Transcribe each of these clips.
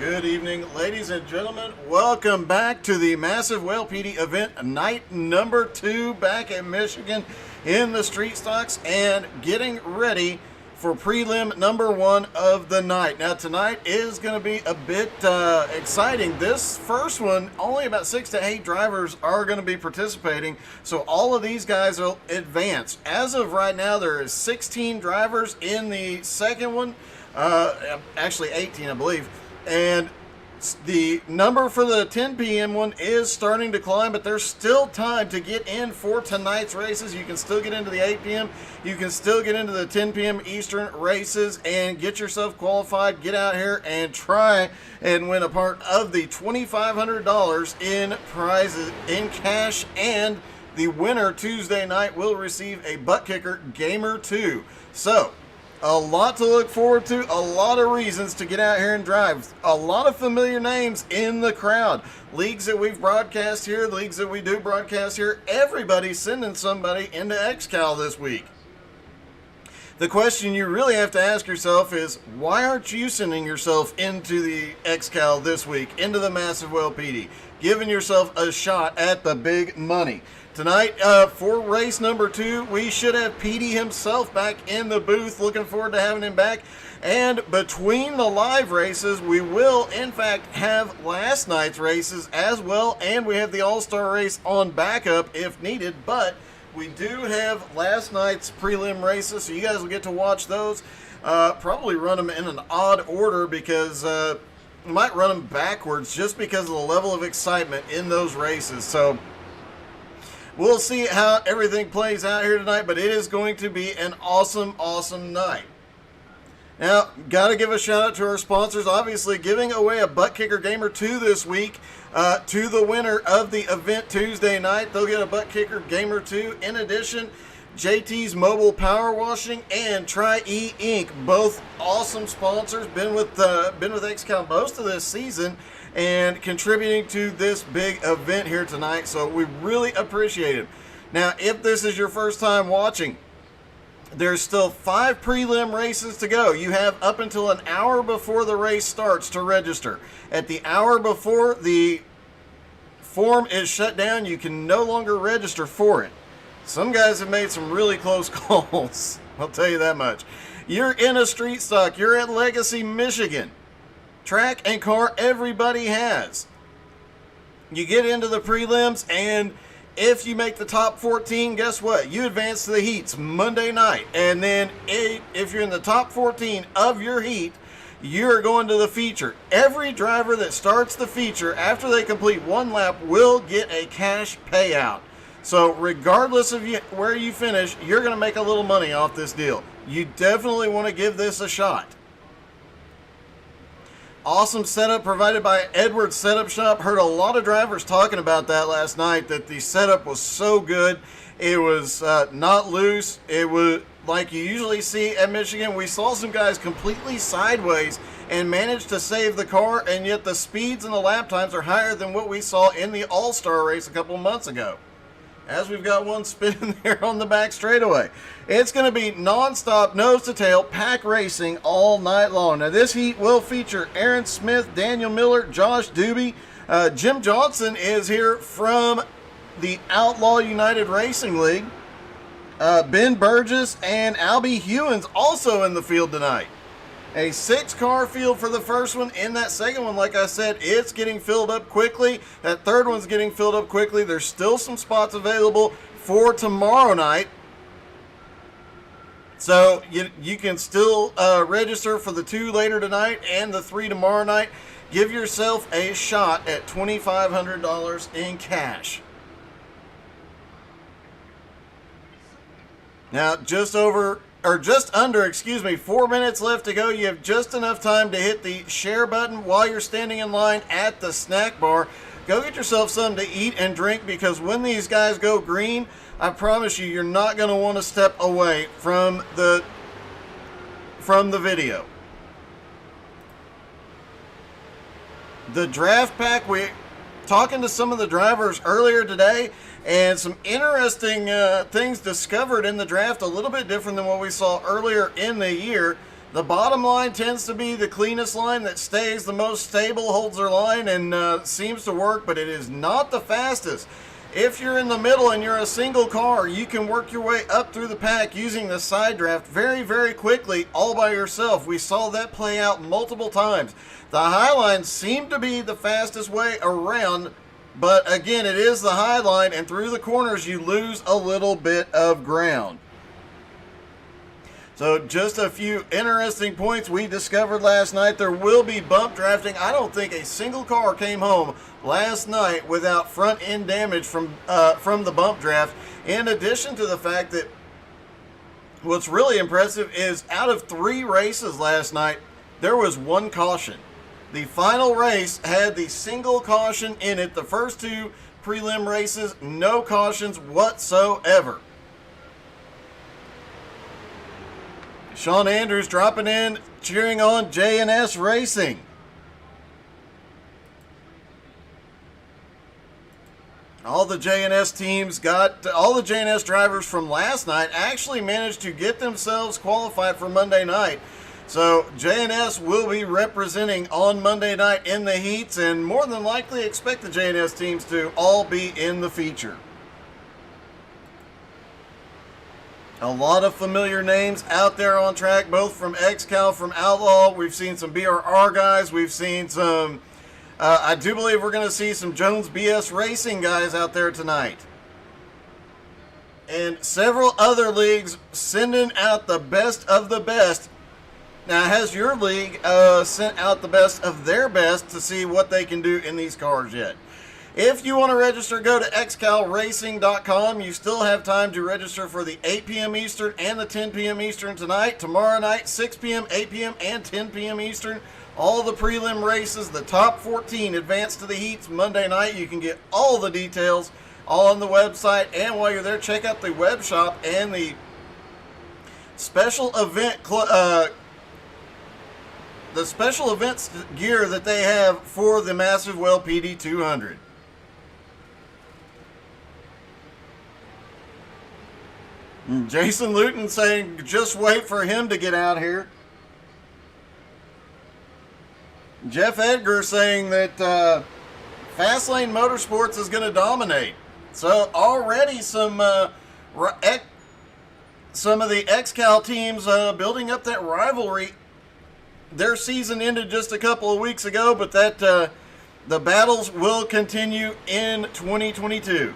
Good evening, ladies and gentlemen. Welcome back to the massive PETEY event, night number 2 back in Michigan in the street stocks and getting ready for prelim number 1 of the night. Now tonight is going to be a bit exciting. This first one, only about 6 to 8 drivers are going to be participating, so all of these guys will advance. As of right now, there is 16 drivers in the second one, actually 18 I believe, and the number for the 10 p.m. one is starting to climb, but there's still time to get in for tonight's races. You can still get into the 8 p.m. You can still get into the 10 p.m. Eastern races and get yourself qualified. Get out here and try and win a part of the $2,500 in prizes in cash, and the winner Tuesday night will receive a butt kicker Gamer 2. So a lot to look forward to, a lot of reasons to get out here and drive. A lot of familiar names in the crowd. Leagues that we've broadcast here, leagues that we do broadcast here. Everybody's sending somebody into XCAL this week. The question you really have to ask yourself is, why aren't you sending yourself into the XCAL this week, into the massive PETEY, giving yourself a shot at the big money? Tonight, for race number 2, we should have PETEY himself back in the booth. Looking forward to having him back. And between the live races, we will, in fact, have last night's races as well. And we have the All-Star race on backup if needed. But we do have last night's prelim races, so you guys will get to watch those. Probably run them in an odd order because we might run them backwards just because of the level of excitement in those races. So we'll see how everything plays out here tonight, but it is going to be an awesome, awesome night. Now, got to give a shout out to our sponsors. Obviously, giving away a butt kicker Gamer 2 this week to the winner of the event Tuesday night. They'll get a butt kicker Gamer 2. In addition, JT's Mobile Power Washing and Tri-E Ink, both awesome sponsors. Been with XCAL most of this season and contributing to this big event here tonight, so we really appreciate it. Now, if this is your first time watching, there's still 5 prelim races to go. You have up until an hour before the race starts to register. At the hour before the form is shut down, you can no longer register for it. Some guys have made some really close calls, I'll tell you that much. You're in a street stock, you're at Legacy, Michigan. Track and car everybody has. You get into the prelims, and if you make the top 14, guess what? You advance to the heats Monday night. And then if you're in the top 14 of your heat, you're going to the feature. Every driver that starts the feature after they complete 1 lap will get a cash payout. So regardless of where you finish, you're going to make a little money off this deal. You definitely want to give this a shot. Awesome setup provided by Edwards Setup Shop. Heard a lot of drivers talking about that last night, that the setup was so good. It was not loose. It was like you usually see at Michigan. We saw some guys completely sideways and managed to save the car, and yet the speeds and the lap times are higher than what we saw in the All-Star race a couple months ago. As we've got one spinning there on the back straightaway. It's going to be non-stop, nose-to-tail, pack racing all night long. Now, this heat will feature Aaron Smith, Daniel Miller, Josh Doobie. Jim Johnson is here from the Outlaw United Racing League. Ben Burgess and Albie Hewins also in the field tonight. A 6-car field for the first one. In that second one, like I said, it's getting filled up quickly. That third one's getting filled up quickly. There's still some spots available for tomorrow night. So you can still register for the 2 later tonight and the 3 tomorrow night. Give yourself a shot at $2,500 in cash. Now, just under 4 minutes left to go. You have just enough time to hit the share button while you're standing in line at the snack bar. Go get yourself something to eat and drink, because when these guys go green, I promise you, you're not going to want to step away from the video. The draft pack, we talking to some of the drivers earlier today, and some interesting things discovered in the draft, a little bit different than what we saw earlier in the year. The bottom line tends to be the cleanest line that stays the most stable, holds their line, and seems to work, but it is not the fastest. If you're in the middle and you're a single car, you can work your way up through the pack using the side draft very, very quickly all by yourself. We saw that play out multiple times. The high line seemed to be the fastest way around, but again, it is the high line, and through the corners you lose a little bit of ground. So just a few interesting points we discovered last night. There will be bump drafting. I don't think a single car came home last night without front end damage from the bump draft. In addition to the fact that what's really impressive is out of 3 races last night, there was 1 caution. The final race had the single caution in it. The first 2 prelim races, no cautions whatsoever. Sean Andrews dropping in, cheering on J&S Racing. All the J&S teams all the J&S drivers from last night actually managed to get themselves qualified for Monday night. So J&S will be representing on Monday night in the heats, and more than likely expect the J&S teams to all be in the feature. A lot of familiar names out there on track, both from XCAL, from Outlaw. We've seen some BRR guys. We've seen some, I do believe we're going to see some Jones BS Racing guys out there tonight. And several other leagues sending out the best of the best. Now, has your league sent out the best of their best to see what they can do in these cars yet? If you want to register, go to xcalracing.com. You still have time to register for the 8 p.m. Eastern and the 10 p.m. Eastern tonight. Tomorrow night, 6 p.m., 8 p.m., and 10 p.m. Eastern. All the prelim races, the top 14 advance to the heats Monday night. You can get all the details all on the website. And while you're there, check out the web shop and the special event the special events gear that they have for the Massive Well PD 200. Jason Luton saying, just wait for him to get out here. Jeff Edgar saying that Fastlane Motorsports is going to dominate. So already some of the XCAL teams building up that rivalry. Their season ended just a couple of weeks ago, but that the battles will continue in 2022.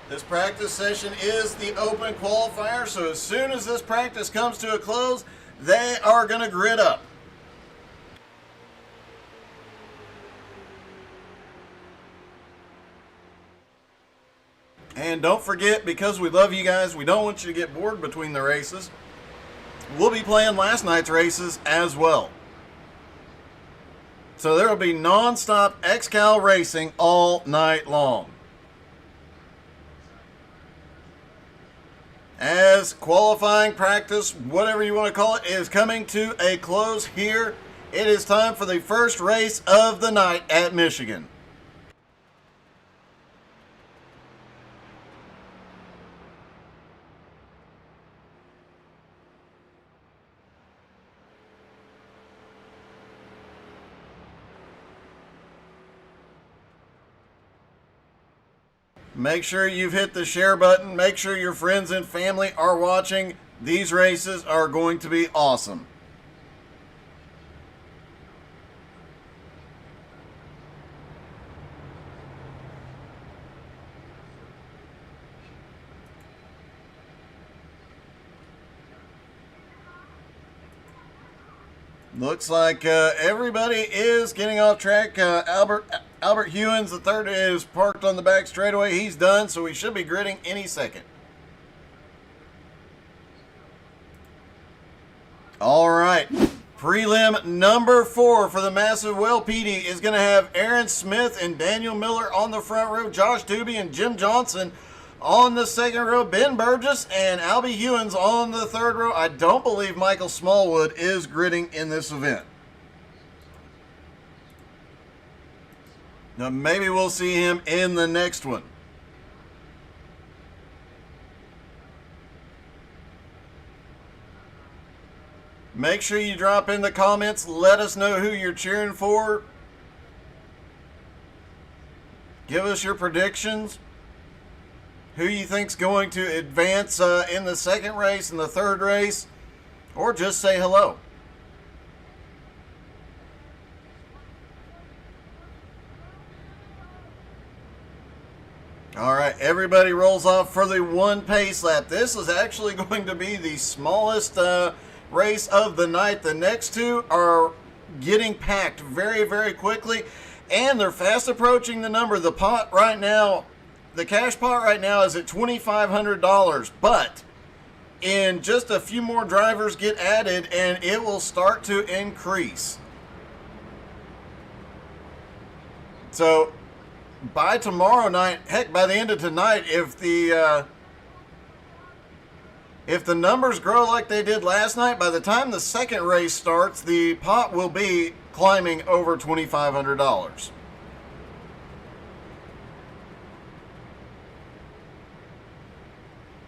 This practice session is the open qualifier, so as soon as this practice comes to a close, they are going to grid up. And don't forget, because we love you guys, we don't want you to get bored between the races. We'll be playing last night's races as well. So there will be non-stop XCAL racing all night long. As qualifying practice, whatever you want to call it, is coming to a close here, it is time for the first race of the night at Michigan. Make sure you've hit the share button. Make sure your friends and family are watching. These races are going to be awesome. Looks like everybody is getting off track. Albert Hewins, the third, is parked on the back straightaway. He's done, so we should be gridding any second. All right. Prelim number 4 for the Massive Well PD is going to have Aaron Smith and Daniel Miller on the front row, Josh Doobie and Jim Johnson on the second row, Ben Burgess and Albie Hewins on the third row. I don't believe Michael Smallwood is gridding in this event. Now maybe we'll see him in the next one. Make sure you drop in the comments. Let us know who you're cheering for. Give us your predictions. Who you think's going to advance in the second race and the third race. Or just say hello. All right, everybody rolls off for the one pace lap. This is actually going to be the smallest race of the night. The next two are getting packed very, very quickly, and they're fast approaching the number. The pot right now, the cash pot right now is at $2,500, but in just a few more drivers get added, and it will start to increase. So by tomorrow night, heck, by the end of tonight, if the numbers grow like they did last night, by the time the second race starts, the pot will be climbing over $2,500.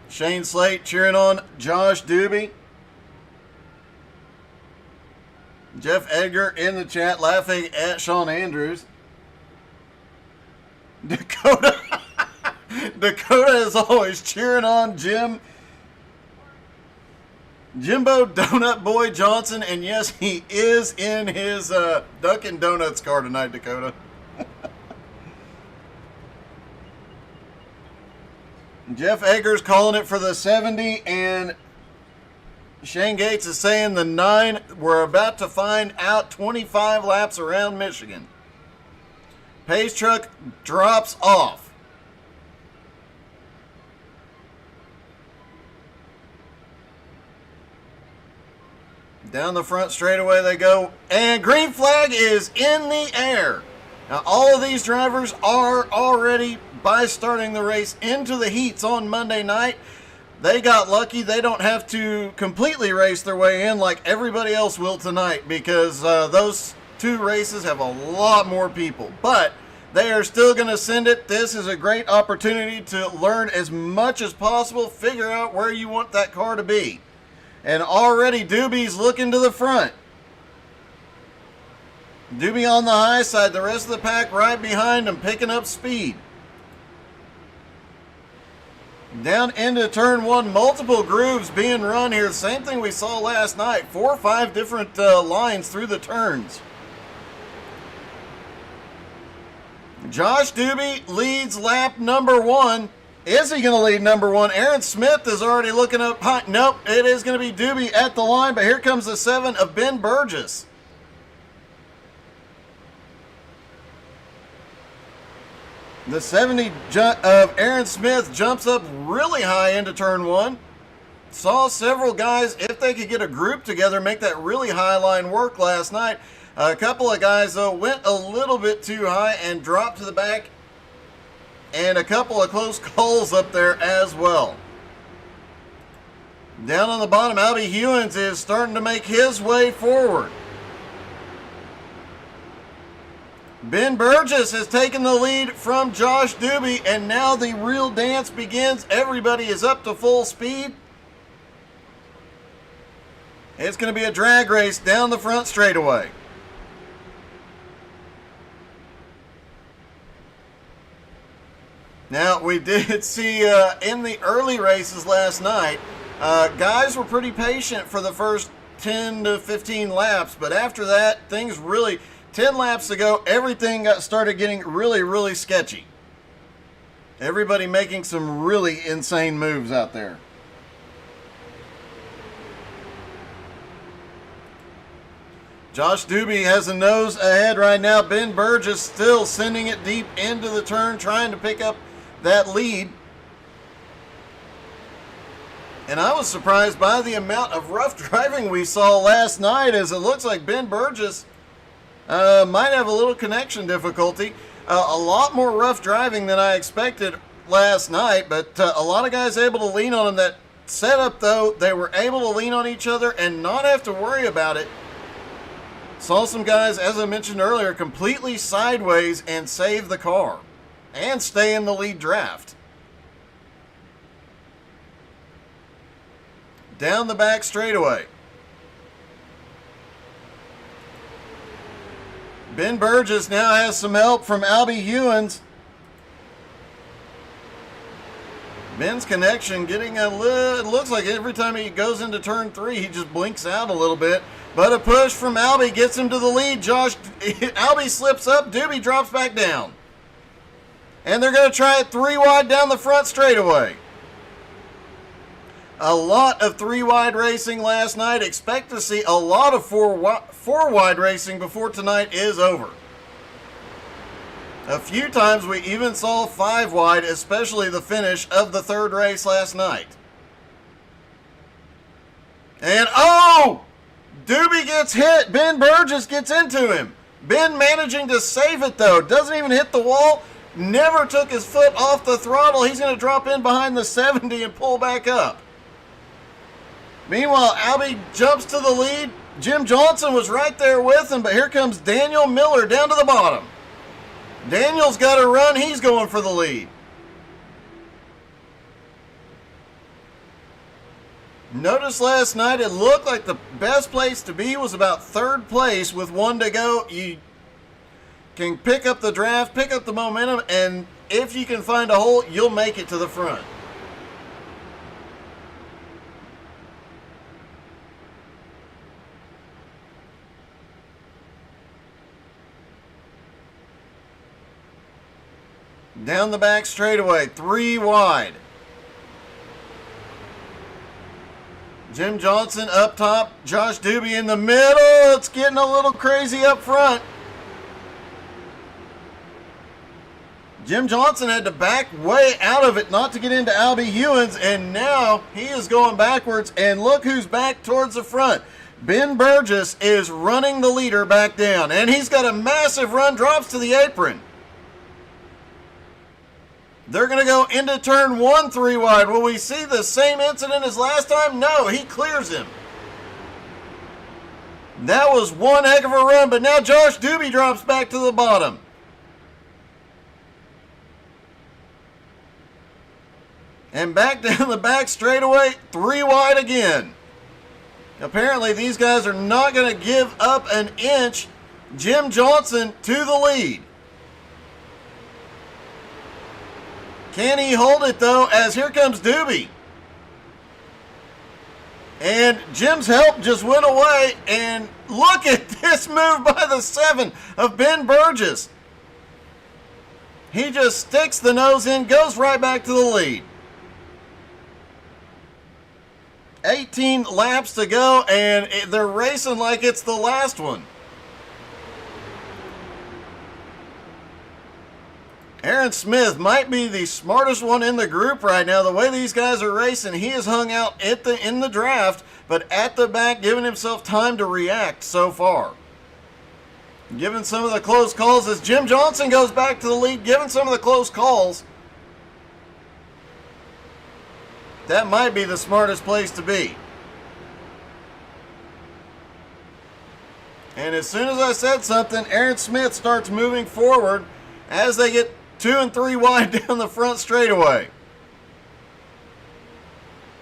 Shane Slate cheering on Josh Doobie. Jeff Edgar in the chat laughing at Sean Andrews. Dakota is always cheering on Jimbo Donut Boy Johnson, and yes, he is in his Dunkin' Donuts car tonight, Dakota. Jeff Eggers calling it for the 70, and Shane Gates is saying the 9. We're about to find out 25 laps around Michigan. Pace truck drops off. Down the front straightaway they go, and green flag is in the air. Now all of these drivers are already, by starting the race, into the heats on Monday night. They got lucky. They don't have to completely race their way in like everybody else will tonight, because those two races have a lot more people. But they are still going to send it. This is a great opportunity to learn as much as possible, figure out where you want that car to be. And already Doobie's looking to the front. Doobie on the high side, the rest of the pack right behind him, picking up speed. Down into turn 1, multiple grooves being run here. Same thing we saw last night. 4 or 5 different lines through the turns. Josh Doobie leads lap number 1. Is he going to lead number 1? Aaron Smith is already looking up high. Nope, it is going to be Doobie at the line, but here comes the 7 of Ben Burgess. The 70 of Aaron Smith jumps up really high into turn 1. Saw several guys, if they could get a group together, make that really high line work last night. A couple of guys, though, went a little bit too high and dropped to the back. And a couple of close calls up there as well. Down on the bottom, Albie Hewins is starting to make his way forward. Ben Burgess has taken the lead from Josh Doobie, and now the real dance begins. Everybody is up to full speed. It's going to be a drag race down the front straightaway. Now, we did see in the early races last night, guys were pretty patient for the first 10 to 15 laps, but after that, things really, 10 laps ago, everything started getting really, really sketchy. Everybody making some really insane moves out there. Josh Doobie has a nose ahead right now. Ben Burgess still sending it deep into the turn, trying to pick up that lead. And I was surprised by the amount of rough driving we saw last night, as it looks like Ben Burgess might have a little connection difficulty. A lot more rough driving than I expected last night, but a lot of guys able to lean on him. That setup, though, they were able to lean on each other and not have to worry about it. Saw some guys, as I mentioned earlier, completely sideways and save the car and stay in the lead draft. Down the back straightaway. Ben Burgess now has some help from Albie Hewins. Ben's connection getting a little, it looks like every time he goes into turn 3, he just blinks out a little bit. But a push from Albie gets him to the lead. Albie slips up, Doobie drops back down. And they're going to try it 3 wide down the front straightaway. A lot of 3 wide racing last night. Expect to see a lot of 4 wide racing before tonight is over. A few times we even saw 5 wide, especially the finish of the 3rd race last night. And oh! Doobie gets hit. Ben Burgess gets into him. Ben managing to save it though. Doesn't even hit the wall. Never took his foot off the throttle. He's going to drop in behind the 70 and pull back up. Meanwhile, Albie jumps to the lead. Jim Johnson was right there with him, but here comes Daniel Miller down to the bottom. Daniel's got to run. He's going for the lead. Notice last night it looked like the best place to be was about 3rd place with 1 to go. You can pick up the draft, pick up the momentum, and if you can find a hole, you'll make it to the front. Down the back straightaway, 3 wide. Jim Johnson up top, Josh Doobie in the middle. It's getting a little crazy up front. Jim Johnson had to back way out of it not to get into Albie Hewins, and now he is going backwards, and look who's back towards the front. Ben Burgess is running the leader back down, and he's got a massive run, drops to the apron. They're going to go into turn 1 3 wide. Will we see the same incident as last time? No, he clears him. That was one heck of a run, but now Josh Doobie drops back to the bottom. And back down the back straightaway, 3 wide again. Apparently these guys are not going to give up an inch. Jim Johnson to the lead. Can he hold it though, as here comes Doobie. And Jim's help just went away, and look at this move by the 7 of Ben Burgess. He just sticks the nose in, goes right back to the lead. 18 laps to go, and they're racing like it's the last one. Aaron Smith might be the smartest one in the group right now. The way these guys are racing, he has hung out in the draft, but at the back, giving himself time to react so far. Given some of the close calls as Jim Johnson goes back to the lead, given some of the close calls. That might be the smartest place to be. And as soon as I said something, Aaron Smith starts moving forward as they get 2 and 3 wide down the front straightaway.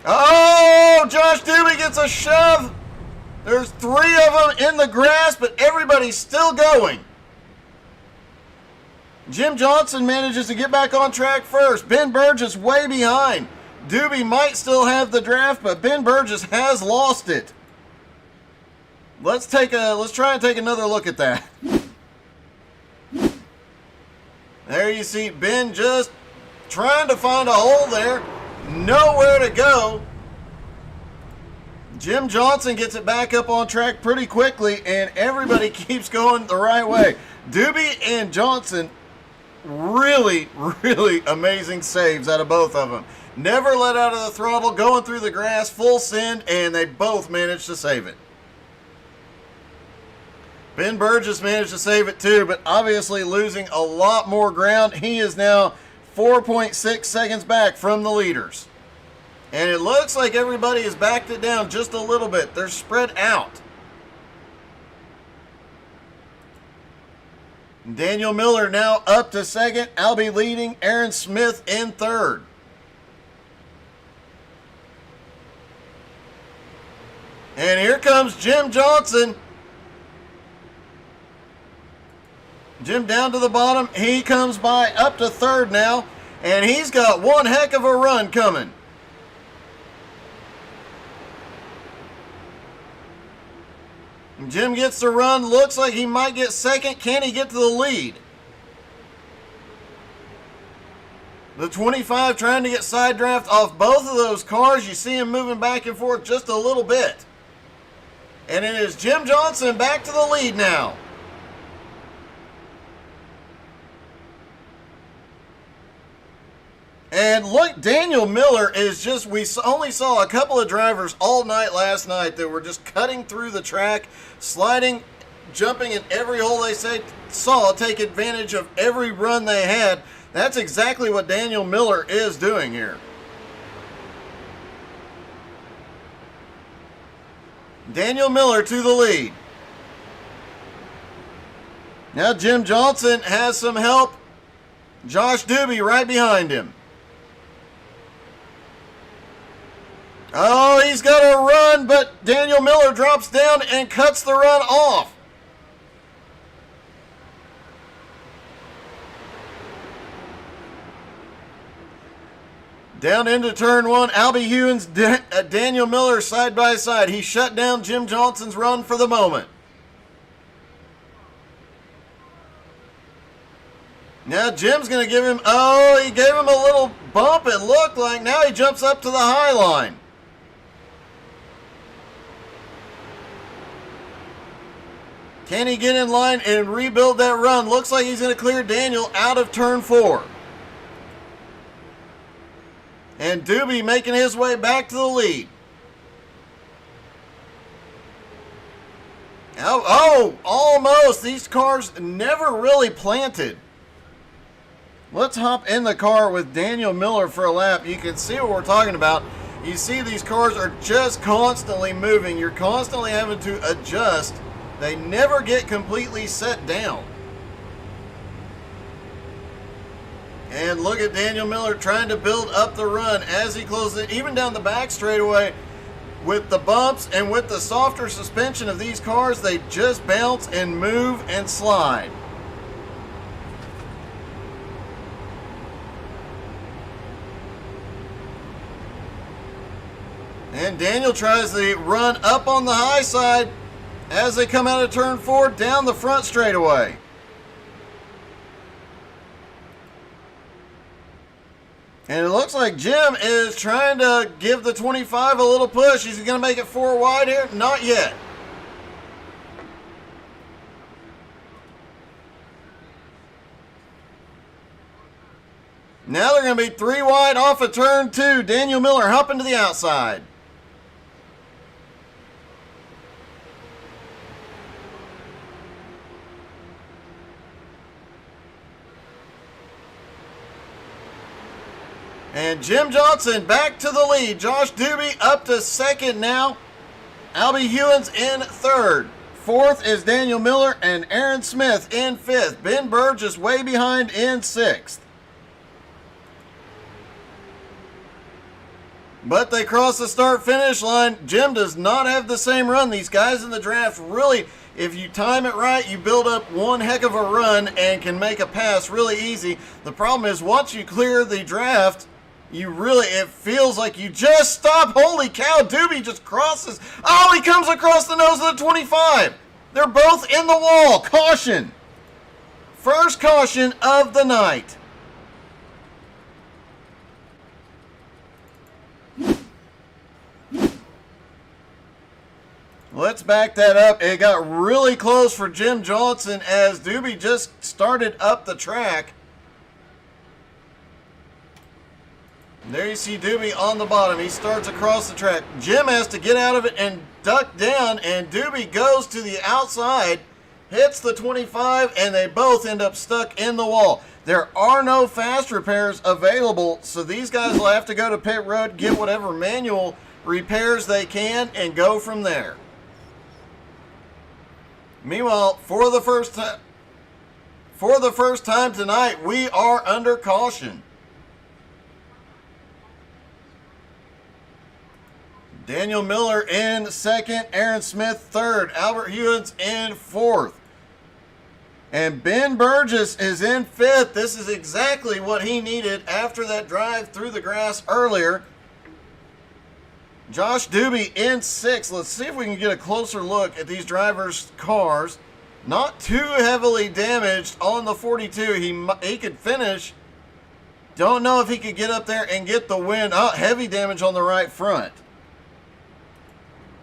Oh, Josh Doobie gets a shove. There's 3 of them in the grass, but everybody's still going. Jim Johnson manages to get back on track first. Ben Burgess way behind. Doobie might still have the draft, but Ben Burgess has lost it. Let's try and take another look at that. There you see Ben just trying to find a hole there. Nowhere to go. Jim Johnson gets it back up on track pretty quickly, and everybody keeps going the right way. Doobie and Johnson, really, really amazing saves out of both of them. Never let out of the throttle, going through the grass, full send, and they both managed to save it. Ben Burgess managed to save it too, but obviously losing a lot more ground. He is now 4.6 seconds back from the leaders. And it looks like everybody has backed it down just a little bit. They're spread out. Daniel Miller now up to second. Albie leading. Aaron Smith in third. And here comes Jim Johnson. Jim down to the bottom. He comes by up to third now. And he's got one heck of a run coming. Jim gets the run. Looks like he might get second. Can he get to the lead? The 25 trying to get side draft off both of those cars. You see him moving back and forth just a little bit. And it is Jim Johnson back to the lead now. And look, Daniel Miller is just, we only saw a couple of drivers all night last night that were just cutting through the track, sliding, jumping in every hole they saw, take advantage of every run they had. That's exactly what Daniel Miller is doing here. Daniel Miller to the lead. Now Jim Johnson has some help. Josh Doobie right behind him. Oh, he's got a run, but Daniel Miller drops down and cuts the run off. Down into turn one, Albie Hewins, Daniel Miller side by side. He shut down Jim Johnson's run for the moment. Now Jim's going to give him, oh, he gave him a little bump, it looked like. Now he jumps up to the high line. Can he get in line and rebuild that run? Looks like he's going to clear Daniel out of turn four. And Doobie making his way back to the lead. Oh, almost. These cars never really planted. Let's hop in the car with Daniel Miller for a lap. You can see what we're talking about. You see these cars are just constantly moving. You're constantly having to adjust. They never get completely set down. And look at Daniel Miller trying to build up the run as he closes it, even down the back straightaway. With the bumps and with the softer suspension of these cars, they just bounce and move and slide. And Daniel tries to run up on the high side as they come out of turn four down the front straightaway. And it looks like Jim is trying to give the 25 a little push. Is he going to make it four wide here? Not yet. Now they're going to be three wide off of turn two. Daniel Miller hopping to the outside. And Jim Johnson back to the lead. Josh Doobie up to second now. Albie Hewins in third. Fourth is Daniel Miller and Aaron Smith in fifth. Ben Burgess way behind in sixth. But they cross the start-finish line. Jim does not have the same run. These guys in the draft really, if you time it right, you build up one heck of a run and can make a pass really easy. The problem is once you clear the draft, it feels like you just stop. Holy cow, Doobie just crosses. Oh, he comes across the nose of the 25. They're both in the wall. Caution. First caution of the night. Let's back that up. It got really close for Jim Johnson as Doobie just started up the track. There you see Doobie on the bottom. He starts across the track. Jim has to get out of it and duck down, and Doobie goes to the outside, hits the 25, and they both end up stuck in the wall. There are no fast repairs available, so these guys will have to go to pit road, get whatever manual repairs they can, and go from there. Meanwhile, for the For the first time tonight, we are under caution. Daniel Miller in second, Aaron Smith third, Albert Hewins in fourth. And Ben Burgess is in fifth. This is exactly what he needed after that drive through the grass earlier. Josh Doobie in sixth. Let's see if we can get a closer look at these drivers' cars. Not too heavily damaged on the 42. He could finish. Don't know if he could get up there and get the win. Oh, heavy damage on the right front.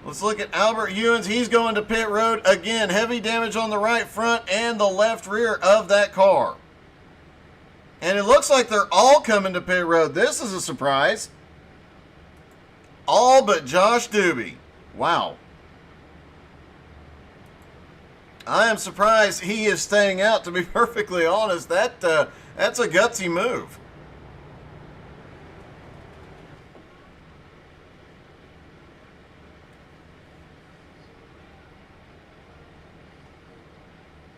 Let's look at Albert Hewins. He's going to pit road. Again, heavy damage on the right front and the left rear of that car. And it looks like they're all coming to pit road. This is a surprise. All but Josh Doobie. Wow. I am surprised he is staying out, to be perfectly honest. That's a gutsy move.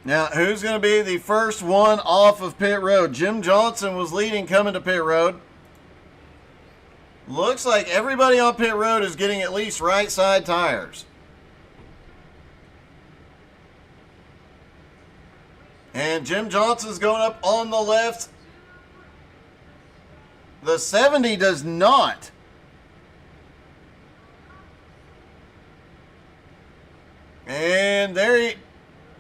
Now, who's going to be the first one off of pit road? Jim Johnson was leading coming to pit road. Looks like everybody on pit road is getting at least right side tires. And Jim Johnson's going up on the left. The 70 does not. And there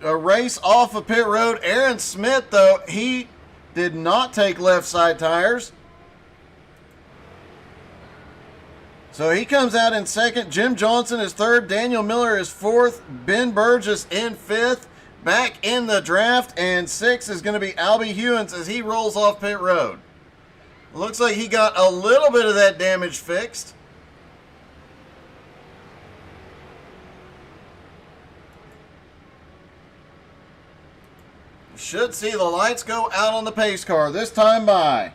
a race off of pit road. Aaron Smith, though, he did not take left side tires. So he comes out in second. Jim Johnson is third. Daniel Miller is fourth. Ben Burgess in fifth. Back in the draft, and sixth is going to be Albie Hewins as he rolls off pit road. Looks like he got a little bit of that damage fixed. Should see the lights go out on the pace car this time by.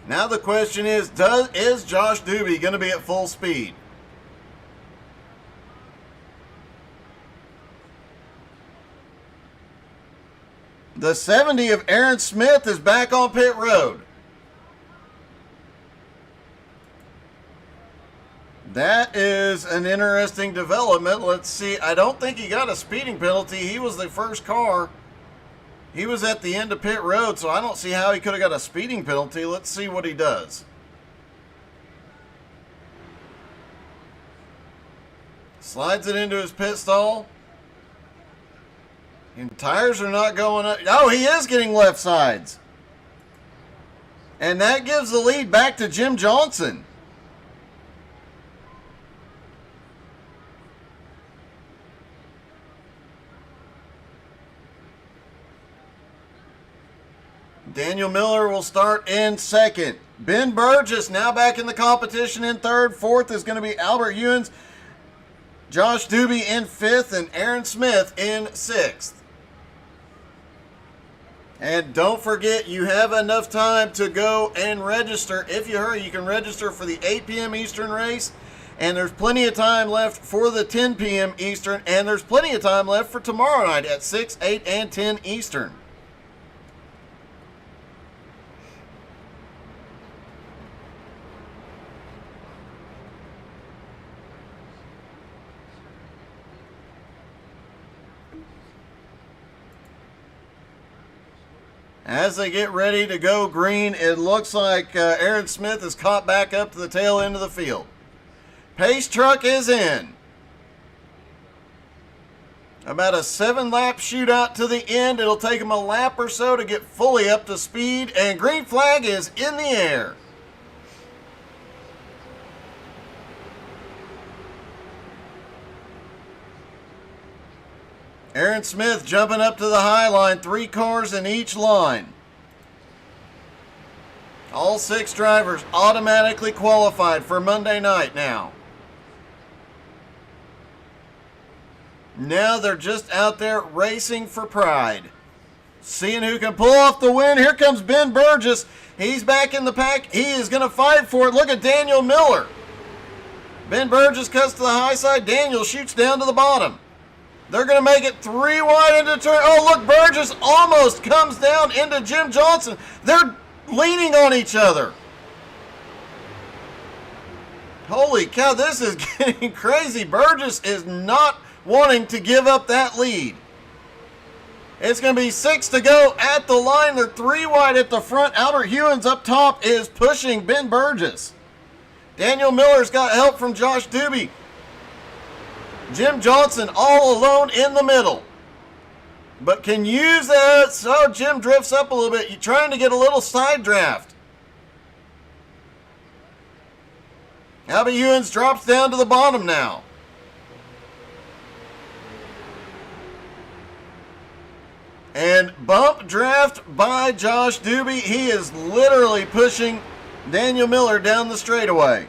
Now the question is Josh Doobie going to be at full speed? The 70 of Aaron Smith is back on pit road. That is an interesting development. Let's see. I don't think he got a speeding penalty. He was the first car. He was at the end of pit road, so I don't see how he could have got a speeding penalty. Let's see what he does. Slides it into his pit stall. And tires are not going up. Oh, he is getting left sides. And that gives the lead back to Jim Johnson. Daniel Miller will start in second. Ben Burgess now back in the competition in third. Fourth is going to be Albert Hewins. Josh Doobie in fifth and Aaron Smith in sixth. And don't forget, you have enough time to go and register. If you hurry, you can register for the 8 p.m. Eastern race. And there's plenty of time left for the 10 p.m. Eastern. And there's plenty of time left for tomorrow night at 6, 8, and 10 Eastern. As they get ready to go green, it looks like Aaron Smith is caught back up to the tail end of the field. Pace truck is in. About a 7-lap shootout to the end. It'll take him a lap or so to get fully up to speed, and green flag is in the air. Aaron Smith jumping up to the high line, 3 cars in each line. All 6 drivers automatically qualified for Monday night now. Now they're just out there racing for pride. Seeing who can pull off the win. Here comes Ben Burgess. He's back in the pack. He is going to fight for it. Look at Daniel Miller. Ben Burgess cuts to the high side. Daniel shoots down to the bottom. They're going to make it 3 wide into turn. Oh, look, Burgess almost comes down into Jim Johnson. They're leaning on each other. Holy cow, this is getting crazy. Burgess is not wanting to give up that lead. It's going to be 6 to go at the line. They're 3 wide at the front. Albert Hewins up top is pushing Ben Burgess. Daniel Miller's got help from Josh Doobie. Jim Johnson all alone in the middle. But can use that. So Jim drifts up a little bit. You're trying to get a little side draft. Albert Hewins drops down to the bottom now. And bump draft by Josh Doobie. He is literally pushing Daniel Miller down the straightaway.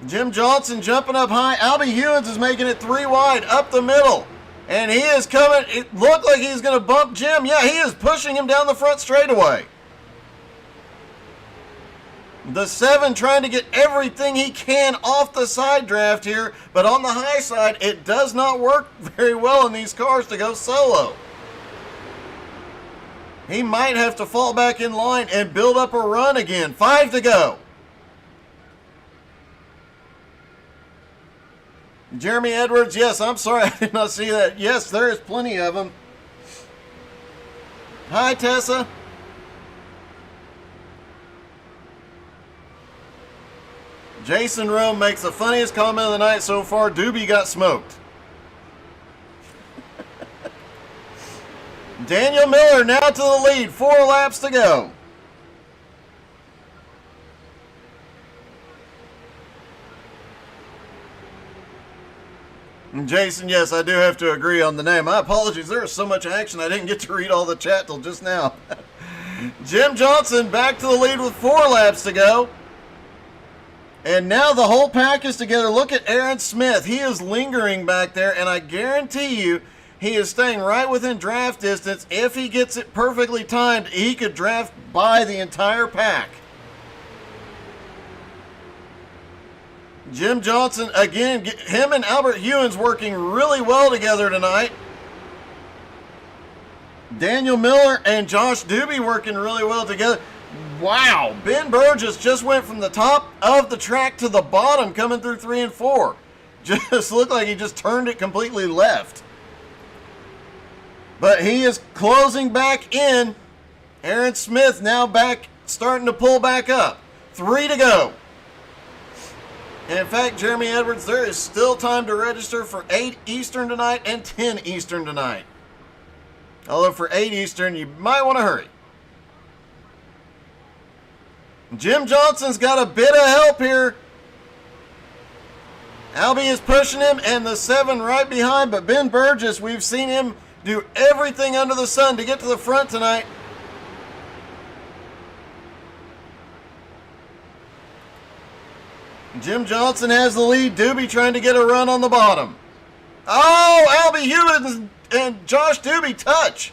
Jim Johnson jumping up high. Albie Hewins is making it 3 wide up the middle. And he is coming. It looked like he's going to bump Jim. Yeah, he is pushing him down the front straightaway. The 7 trying to get everything he can off the side draft here. But on the high side, it does not work very well in these cars to go solo. He might have to fall back in line and build up a run again. 5 to go. Jeremy Edwards, yes, I'm sorry I did not see that. Yes, there is plenty of them. Hi, Tessa. Jason Rome makes the funniest comment of the night so far. Doobie got smoked. Daniel Miller now to the lead. 4 laps to go. And Jason, yes, I do have to agree on the name. My apologies. There is so much action I didn't get to read all the chat till just now. Jim Johnson back to the lead with 4 laps to go. And now the whole pack is together. Look at Aaron Smith. He is lingering back there, and I guarantee you he is staying right within draft distance. If he gets it perfectly timed, he could draft by the entire pack. Jim Johnson, again, him and Albert Hewins working really well together tonight. Daniel Miller and Josh Doobie working really well together. Wow, Ben Burgess just went from the top of the track to the bottom coming through 3 and 4. Just looked like he just turned it completely left. But he is closing back in. Aaron Smith now back, starting to pull back up. 3 to go. And in fact, Jeremy Edwards, there is still time to register for 8 Eastern tonight and 10 Eastern tonight. Although for 8 Eastern, you might want to hurry. Jim Johnson's got a bit of help here. Albie is pushing him and the 7 right behind, but Ben Burgess, we've seen him do everything under the sun to get to the front tonight. Jim Johnson has the lead. Doobie trying to get a run on the bottom. Oh, Albie Hewins and Josh Doobie touch.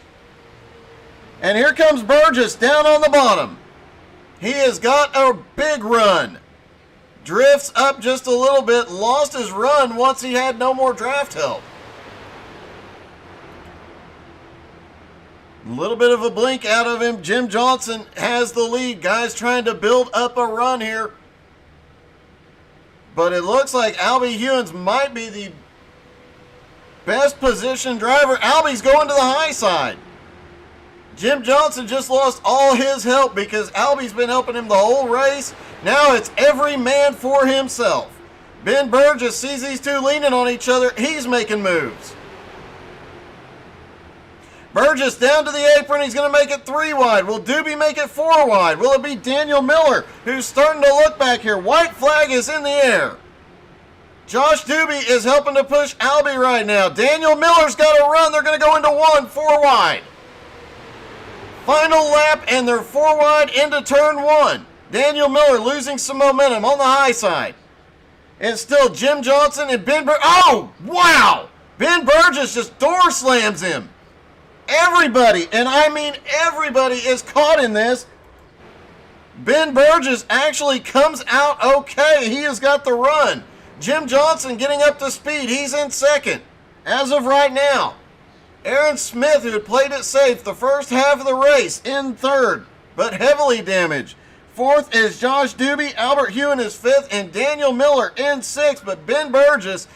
And here comes Burgess down on the bottom. He has got a big run. Drifts up just a little bit. Lost his run once he had no more draft help. A little bit of a blink out of him. Jim Johnson has the lead. Guys trying to build up a run here. But it looks like Albie Hewins might be the best positioned driver. Albie's going to the high side. Jim Johnson just lost all his help because Albie's been helping him the whole race. Now it's every man for himself. Ben Burgess sees these two leaning on each other. He's making moves. Burgess down to the apron. He's going to make it 3 wide. Will Doobie make it 4 wide? Will it be Daniel Miller who's starting to look back here? White flag is in the air. Josh Doobie is helping to push Albie right now. Daniel Miller's got a run. They're going to go into 1, 4 wide. Final lap, and they're 4 wide into turn 1. Daniel Miller losing some momentum on the high side. It's still Jim Johnson and Ben Burgess. Oh, wow! Ben Burgess just door slams him. Everybody, and I mean everybody, is caught in this. Ben Burgess actually comes out okay. He has got the run. Jim Johnson getting up to speed. He's in second. as of right now, Aaron Smith, who had played it safe the first half of the race, in third, but heavily damaged. Fourth is Josh Doobie. Albert Hewen is fifth, and Daniel Miller in sixth. But Ben Burgess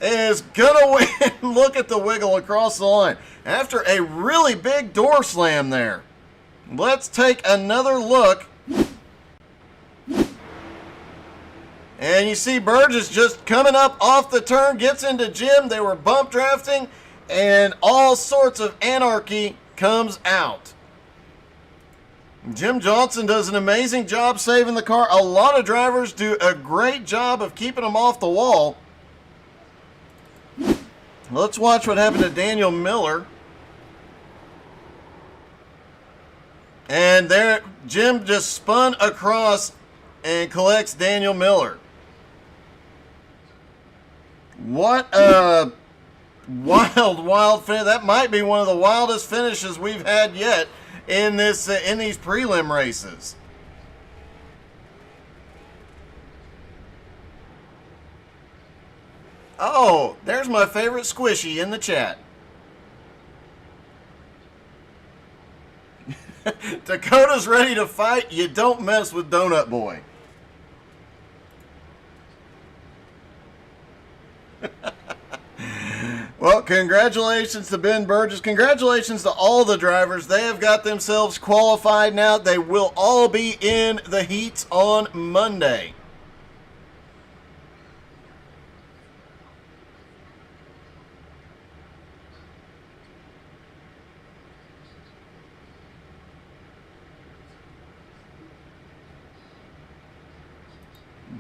is going to win. Look at the wiggle across the line after a really big door slam there. Let's take another look. And you see Burgess just coming up off the turn, gets into Jim. They were bump drafting, and all sorts of anarchy comes out. Jim Johnson does an amazing job saving the car. A lot of drivers do a great job of keeping them off the wall. Let's watch what happened to Daniel Miller. And there, Jim just spun across and collects Daniel Miller. What a wild finish. That might be one of the wildest finishes we've had yet in these prelim races. Oh, there's my favorite squishy in the chat. Dakota's ready to fight. You don't mess with Donut Boy. Well, congratulations to Ben Burgess. Congratulations to all the drivers. They have got themselves qualified now. They will all be in the heats on Monday.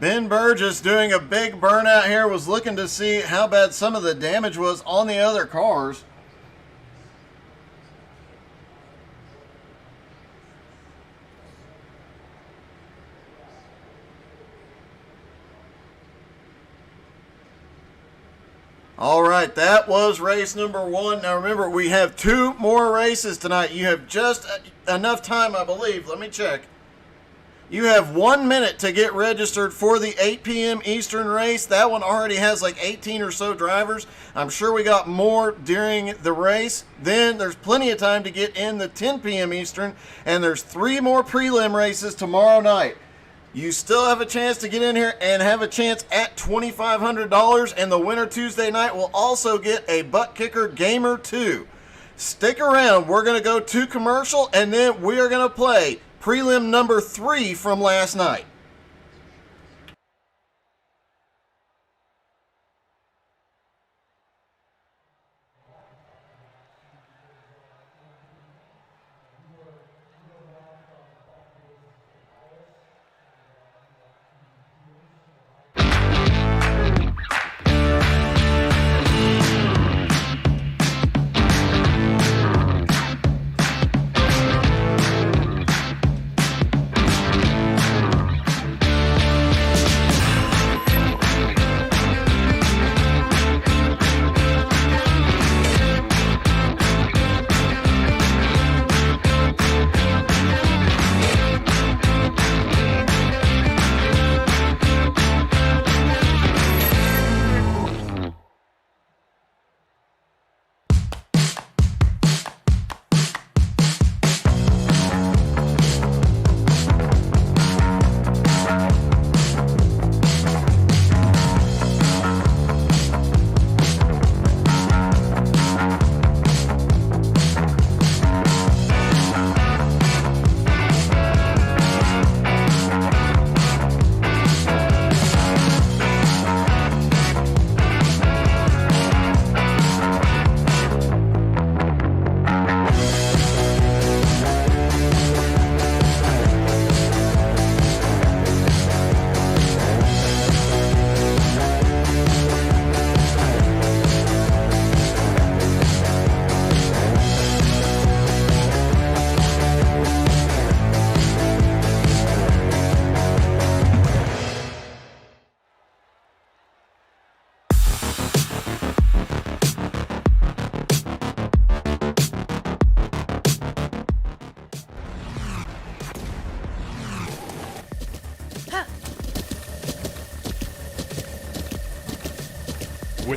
Ben Burgess doing a big burnout here, was looking to see how bad some of the damage was on the other cars. All right, that was race number 1. Now remember, we have 2 more races tonight. You have just enough time, I believe. Let me check. You have 1 minute to get registered for the 8 p.m. Eastern race. That one already has like 18 or so drivers. I'm sure we got more during the race. Then there's plenty of time to get in the 10 p.m. Eastern. And there's 3 more prelim races tomorrow night. You still have a chance to get in here and have a chance at $2,500. And the winner Tuesday night will also get a Butt Kicker Gamer 2. Stick around. We're going to go to commercial, and then we are going to play prelim number 3 from last night.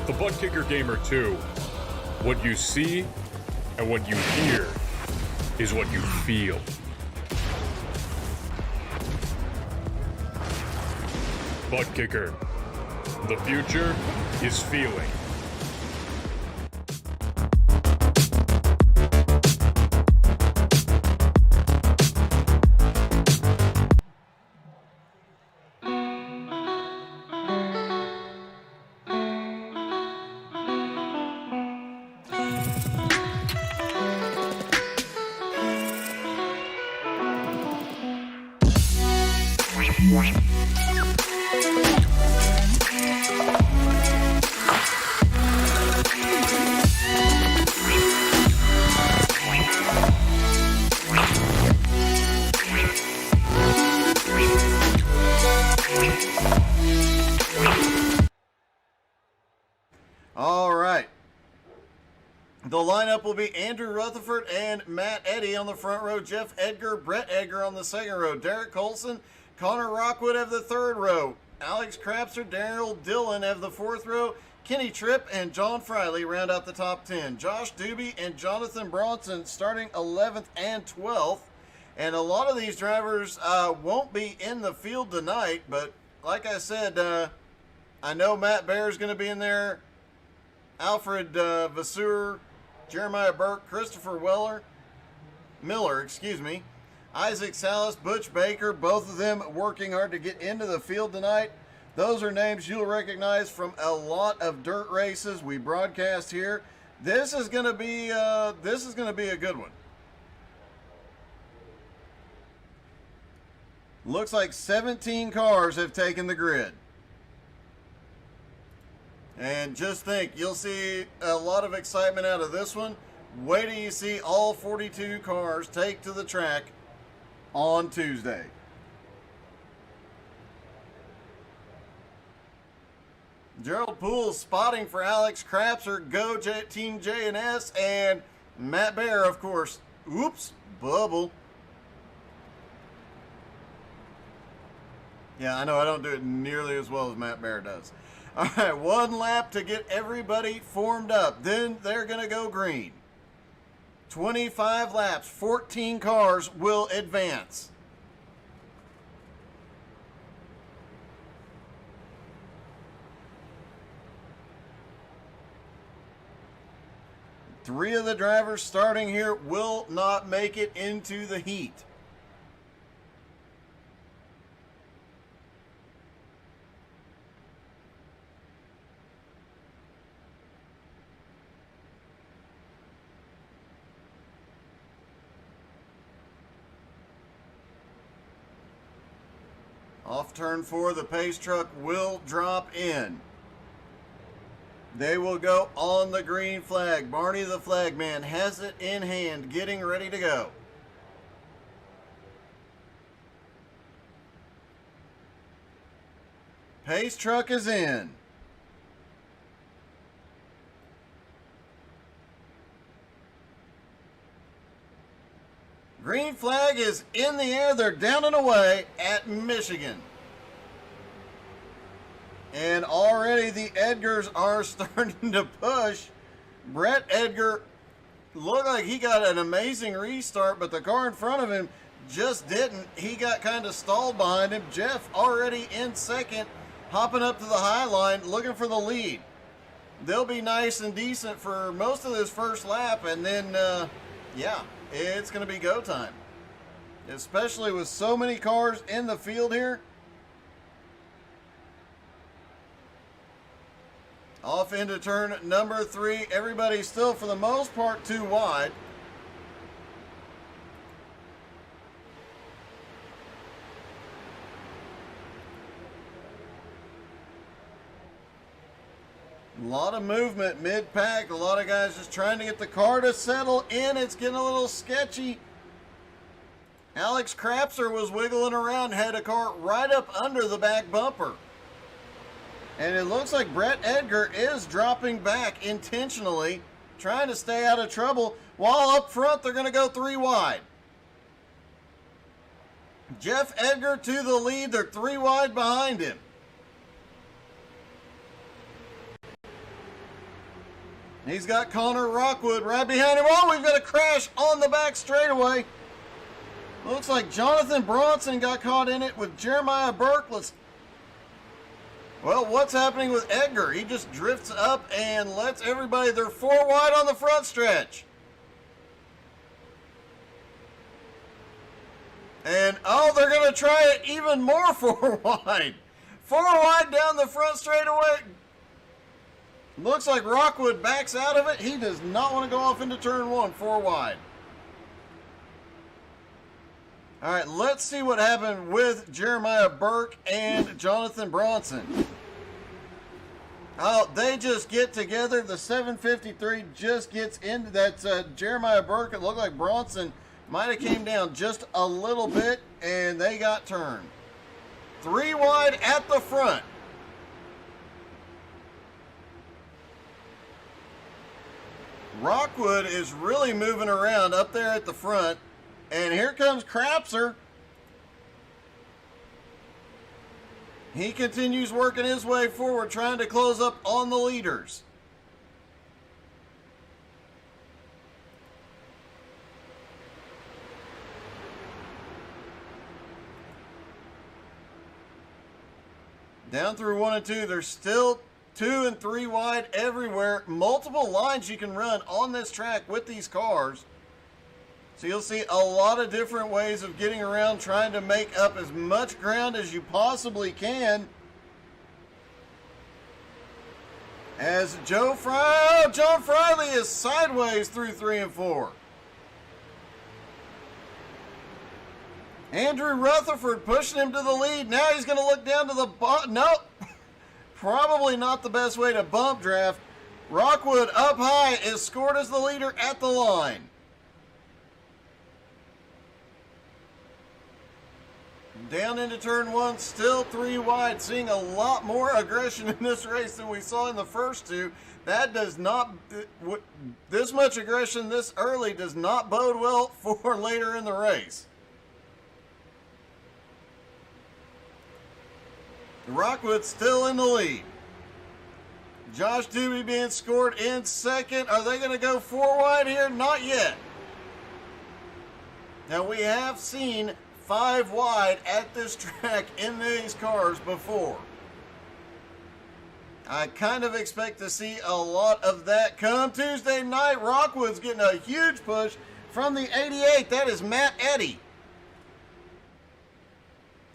The Butt Kicker Gamer 2. What you see and what you hear is what you feel. Butt Kicker. The future is feeling. All right. The lineup will be Andrew Rutherford and Matt Eddy on the front row, Jeff Edgar, Brett Edgar on the second row, Derek Colson, Connor Rockwood have the third row, Alex Crapser, Daryl Dillon have the fourth row, Kenny Tripp and John Friley round out the top 10. Josh Doobie and Jonathan Bronson starting 11th and 12th. And a lot of these drivers won't be in the field tonight, but like I said, I know Matt Baer is going to be in there, Alfred Vasseur, Jeremiah Burke, Christopher Miller, Isaac Salas, Butch Baker, both of them working hard to get into the field tonight. Those are names you'll recognize from a lot of dirt races we broadcast here. This is going to be a good one. Looks like 17 cars have taken the grid. And just think, you'll see a lot of excitement out of this one. Wait till you see all 42 cars take to the track on Tuesday. Gerald Poole spotting for Alex Crapser, Go Team J&S, and Matt Baer, of course. Oops, bubble. Yeah, I know I don't do it nearly as well as Matt Baer does. All right, one lap to get everybody formed up. Then they're going to go green. 25 laps, 14 cars will advance. Three of the drivers starting here will not make it into the heat. Off turn 4, the pace truck will drop in. They will go on the green flag. Barney the flagman has it in hand, getting ready to go. Pace truck is in. Green flag is in the air. They're down and away at Michigan. And already the Edgars are starting to push. Brett Edgar looked like he got an amazing restart, but the car in front of him just didn't. He got kind of stalled behind him. Jeff already in second, hopping up to the high line, looking for the lead. They'll be nice and decent for most of this first lap, and then, yeah, it's going to be go time. Especially with so many cars in the field here. Off into turn number 3. Everybody's still, for the most part, too wide. A lot of movement mid-pack. A lot of guys just trying to get the car to settle in. It's getting a little sketchy. Alex Crapser was wiggling around, had a car right up under the back bumper. And it looks like Brett Edgar is dropping back intentionally, trying to stay out of trouble, while up front they're going to go 3 wide. Jeff Edgar to the lead. They're 3 wide behind him. He's got Connor Rockwood right behind him. Oh, we've got a crash on the back straightaway. Looks like Jonathan Bronson got caught in it with Jeremiah Burke. Well, what's happening with Edgar? He just drifts up and lets everybody, they're 4 wide on the front stretch. And, oh, they're going to try it even more 4 wide. 4 wide down the front straightaway. Looks like Rockwood backs out of it. He does not want to go off into turn 1, 4 wide. All right, let's see what happened with Jeremiah Burke and Jonathan Bronson. Oh, they just get together. The 753 just gets into that. Jeremiah Burke, it looked like Bronson might have came down just a little bit, and they got turned. 3 wide at the front. Rockwood is really moving around up there at the front. And here comes Crapser. He continues working his way forward, trying to close up on the leaders. Down through 1 and 2, there's still 2 and 3 wide everywhere. Multiple lines you can run on this track with these cars. So you'll see a lot of different ways of getting around, trying to make up as much ground as you possibly can. As John Friley is sideways through 3 and 4. Andrew Rutherford pushing him to the lead. Now he's going to look down to the bottom. Nope. Probably not the best way to bump draft. Rockwood up high is scored as the leader at the line. Down into turn 1, still 3 wide. Seeing a lot more aggression in this race than we saw in the first 2. That does not, this much aggression this early does not bode well for later in the race. Rockwood still in the lead. Josh Doobie being scored in second. Are they going to go 4 wide here? Not yet. Now we have seen 5 wide at this track in these cars before. I kind of expect to see a lot of that come Tuesday night. Rockwood's getting a huge push from the 88. That is Matt Eddy.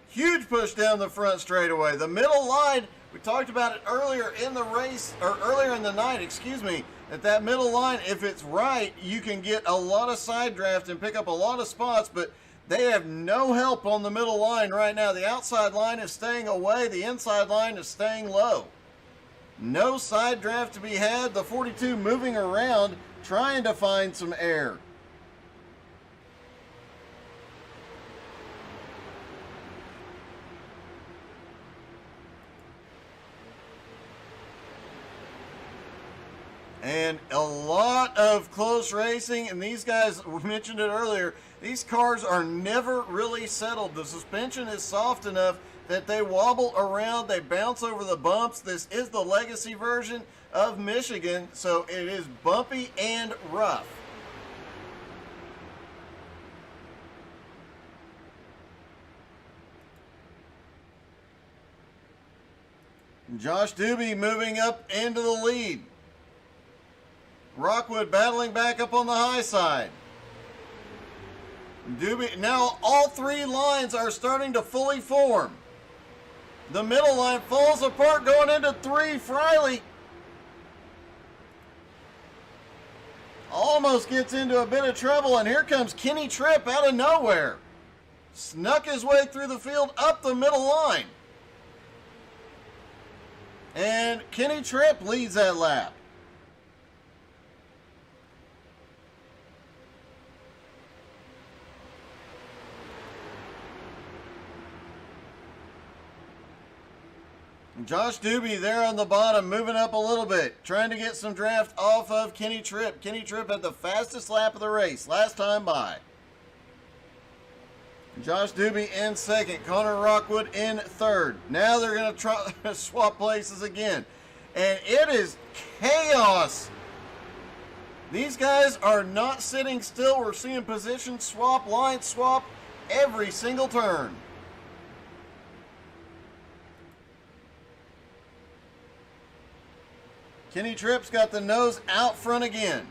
Huge push down the front straightaway. The middle line, we talked about it earlier in the race, or earlier in the night, excuse me, that middle line, if it's right, you can get a lot of side draft and pick up a lot of spots, but they have no help on the middle line right now. The outside line is staying away. The inside line is staying low. No side draft to be had. The 42 moving around, trying to find some air. And a lot of close racing, and these guys, we mentioned it earlier, these cars are never really settled. The suspension is soft enough that they wobble around, they bounce over the bumps. This is the legacy version of Michigan, so it is bumpy and rough. Josh Doobie moving up into the lead. Rockwood battling back up on the high side. Doobie, now all 3 lines are starting to fully form. The middle line falls apart going into 3. Friley almost gets into a bit of trouble, and here comes Kenny Tripp out of nowhere. Snuck his way through the field up the middle line. And Kenny Tripp leads that lap. Josh Doobie there on the bottom, moving up a little bit, trying to get some draft off of Kenny Tripp. Kenny Tripp had the fastest lap of the race last time by. Josh Doobie in second, Connor Rockwood in third. Now they're going to try swap places again. And it is chaos These guys are not sitting still. We're seeing position swap, line swap every single turn. Kenny Tripp's got the nose out front again.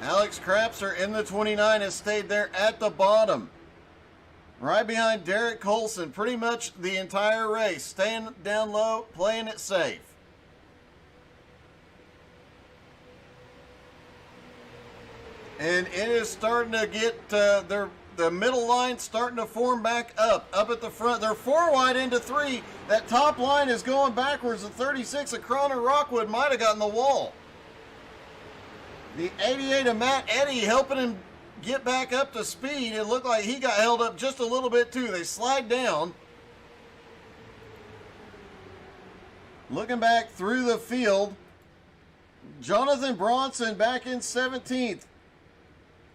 Alex Crapser in the 29 has stayed there at the bottom. Right behind Derek Colson, pretty much the entire race. Staying down low, playing it safe. And it is starting to get, the middle line starting to form back up at the front. They're 4 wide into 3. That top line is going backwards. The 36 of Croner Rockwood might have gotten the wall. The 88 of Matt Eddy helping him get back up to speed. It looked like he got held up just a little bit too. They slide down. Looking back through the field, Jonathan Bronson back in 17th.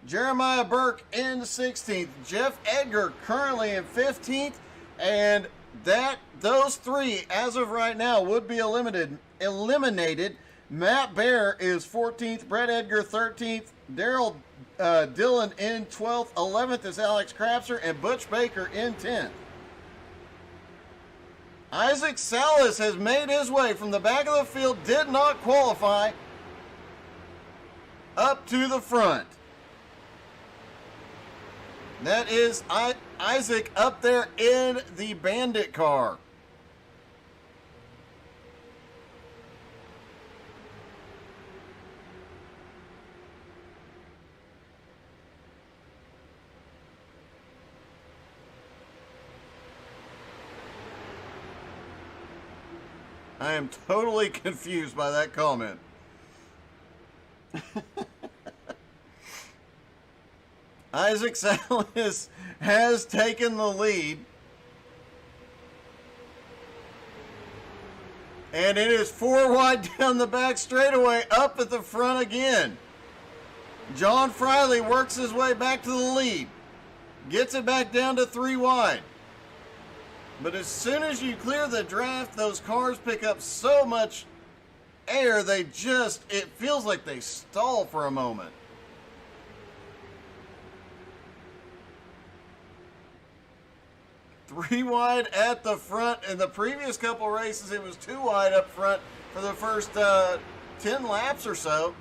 Jeremiah Burke in 16th. Jeff Edgar currently in 15th. And those 3, as of right now, would be eliminated. Matt Bear is 14th. Brett Edgar 13th. Daryl Dillon in 12th. 11th is Alex Crapser. And Butch Baker in 10th. Isaac Salas has made his way from the back of the field. Did not qualify. Up to the front. That is Isaac up there in the Bandit car. I am totally confused by that comment. Isaac Salas has taken the lead. And it is 4 wide down the back straightaway, up at the front again. John Friley works his way back to the lead. Gets it back down to 3 wide. But as soon as you clear the draft, those cars pick up so much air, it feels like they stall for a moment. Three wide at the front. In the previous couple races, it was 2 wide up front for the first 10 laps or so.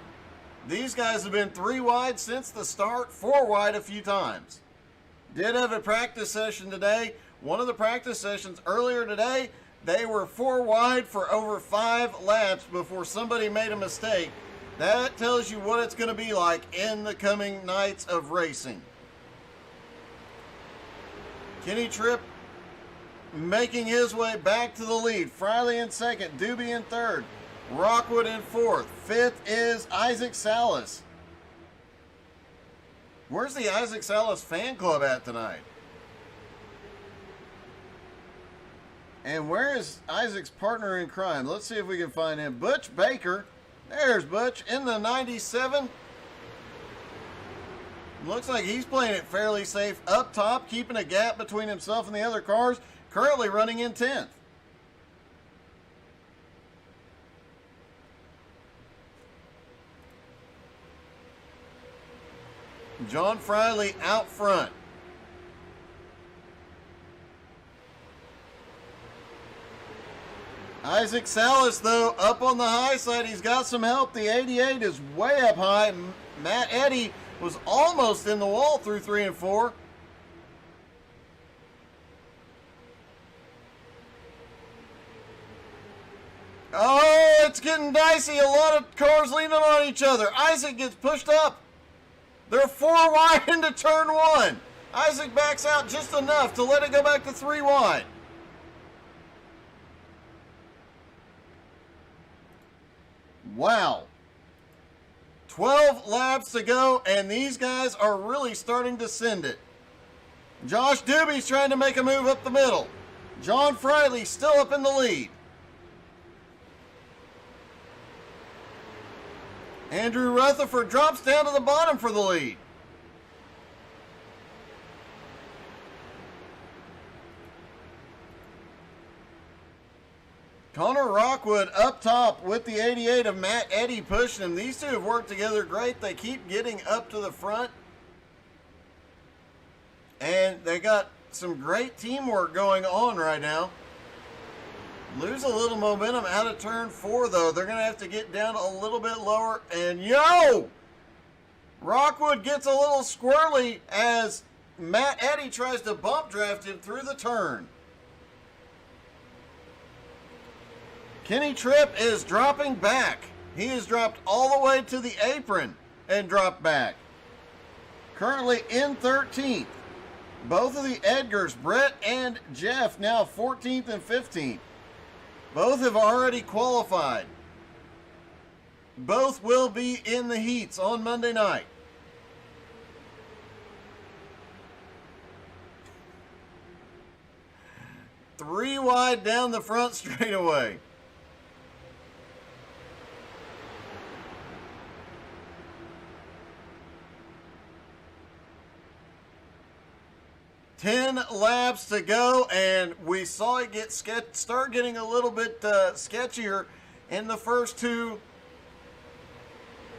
These guys have been 3 wide since the start, 4 wide a few times. Did have a practice session today. One of the practice sessions earlier today, they were 4 wide for over 5 laps before somebody made a mistake. That tells you what it's going to be like in the coming nights of racing. Kenny Tripp making his way back to the lead. Friley in 2nd, Doobie in 3rd, Rockwood in 4th. 5th is Isaac Salas. Where's the Isaac Salas fan club at tonight? And where is Isaac's partner in crime? Let's see if we can find him. Butch Baker. There's Butch in the 97. Looks like he's playing it fairly safe up top, keeping a gap between himself and the other cars. Currently running in 10th. John Friley out front. Isaac Salas, though, up on the high side. He's got some help. The 88 is way up high. Matt Eddy was almost in the wall through 3 and 4. Oh, it's getting dicey. A lot of cars leaning on each other. Isaac gets pushed up. They're 4 wide into turn 1. Isaac backs out just enough to let it go back to 3 wide. Wow. 12 laps to go, and these guys are really starting to send it. Josh Doobie's trying to make a move up the middle. John Friley still up in the lead. Andrew Rutherford drops down to the bottom for the lead. Connor Rockwood up top with the 88 of Matt Eddy pushing him. These two have worked together great. They keep getting up to the front. And they got some great teamwork going on right now. Lose a little momentum out of turn 4, though. They're going to have to get down a little bit lower. And Rockwood gets a little squirrely as Matt Eddy tries to bump draft him through the turn. Kenny Tripp is dropping back. He is dropped all the way to the apron and dropped back. Currently in 13th. Both of the Edgars, Brett and Jeff, now 14th and 15th. Both have already qualified. Both will be in the heats on Monday night. Three wide down the front straightaway. Ten laps to go, and we saw it start getting a little bit sketchier in the first two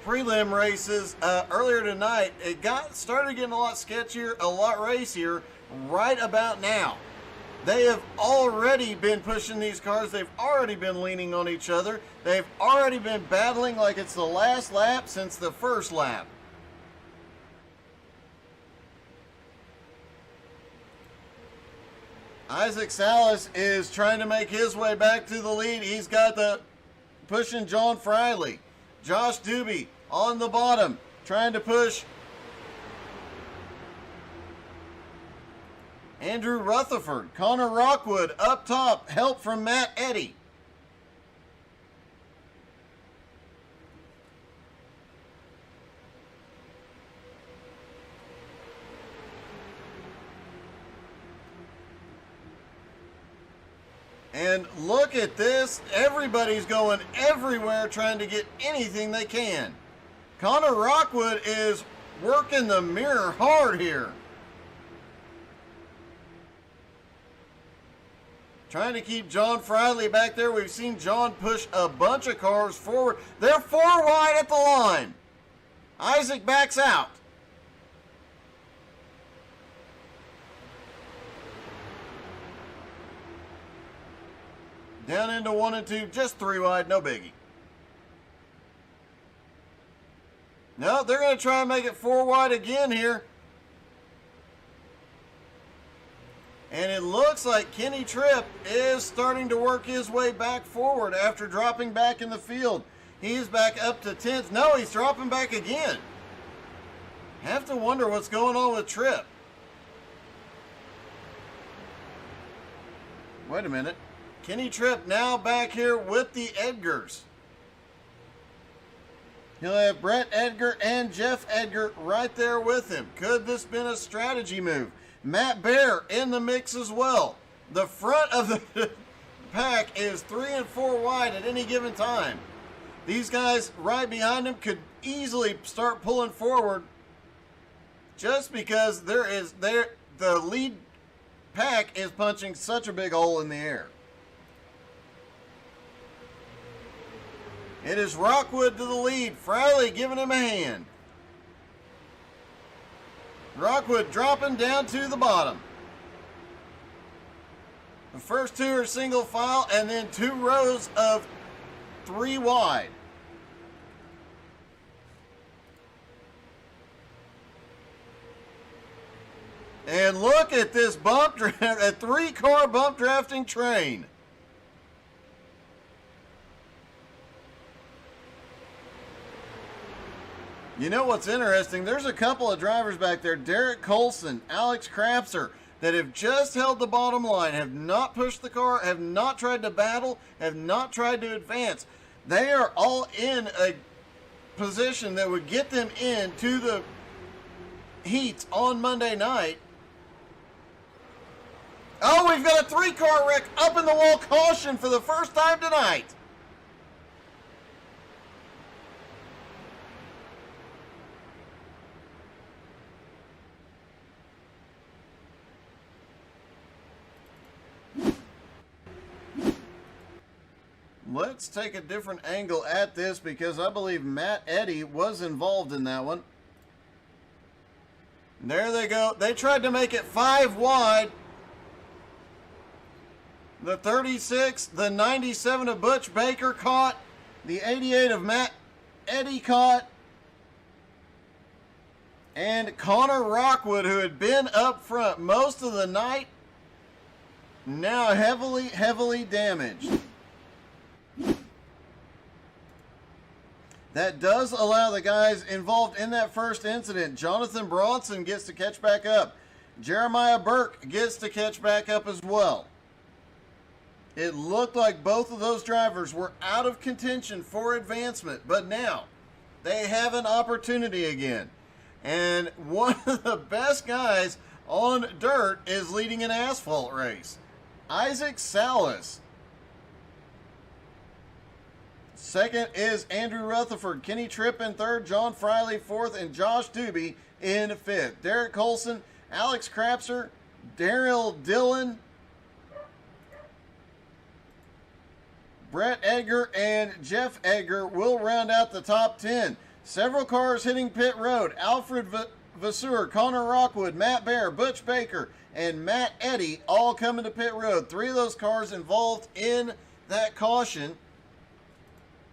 prelim races earlier tonight. It started getting a lot sketchier, a lot racier right about now. They have already been pushing these cars. They've already been leaning on each other. They've already been battling like it's the last lap since the first lap. Isaac Salas is trying to make his way back to the lead. He's got the pushing John Friley. Josh Doobie on the bottom trying to push Andrew Rutherford. Connor Rockwood up top, help from Matt Eddy. And look at this. Everybody's going everywhere trying to get anything they can. Connor Rockwood is working the mirror hard here. Trying to keep John Friley back there. We've seen John push a bunch of cars forward. They're 4 wide at the line. Isaac backs out. Down into 1 and 2, just 3 wide, no biggie. No, they're going to try and make it 4 wide again here. And it looks like Kenny Tripp is starting to work his way back forward after dropping back in the field. He's back up to 10th. No, he's dropping back again. Have to wonder what's going on with Tripp. Wait a minute. Kenny Tripp now back here with the Edgars. He'll have Brett Edgar and Jeff Edgar right there with him. Could this have been a strategy move? Matt Bear in the mix as well. The front of the pack is 3 and 4 wide at any given time. These guys right behind him could easily start pulling forward just because the lead pack is punching such a big hole in the air. It is Rockwood to the lead. Friley giving him a hand. Rockwood dropping down to the bottom. The first 2 are single file and then 2 rows of 3 wide. And look at this bump draft, a 3-car bump drafting train. You know what's interesting? There's a couple of drivers back there, Derek Colson, Alex Krapser, that have just held the bottom line, have not pushed the car, have not tried to battle, have not tried to advance. They are all in a position that would get them into the heats on Monday night. Oh, we've got a 3-car wreck, up in the wall caution for the first time tonight. let's take a different angle at this because I believe Matt Eddy was involved in that one. There they go. They tried to make it 5 wide. The 36, the 97 of Butch Baker caught. The 88 of Matt Eddy caught. And Connor Rockwood, who had been up front most of the night, now heavily damaged. That does allow the guys involved in that first incident. Jonathan Bronson gets to catch back up. Jeremiah Burke gets to catch back up as well. It looked like both of those drivers were out of contention for advancement, but now they have an opportunity again. And one of the best guys on dirt is leading an asphalt race. Isaac Salas. Second is Andrew Rutherford. Kenny Tripp in third. John Friley fourth. And Josh Doobie in fifth. Derek Colson, Alex Crapser, Daryl Dillon, Brett Edgar, and Jeff Edgar will round out the top 10. Several cars hitting pit road. Alfred Vasseur, Connor Rockwood, Matt Bear, Butch Baker, and Matt Eddy all coming to pit road. 3 of those cars involved in that caution.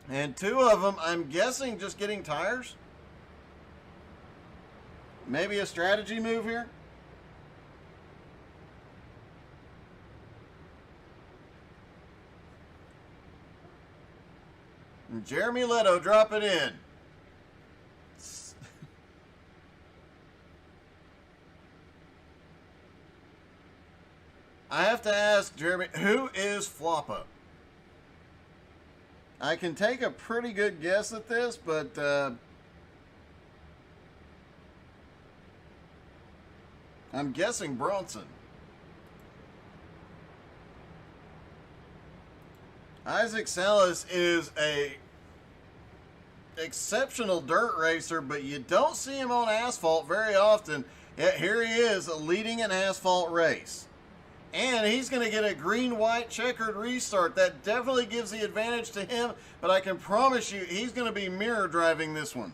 And 2 of them, I'm guessing, just getting tires. Maybe a strategy move here. And Jeremy Leto drop it in. I have to ask Jeremy, who is Floppa? I can take a pretty good guess at this, but I'm guessing Bronson. Isaac Salas is a exceptional dirt racer, but you don't see him on asphalt very often. Yet here he is leading an asphalt race. And he's going to get a green-white checkered restart. That definitely gives the advantage to him, but I can promise you he's going to be mirror driving this one.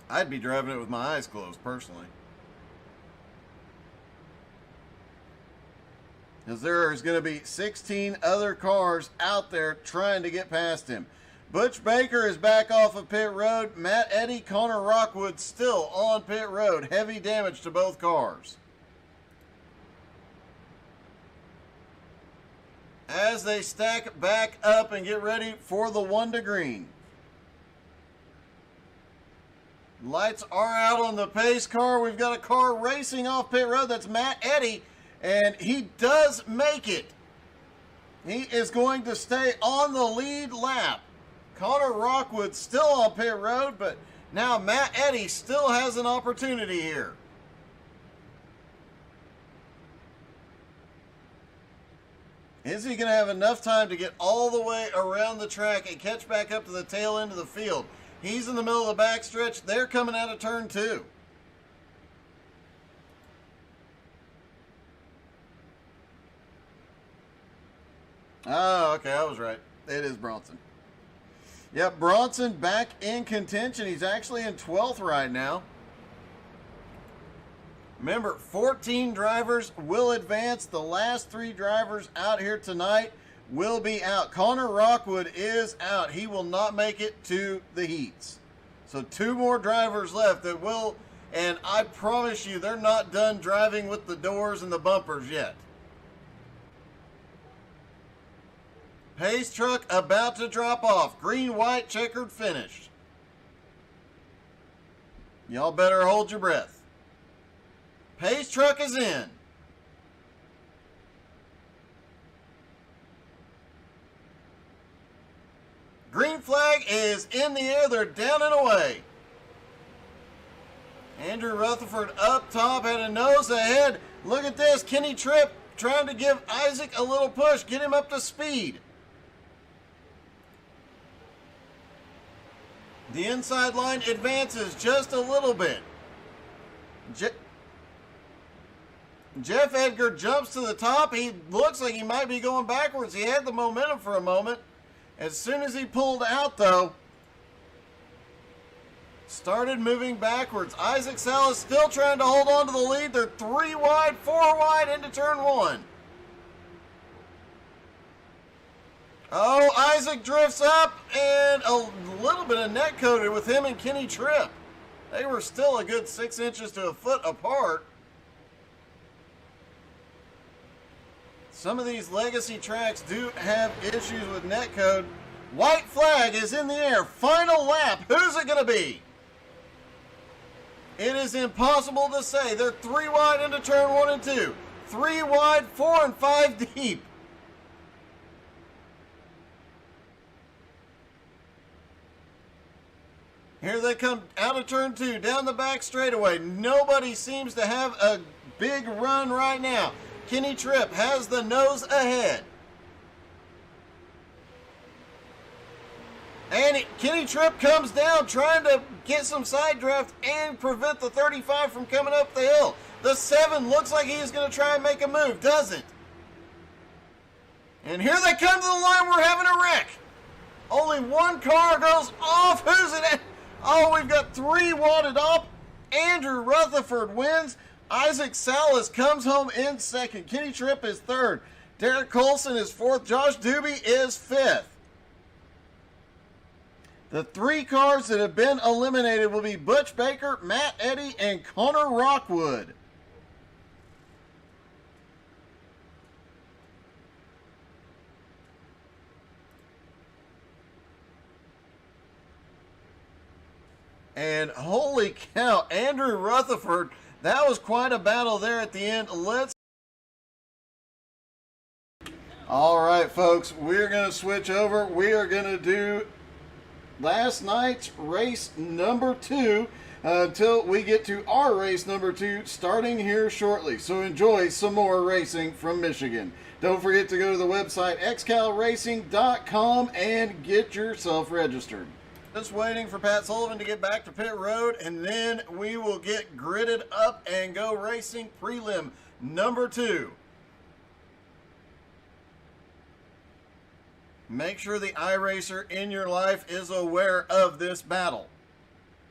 I'd be driving it with my eyes closed, personally. Because there's going to be 16 other cars out there trying to get past him. Butch Baker is back off of pit road. Matt Eddy, Connor Rockwood still on pit road. Heavy damage to both cars. As they stack back up and get ready for the 1 to green. Lights are out on the pace car. We've got a car racing off pit road. That's Matt Eddy. And he does make it. He is going to stay on the lead lap. Connor Rockwood still on pit road, but now Matt Eddy still has an opportunity here. Is he going to have enough time to get all the way around the track and catch back up to the tail end of the field? He's in the middle of the backstretch. They're coming out of turn 2. Oh, okay, I was right. It is Bronson. Yep, Bronson back in contention. He's actually in 12th right now. Remember, 14 drivers will advance. The last 3 drivers out here tonight will be out. Connor Rockwood is out. He will not make it to the heats. So 2 more drivers left that will, and I promise you, they're not done driving with the doors and the bumpers yet. Pace truck about to drop off. Green-white checkered finish. Y'all better hold your breath. Pace truck is in. Green flag is in the air. They're down and away. Andrew Rutherford up top, had a nose ahead. Look at this. Kenny Tripp trying to give Isaac a little push. Get him up to speed. The inside line advances just a little bit. Jeff Edgar jumps to the top. He looks like he might be going backwards. He had the momentum for a moment. As soon as he pulled out, though, started moving backwards. XCAL is still trying to hold on to the lead. They're 3 wide, 4 wide into turn 1. Oh, Isaac drifts up, and a little bit of net coated with him and Kenny Tripp. They were still a good 6 inches to a foot apart. Some of these legacy tracks do have issues with netcode. White flag is in the air. Final lap. Who's it going to be? It is impossible to say. They're 3 wide into turn 1 and 2. 3 wide, 4 and 5 deep. Here they come out of turn 2, down the back straightaway. Nobody seems to have a big run right now. Kenny Tripp has the nose ahead. And Kenny Tripp comes down trying to get some side draft and prevent the 35 from coming up the hill. The 7 looks like he's going to try and make a move, doesn't. And here they come to the line. We're having a wreck. Only one car goes off. Who's it? Oh, we've got 3 wadded up. Andrew Rutherford wins. Isaac Salas comes home in second. Kenny Tripp is third. Derek Colson is fourth. Josh Doobie is fifth. The 3 cars that have been eliminated will be Butch Baker, Matt Eddy, and Connor Rockwood. And holy cow, Andrew Rutherford, that was quite a battle there at the end. All right, folks, we're going to switch over. We are going to do last night's race number 2 until we get to our race number 2 starting here shortly. So enjoy some more racing from Michigan. Don't forget to go to the website xcalracing.com and get yourself registered. Just waiting for Pat Sullivan to get back to pit road, and then we will get gridded up and go racing prelim number 2. Make sure the iRacer in your life is aware of this battle,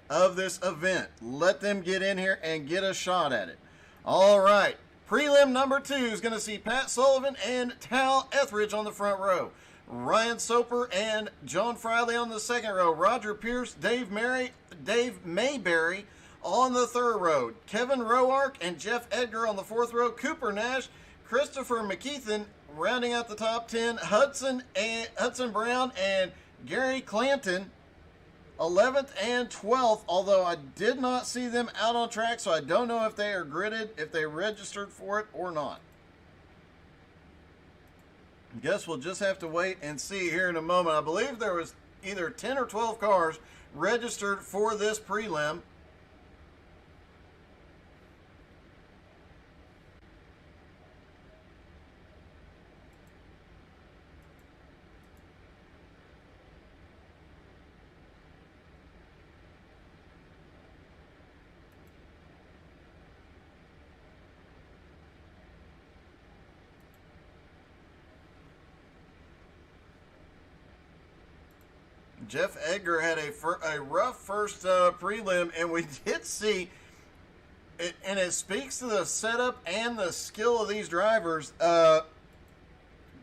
of this event. Let them get in here and get a shot at it. All right, prelim number 2 is going to see Pat Sullivan and Tal Etheridge on the front row. Ryan Soper and John Friley on the second row. Roger Pierce, Dave Mayberry on the third row. Kevin Roark and Jeff Edgar on the fourth row. Cooper Nash, Christopher McKeithen rounding out the top 10. Hudson Brown and Gary Clanton 11th and 12th, although I did not see them out on track, so I don't know if they are gridded, if they registered for it or not. Guess we'll just have to wait and see here in a moment. I believe there was either 10 or 12 cars registered for this prelim. Jeff Edgar had a rough first prelim, and we did see it, and it speaks to the setup and the skill of these drivers.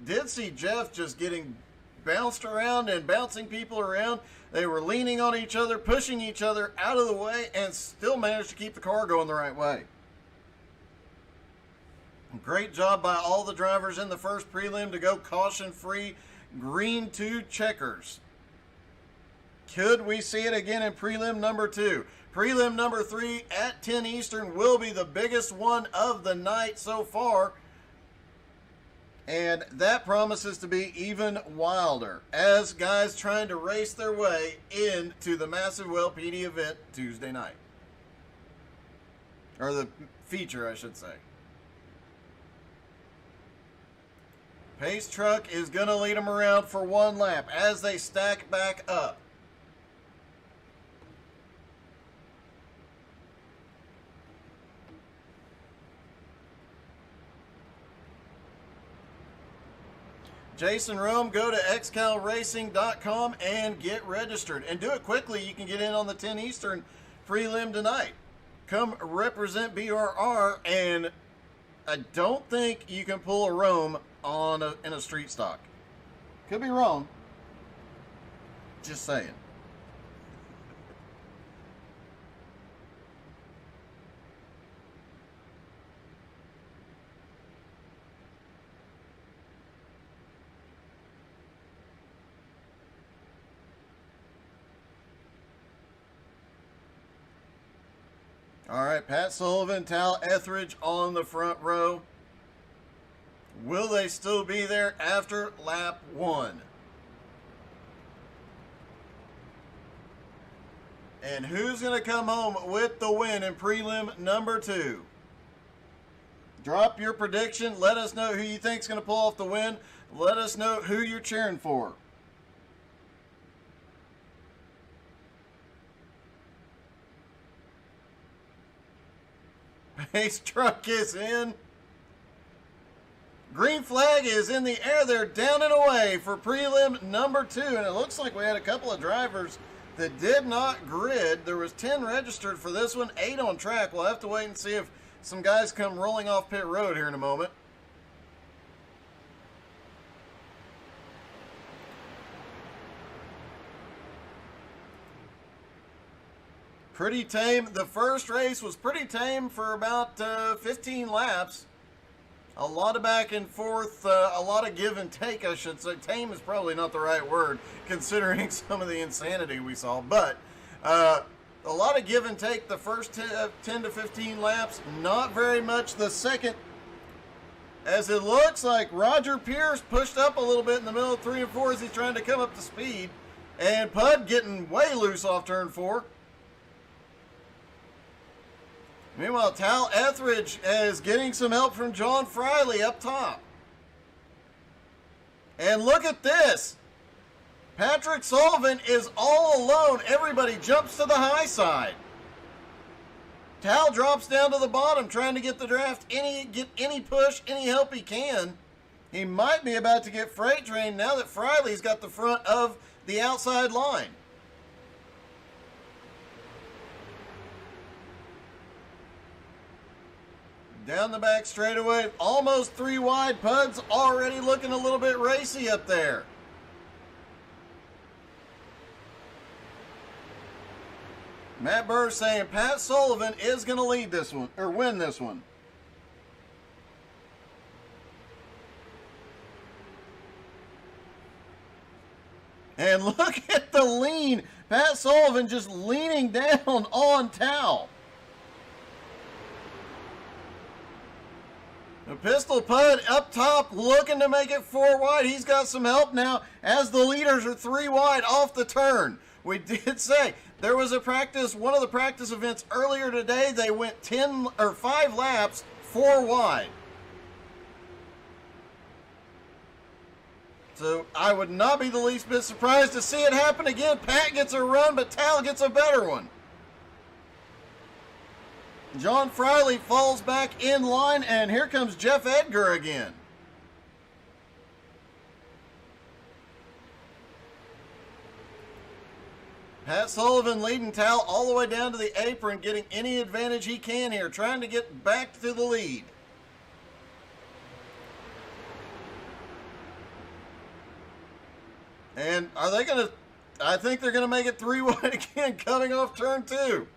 Did see Jeff just getting bounced around and bouncing people around. They were leaning on each other, pushing each other out of the way, and still managed to keep the car going the right way. Great job by all the drivers in the first prelim to go caution-free, green to checkers. Could we see it again in prelim number 2? Prelim number 3 at 10 Eastern will be the biggest one of the night so far. And that promises to be even wilder as guys trying to race their way into the Massive Well PD event Tuesday night. Or the feature, I should say. Pace Truck is going to lead them around for one lap as they stack back up. Jason Rome, go to xcalracing.com and get registered. And do it quickly. You can get in on the 10 Eastern prelim tonight. Come represent BRR, and I don't think you can pull a Rome in a street stock. Could be wrong. Just saying. All right, Pat Sullivan, Tal Etheridge on the front row. Will they still be there after lap 1? And who's going to come home with the win in prelim number 2? Drop your prediction. Let us know who you think is going to pull off the win. Let us know who you're cheering for. Pace truck is in. Green flag is in the air. They're down and away for prelim number 2. And it looks like we had a couple of drivers that did not grid. There was 10 registered for this one, 8 on track. We'll have to wait and see if some guys come rolling off pit road here in a moment. Pretty tame. The first race was pretty tame for about 15 laps. A lot of back and forth, a lot of give and take, I should say. Tame is probably not the right word, considering some of the insanity we saw. But a lot of give and take the first 10 to 15 laps. Not very much the second, as it looks like Roger Pierce pushed up a little bit in the middle of 3 and 4 as he's trying to come up to speed. And Pud getting way loose off turn 4. Meanwhile, Tal Etheridge is getting some help from John Friley up top. And look at this. Patrick Sullivan is all alone. Everybody jumps to the high side. Tal drops down to the bottom trying to get the draft, get any push, any help he can. He might be about to get freight trained now that Friley's got the front of the outside line. Down the back straightaway, almost 3 wide. Pud's already looking a little bit racy up there. Matt Burr saying Pat Sullivan is going to lead this one, or win this one. And look at the lean. Pat Sullivan just leaning down on Tal. Pistol Pud up top looking to make it 4 wide. He's got some help now as the leaders are 3 wide off the turn. We did say there was a practice, one of the practice events earlier today. They went 5 laps 4 wide. So I would not be the least bit surprised to see it happen again. Pat gets a run, but Tal gets a better one. John Friley falls back in line, and here comes Jeff Edgar again. Pat Sullivan leading Tal all the way down to the apron, getting any advantage he can here, trying to get back to the lead. And are they going to, I think they're going to make it 3 wide again, coming off turn 2.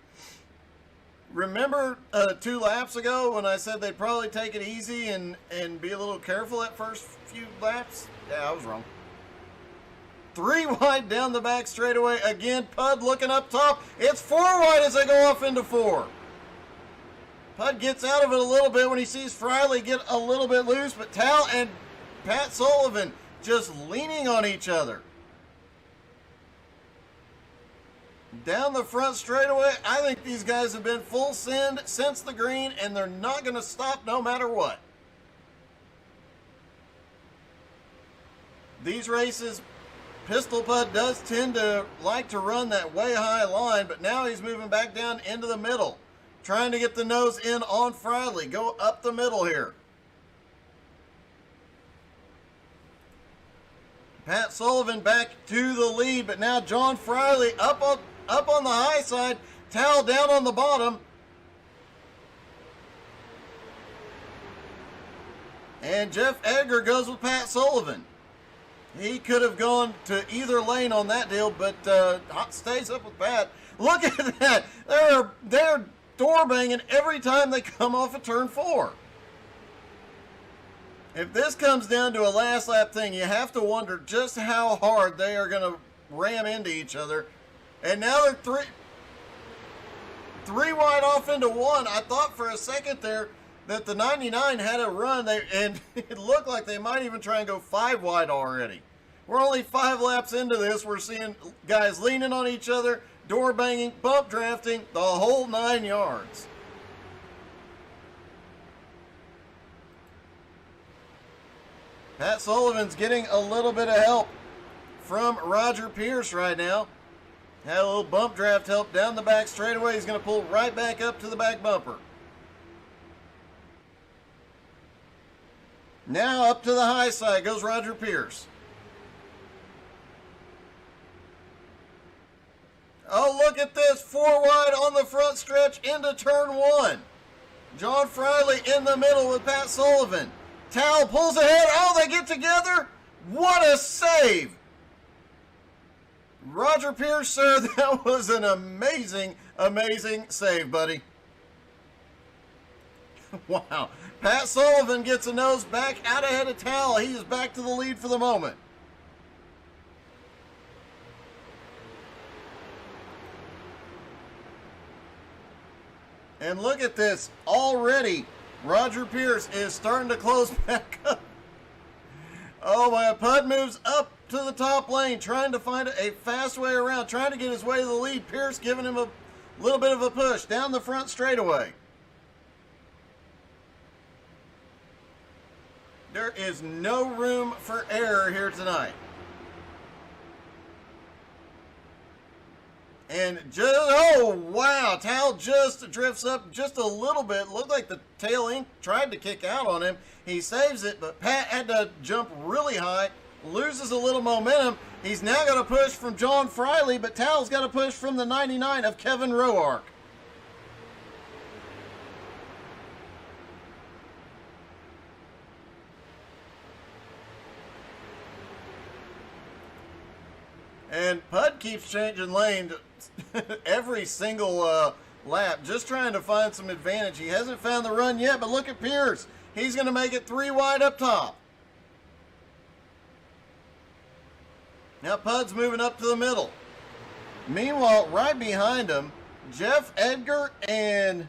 Remember 2 laps ago when I said they'd probably take it easy and be a little careful that first few laps? Yeah, I was wrong. 3 wide down the back straightaway. Again, Pud looking up top. It's 4 wide as they go off into 4. Pud gets out of it a little bit when he sees Friley get a little bit loose, but Tal and Pat Sullivan just leaning on each other. Down the front straightaway, I think these guys have been full send since the green, and they're not going to stop no matter what. These races, Pistol Pud does tend to like to run that way high line, but now he's moving back down into the middle, trying to get the nose in on Friley. Go up the middle here. Pat Sullivan back to the lead, but now John Friley up on the high side, Tal down on the bottom. And Jeff Edgar goes with Pat Sullivan. He could have gone to either lane on that deal, but stays up with Pat. Look at that. They're door banging every time they come off of turn 4. If this comes down to a last lap thing, you have to wonder just how hard they are going to ram into each other. And now they're three wide off into one. I thought for a second there that the 99 had a run, and it looked like they might even try and go 5 wide already. We're only 5 laps into this. We're seeing guys leaning on each other, door banging, bump drafting, the whole 9 yards. Pat Sullivan's getting a little bit of help from Roger Pierce right now. Had a little bump draft help down the back straightaway. He's going to pull right back up to the back bumper. Now up to the high side goes Roger Pierce. Oh, look at this. 4 wide on the front stretch into turn 1. John Friley in the middle with Pat Sullivan. Tal pulls ahead. Oh, they get together. What a save. Roger Pierce, sir, that was an amazing, amazing save, buddy. Wow. Pat Sullivan gets a nose back out ahead of Tal. He is back to the lead for the moment. And look at this. Already, Roger Pierce is starting to close back up. Oh, my. Pud moves up to the top lane, trying to find a fast way around, trying to get his way to the lead. Pierce giving him a little bit of a push down the front straightaway. There is no room for error here tonight. And just, oh, wow, Tal just drifts up just a little bit. Looked like the tail ink tried to kick out on him. He saves it, but Pat had to jump really high, loses a little momentum. He's now got to push from John Friley, but Tal's got to push from the 99 of Kevin Roark. And Pud keeps changing lanes every single lap, just trying to find some advantage. He hasn't found the run yet, but look at Pierce. He's going to make it 3 wide up top. Now Pud's moving up to the middle. Meanwhile, right behind him, Jeff Edgar and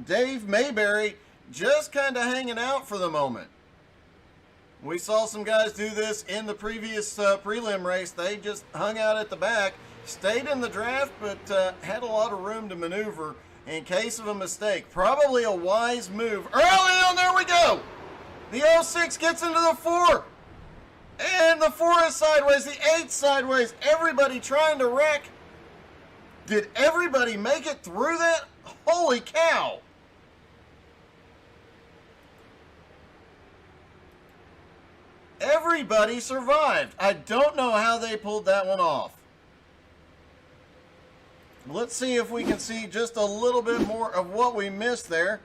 Dave Mayberry just kind of hanging out for the moment. We saw some guys do this in the previous prelim race. They just hung out at the back, stayed in the draft, but had a lot of room to maneuver in case of a mistake. Probably a wise move. Early on, there we go. The 06 gets into the 4. And the 4 is sideways, the 8 sideways. Everybody trying to wreck. Did everybody make it through that? Holy cow. Everybody survived. I don't know how they pulled that one off. Let's see if we can see just a little bit more of what we missed there.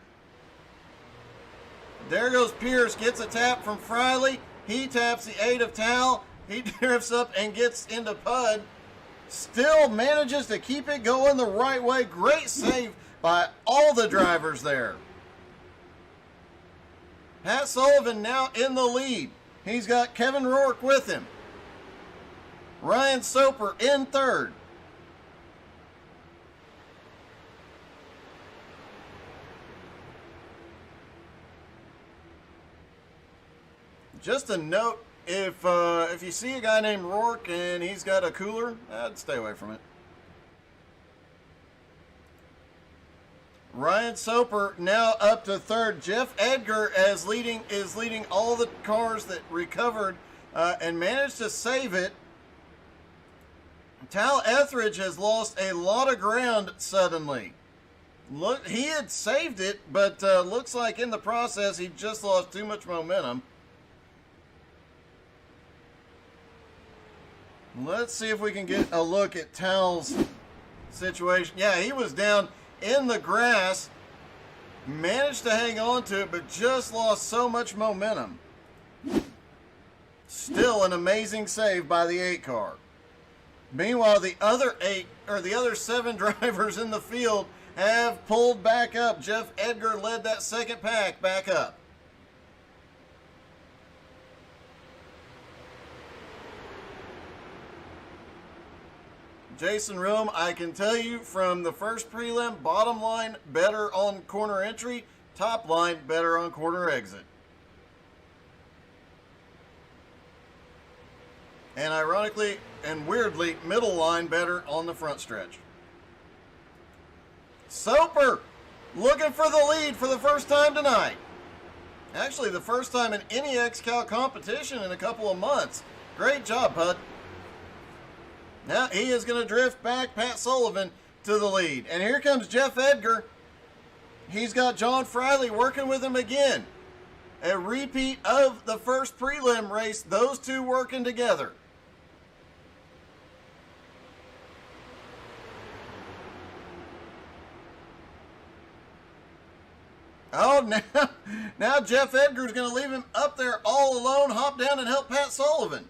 There goes Pierce, gets a tap from Friley. He taps the 8 of Tal. He drifts up and gets into Pud. Still manages to keep it going the right way. Great save by all the drivers there. Pat Sullivan now in the lead. He's got Kevin Roark with him. Ryan Soper in third. Just a note, if you see a guy named Roark and he's got a cooler, I'd stay away from it. Ryan Soper now up to third. Jeff Edgar is leading all the cars that recovered and managed to save it. Tal Etheridge has lost a lot of ground suddenly. Look, he had saved it, but looks like in the process he just lost too much momentum. Let's see if we can get a look at Tal's situation. Yeah, he was down in the grass, managed to hang on to it, but just lost so much momentum. Still an amazing save by the 8 car. Meanwhile, the other 7 drivers in the field have pulled back up. Jeff Edgar led that second pack back up. Jason Room, I can tell you from the first prelim, bottom line better on corner entry, top line better on corner exit. And ironically and weirdly, middle line better on the front stretch. Soper looking for the lead for the first time tonight. Actually, the first time in any XCAL competition in a couple of months. Great job, Bud. Now he is going to drift back Pat Sullivan to the lead. And here comes Jeff Edgar. He's got John Friley working with him again. A repeat of the first prelim race, those two working together. Oh, now Jeff Edgar's going to leave him up there all alone, hop down and help Pat Sullivan.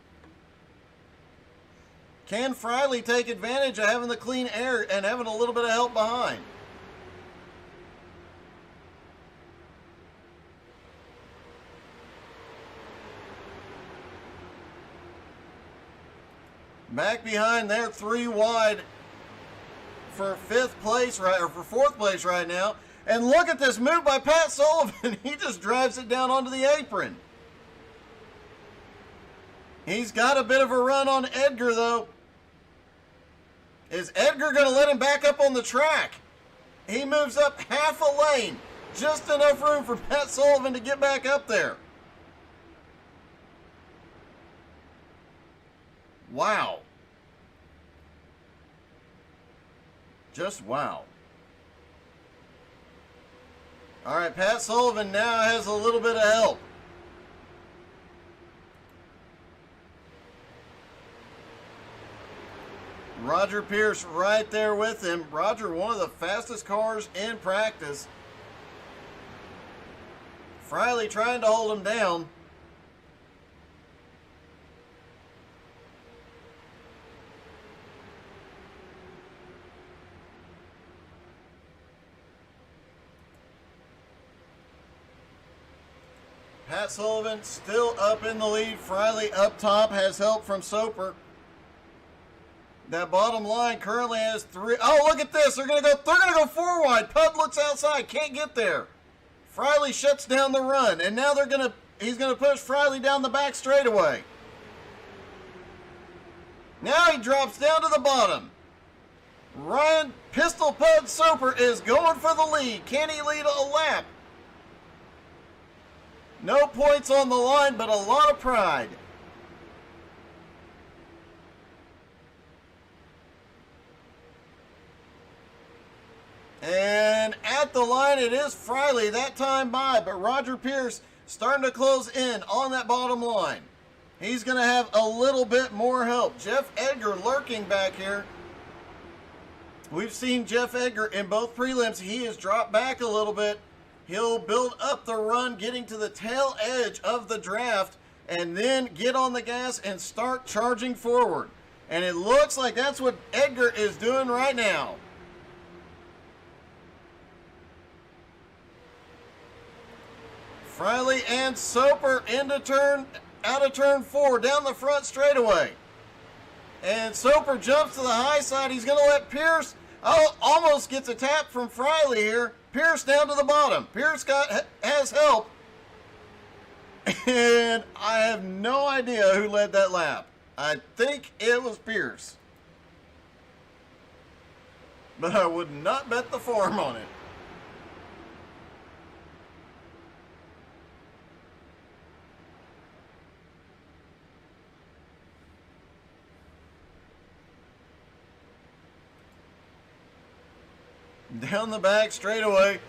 Can Friley take advantage of having the clean air and having a little bit of help behind? Back behind there, 3 wide for 5th place, right, or for 4th place right now. And look at this move by Pat Sullivan. He just drives it down onto the apron. He's got a bit of a run on Edgar, though. Is Edgar going to let him back up on the track? He moves up half a lane. Just enough room for Pat Sullivan to get back up there. Wow. Just wow. All right, Pat Sullivan now has a little bit of help. Roger Pierce right there with him. Roger, one of the fastest cars in practice. Friley trying to hold him down. Pat Sullivan still up in the lead. Friley up top has help from Soper. That bottom line currently has 3. Oh, look at this. They're gonna go 4 wide. Pud looks outside, can't get there. Friley shuts down the run, and now he's gonna push Friley down the back straightaway. Now he drops down to the bottom. Ryan Pistol Pud Soper is going for the lead. Can he lead a lap? No points on the line, but a lot of pride. And at the line, it is Friley that time by, but Roger Pierce starting to close in on that bottom line. He's going to have a little bit more help. Jeff Edgar lurking back here. We've seen Jeff Edgar in both prelims. He has dropped back a little bit. He'll build up the run, getting to the tail edge of the draft, and then get on the gas and start charging forward. And it looks like that's what Edgar is doing right now. Friley and Soper out of turn 4, down the front straightaway. And Soper jumps to the high side. He's going to let Pierce, almost gets a tap from Friley here. Pierce down to the bottom. Pierce has help. And I have no idea who led that lap. I think it was Pierce. But I would not bet the farm on it. Down the back straightaway.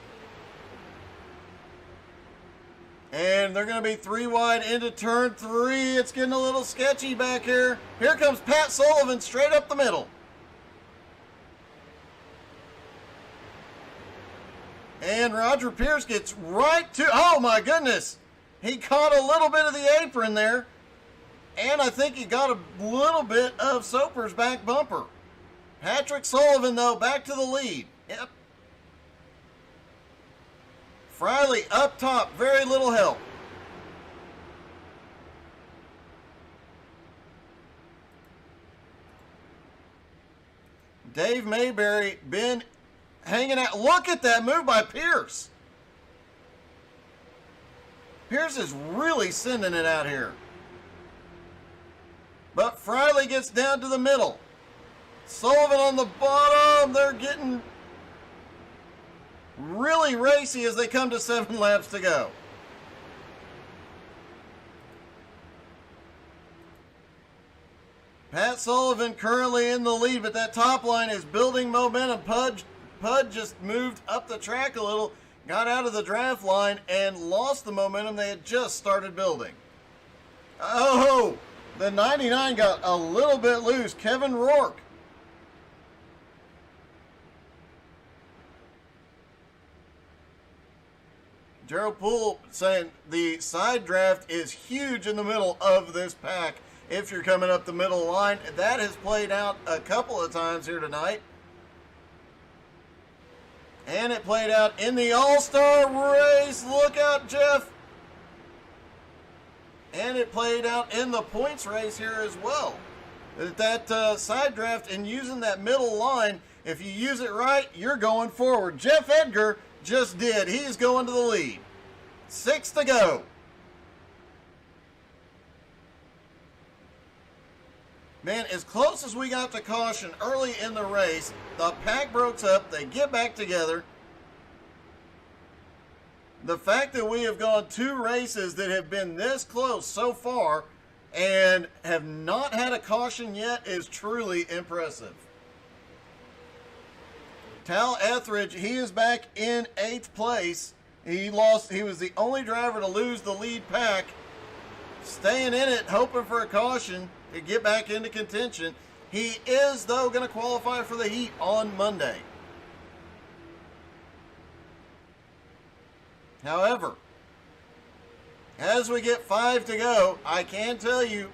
And they're going to be 3 wide into turn 3. It's getting a little sketchy back here. Here comes Pat Sullivan straight up the middle. And Roger Pierce gets right to, oh my goodness. He caught a little bit of the apron there. And I think he got a little bit of Soper's back bumper. Patrick Sullivan, though, back to the lead. Yep. Friley up top, very little help. Dave Mayberry been hanging out. Look at that move by Pierce. Pierce is really sending it out here. But Friley gets down to the middle. Sullivan on the bottom. They're getting really racy as they come to 7 laps to go. Pat Sullivan currently in the lead, but that top line is building momentum. Pud just moved up the track a little, got out of the draft line, and lost the momentum they had just started building. Oh, the 99 got a little bit loose. Kevin Rourke. Gerald Poole saying the side draft is huge in the middle of this pack if you're coming up the middle line. That has played out a couple of times here tonight. And it played out in the All-Star race. Look out, Jeff. And it played out in the points race here as well. That side draft and using that middle line, if you use it right, you're going forward. Jeff Edgar just did. He's going to the lead. 6 to go. Man, as close as we got to caution early in the race, the pack breaks up. They get back together. The fact that we have gone 2 races that have been this close so far and have not had a caution yet is truly impressive. Tal Etheridge, he is back in 8th place. He was the only driver to lose the lead pack. Staying in it, hoping for a caution to get back into contention. He is, though, going to qualify for the heat on Monday. However, as we get 5 to go, I can tell you,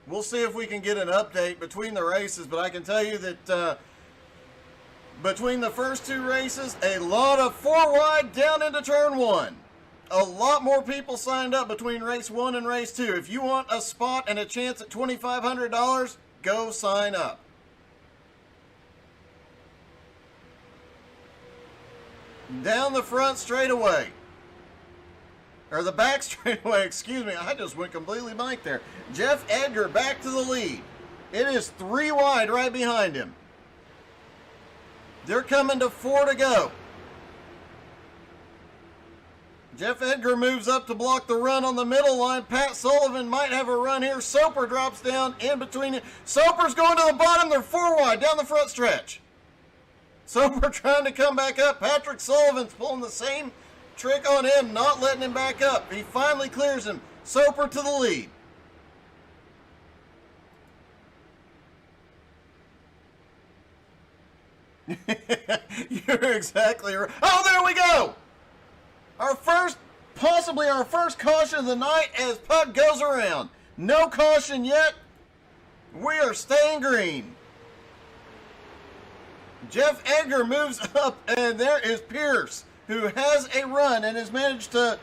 we'll see if we can get an update between the races, but I can tell you that between the first 2 races, a lot of 4 wide down into turn 1. A lot more people signed up between race 1 and race 2. If you want a spot and a chance at $2,500, go sign up. Down the front straightaway. Or the back straightaway, excuse me. I just went completely blank there. Jeff Edgar back to the lead. It is 3 wide right behind him. They're coming to 4 to go. Jeff Edgar moves up to block the run on the middle line. Pat Sullivan might have a run here. Soper drops down in between it. Soper's going to the bottom. They're 4 wide down the front stretch. Soper trying to come back up. Patrick Sullivan's pulling the same trick on him, not letting him back up. He finally clears him. Soper to the lead. You're exactly right. Oh, there we go. Possibly our first caution of the night as Puck goes around. No caution yet. We are staying green. Jeff Edgar moves up, and there is Pierce, who has a run and has managed to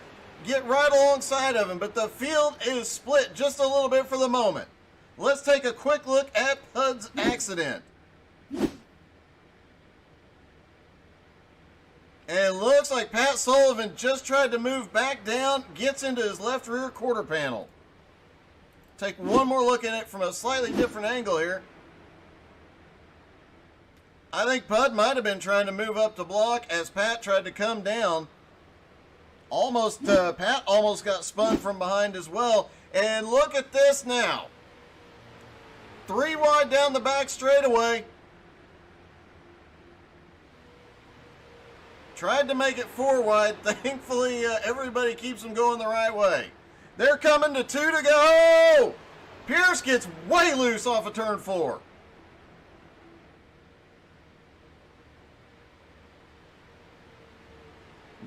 get right alongside of him, but the field is split just a little bit for the moment. Let's take a quick look at Pud's accident. And it looks like Pat Sullivan just tried to move back down, gets into his left rear quarter panel. Take one more look at it from a slightly different angle here. I think Pud might have been trying to move up to block as Pat tried to come down. Pat almost got spun from behind as well. And look at this now. 3 wide down the back straightaway. Tried to make it 4 wide. Thankfully, everybody keeps them going the right way. They're coming to 2 to go. Pierce gets way loose off of turn 4.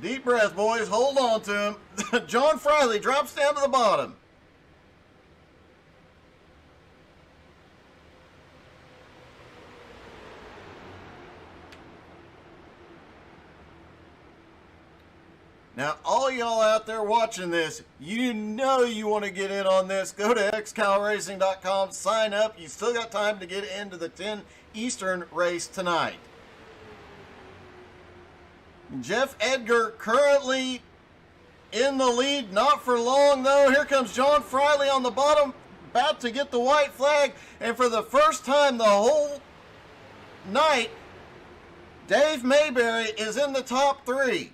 Deep breath, boys. Hold on to him. John Friley drops down to the bottom. Now, all y'all out there watching this, you know you want to get in on this. Go to XCALRacing.com, sign up. You still got time to get into the 10 Eastern race tonight. Jeff Edgar currently in the lead, not for long though. Here comes John Friley on the bottom, about to get the white flag. And for the first time the whole night, Dave Mayberry is in the top 3.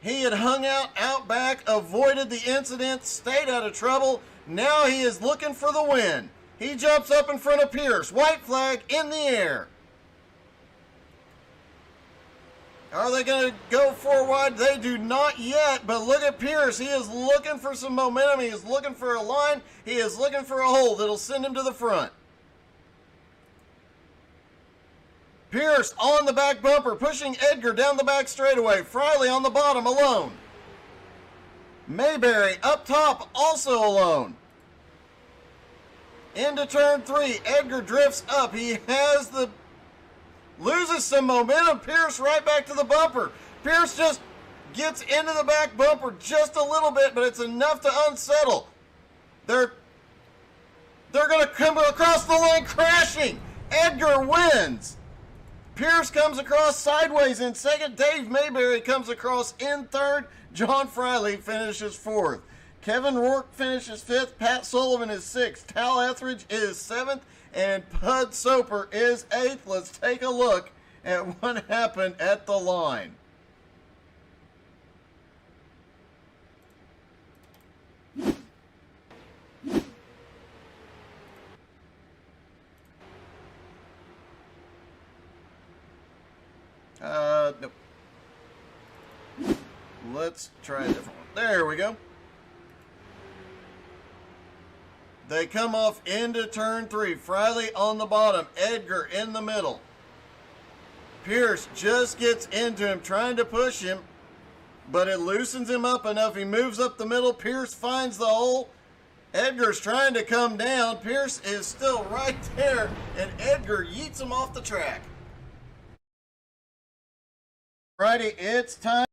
He had hung out back, avoided the incident, stayed out of trouble. Now he is looking for the win. He jumps up in front of Pierce. White flag in the air. Are they going to go 4 wide? They do not yet, but look at Pierce. He is looking for some momentum. He is looking for a line. He is looking for a hole that'll send him to the front. Pierce on the back bumper, pushing Edgar down the back straightaway. Friley on the bottom, alone. Mayberry up top, also alone. Into turn 3, Edgar drifts up. He loses some momentum. Pierce right back to the bumper. Pierce just gets into the back bumper just a little bit, but it's enough to unsettle. They're going to come across the line crashing. Edgar wins. Pierce comes across sideways in second. Dave Mayberry comes across in third. John Friley finishes 4th. Kevin Rourke finishes 5th. Pat Sullivan is 6th. Tal Etheridge is 7th. And Pud Soper is 8th. Let's take a look at what happened at the line. Nope. Let's try a different one. There we go. They come off into turn 3. Friley on the bottom. Edgar in the middle. Pierce just gets into him, trying to push him, but it loosens him up enough. He moves up the middle. Pierce finds the hole. Edgar's trying to come down. Pierce is still right there, and Edgar yeets him off the track. Righty, it's time.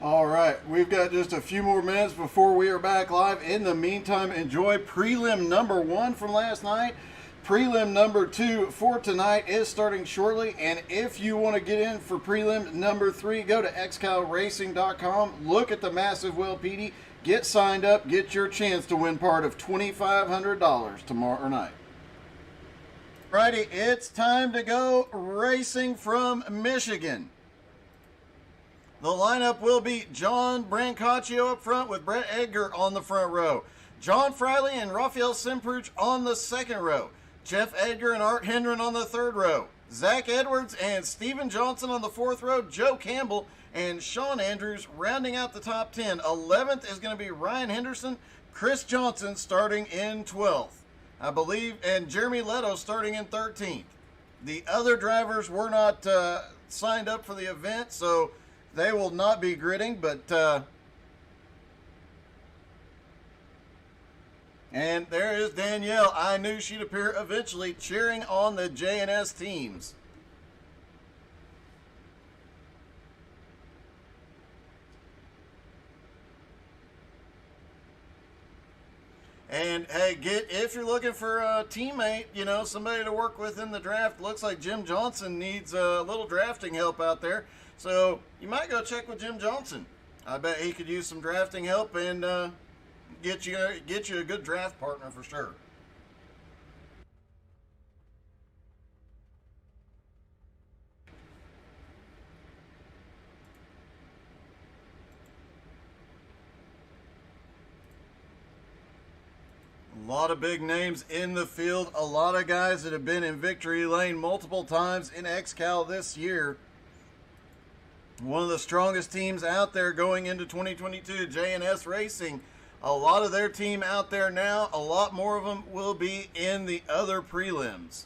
All right, we've got just a few more minutes before we are back live. In the meantime, enjoy prelim number 1 from last night. Prelim number 2 for tonight is starting shortly, and if you want to get in for prelim number 3, go to xcalracing.com, look at the massive Well Petey, get signed up, get your chance to win part of $2,500 tomorrow night. Righty, it's time to go racing from Michigan. The lineup will be John Brancaccio up front with Brett Edgar on the front row. John Friley and Rafael Simpruch on the second row. Jeff Edgar and Art Hendren on the third row. Zach Edwards and Steven Johnson on the fourth row. Joe Campbell and Sean Andrews rounding out the top 10. 11th is going to be Ryan Henderson. Chris Johnson starting in 12th, I believe, and Jeremy Leto starting in 13th. The other drivers were not signed up for the event, so they will not be gridding, but and there is Danielle. I knew she'd appear eventually, cheering on the J&S teams. And hey, if you're looking for a teammate, you know, somebody to work with in the draft. Looks like Jim Johnson needs a little drafting help out there. So you might go check with Jim Johnson. I bet he could use some drafting help and get you a good draft partner for sure. A lot of big names in the field. A lot of guys that have been in victory lane multiple times in XCAL this year. One of the strongest teams out there going into 2022, J&S Racing. A lot of their team out there now. A lot more of them will be in the other prelims.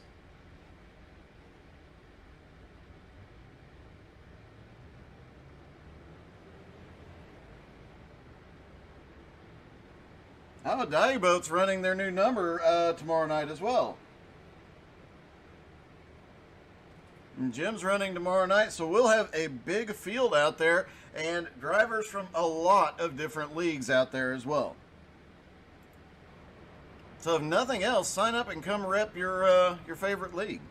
How about Value Boats running their new number tomorrow night as well? And Jim's running tomorrow night, so we'll have a big field out there and drivers from a lot of different leagues out there as well. So if nothing else, sign up and come rep your favorite league.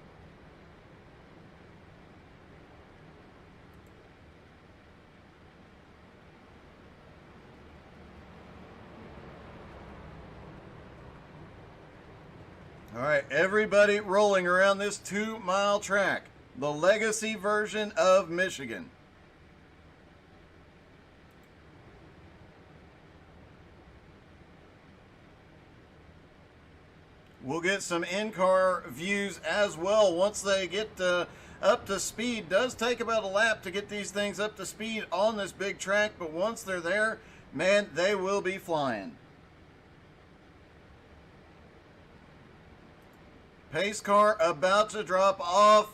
All right, everybody rolling around this 2-mile track. The legacy version of Michigan. We'll get some in-car views as well once they get up to speed. Does take about a lap to get these things up to speed on this big track, but once they're there, man, they will be flying. Pace car about to drop off.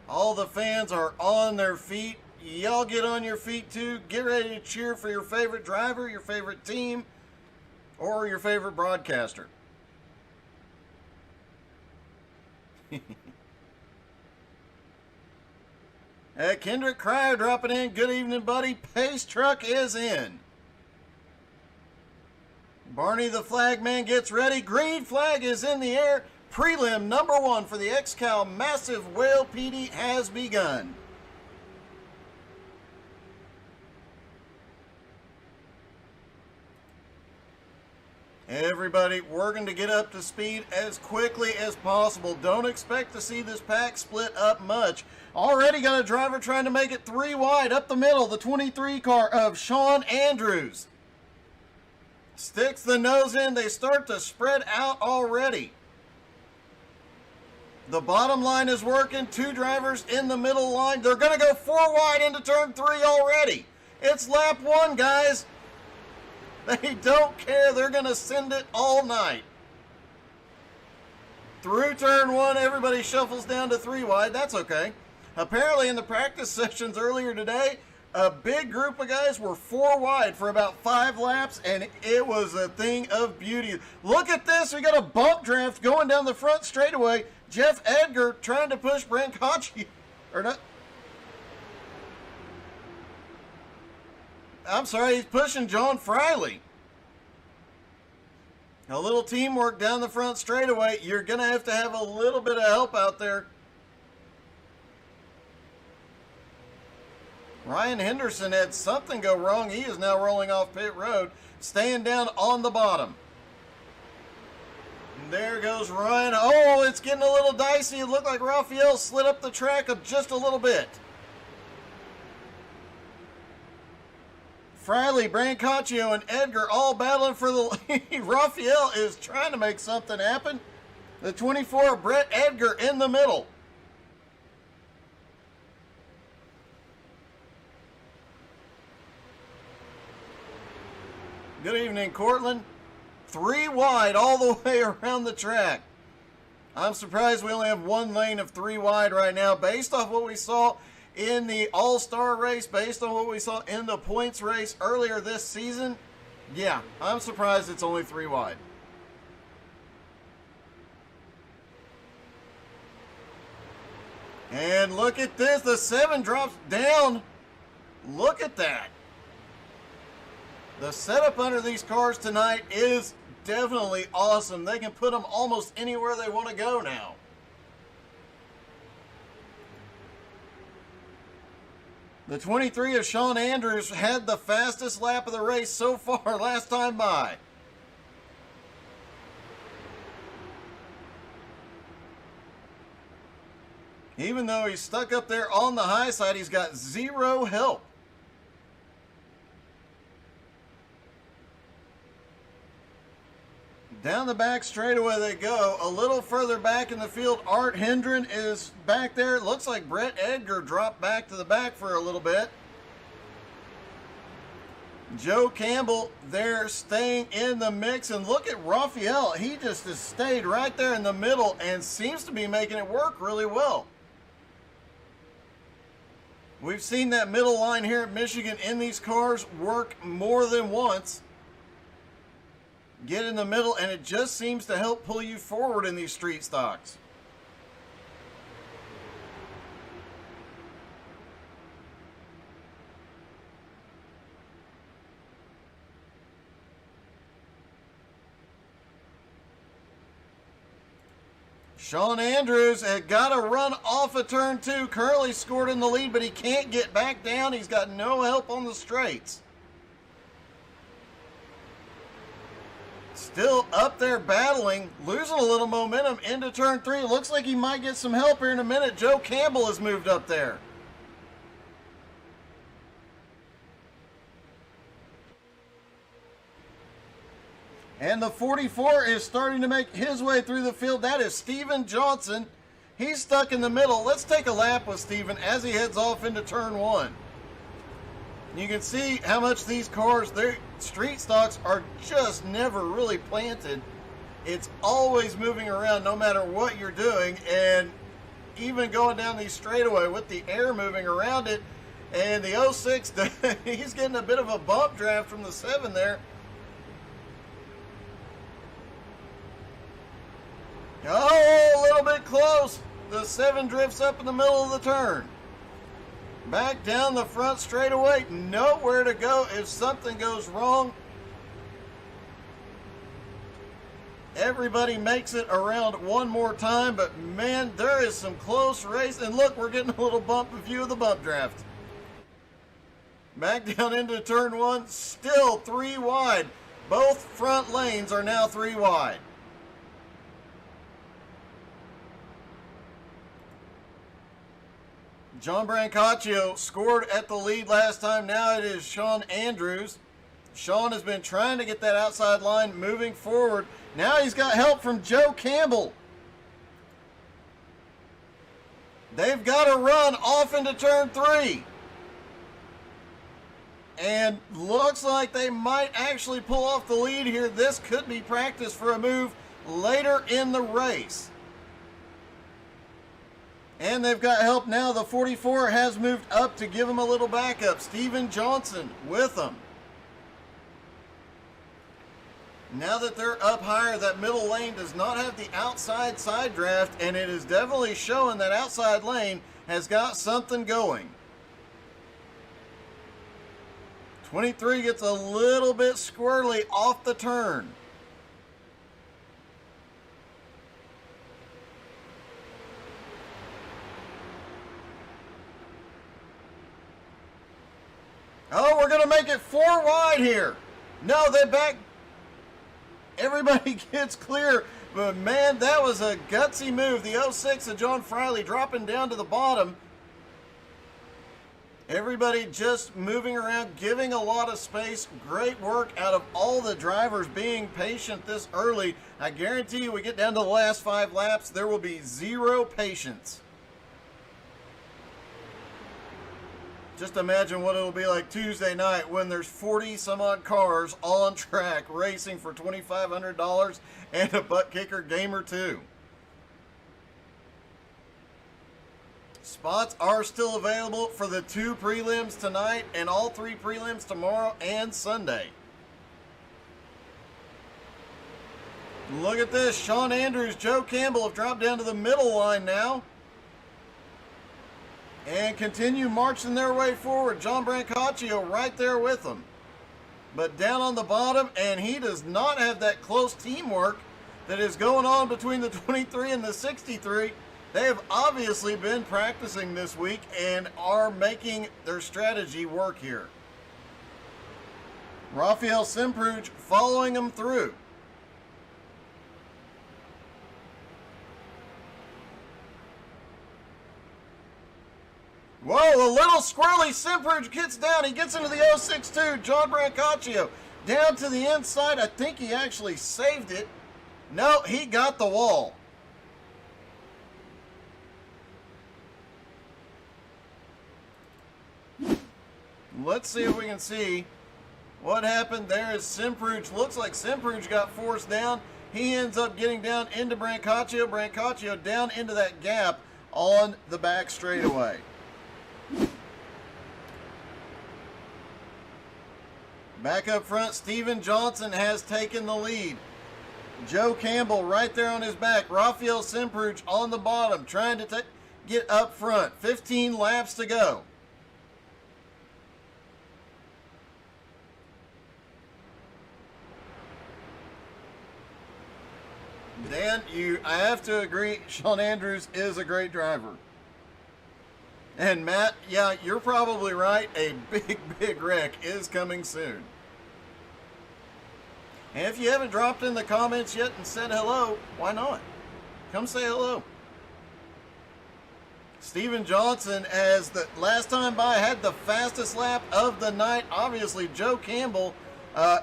All the fans are on their feet. Y'all get on your feet too. Get ready to cheer for your favorite driver, your favorite team, or your favorite broadcaster. Kendrick Cryer dropping in. Good evening, buddy. Pace truck is in. Barney the flag man gets ready. Green flag is in the air. Prelim number 1 for the XCAL Massive Whale PD has begun. Everybody working to get up to speed as quickly as possible. Don't expect to see this pack split up much. Already got a driver trying to make it 3 wide up the middle. The 23 car of Sean Andrews. Sticks the nose in. They start to spread out already. The bottom line is working. 2 drivers in the middle line. They're going to go 4 wide into turn 3 already. It's lap 1, guys. They don't care. They're going to send it all night. Through turn 1, everybody shuffles down to 3 wide. That's okay. Apparently in the practice sessions earlier today, a big group of guys were 4 wide for about 5 laps, and it was a thing of beauty. Look at this. We got a bump draft going down the front straightaway. Jeff Edgar trying to push Brancaci. Or not. I'm sorry, he's pushing John Friley. A little teamwork down the front straightaway. You're going to have a little bit of help out there. Ryan Henderson had something go wrong. He is now rolling off pit road, staying down on the bottom. And there goes Ryan. Oh, it's getting a little dicey. It looked like Raphael slid up the track just a little bit. Friley, Brancaccio, and Edgar all battling for the lead. Raphael is trying to make something happen. The 24, Brett Edgar in the middle. Good evening, Cortland. 3 wide all the way around the track. I'm surprised we only have 1 lane of 3 wide right now. Based off what we saw in the All-Star race, based on what we saw in the points race earlier this season, yeah, I'm surprised it's only 3 wide. And look at this. The 7 drops down. Look at that. The setup under these cars tonight is definitely awesome. They can put them almost anywhere they want to go now. The 23 of Sean Andrews had the fastest lap of the race so far last time by. Even though he's stuck up there on the high side, he's got 0 help. Down the back straightaway they go. A little further back in the field, Art Hendren is back there. It looks like Brett Edgar dropped back to the back for a little bit. Joe Campbell there staying in the mix. And look at Raphael. He just has stayed right there in the middle and seems to be making it work really well. We've seen that middle line here at Michigan in these cars work more than once. Get in the middle, and it just seems to help pull you forward in these street stocks. Sean Andrews had got a run off of turn 2. Curley scored in the lead, but he can't get back down. He's got no help on the straights. Still up there battling, losing a little momentum into turn 3. Looks like he might get some help here in a minute. Joe Campbell has moved up there. And the 44 is starting to make his way through the field. That is Steven Johnson. He's stuck in the middle. Let's take a lap with Steven as he heads off into turn 1. You can see how much these cars, their street stocks are just never really planted. It's always moving around no matter what you're doing. And even going down these straightaway with the air moving around it. And the 06, he's getting a bit of a bump draft from the 7 there. Oh, a little bit close. The 7 drifts up in the middle of the turn. Back down the front straightaway. Nowhere to go if something goes wrong. Everybody makes it around one more time, but man, there is some close race. And look, we're getting a little bump view of the bump draft. Back down into turn 1, still 3 wide. Both front lanes are now 3 wide. John Brancaccio scored at the lead last time. Now it is Sean Andrews. Sean has been trying to get that outside line moving forward. Now he's got help from Joe Campbell. They've got to run off into turn 3. And looks like they might actually pull off the lead here. This could be practice for a move later in the race. And they've got help now. The 44 has moved up to give them a little backup. Steven Johnson with them. Now that they're up higher, that middle lane does not have the outside side draft, and it is definitely showing that outside lane has got something going. 23 gets a little bit squirrely off the turn. Oh, we're going to make it 4 wide here. No, they back. Everybody gets clear. But, man, that was a gutsy move. The 06 of John Friley dropping down to the bottom. Everybody just moving around, giving a lot of space. Great work out of all the drivers being patient this early. I guarantee you we get down to the last 5 laps, there will be 0 patience. Just imagine what it'll be like Tuesday night when there's 40 some odd cars on track racing for $2,500 and a butt kicker game or 2. Spots are still available for the 2 prelims tonight and all 3 prelims tomorrow and Sunday. Look at this. Sean Andrews, Joe Campbell have dropped down to the middle line now. And continue marching their way forward. John Brancaccio right there with them. But down on the bottom, and he does not have that close teamwork that is going on between the 23 and the 63. They have obviously been practicing this week and are making their strategy work here. Raphael Simpruge following them through. Whoa, a little squirrely Simpruge gets down. He gets into the 06 too. John Brancaccio down to the inside. I think he actually saved it. No, he got the wall. Let's see if we can see what happened. There is Simpruge. Looks like Simpruge got forced down. He ends up getting down into Brancaccio. Brancaccio down into that gap on the back straightaway. Back up front, Steven Johnson has taken the lead. Joe Campbell right there on his back. Rafael Simpruge on the bottom, trying to get up front. 15 laps to go. Dan, I have to agree, Sean Andrews is a great driver. And Matt, yeah, you're probably right. A big wreck is coming soon. And if you haven't dropped in the comments yet and said hello, why not? Come say hello. Steven Johnson, as the last time by, had the fastest lap of the night. Obviously, Joe Campbell,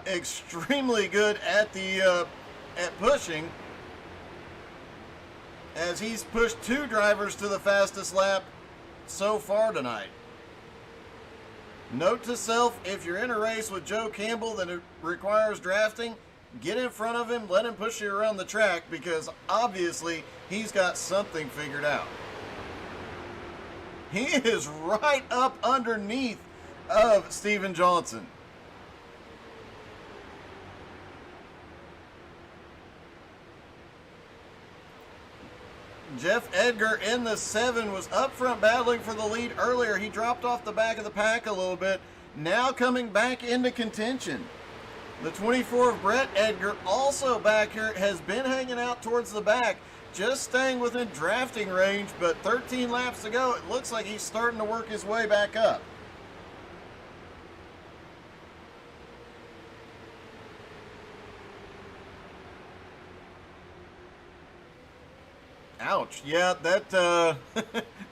extremely good at the at pushing, as he's pushed 2 drivers to the fastest lap so far tonight. Note to self, if you're in a race with Joe Campbell that it requires drafting, get in front of him, let him push you around the track, because obviously he's got something figured out. He is right up underneath of Steven Johnson. Jeff Edgar in the 7 was up front battling for the lead earlier. He dropped off the back of the pack a little bit. Now coming back into contention. The 24 of Brett Edgar, also back here, has been hanging out towards the back, just staying within drafting range, but 13 laps to go. It looks like he's starting to work his way back up. Ouch! Yeah, that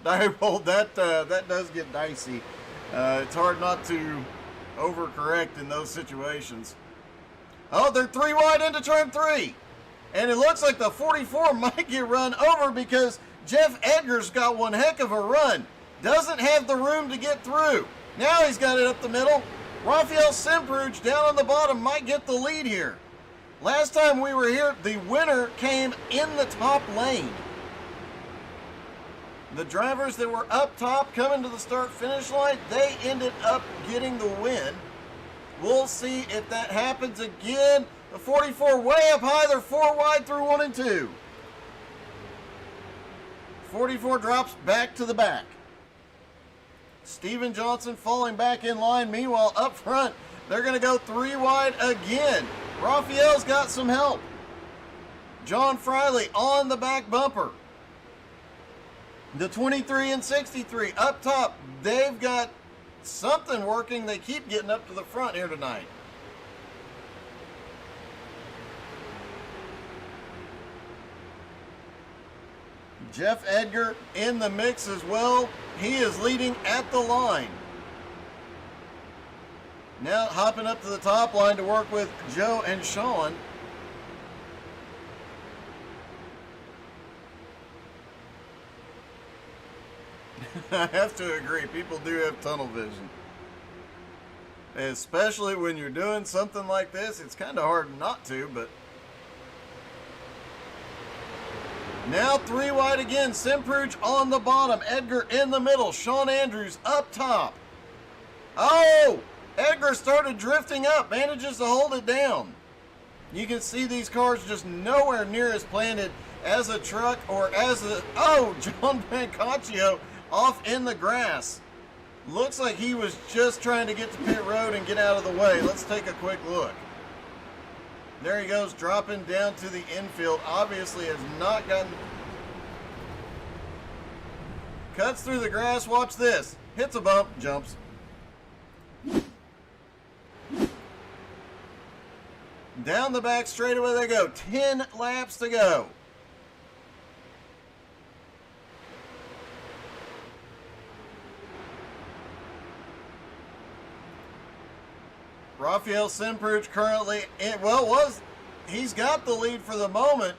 Diebold, that does get dicey. It's hard not to overcorrect in those situations. Oh, they're 3 wide into turn 3, and it looks like the 44 might get run over because Jeff Edgar's got one heck of a run. Doesn't have the room to get through. Now he's got it up the middle. Rafael Simpruge down on the bottom might get the lead here. Last time we were here, the winner came in the top lane. The drivers that were up top coming to the start-finish line, they ended up getting the win. We'll see if that happens again. The 44 way up high. They're 4 wide through 1 and 2. 44 drops back to the back. Steven Johnson falling back in line. Meanwhile, up front, they're going to go 3 wide again. Raphael's got some help. John Friley on the back bumper. The 23 and 63 up top, they've got something working. They keep getting up to the front here tonight. Jeff Edgar in the mix as well. He is leading at the line. Now hopping up to the top line to work with Joe and Sean. I have to agree, people do have tunnel vision. Especially when you're doing something like this, it's kind of hard not to, but... Now 3 wide again, Simpruge on the bottom, Edgar in the middle, Sean Andrews up top. Oh! Edgar started drifting up, manages to hold it down. You can see these cars just nowhere near as planted as a truck or as a... Oh! John Brancaccio off in the grass. Looks like he was just trying to get to pit road and get out of the way. Let's take a quick look. There he goes, dropping down to the infield. Obviously has not gotten... Cuts through the grass, watch this. Hits a bump, jumps. Down the back straightaway they go. 10 laps to go. Rafael Simpruge currently, he's got the lead for the moment.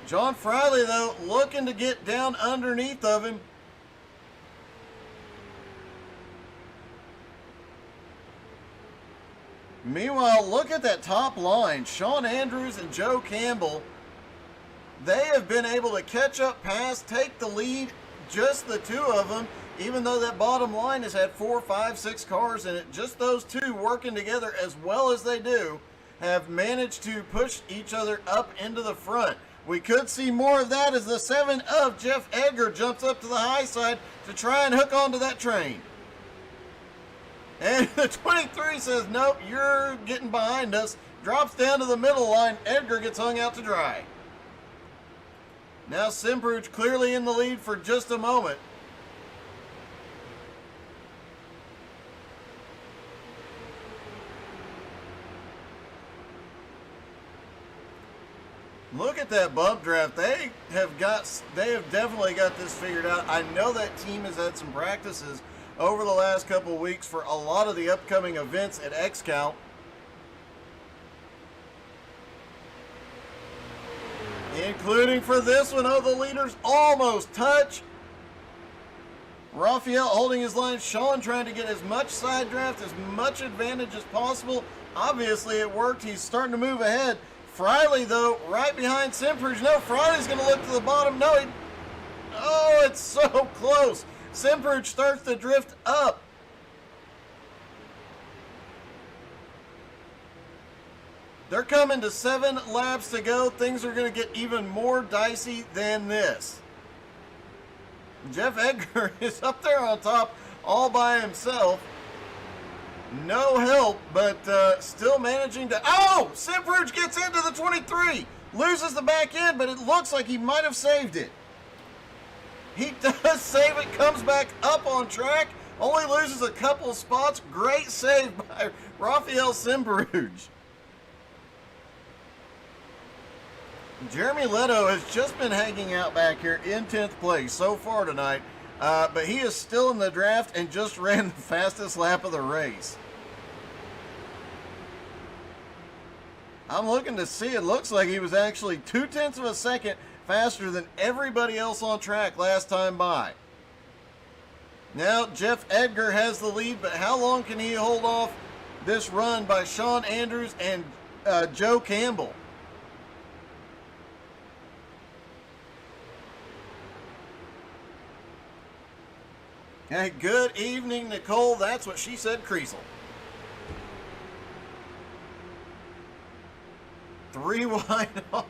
John Friley, though, looking to get down underneath of him. Meanwhile, look at that top line. Sean Andrews and Joe Campbell. They have been able to catch up, pass, take the lead, just the two of them, even though that bottom line has had 4, 5, 6 cars in it. Just those two working together as well as they do have managed to push each other up into the front. We could see more of that as the 7 of Jeff Edgar jumps up to the high side to try and hook onto that train. And the 23 says, nope, you're getting behind us. Drops down to the middle line. Edgar gets hung out to dry. Now Simperuch clearly in the lead for just a moment. Look at that bump draft. They have definitely got this figured out. I know that team has had some practices over the last couple of weeks for a lot of the upcoming events at XCAL. Including for this one. Oh, the leaders almost touch. Raphael holding his line. Sean trying to get as much side draft, as much advantage as possible. Obviously it worked. He's starting to move ahead. Friley, though, right behind Simperuch. No, Friley's going to look to the bottom. No, oh, it's so close. Simperuch starts to drift up. They're coming to 7 laps to go. Things are going to get even more dicey than this. Jeff Edgar is up there on top all by himself. No help, but still managing to... Oh! Simperuch gets into the 23. Loses the back end, but it looks like he might have saved it. He does save it, comes back up on track. Only loses a couple spots. Great save by Raphael Simperuch. Jeremy Leto has just been hanging out back here in 10th place so far tonight. But he is still in the draft and just ran the fastest lap of the race. I'm looking to see. It looks like he was actually 0.2 of a second faster than everybody else on track last time by. Now Jeff Edgar has the lead, but how long can he hold off this run by Sean Andrews and Joe Campbell? Hey, good evening, Nicole. That's what she said, Creasel. 3 wide off.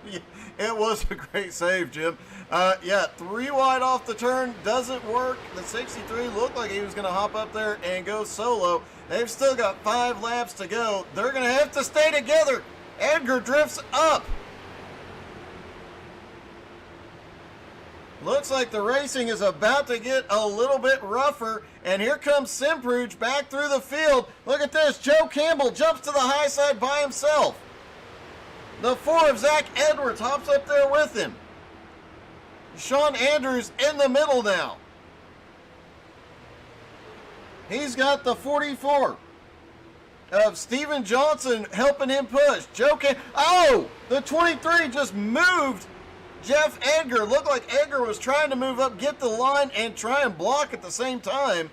It was a great save, Jim. Yeah, 3 wide off the turn. Doesn't work. The 63 looked like he was going to hop up there and go solo. They've still got 5 laps to go. They're going to have to stay together. Edgar drifts up. Looks like the racing is about to get a little bit rougher. And here comes Simperuch back through the field. Look at this. Joe Campbell jumps to the high side by himself. The 4 of Zach Edwards hops up there with him. Sean Andrews in the middle now. He's got the 44 of Steven Johnson helping him push. Oh, the 23 just moved Jeff Edgar. Looked like Edgar was trying to move up, get the line, and try and block at the same time.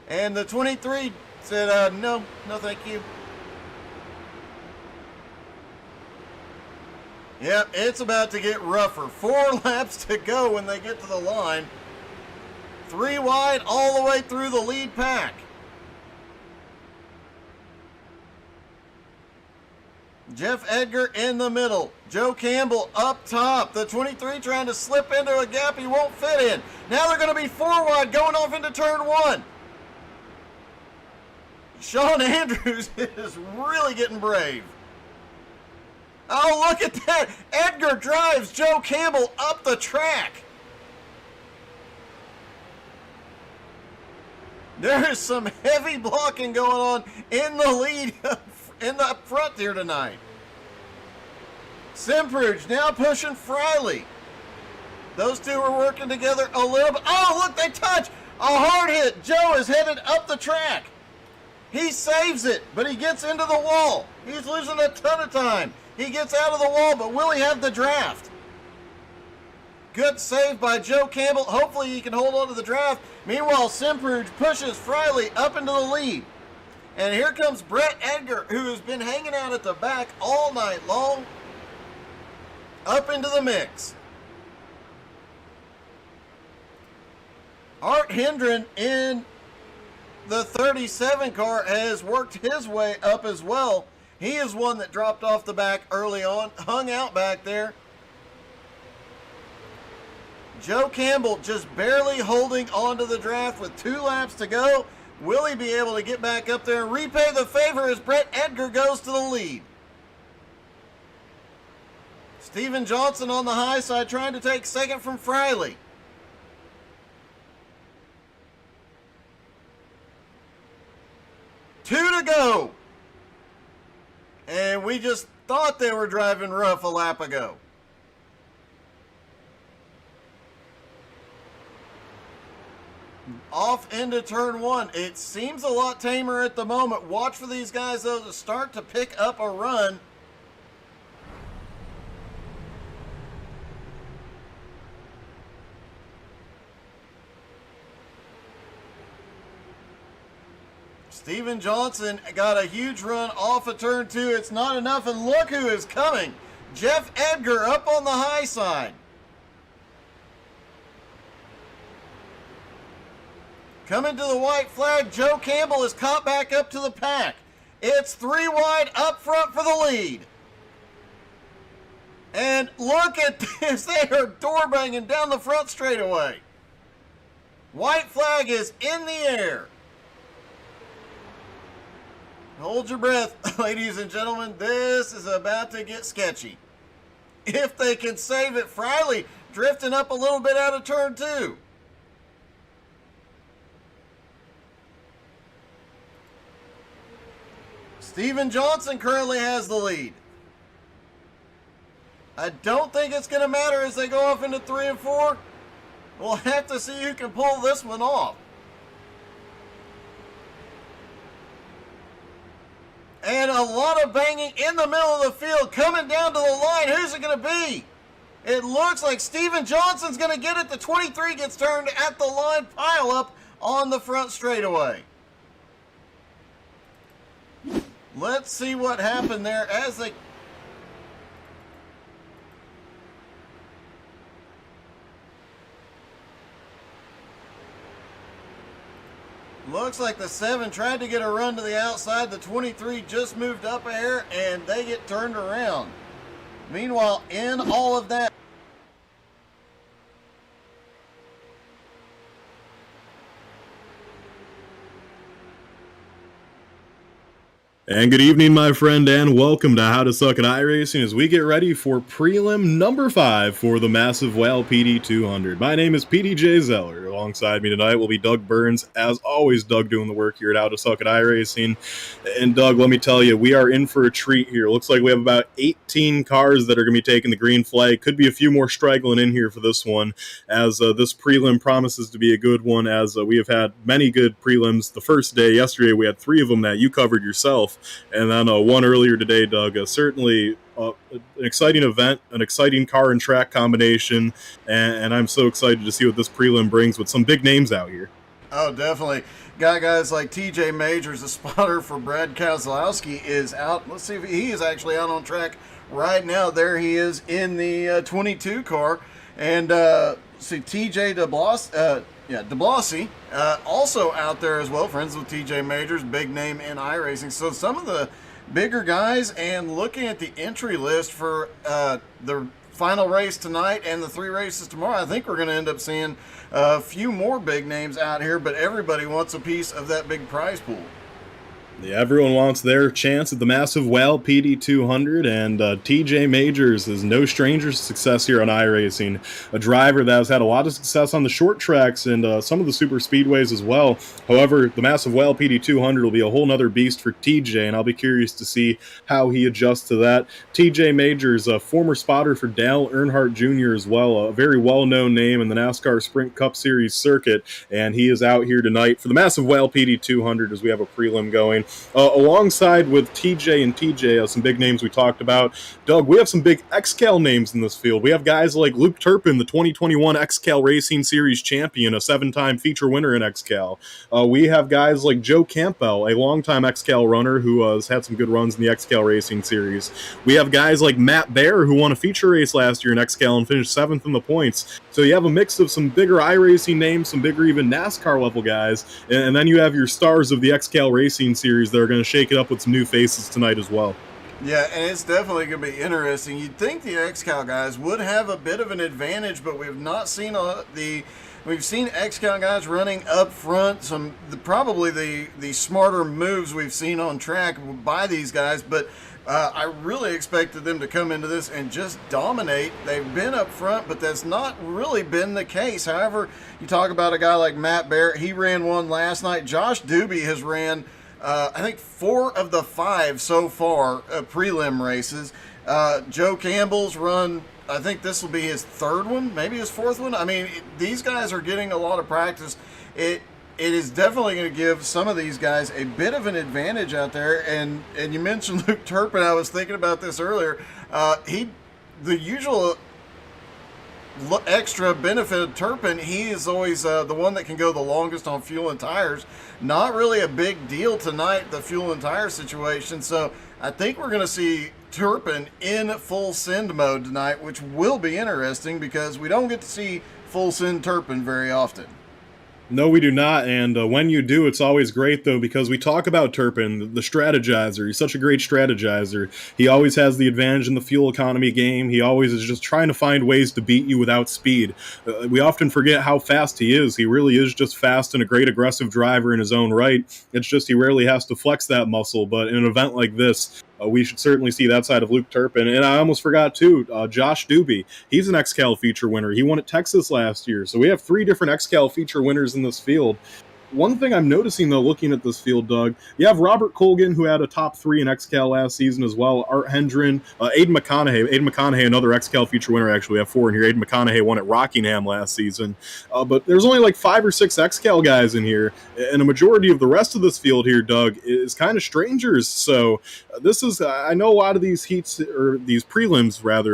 And the 23 said, no thank you. Yep, it's about to get rougher. 4 laps to go when they get to the line. 3 wide all the way through the lead pack. Jeff Edgar in the middle. Joe Campbell up top. The 23 trying to slip into a gap he won't fit in. Now they're going to be 4 wide going off into turn 1. Sean Andrews is really getting brave. Oh, look at that. Edgar drives Joe Campbell up the track. There is some heavy blocking going on in the lead, in the front here tonight. Simperuch now pushing Friley. Those two are working together a little bit. Oh, look, they touch. A hard hit. Joe is headed up the track. He saves it, but he gets into the wall. He's losing a ton of time. He gets out of the wall, but will he have the draft? Good save by Joe Campbell. Hopefully he can hold on to the draft. Meanwhile, Simpruge pushes Friley up into the lead. And here comes Brett Edgar, who has been hanging out at the back all night long, up into the mix. Art Hendren in the 37 car has worked his way up as well. He is one that dropped off the back early on, hung out back there. Joe Campbell just barely holding on to the draft with 2 laps to go. Will he be able to get back up there and repay the favor as Brett Edgar goes to the lead? Steven Johnson on the high side trying to take second from Friley. Two to go. And we just thought they were driving rough a lap ago. Off into turn 1. It seems a lot tamer at the moment. Watch for these guys, though, to start to pick up a run. Steven Johnson got a huge run off of turn 2. It's not enough, and look who is coming. Jeff Edgar up on the high side. Coming to the white flag, Joe Campbell is caught back up to the pack. It's 3 wide up front for the lead. And look at this, they are door banging down the front straightaway. White flag is in the air. Hold your breath, ladies and gentlemen. This is about to get sketchy. If they can save it, Friley drifting up a little bit out of turn 2. Steven Johnson currently has the lead. I don't think it's going to matter as they go off into 3 and 4. We'll have to see who can pull this one off. And a lot of banging in the middle of the field, coming down to the line. Who's it going to be? It looks like Steven Johnson's going to get it. The 23 gets turned at the line, pile up on the front straightaway. Let's see what happened there as they... Looks like the 7 tried to get a run to the outside. The 23 just moved up a hair, and they get turned around. Meanwhile, in all of that... And good evening, my friend, and welcome to How to Suck at iRacing as we get ready for prelim number 5 for the massive WAL PD 200. My name is PDJ Zeller. Alongside me tonight will be Doug Burns. As always, Doug doing the work here at How to Suck at iRacing. And Doug, let me tell you, we are in for a treat here. Looks like we have about 18 cars that are going to be taking the green flag. Could be a few more straggling in here for this one, as this prelim promises to be a good one, as we have had many good prelims. The first day, yesterday, we had 3 of them that you covered yourself. And then one earlier today, Doug. Certainly an exciting event, an exciting car and track combination, and I'm so excited to see what this prelim brings with some big names out here. Oh, definitely. Got guys like TJ Majors, the spotter for Brad Kozlowski, is out. Let's see if he is actually out on track right now. There he is in the 22 car. And see TJ DeBlasi, also out there as well, friends with TJ Majors, big name in iRacing. So some of the bigger guys, and looking at the entry list for the final race tonight and the 3 races tomorrow, I think we're going to end up seeing a few more big names out here, but everybody wants a piece of that big prize pool. Yeah, everyone wants their chance at the massive WAL PD200, and TJ Majors is no stranger to success here on iRacing. A driver that has had a lot of success on the short tracks and some of the super speedways as well. However, the massive WAL PD200 will be a whole nother beast for TJ, and I'll be curious to see how he adjusts to that. TJ Majors, a former spotter for Dale Earnhardt Jr. as well, a very well-known name in the NASCAR Sprint Cup Series circuit, and he is out here tonight for the massive WAL PD200 as we have a prelim going. Alongside with TJ and TJ, some big names we talked about. Doug, we have some big XCAL names in this field. We have guys like Luke Turpin, the 2021 XCAL Racing Series champion, a 7-time feature winner in XCAL. We have guys like Joe Campbell, a longtime XCAL runner who has had some good runs in the XCAL Racing Series. We have guys like Matt Baer, who won a feature race last year in XCAL and finished 7th in the points. So you have a mix of some bigger iRacing names, some bigger even NASCAR level guys, and then you have your stars of the XCAL Racing Series that are going to shake it up with some new faces tonight as well. Yeah, and it's definitely going to be interesting. You'd think the XCAL guys would have a bit of an advantage, but we've not seen we've seen XCAL guys running up front. Probably the smarter moves we've seen on track by these guys, but I really expected them to come into this and just dominate. They've been up front, but that's not really been the case. However, you talk about a guy like Matt Barrett. He ran one last night. Josh Doobie has ran I think 4 of the 5 so far prelim races. Joe Campbell's run, I think this will be his 3rd one, maybe his 4th one. I mean, these guys are getting a lot of practice. It is definitely going to give some of these guys a bit of an advantage out there. And you mentioned Luke Turpin. I was thinking about this earlier. The usual extra benefit of Turpin, he is always the one that can go the longest on fuel and tires. Not really a big deal tonight, the fuel and tire situation. So I think we're going to see Turpin in full send mode tonight, which will be interesting because we don't get to see full send Turpin very often. No, we do not, and when you do, it's always great, though, because we talk about Turpin, the strategizer. He's such a great strategizer. He always has the advantage in the fuel economy game. He always is just trying to find ways to beat you without speed. We often forget how fast he is. He really is just fast and a great aggressive driver in his own right. It's just he rarely has to flex that muscle, but in an event like this, we should certainly see that side of Luke Turpin. And I almost forgot, too, Josh Doobie. He's an XCAL feature winner. He won at Texas last year. So we have 3 different XCAL feature winners in this field. One thing I'm noticing, though, looking at this field, Doug, you have Robert Colgan, who had a top 3 in XCAL last season as well, Art Hendren, Aiden McConaughey, another XCAL feature winner, actually. We have 4 in here. Aiden McConaughey won at Rockingham last season. But there's only like 5 or 6 XCAL guys in here, and a majority of the rest of this field here, Doug, is kind of strangers. So this is, I know a lot of these heats, or these prelims, rather,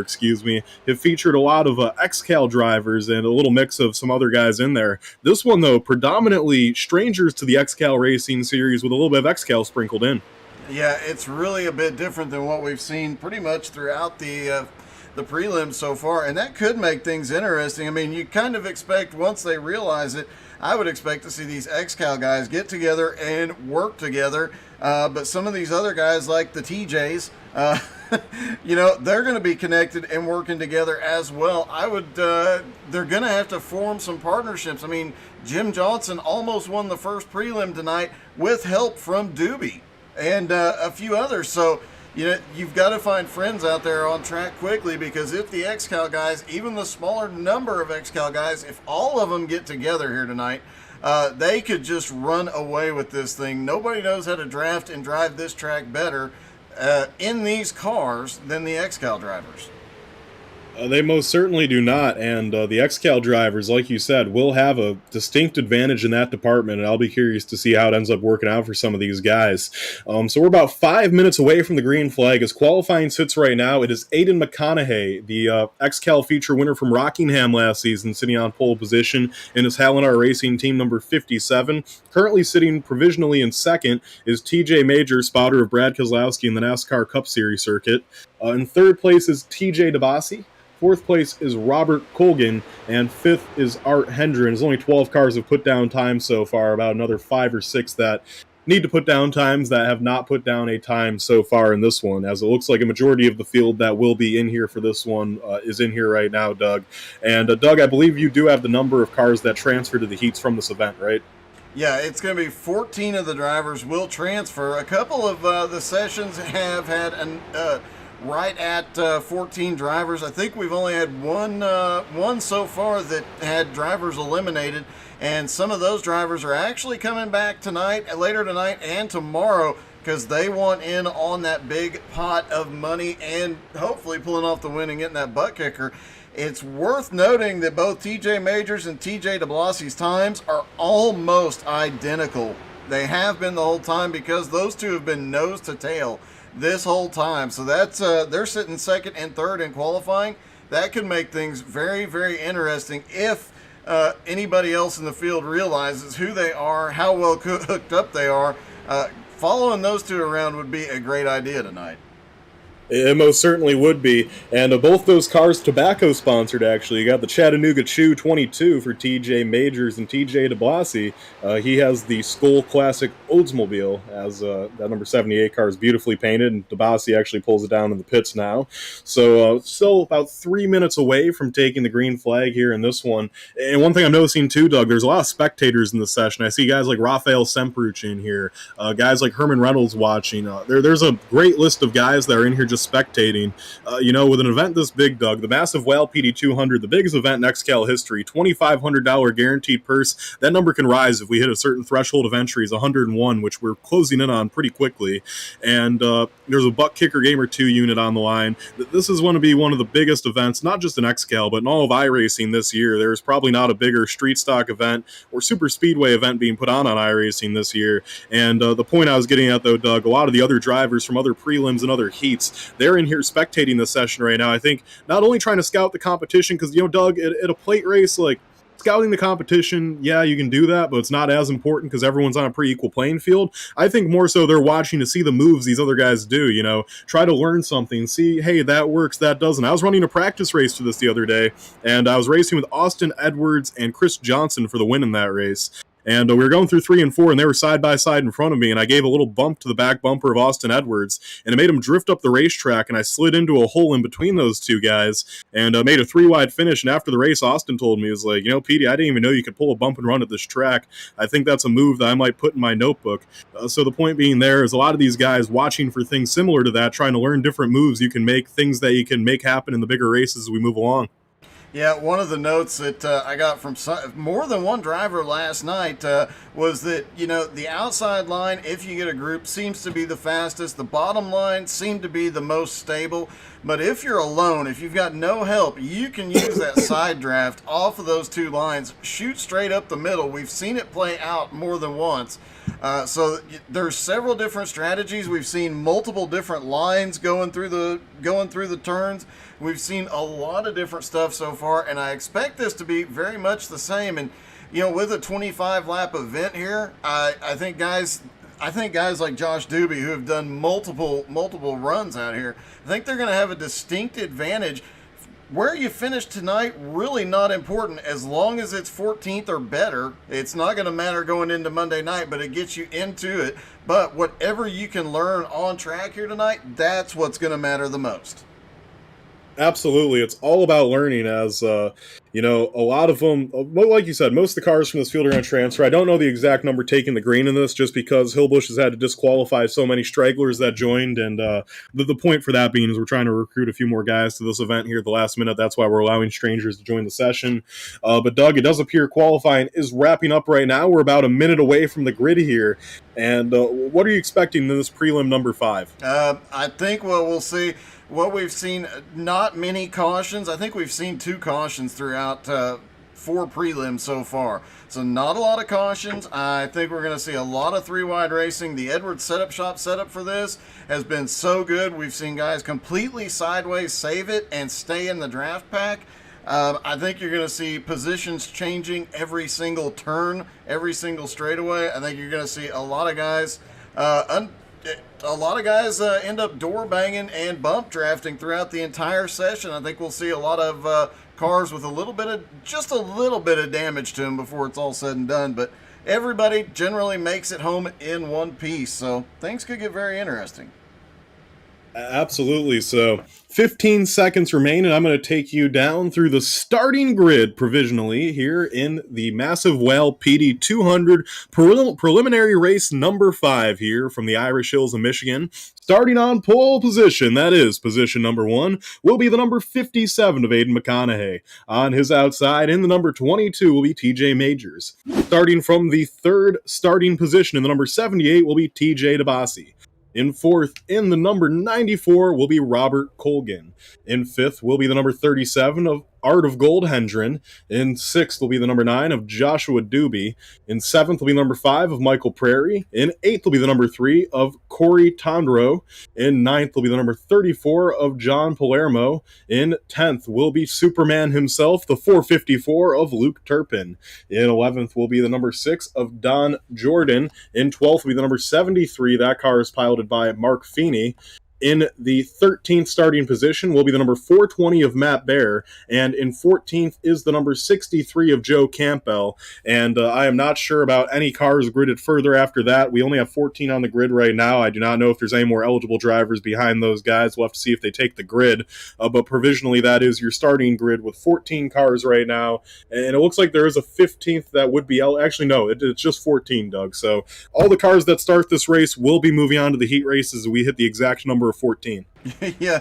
have featured a lot of XCAL drivers and a little mix of some other guys in there. This one, though, predominantly strangers to the XCAL Racing Series with a little bit of XCAL sprinkled in. Yeah, it's really a bit different than what we've seen pretty much throughout the prelims so far, and that could make things interesting. I mean, you kind of expect once they realize it, I would expect to see these XCAL guys get together and work together, but some of these other guys like the TJs, they're going to be connected and working together as well. They're going to have to form some partnerships. I mean, Jim Johnson almost won the first prelim tonight with help from Doobie and a few others. So, you've got to find friends out there on track quickly, because if the XCAL guys, even the smaller number of XCAL guys, if all of them get together here tonight, they could just run away with this thing. Nobody knows how to draft and drive this track better in these cars than the XCAL drivers. They most certainly do not, and the XCAL drivers, like you said, will have a distinct advantage in that department, and I'll be curious to see how it ends up working out for some of these guys. So we're about 5 minutes away from the green flag. As qualifying sits right now, it is Aiden McConaughey, the XCAL feature winner from Rockingham last season, sitting on pole position in his Halinar Racing team number 57. Currently sitting provisionally in second is TJ Major, spotter of Brad Keselowski in the NASCAR Cup Series circuit. In third place is TJ DeBasi. 4th place is Robert Colgan, and 5th is Art Hendren. There's only 12 cars have put down time so far, about another 5 or 6 that need to put down times that have not put down a time so far in this one, as it looks like a majority of the field that will be in here for this one is in here right now, Doug. And Doug, I believe you do have the number of cars that transfer to the heats from this event, right? Yeah, it's going to be 14 of the drivers will transfer. A couple of the sessions have had right at 14 drivers. I think we've only had one so far that had drivers eliminated, and some of those drivers are actually coming back tonight, later tonight, and tomorrow because they want in on that big pot of money and hopefully pulling off the win and getting that butt kicker. It's worth noting that both TJ Majors and TJ DeBlassie's times are almost identical. They have been the whole time because those two have been nose to tail this whole time. So that's they're sitting second and third in qualifying. That could make things very, very interesting if anybody else in the field realizes who they are, how well hooked up they are. Following those two around would be a great idea tonight. It most certainly would be. And both those cars tobacco sponsored, actually. You got the Chattanooga Chew 22 for TJ Majors and TJ DeBlassie. He has the Skoll Classic Oldsmobile, as that number 78 car is beautifully painted, and DeBlassie actually pulls it down in the pits now. So still about 3 minutes away from taking the green flag here in this one. And one thing I'm noticing too, Doug, there's a lot of spectators in the session. I see guys like Rafael Sempruch in here, guys like Herman Reynolds watching. There's a great list of guys that are in here just spectating. With an event this big, Doug, the Massive Whale PD 200, the biggest event in XCAL history, $2,500 guaranteed purse. That number can rise if we hit a certain threshold of entries, 101, which we're closing in on pretty quickly. And there's a butt kicker gamer 2 unit on the line. This is going to be one of the biggest events, not just in XCAL, but in all of iRacing this year. There's probably not a bigger street stock event or super speedway event being put on iRacing this year. And the point I was getting at, though, Doug, a lot of the other drivers from other prelims and other heats, they're in here spectating the session right now. I think not only trying to scout the competition, because, Doug, at a plate race, like, scouting the competition, yeah, you can do that, but it's not as important because everyone's on a pretty equal playing field. I think more so they're watching to see the moves these other guys do, try to learn something, see, hey, that works, that doesn't. I was running a practice race for this the other day, and I was racing with Austin Edwards and Chris Johnson for the win in that race. And we were going through 3 and 4, and they were side by side in front of me, and I gave a little bump to the back bumper of Austin Edwards, and it made him drift up the racetrack, and I slid into a hole in between those two guys, and made a 3-wide finish. And after the race, Austin told me, he was like, Petey, I didn't even know you could pull a bump and run at this track. I think that's a move that I might put in my notebook. So the point being there is a lot of these guys watching for things similar to that, trying to learn different moves you can make, things that you can make happen in the bigger races as we move along. Yeah, one of the notes that I got from more than one driver last night was that, the outside line, if you get a group, seems to be the fastest. The bottom line seemed to be the most stable. But if you're alone, if you've got no help, you can use that side draft off of those two lines, shoot straight up the middle. We've seen it play out more than once. So there's several different strategies. We've seen multiple different lines going through the turns. We've seen a lot of different stuff so far, and I expect this to be very much the same. And with a 25 lap event here, I think guys like Josh Doobie, who have done multiple runs out here, I think they're going to have a distinct advantage. Where you finish tonight, really not important as long as it's 14th or better. It's not going to matter going into Monday night, but it gets you into it. But whatever you can learn on track here tonight, that's what's going to matter the most. Absolutely. It's all about learning, as, a lot of them, like you said, most of the cars from this field are going to transfer. I don't know the exact number taking the green in this, just because Hillbush has had to disqualify so many stragglers that joined. And the point for that being is we're trying to recruit a few more guys to this event here at the last minute. That's why we're allowing strangers to join the session. But Doug, it does appear qualifying is wrapping up right now. We're about a minute away from the grid here. And what are you expecting in this prelim number 5? I think we'll see. What we've seen, not many cautions. I think we've seen 2 cautions throughout 4 prelims so far. So not a lot of cautions. I think we're going to see a lot of 3-wide racing. The Edwards setup shop setup for this has been so good. We've seen guys completely sideways save it and stay in the draft pack. I think you're going to see positions changing every single turn, every single straightaway. I think you're going to see a lot of guys end up door banging and bump drafting throughout the entire session. I think we'll see a lot of cars with just a little bit of damage to them before it's all said and done. But everybody generally makes it home in one piece, so things could get very interesting. Absolutely. So 15 seconds remain, and I'm going to take you down through the starting grid provisionally here in the Massive Whale PD 200 preliminary race number 5 here from the Irish Hills of Michigan. Starting on pole position, that is position number 1, will be the number 57 of Aidan McConaughey. On his outside, in the number 22, will be TJ Majors. Starting from the third starting position in the number 78 will be TJ DeBasi. In fourth, in the number 94, will be Robert Colgan. In fifth will be the number 37 of Art of Gold Hendren. In sixth will be the number 9 of Joshua Doobie. In seventh will be number 5 of Michael Prairie. In eighth will be the number 3 of Corey Tondro. In ninth will be the number 34 of John Palermo. In 10th will be Superman himself, the 454 of Luke Turpin. In 11th will be the number 6 of Don Jordan. In 12th will be the number 73. That car is piloted by Mark Feeney. In the 13th starting position will be the number 420 of Matt Baer, and in 14th is the number 63 of Joe Campbell. And I am not sure about any cars gridded further after that. We only have 14 on the grid right now. I do not know if there's any more eligible drivers behind those guys. We'll have to see if they take the grid. But provisionally, that is your starting grid with 14 cars right now. And it looks like there is a 15th that would be... Actually, no, it's just 14, Doug. So all the cars that start this race will be moving on to the heat races as we hit the exact number of 14. Yeah,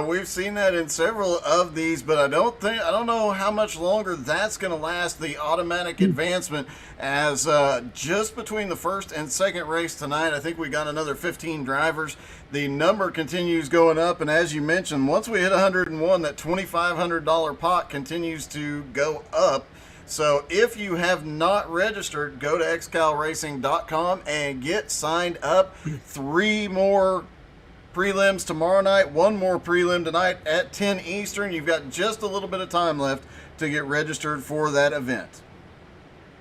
we've seen that in several of these, but I don't know how much longer that's going to last, the automatic advancement, as just between the first and second race tonight, I think we got another 15 drivers. The number continues going up, and as you mentioned, once we hit 101, that $2,500 pot continues to go up. So if you have not registered, go to xcalracing.com and get signed up. 3 more prelims tomorrow night, 1 more prelim tonight at 10 Eastern. You've got just a little bit of time left to get registered for that event.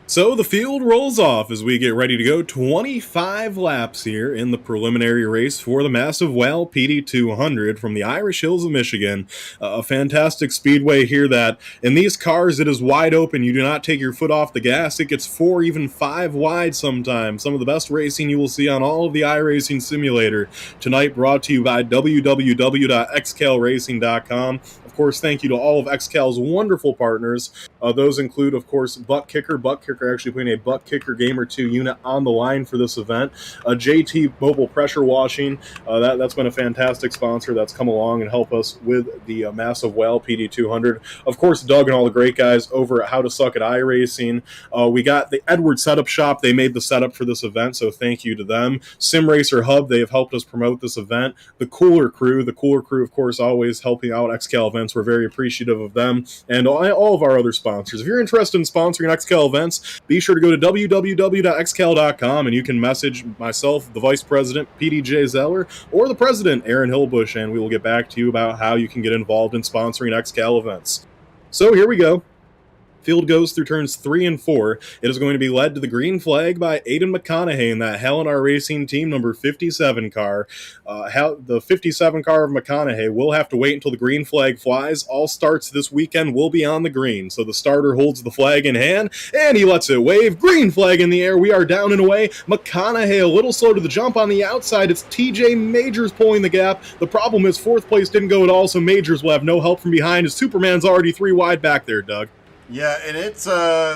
So the field rolls off as we get ready to go 25 laps here in the preliminary race for the Massive Whale PD 200 from the Irish Hills of Michigan. A fantastic speedway here that in these cars it is wide open. You do not take your foot off the gas. It gets 4, even 5 wide sometimes. Some of the best racing you will see on all of the iRacing simulator. Tonight brought to you by www.xcalracing.com. Of course, thank you to all of XCAL's wonderful partners. Those include, of course, Butt Kicker actually putting a Butt Kicker Game or 2 unit on the line for this event. JT Mobile Pressure Washing, that's been a fantastic sponsor that's come along and helped us with the Massive Whale PD 200. Of course, Doug and all the great guys over at How to Suck at iRacing. We got the Edward Setup Shop. They made the setup for this event, so thank you to them. Sim Racer Hub, they have helped us promote this event. The Cooler Crew, of course, always helping out XCAL events. We're very appreciative of them, and all of our other sponsors. If you're interested in sponsoring XCAL events, be sure to go to www.xcal.com and you can message myself, the Vice President, PDJ Zeller, or the President, Aaron Hillbush, and we will get back to you about how you can get involved in sponsoring XCAL events. So here we go. Field goes through turns 3 and 4. It is going to be led to the green flag by Aidan McConaughey in that Hell in Our Racing Team number 57 car. The 57 car of McConaughey will have to wait until the green flag flies. All starts this weekend will be on the green. So the starter holds the flag in hand, and he lets it wave. Green flag in the air. We are down and away. McConaughey a little slow to the jump on the outside. It's TJ Majors pulling the gap. The problem is 4th place didn't go at all, so Majors will have no help from behind as Superman's already 3 wide back there, Doug. Yeah, and it's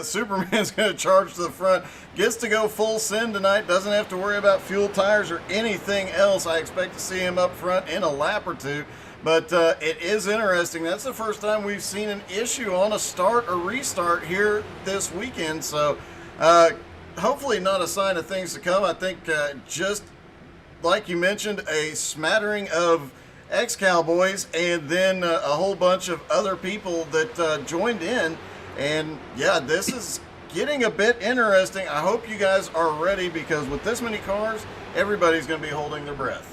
Superman's going to charge to the front. Gets to go full send tonight. Doesn't have to worry about fuel tires or anything else. I expect to see him up front in a lap or 2. But it is interesting. That's the first time we've seen an issue on a start or restart here this weekend. So hopefully not a sign of things to come. I think just like you mentioned, a smattering of XCAL boys and then a whole bunch of other people that joined in. And yeah, this is getting a bit interesting. I hope you guys are ready, because with this many cars, everybody's going to be holding their breath.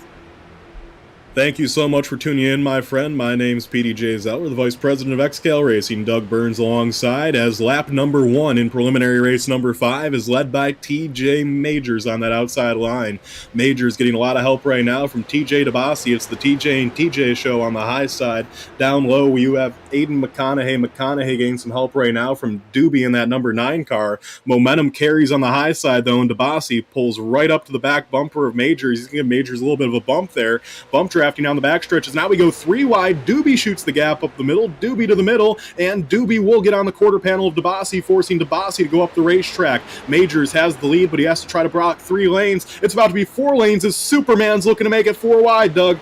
Thank you so much for tuning in, my friend. My name's PDJ Zeller, the Vice President of XCAL Racing. Doug Burns alongside, as lap number 1 in preliminary race number 5 is led by TJ Majors on that outside line. Majors getting a lot of help right now from TJ DeBasi. It's the TJ and TJ show on the high side. Down low, you have Aidan McConaughey. McConaughey getting some help right now from Doobie in that number 9 car. Momentum carries on the high side, though, and DeBasi pulls right up to the back bumper of Majors. He's going to give Majors a little bit of a bump there. Bump track drafting down the back stretches. Now we go 3 wide. Doobie shoots the gap up the middle. Doobie to the middle, and Doobie will get on the quarter panel of DeBasi, forcing DeBasi to go up the racetrack. Majors has the lead, but he has to try to block 3 lanes. It's about to be 4 lanes as Superman's looking to make it 4 wide, Doug.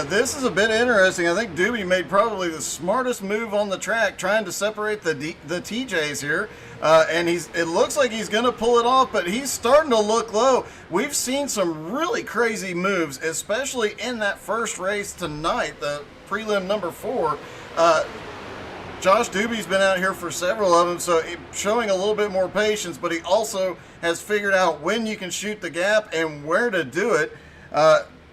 This is a bit interesting. I think Doobie made probably the smartest move on the track, trying to separate the TJs here. And it looks like he's going to pull it off, but he's starting to look low. We've seen some really crazy moves, especially in that first race tonight, the prelim number 4. Josh Doobie's been out here for several of them, so showing a little bit more patience, but he also has figured out when you can shoot the gap and where to do it.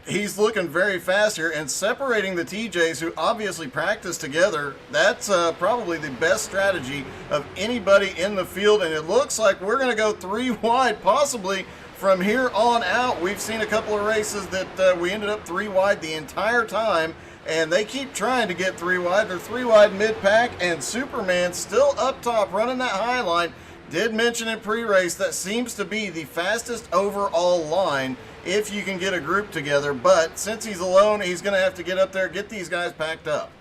He's looking very fast here and separating the TJs, who obviously practice together. That's probably the best strategy of anybody in the field, and it looks like we're going to go 3 wide possibly from here on out. We've seen a couple of races that we ended up 3 wide the entire time, and they keep trying to get 3 wide. They're 3 wide mid-pack, and Superman still up top running that high line. Did mention in pre-race that seems to be the fastest overall line if you can get a group together, but since he's alone, he's going to have to get up there, get these guys packed up.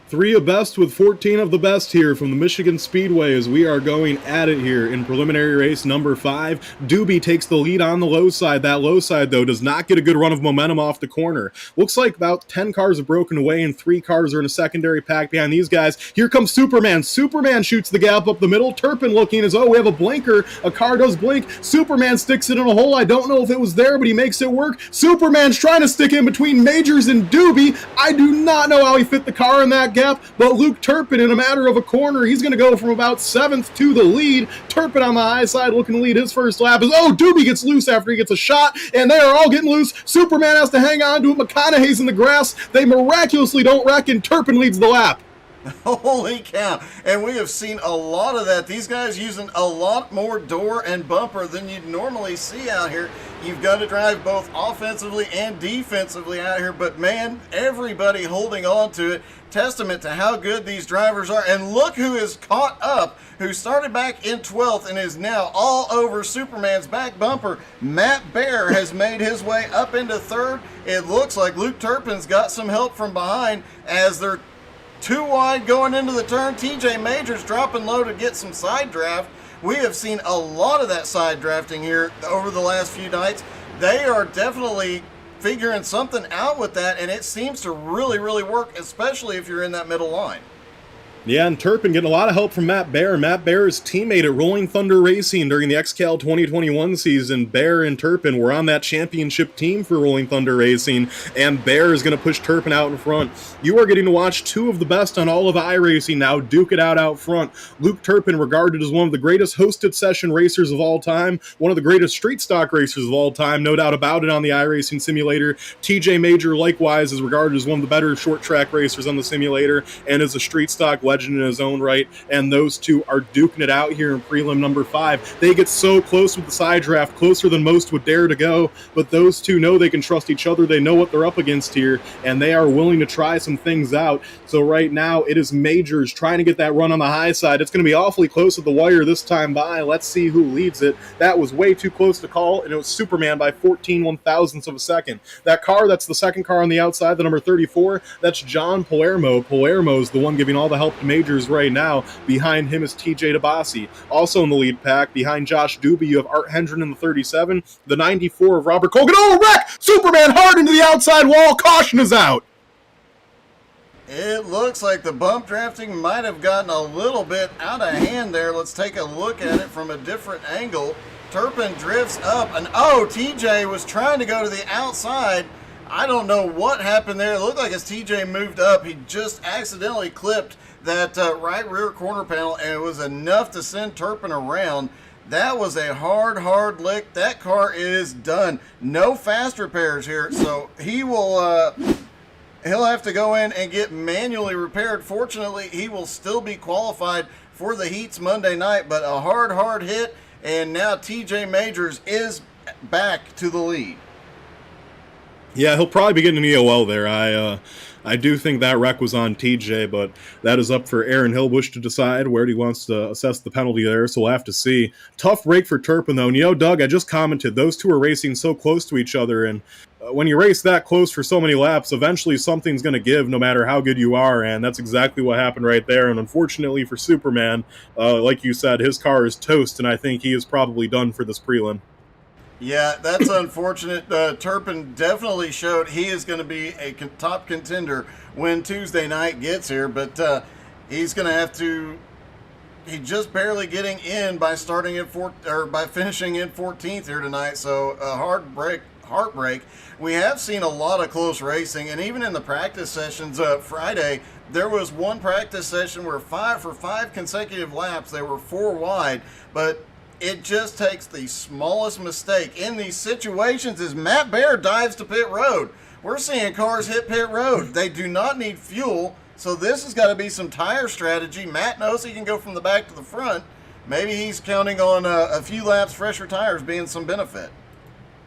3 of best with 14 of the best here from the Michigan Speedway as we are going at it here in preliminary race number 5. Doobie takes the lead on the low side. That low side, though, does not get a good run of momentum off the corner. Looks like about 10 cars have broken away and 3 cars are in a secondary pack behind these guys. Here comes Superman. Superman shoots the gap up the middle. Turpin looking as, oh, we have a blinker. A car does blink. Superman sticks it in a hole. I don't know if it was there, but he makes it work. Superman's trying to stick in between Majors and Doobie. I do not know how he fit the car in that gap, but Luke Turpin, in a matter of a corner, he's going to go from about 7th to the lead. Turpin on the high side looking to lead his first lap as, oh, Doobie gets loose after he gets a shot, and they are all getting loose. Superman has to hang on to it. McConaughey's in the grass. They miraculously don't wreck, and Turpin leads the lap. Holy cow. And we have seen a lot of that. These guys using a lot more door and bumper than you'd normally see out here. You've got to drive both offensively and defensively out here, but man, everybody holding on to it. Testament to how good these drivers are. And look who is caught up, who started back in 12th and is now all over Superman's back bumper. Matt Bear has made his way up into 3rd. It looks like Luke Turpin's got some help from behind as they're 2 wide going into the turn. TJ Majors dropping low to get some side draft. We have seen a lot of that side drafting here over the last few nights. They are definitely figuring something out with that, and it seems to really, really work, especially if you're in that middle line. Yeah, and Turpin getting a lot of help from Matt Bear. Matt Bear's teammate at Rolling Thunder Racing during the XCAL 2021 season. Bear and Turpin were on that championship team for Rolling Thunder Racing, and Bear is going to push Turpin out in front. You are getting to watch 2 of the best on all of iRacing now duke it out front. Luke Turpin, regarded as one of the greatest hosted session racers of all time, one of the greatest street stock racers of all time, no doubt about it on the iRacing simulator. TJ Major, likewise, is regarded as one of the better short track racers on the simulator and is a street stock legend in his own right, and those 2 are duking it out here in prelim number 5. They get so close with the side draft, closer than most would dare to go, but those 2 know they can trust each other. They know what they're up against here, and they are willing to try some things out. So right now, it is Majors trying to get that run on the high side. It's going to be awfully close at the wire this time by. Let's see who leads it. That was way too close to call, and it was Superman by 14 1/1000ths of a second. That car, that's the second car on the outside, the number 34, that's John Palermo. Palermo's the one giving all the help to Majors right now. Behind him is TJ DeBasi. Also in the lead pack, behind Josh Doobie, you have Art Hendren in the 37, the 94 of Robert Colgan. Oh, wreck! Superman hard into the outside wall. Caution is out. It looks like the bump drafting might have gotten a little bit out of hand there. Let's take a look at it from a different angle. Turpin drifts up, and oh, TJ was trying to go to the outside. I don't know what happened there. It looked like as TJ moved up, he just accidentally clipped that right rear corner panel, and it was enough to send Turpin around. That was a hard lick. That car is done. No fast repairs here, so he will he'll have to go in and get manually repaired. Fortunately, he will still be qualified for the heats Monday night, but a hard hit, and now TJ Majors is back to the lead. Yeah, he'll probably be getting an EOL there. I do think that wreck was on TJ, but that is up for Aaron Hillbush to decide where he wants to assess the penalty there, so we'll have to see. Tough break for Turpin, though. And, Doug, I just commented, those two are racing so close to each other, and when you race that close for so many laps, eventually something's going to give no matter how good you are, and that's exactly what happened right there. And unfortunately for Superman, like you said, his car is toast, and I think he is probably done for this prelim. Yeah, that's unfortunate. Turpin definitely showed he is going to be a top contender when Tuesday night gets here, but he's going to have to. He's just barely getting in by starting at by finishing in 14th here tonight. So a heartbreak. We have seen a lot of close racing, and even in the practice sessions Friday, there was one practice session where for five consecutive laps they were 4 wide, but it just takes the smallest mistake in these situations as Matt Baer dives to pit road. We're seeing cars hit pit road. They do not need fuel, so this has got to be some tire strategy. Matt knows he can go from the back to the front. Maybe he's counting on a few laps fresher tires being some benefit.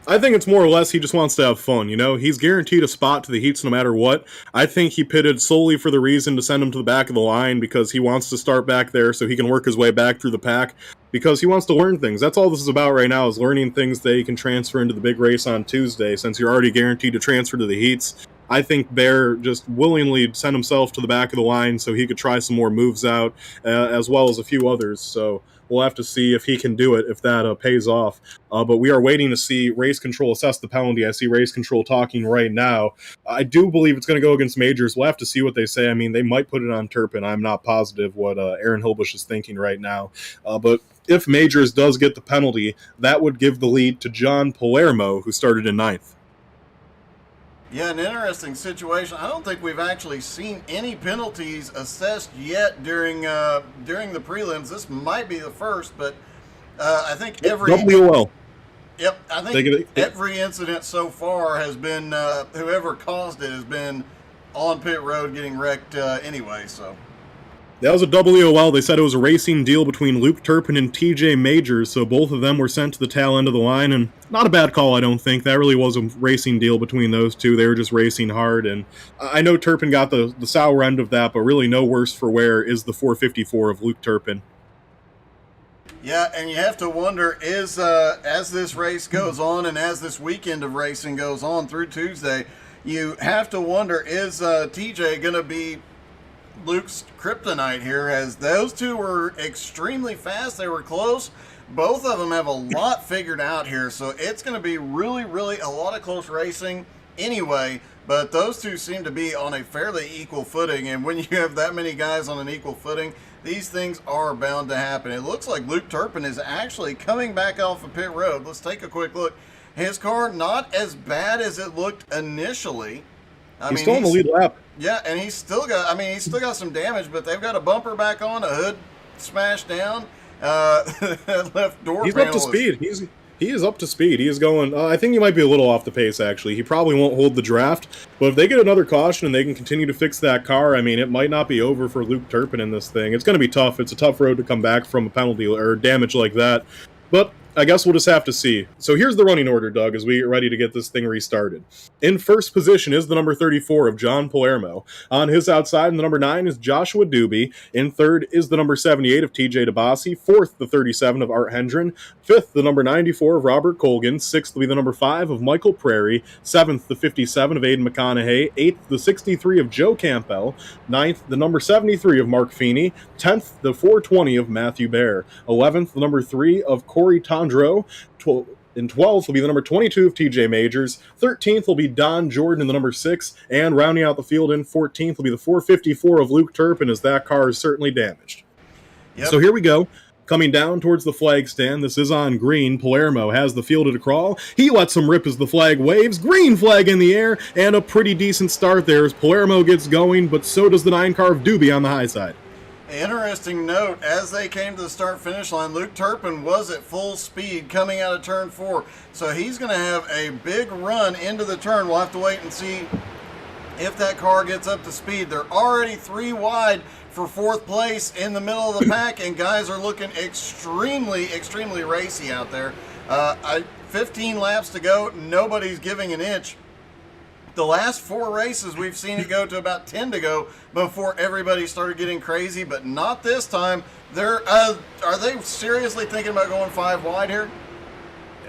I think it's more or less he just wants to have fun, He's guaranteed a spot to the heats no matter what. I think he pitted solely for the reason to send him to the back of the line because he wants to start back there so he can work his way back through the pack because he wants to learn things. That's all this is about right now, is learning things that he can transfer into the big race on Tuesday since you're already guaranteed to transfer to the heats. I think Bear just willingly sent himself to the back of the line so he could try some more moves out, as well as a few others. So we'll have to see if he can do it, if that pays off. But we are waiting to see Race Control assess the penalty. I see Race Control talking right now. I do believe it's going to go against Majors. We'll have to see what they say. I mean, they might put it on Turpin. I'm not positive what Aaron Hillbush is thinking right now. But if Majors does get the penalty, that would give the lead to John Palermo, who started in 9th. Yeah, an interesting situation. I don't think we've actually seen any penalties assessed yet during the prelims. This might be the first, but I think every WOL. Yep, I think every incident so far has been whoever caused it has been on pit road getting wrecked anyway. So. That was a WOL. They said it was a racing deal between Luke Turpin and TJ Majors, so both of them were sent to the tail end of the line, and not a bad call, I don't think. That really was a racing deal between those two. They were just racing hard, and I know Turpin got the sour end of that, but really no worse for wear is the 454 of Luke Turpin. Yeah, and you have to wonder, as this race goes on and as this weekend of racing goes on through Tuesday, you have to wonder, is TJ going to be Luke's kryptonite here, as those two were extremely fast. They were close. Both of them have a lot figured out here, so it's going to be really, really a lot of close racing anyway, but those two seem to be on a fairly equal footing, and when you have that many guys on an equal footing, these things are bound to happen. It looks like Luke Turpin is actually coming back off of pit road. Let's take a quick look. His car not as bad as it looked initially. He's still in the lead lap. Yeah, and he's still got some damage, but they've got a bumper back on, a hood smashed down, left door He's panel. up to speed. He is up to speed. He is going, I think he might be a little off the pace, actually. He probably won't hold the draft, but if they get another caution and they can continue to fix that car, I mean, it might not be over for Luke Turpin in this thing. It's going to be tough. It's a tough road to come back from a penalty or damage like that, but I guess we'll just have to see. So here's the running order, Doug, as we get ready to get this thing restarted. In first position is the number 34 of John Palermo. On his outside, the number 9 is Joshua Doobie. In third is the number 78 of TJ DeBasi. Fourth, the 37 of Art Hendren. Fifth, the number 94 of Robert Colgan. Sixth will be the number 5 of Michael Prairie. Seventh, the 57 of Aiden McConaughey. Eighth, the 63 of Joe Campbell. Ninth, the number 73 of Mark Feeney. 10th, the 420 of Matthew Baer. 11th, the number 3 of Corey Tondreau. In 12th will be the number 22 of TJ Majors. 13th will be Don Jordan in the number 6. And rounding out the field in 14th will be the 454 of Luke Turpin, as that car is certainly damaged. Yep. So here we go. Coming down towards the flag stand, this is on green. Palermo has the field at a crawl. He lets him rip as the flag waves. Green flag in the air, and a pretty decent start there as Palermo gets going, but so does the 9 car of Doobie on the high side. Interesting note, as they came to the start-finish line, Luke Turpin was at full speed coming out of turn 4. So he's going to have a big run into the turn. We'll have to wait and see if that car gets up to speed. They're already 3 wide for 4th place in the middle of the pack, and guys are looking extremely, extremely racy out there. 15 laps to go. Nobody's giving an inch. The last 4 races, we've seen it go to about 10 to go before everybody started getting crazy, but not this time. Are they seriously thinking about going 5 wide here?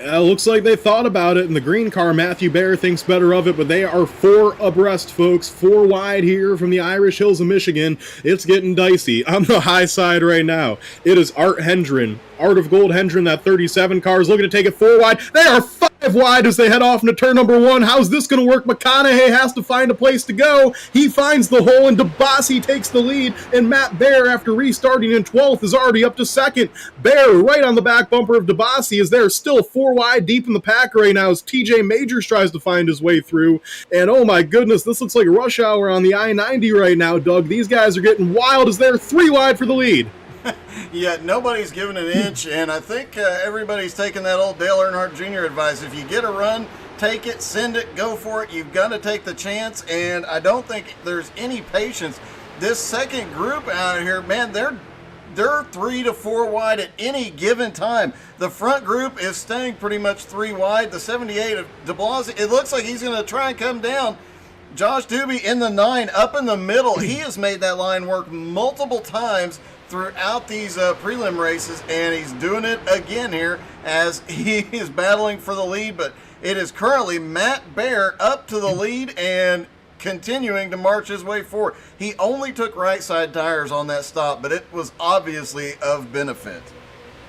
Looks like they thought about it, and the green car, Matthew Baer, thinks better of it, but they are 4 abreast, folks. 4 wide here from the Irish Hills of Michigan. It's getting dicey. On the high side right now, it is Art Hendren. Art of Gold Hendren, that 37 car, is looking to take it 4 wide. They are 5 wide as they head off into turn number 1. How's this going to work? McConaughey has to find a place to go. He finds the hole, and DeBasi takes the lead, and Matt Baer, after restarting in 12th, is already up to 2nd. Baer right on the back bumper of DeBasi as they're still 4 wide deep in the pack right now as TJ Majors tries to find his way through. And oh my goodness, this looks like rush hour on the I-90 right now, Doug. These guys are getting wild as they're 3 wide for the lead. Yeah, nobody's giving an inch, and I think everybody's taking that old Dale Earnhardt Jr. advice. If you get a run, take it, send it, go for it. You've got to take the chance, and I don't think there's any patience. This second group out here, man, they're 3 to 4 wide at any given time. The front group is staying pretty much 3 wide. The 78 of DeBlasi, it looks like he's going to try and come down. Josh Doobie in the 9 up in the middle. He has made that line work multiple times throughout these prelim races, and he's doing it again here as he is battling for the lead. But it is currently Matt Baer up to the lead and continuing to march his way forward. He only took right side tires on that stop, but it was obviously of benefit.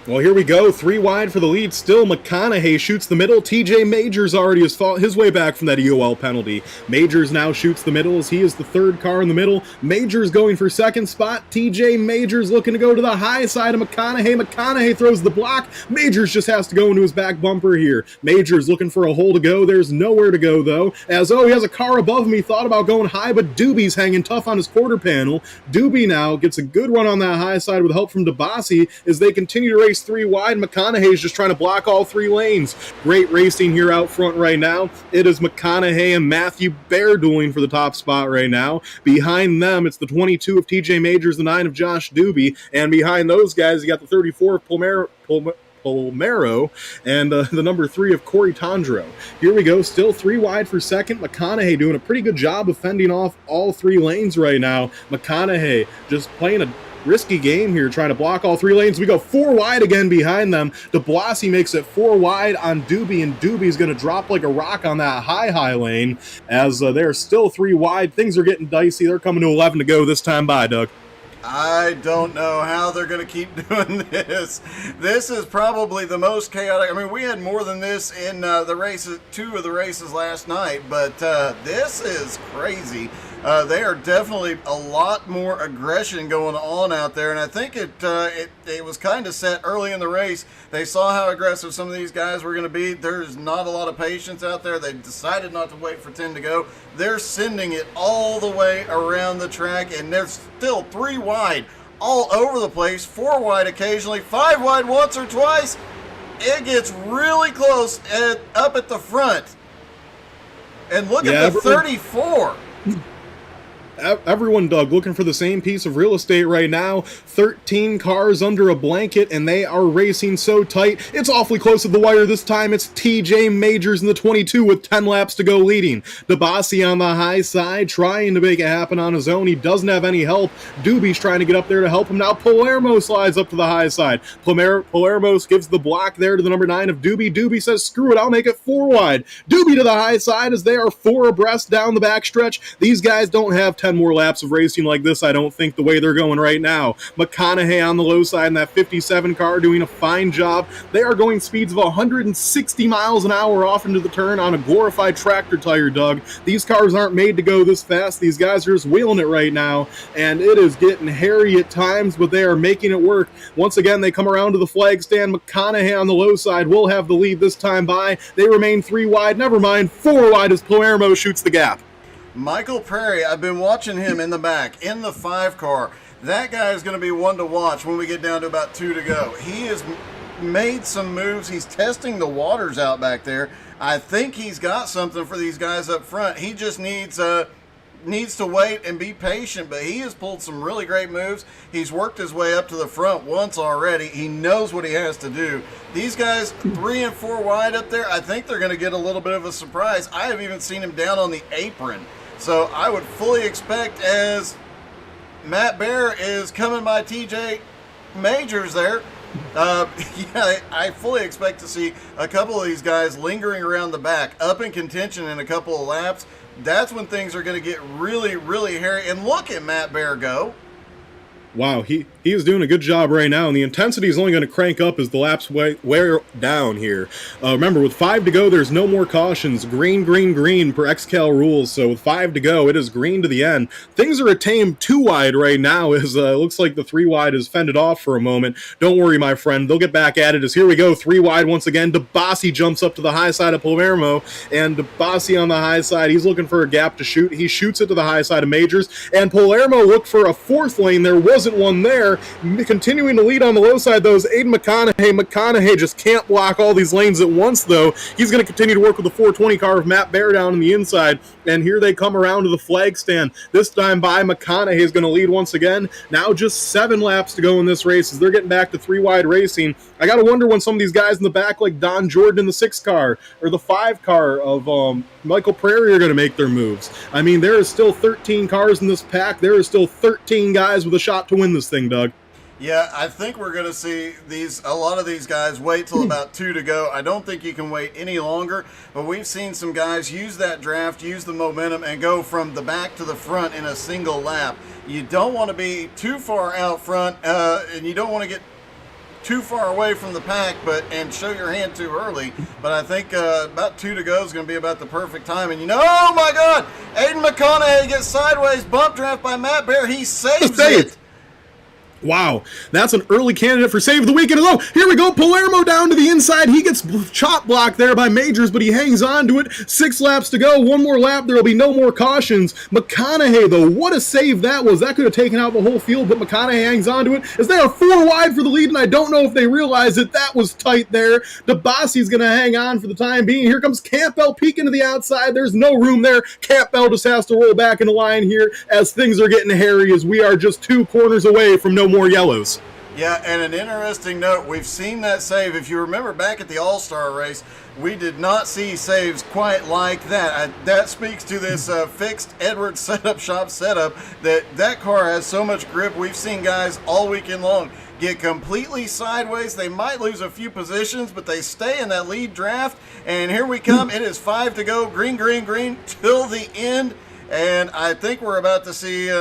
Well, here we go. 3 wide for the lead. Still, McConaughey shoots the middle. TJ Majors already has fought his way back from that EOL penalty. Majors now shoots the middle as he is the 3rd car in the middle. Majors going for 2nd spot. TJ Majors looking to go to the high side of McConaughey. McConaughey throws the block. Majors just has to go into his back bumper here. Majors looking for a hole to go. There's nowhere to go, though, as he has a car above him. He thought about going high, but Doobie's hanging tough on his quarter panel. Doobie now gets a good run on that high side with help from DeBasi as they continue to race 3 wide. McConaughey's just trying to block all 3 lanes. Great racing here out front right now. It is McConaughey and Matthew Baer dueling for the top spot right now. Behind them, it's the 22 of TJ Majors, the 9 of Josh Doobie, and behind those guys, you got the 34 of Palmero and the number 3 of Corey Tondro. Here we go, still 3 wide for 2nd. McConaughey doing a pretty good job of fending off all 3 lanes right now. McConaughey just playing a risky game here, trying to block all 3 lanes. We go 4 wide again behind them. DeBlasi makes it 4 wide on Doobie, and Doobie's going to drop like a rock on that high lane as they're still 3 wide. Things are getting dicey. They're coming to 11 to go this time by, Doug. I don't know how they're going to keep doing this. This is probably the most chaotic. I mean, we had more than this in the races, 2 of the races last night, but this is crazy. They are definitely a lot more aggression going on out there, and I think it was kind of set early in the race. They saw how aggressive some of these guys were going to be. There's not a lot of patience out there. They decided not to wait for 10 to go. They're sending it all the way around the track, and they're still 3 wide all over the place, 4 wide occasionally, 5 wide once or twice. It gets really close up at the front. And look at the 34. Everyone, Doug, looking for the same piece of real estate right now. 13 cars under a blanket, and they are racing so tight. It's awfully close to the wire this time. It's TJ Majors in the 22 with 10 laps to go leading. DeBasi on the high side, trying to make it happen on his own. He doesn't have any help. Doobie's trying to get up there to help him. Now Palermo slides up to the high side. Palermo gives the block there to the number 9 of Doobie. Doobie says, screw it, I'll make it 4 wide. Doobie to the high side as they are 4 abreast down the backstretch. These guys don't have 10 more laps of racing like this, I don't think, the way they're going right now. McConaughey on the low side in that 57 car doing a fine job. They are going speeds of 160 miles an hour off into the turn on a glorified tractor tire, Doug. These cars aren't made to go this fast. These guys are just wheeling it right now, and it is getting hairy at times, but they are making it work. Once again, they come around to the flag stand. McConaughey on the low side will have the lead this time by. They remain 3 wide. Never mind, 4 wide as Palermo shoots the gap. Michael Prairie, I've been watching him in the back, in the 5 car. That guy is going to be one to watch when we get down to about 2 to go. He has made some moves. He's testing the waters out back there. I think he's got something for these guys up front. He just needs needs to wait and be patient, but he has pulled some really great moves. He's worked his way up to the front once already. He knows what he has to do. These guys 3 and 4 wide up there, I think they're going to get a little bit of a surprise. I have even seen him down on the apron. So I would fully expect, as Matt Bear is coming by TJ Majors there, yeah, I fully expect to see a couple of these guys lingering around the back, up in contention in a couple of laps. That's when things are going to get really, really hairy. And look at Matt Bear go. Wow, he is doing a good job right now, and the intensity is only going to crank up as the laps wear down here. Remember, with 5 to go, there's no more cautions. Green, green, green per XCAL rules, so with 5 to go, it is green to the end. Things are a tame 2 wide right now, as it looks like the 3 wide is fended off for a moment. Don't worry, my friend, they'll get back at it, as here we go, 3 wide once again. DeBassi jumps up to the high side of Palermo, and DeBassi on the high side, he's looking for a gap to shoot. He shoots it to the high side of Majors, and Palermo looked for a 4th lane. There wasn't one there. Continuing to lead on the low side, though, is Aiden McConaughey. McConaughey just can't block all these lanes at once, though. He's going to continue to work with the 420 car of Matt Bear down on the inside, and here they come around to the flag stand. This time by McConaughey is going to lead once again. Now just 7 laps to go in this race as they're getting back to 3 wide racing. I got to wonder when some of these guys in the back, like Don Jordan in the 6 car or the 5 car of Michael Prairie, are going to make their moves. I mean, there is still 13 cars in this pack. There is still 13 guys with a shot to win this thing, Doug. Yeah, I think we're going to see a lot of these guys wait till about 2 to go. I don't think you can wait any longer, but we've seen some guys use that draft, use the momentum, and go from the back to the front in a single lap. You don't want to be too far out front, and you don't want to get too far away from the pack and show your hand too early. But I think about 2 to go is going to be about the perfect time. And oh my God, Aiden McConaughey gets sideways, bump draft by Matt Bear. He saves it. Wow, that's an early candidate for save of the weekend. Oh, here we go, Palermo down to the inside. He gets chop blocked there by Majors, but he hangs on to it. 6 laps to go, 1 more lap, there will be no more cautions. McConaughey, though, what a save that was. That could have taken out the whole field, but McConaughey hangs on to it as they are 4 wide for the lead, and I don't know if they realize that that was tight there. DeBassi's going to hang on for the time being. Here comes Campbell peeking to the outside. There's no room there. Campbell just has to roll back in the line here as things are getting hairy, as we are just 2 corners away from no more yellows. Yeah, and an interesting note, we've seen that save. If you remember back at the All-Star race, we did not see saves quite like that. That speaks to this fixed Edwards setup shop setup, that car has so much grip. We've seen guys all weekend long get completely sideways. They might lose a few positions, but they stay in that lead draft. And here we come. It is 5 to go. Green, green, green till the end. And I think we're about to see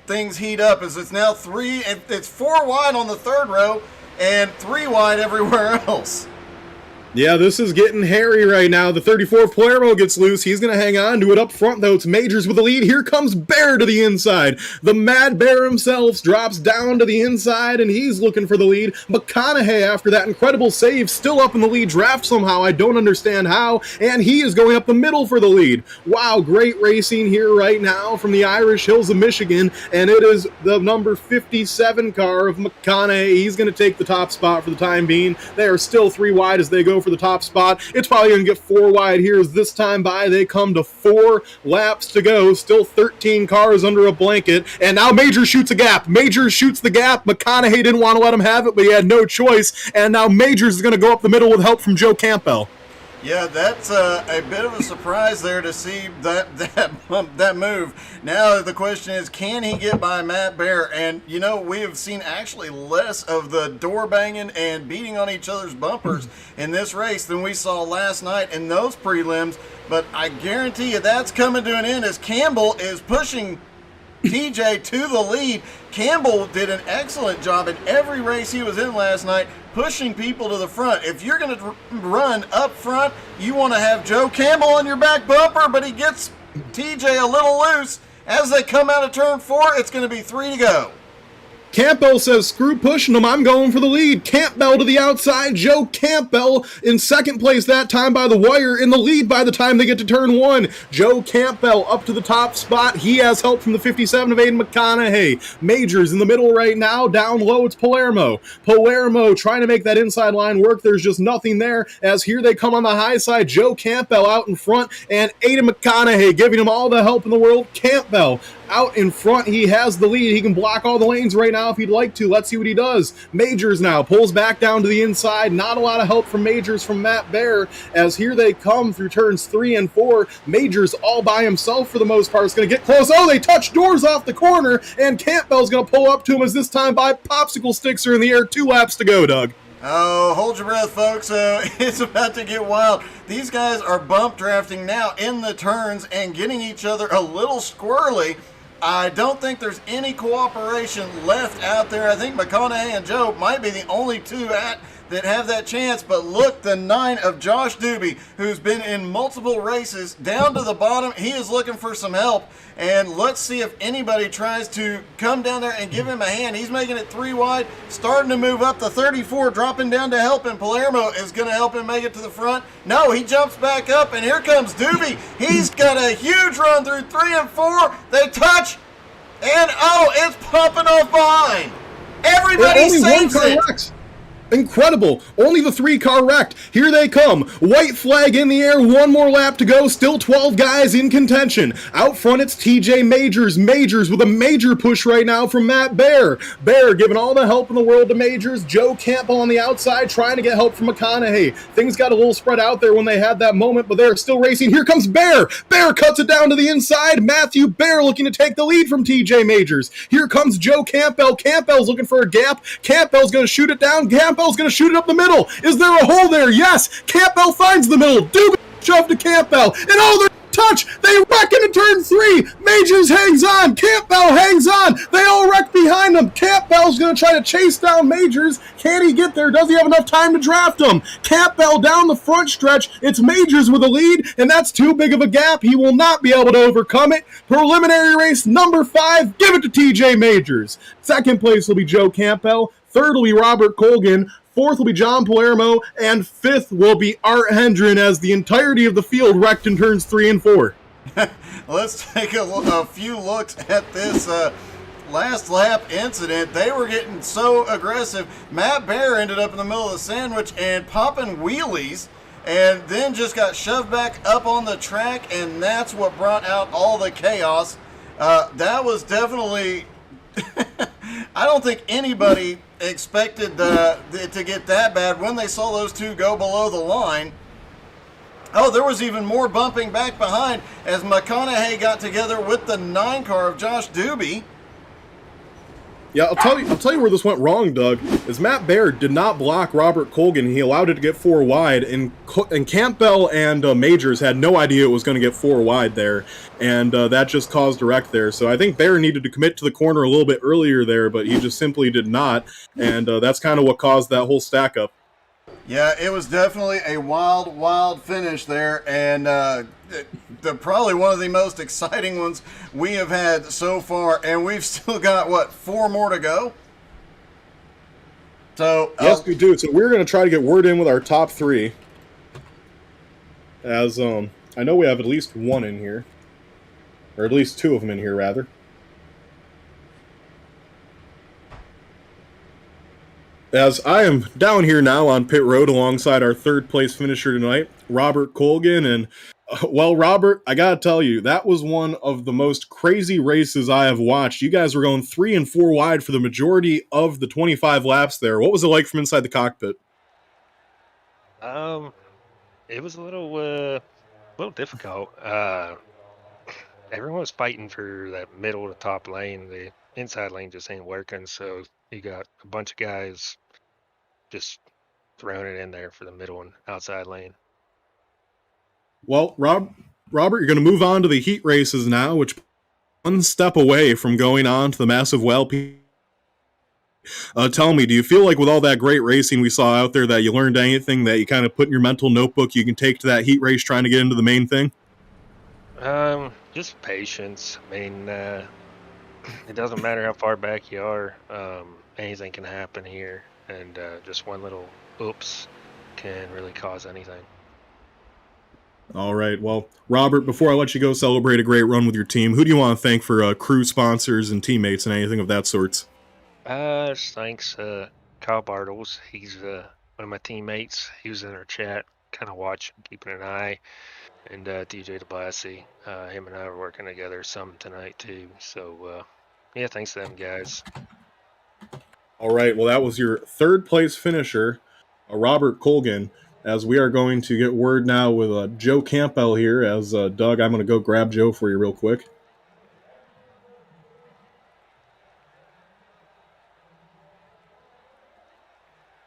things heat up, as it's now 3, and it's 4 wide on the 3rd row and 3 wide everywhere else. Yeah, this is getting hairy right now. The 34 Palermo gets loose. He's going to hang on to it up front, though. It's Majors with the lead. Here comes Bear to the inside. The Mad Bear himself drops down to the inside, and he's looking for the lead. McConaughey, after that incredible save, still up in the lead draft somehow. I don't understand how, and he is going up the middle for the lead. Wow, great racing here right now from the Irish Hills of Michigan, and it is the number 57 car of McConaughey. He's going to take the top spot for the time being. They are still 3 wide as they go for the top spot. It's probably going to get 4 wide here as this time by they come to 4 laps to go. Still 13 cars under a blanket, and now Major shoots a gap. Major shoots the gap. McConaughey didn't want to let him have it, but he had no choice, and now Majors is going to go up the middle with help from Joe Campbell. Yeah, that's a bit of a surprise there to see that move. Now the question is, can he get by Matt Bear? And, we have seen actually less of the door banging and beating on each other's bumpers in this race than we saw last night in those prelims. But I guarantee you that's coming to an end as Campbell is pushing TJ to the lead. Campbell did an excellent job in every race he was in last night, pushing people to the front. If you're going to run up front, you want to have Joe Campbell on your back bumper, but he gets TJ a little loose. As they come out of turn 4, it's going to be 3 to go. Campbell says, screw pushing them, I'm going for the lead. Campbell to the outside, Joe Campbell in second place that time by the wire, in the lead by the time they get to turn 1. Joe Campbell up to the top spot. He has help from the 57 of Aiden McConaughey. Majors in the middle right now. Down low, it's Palermo. Palermo trying to make that inside line work. There's just nothing there, as here they come on the high side. Joe Campbell out in front, and Aiden McConaughey giving him all the help in the world. Campbell out in front. He has the lead. He can block all the lanes right now if he'd like to. Let's see what he does. Majors now pulls back down to the inside. Not a lot of help from Majors from Matt Bear, as here they come through turns 3 and 4. Majors all by himself for the most part. It's going to get close. Oh, they touch doors off the corner, and Campbell's going to pull up to him, as this time by popsicle sticks are in the air. 2 laps to go, Doug. Oh, hold your breath, folks. It's about to get wild. These guys are bump drafting now in the turns and getting each other a little squirrely. I don't think there's any cooperation left out there. I think McConaughey and Joe might be the only two that have that chance. But look, the 9 of Josh Doobie, who's been in multiple races, down to the bottom. He is looking for some help. And let's see if anybody tries to come down there and give him a hand. He's making it 3 wide, starting to move up. The 34 dropping down to help him. Palermo is going to help him make it to the front. No, he jumps back up, and here comes Doobie. He's got a huge run through 3 and 4. They touch, and oh, it's popping off behind. Everybody saves it. Incredible. Only the 3 car wrecked. Here they come. White flag in the air. 1 more lap to go. Still 12 guys in contention. Out front, it's TJ Majors. Majors with a major push right now from Matt Bear. Bear giving all the help in the world to Majors. Joe Campbell on the outside trying to get help from McConaughey. Things got a little spread out there when they had that moment, but they're still racing. Here comes Bear. Bear cuts it down to the inside. Matthew Bear looking to take the lead from TJ Majors. Here comes Joe Campbell. Campbell's looking for a gap. Campbell's going to shoot it down. Campbell's going to shoot it up the middle. Is there a hole there? Yes. Campbell finds the middle. Doobie shove to Campbell. And oh, they're touch. They wreck into turn 3. Majors hangs on. Campbell hangs on. They all wreck behind him. Campbell's going to try to chase down Majors. Can he get there? Does he have enough time to draft him? Campbell down the front stretch. It's Majors with a lead, and that's too big of a gap. He will not be able to overcome it. Preliminary race number 5. Give it to TJ Majors. Second place will be Joe Campbell. Third will be Robert Colgan. 4th will be John Palermo, and 5th will be Art Hendren, as the entirety of the field wrecked in turns 3 and 4. Let's take a few looks at this last lap incident. They were getting so aggressive. Matt Bear ended up in the middle of the sandwich and popping wheelies, and then just got shoved back up on the track, and that's what brought out all the chaos. That was definitely... I don't think anybody expected it to get that bad when they saw those two go below the line. Oh, there was even more bumping back behind as McConaughey got together with the 9 car of Josh Doobie. Yeah, I'll tell you where this went wrong, Doug, is Matt Bear did not block Robert Colgan. He allowed it to get 4 wide, and Campbell and Majors had no idea it was going to get 4 wide there, and that just caused a wreck there. So I think Bear needed to commit to the corner a little bit earlier there, but he just simply did not, and that's kind of what caused that whole stack up. Yeah, it was definitely a wild, wild finish there, and probably one of the most exciting ones we have had so far, and we've still got, what, 4 more to go? So yes, we do. So we're going to try to get word in with our top 3. As I know we have at least 1 in here, or at least 2 of them in here, rather. As I am down here now on pit road alongside our 3rd place finisher tonight, Robert Colgan, and well, Robert, I gotta tell you, that was one of the most crazy races I have watched. You guys were going 3 and 4 wide for the majority of the 25 laps there. What was it like from inside the cockpit? It was a little difficult. Everyone was fighting for that middle to top lane. The inside lane just ain't working, so you got a bunch of guys just throwing it in there for the middle and outside lane. Well, Robert, you're going to move on to the heat races now, which one step away from going on to the massive WELP. Tell me, do you feel like with all that great racing we saw out there that you learned anything that you kind of put in your mental notebook you can take to that heat race trying to get into the main thing? Just patience. I mean, it doesn't matter how far back you are. Anything can happen here, and just one little oops can really cause anything. All right. Well, Robert, before I let you go celebrate a great run with your team, who do you want to thank for crew sponsors and teammates and anything of that sort? Just thanks, Kyle Bartles. He's one of my teammates. He was in our chat, kind of watching, keeping an eye. And DJ DeBlassie, him and I are working together some tonight too. So, yeah, thanks to them guys. All right. Well, that was your third place finisher, Robert Colgan. As we are going to get word now with Joe Campbell here. As Doug, I'm going to go grab Joe for you real quick.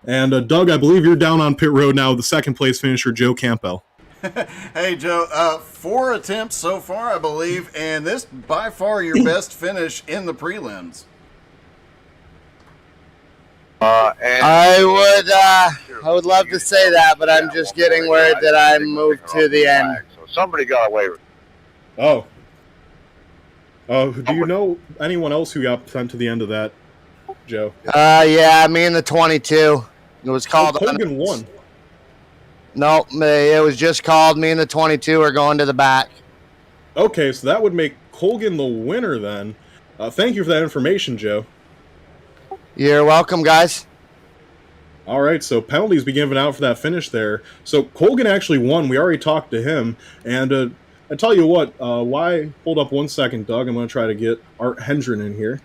And Doug, I believe you're down on pit road now with the second place finisher, Joe Campbell. Hey, Joe, 4 attempts so far, I believe, and this by far your best finish in the prelims. I would love to say that, but I'm just getting word that I moved to the end. So somebody got away with it. Oh. Do you know anyone else who got sent to the end of that, Joe? Yeah, me and the 22. It was called. Colgan won. No, it was just called. Me and the 22 are going to the back. Okay, so that would make Colgan the winner then. Thank you for that information, Joe. You're welcome, guys. All right, so penalties be given out for that finish there. So Colgan actually won. We already talked to him. And I tell you what, hold up 1 second, Doug. I'm going to try to get Art Hendren in here.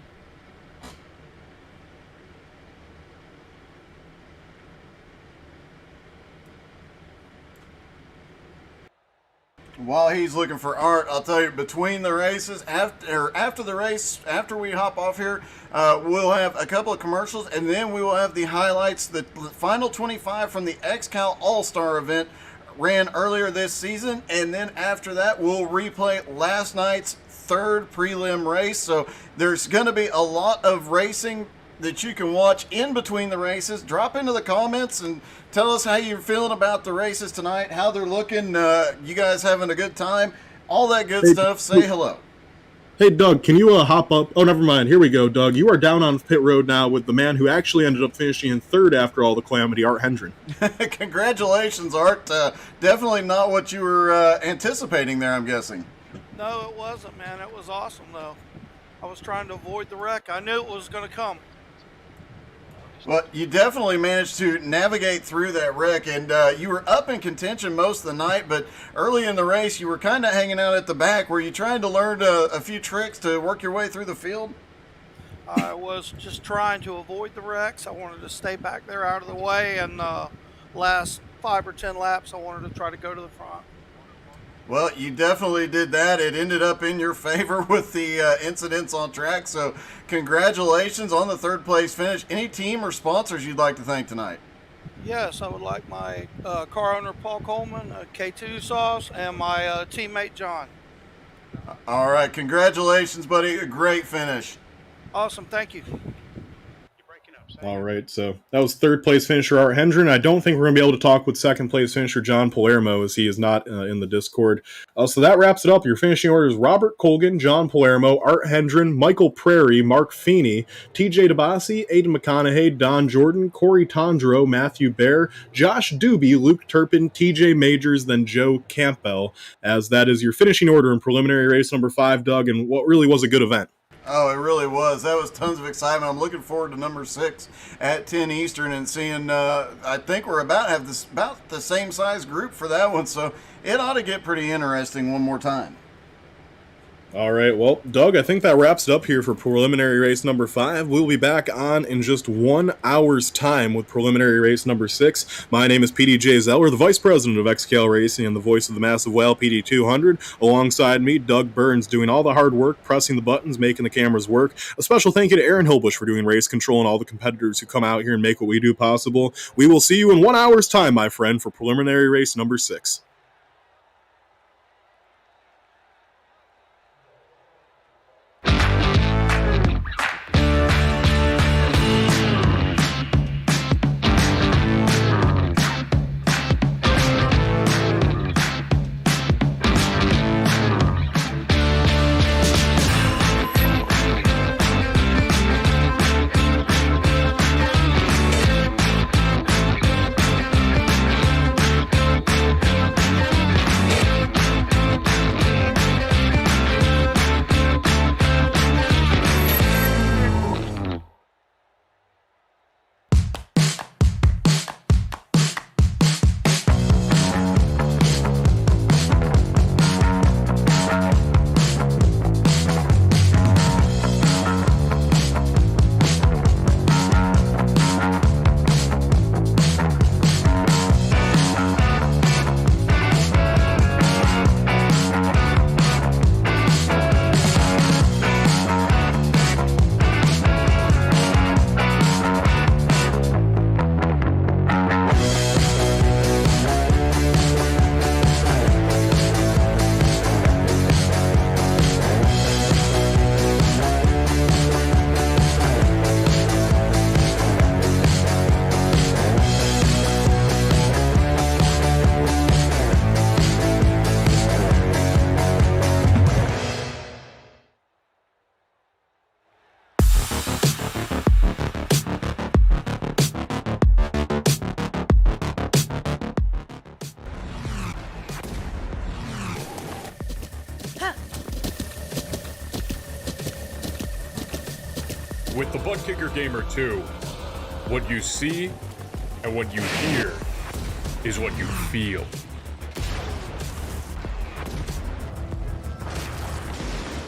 While he's looking for Art, I'll tell you, between the races, after the race, after we hop off here, we'll have a couple of commercials, and then we will have the highlights. The final 25 from the XCAL All-Star event ran earlier this season, and then after that, we'll replay last night's third prelim race. So there's going to be a lot of racing that you can watch in between the races. Drop into the comments and tell us how you're feeling about the races tonight, how they're looking, you guys having a good time, all that good stuff. Say hello. Hey, Doug, can you hop up? Oh, never mind. Here we go, Doug. You are down on pit road now with the man who actually ended up finishing in third after all the calamity, Art Hendren. Congratulations, Art. Definitely not what you were anticipating there, I'm guessing. No, it wasn't, man. It was awesome, though. I was trying to avoid the wreck. I knew it was going to come. Well, you definitely managed to navigate through that wreck, and you were up in contention most of the night, but early in the race, you were kind of hanging out at the back. Were you trying to learn a few tricks to work your way through the field? I was just trying to avoid the wrecks. I wanted to stay back there out of the way, and last 5 or 10 laps, I wanted to try to go to the front. Well, you definitely did that. It ended up in your favor with the incidents on track. So congratulations on the third place finish. Any team or sponsors you'd like to thank tonight? Yes, I would like my car owner, Paul Coleman, K2 Sauce, and my teammate, John. All right. Congratulations, buddy. A great finish. Awesome. Thank you. All right, so that was third place finisher Art Hendren. I don't think we're going to be able to talk with second place finisher John Palermo as he is not in the Discord. So that wraps it up. Your finishing order is Robert Colgan, John Palermo, Art Hendren, Michael Prairie, Mark Feeney, TJ DeBassi, Aidan McConaughey, Don Jordan, Corey Tondro, Matthew Bear, Josh Doobie, Luke Turpin, TJ Majors, then Joe Campbell, as that is your finishing order in preliminary race number 5, Doug, and what really was a good event. Oh, it really was. That was tons of excitement. I'm looking forward to number 6 at 10 Eastern and seeing, I think we're about the same size group for that one, so it ought to get pretty interesting one more time. All right, well, Doug, I think that wraps it up here for preliminary race number 5. We'll be back on in just 1 hour's time with preliminary race number 6. My name is PDJ Zeller, the Vice President of XCAL Racing and the voice of the massive whale PD200. Alongside me, Doug Burns, doing all the hard work, pressing the buttons, making the cameras work. A special thank you to Aaron Hilbush for doing race control and all the competitors who come out here and make what we do possible. We will see you in 1 hour's time, my friend, for preliminary race number 6. With the Butt Kicker Gamer 2, what you see and what you hear is what you feel.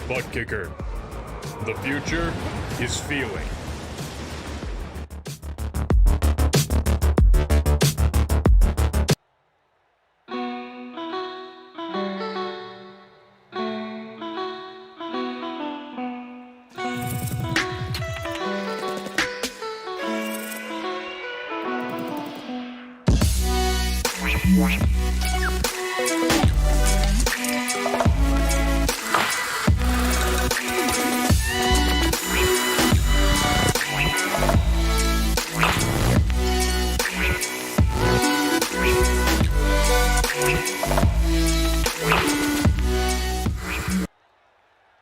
Butt Kicker. The future is feeling.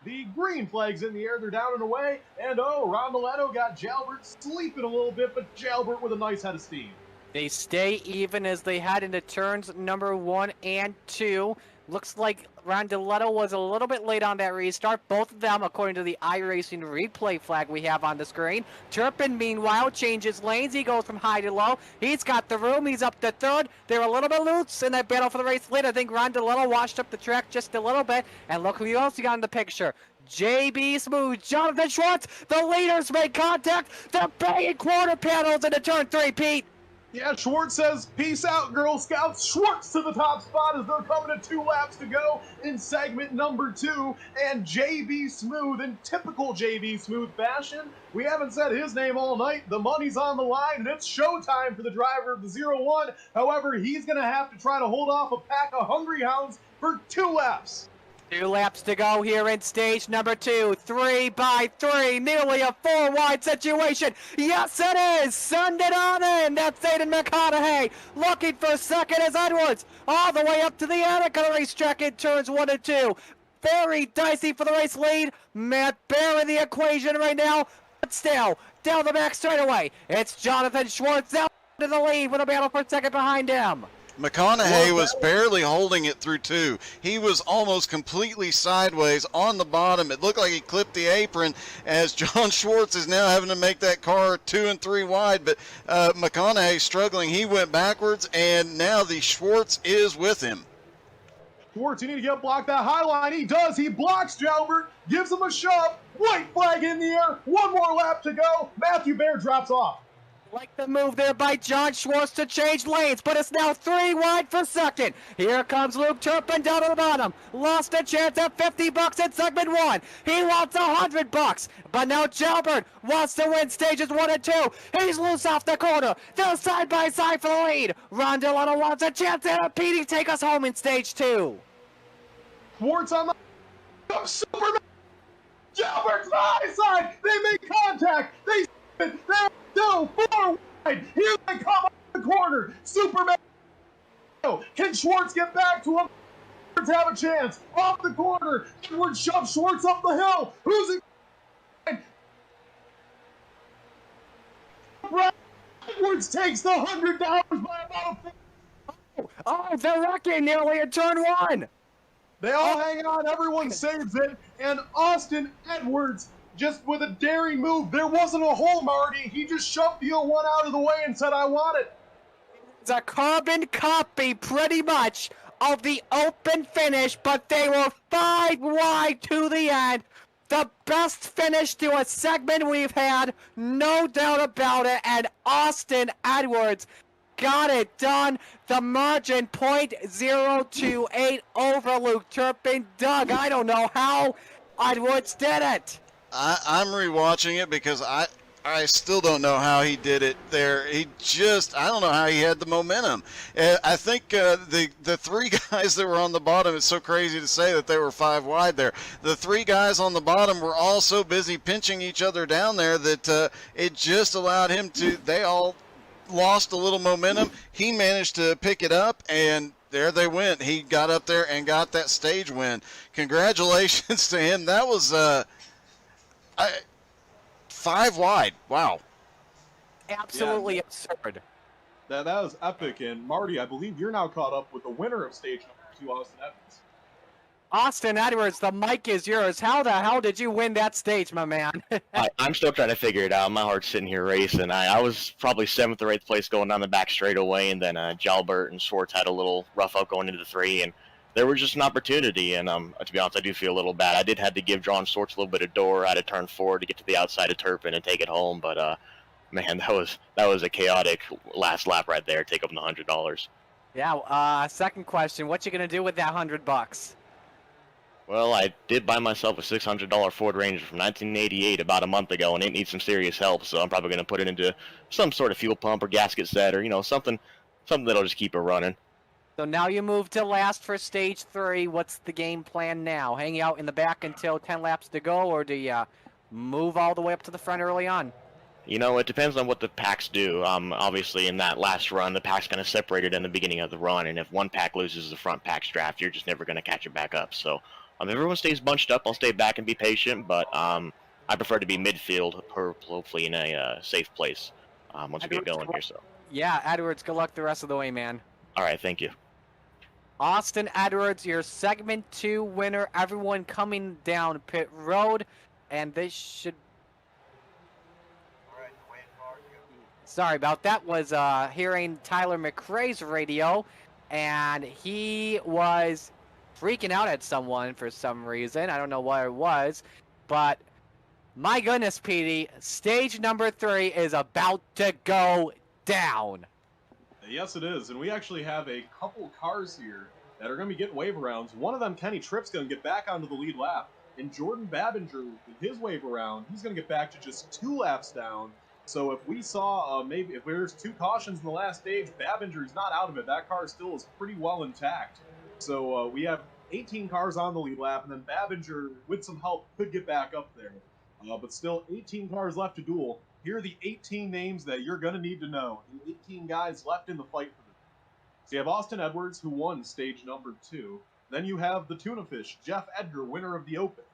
The green flag's in the air, they're down and away, and oh, Rondoletto got Jalbert sleeping a little bit, but Jalbert with a nice head of steam. They stay even as they head into turns number 1 and 2. Looks like Rondoletto was a little bit late on that restart. Both of them, according to the iRacing replay flag we have on the screen. Turpin, meanwhile, changes lanes. He goes from high to low. He's got the room. He's up to third. They're a little bit loose in that battle for the race lead. I think Rondoletto washed up the track just a little bit. And look who else you got in the picture. JB Smooth, Jonathan Schwartz. The leaders make contact. They're banging quarter panels into turn 3, Pete. Yeah, Schwartz says, peace out, Girl Scouts. Schwartz to the top spot as they're coming to 2 laps to go in segment number 2. And JB Smooth, in typical JB Smooth fashion, we haven't said his name all night. The money's on the line, and it's showtime for the driver of the 0-1. However, he's going to have to try to hold off a pack of hungry hounds for 2 laps. 2 laps to go here in stage number 2. 3 by 3, nearly a 4-wide situation. Yes, it is. Send it on in. That's Aiden McConaughey looking for second as Edwards all the way up to the attic of the racetrack in turns 1 and 2. Very dicey for the race lead. Matt Bear in the equation right now, but still down the back straightaway. It's Jonathan Schwartz out to the lead with a battle for second behind him. McConaughey was barely holding it through 2. He was almost completely sideways on the bottom. It looked like he clipped the apron as John Schwartz is now having to make that car 2 and 3 wide. But McConaughey struggling. He went backwards, and now the Schwartz is with him. Schwartz, you need to get blocked that high line. He does. He blocks Jalbert, gives him a shove. White flag in the air. 1 more lap to go. Matthew Bear drops off. Like the move there by John Schwartz to change lanes, but it's now 3 wide for second. Here comes Luke Turpin down to the bottom. Lost a chance at $50 in segment 1. He wants $100, but now Jalbert wants to win stages 1 and 2. He's loose off the corner. They're side by side for the lead. Rondoletto wants a chance at Petey take us home in stage 2. Schwartz on the Superman. Jalbert's high side. They make contact. They they're still 4 wide. Here they come off the corner. Superman. Can Schwartz get back to him? Schwartz have a chance. Off the corner. Edwards shoves Schwartz up the hill. Who's it? Edwards takes the $100 by about a... Oh, they're wrecking nearly at turn 1. They all hang on. Everyone saves it. And Austin Edwards, just with a daring move, there wasn't a hole, Marty. He just shoved the 01 out of the way and said, I want it. It's a carbon copy, pretty much, of the open finish, but they were 5 wide to the end. The best finish to a segment we've had, no doubt about it, and Austin Edwards got it done. The margin, .028 over Luke Turpin. Doug, I don't know how Edwards did it. I'm rewatching it because I still don't know how he did it there. I don't know how he had the momentum. I think the 3 guys that were on the bottom, it's so crazy to say that they were 5 wide there. The 3 guys on the bottom were all so busy pinching each other down there that it just allowed him to, they all lost a little momentum. He managed to pick it up, and there they went. He got up there and got that stage win. Congratulations to him. That was 5 wide. Wow. Absolutely absurd. That was epic. And Marty, I believe you're now caught up with the winner of stage number 2, Austin Evans. Austin Edwards, the mic is yours. How the hell did you win that stage, my man? I'm still trying to figure it out. My heart's sitting here racing. I was probably 7th or 8th place going down the back straightaway, and then Jalbert and Schwartz had a little rough out going into the 3, and there was just an opportunity. And to be honest, I do feel a little bad. I did have to give John Schwartz a little bit of door. I had to turn forward to get to the outside of Turpin and take it home. But man, that was a chaotic last lap right there. Take up the $100. Yeah. Second question: what you gonna do with that $100? Well, I did buy myself a $600 Ford Ranger from 1988 about a month ago, and it needs some serious help. So I'm probably going to put it into some sort of fuel pump or gasket set, or something that'll just keep it running. So now you move to last for stage 3. What's the game plan now? Hang out in the back until 10 laps to go, or do you move all the way up to the front early on? It depends on what the packs do. Obviously, in that last run, the pack's kind of separated in the beginning of the run, and if one pack loses the front pack's draft, you're just never going to catch it back up. So if everyone stays bunched up, I'll stay back and be patient, but I prefer to be midfield, hopefully in a safe place once we get going here. So. Yeah, Edwards, good luck the rest of the way, man. All right, thank you. Austin Edwards, your segment 2 winner. Everyone coming down pit road, and this should... Sorry about that. Was hearing Tyler McRae's radio, and he was freaking out at someone for some reason. I don't know what it was, but my goodness, Petey, stage number 3 is about to go down. Yes, it is, and we actually have a couple cars here that are going to be getting wave arounds. One of them, Kenny Tripp's going to get back onto the lead lap, and Jordan Babinger, with his wave around, he's going to get back to just 2 laps down. So if we saw, maybe if there's 2 cautions in the last stage, Babinger's not out of it. That car still is pretty well intact. So we have 18 cars on the lead lap, and then Babinger, with some help, could get back up there. But still, 18 cars left to duel. Here are the 18 names that you're going to need to know. The 18 guys left in the fight for them. So you have Austin Edwards, who won stage number 2. Then you have the Tuna Fish, Jeff Edgar, winner of the Open.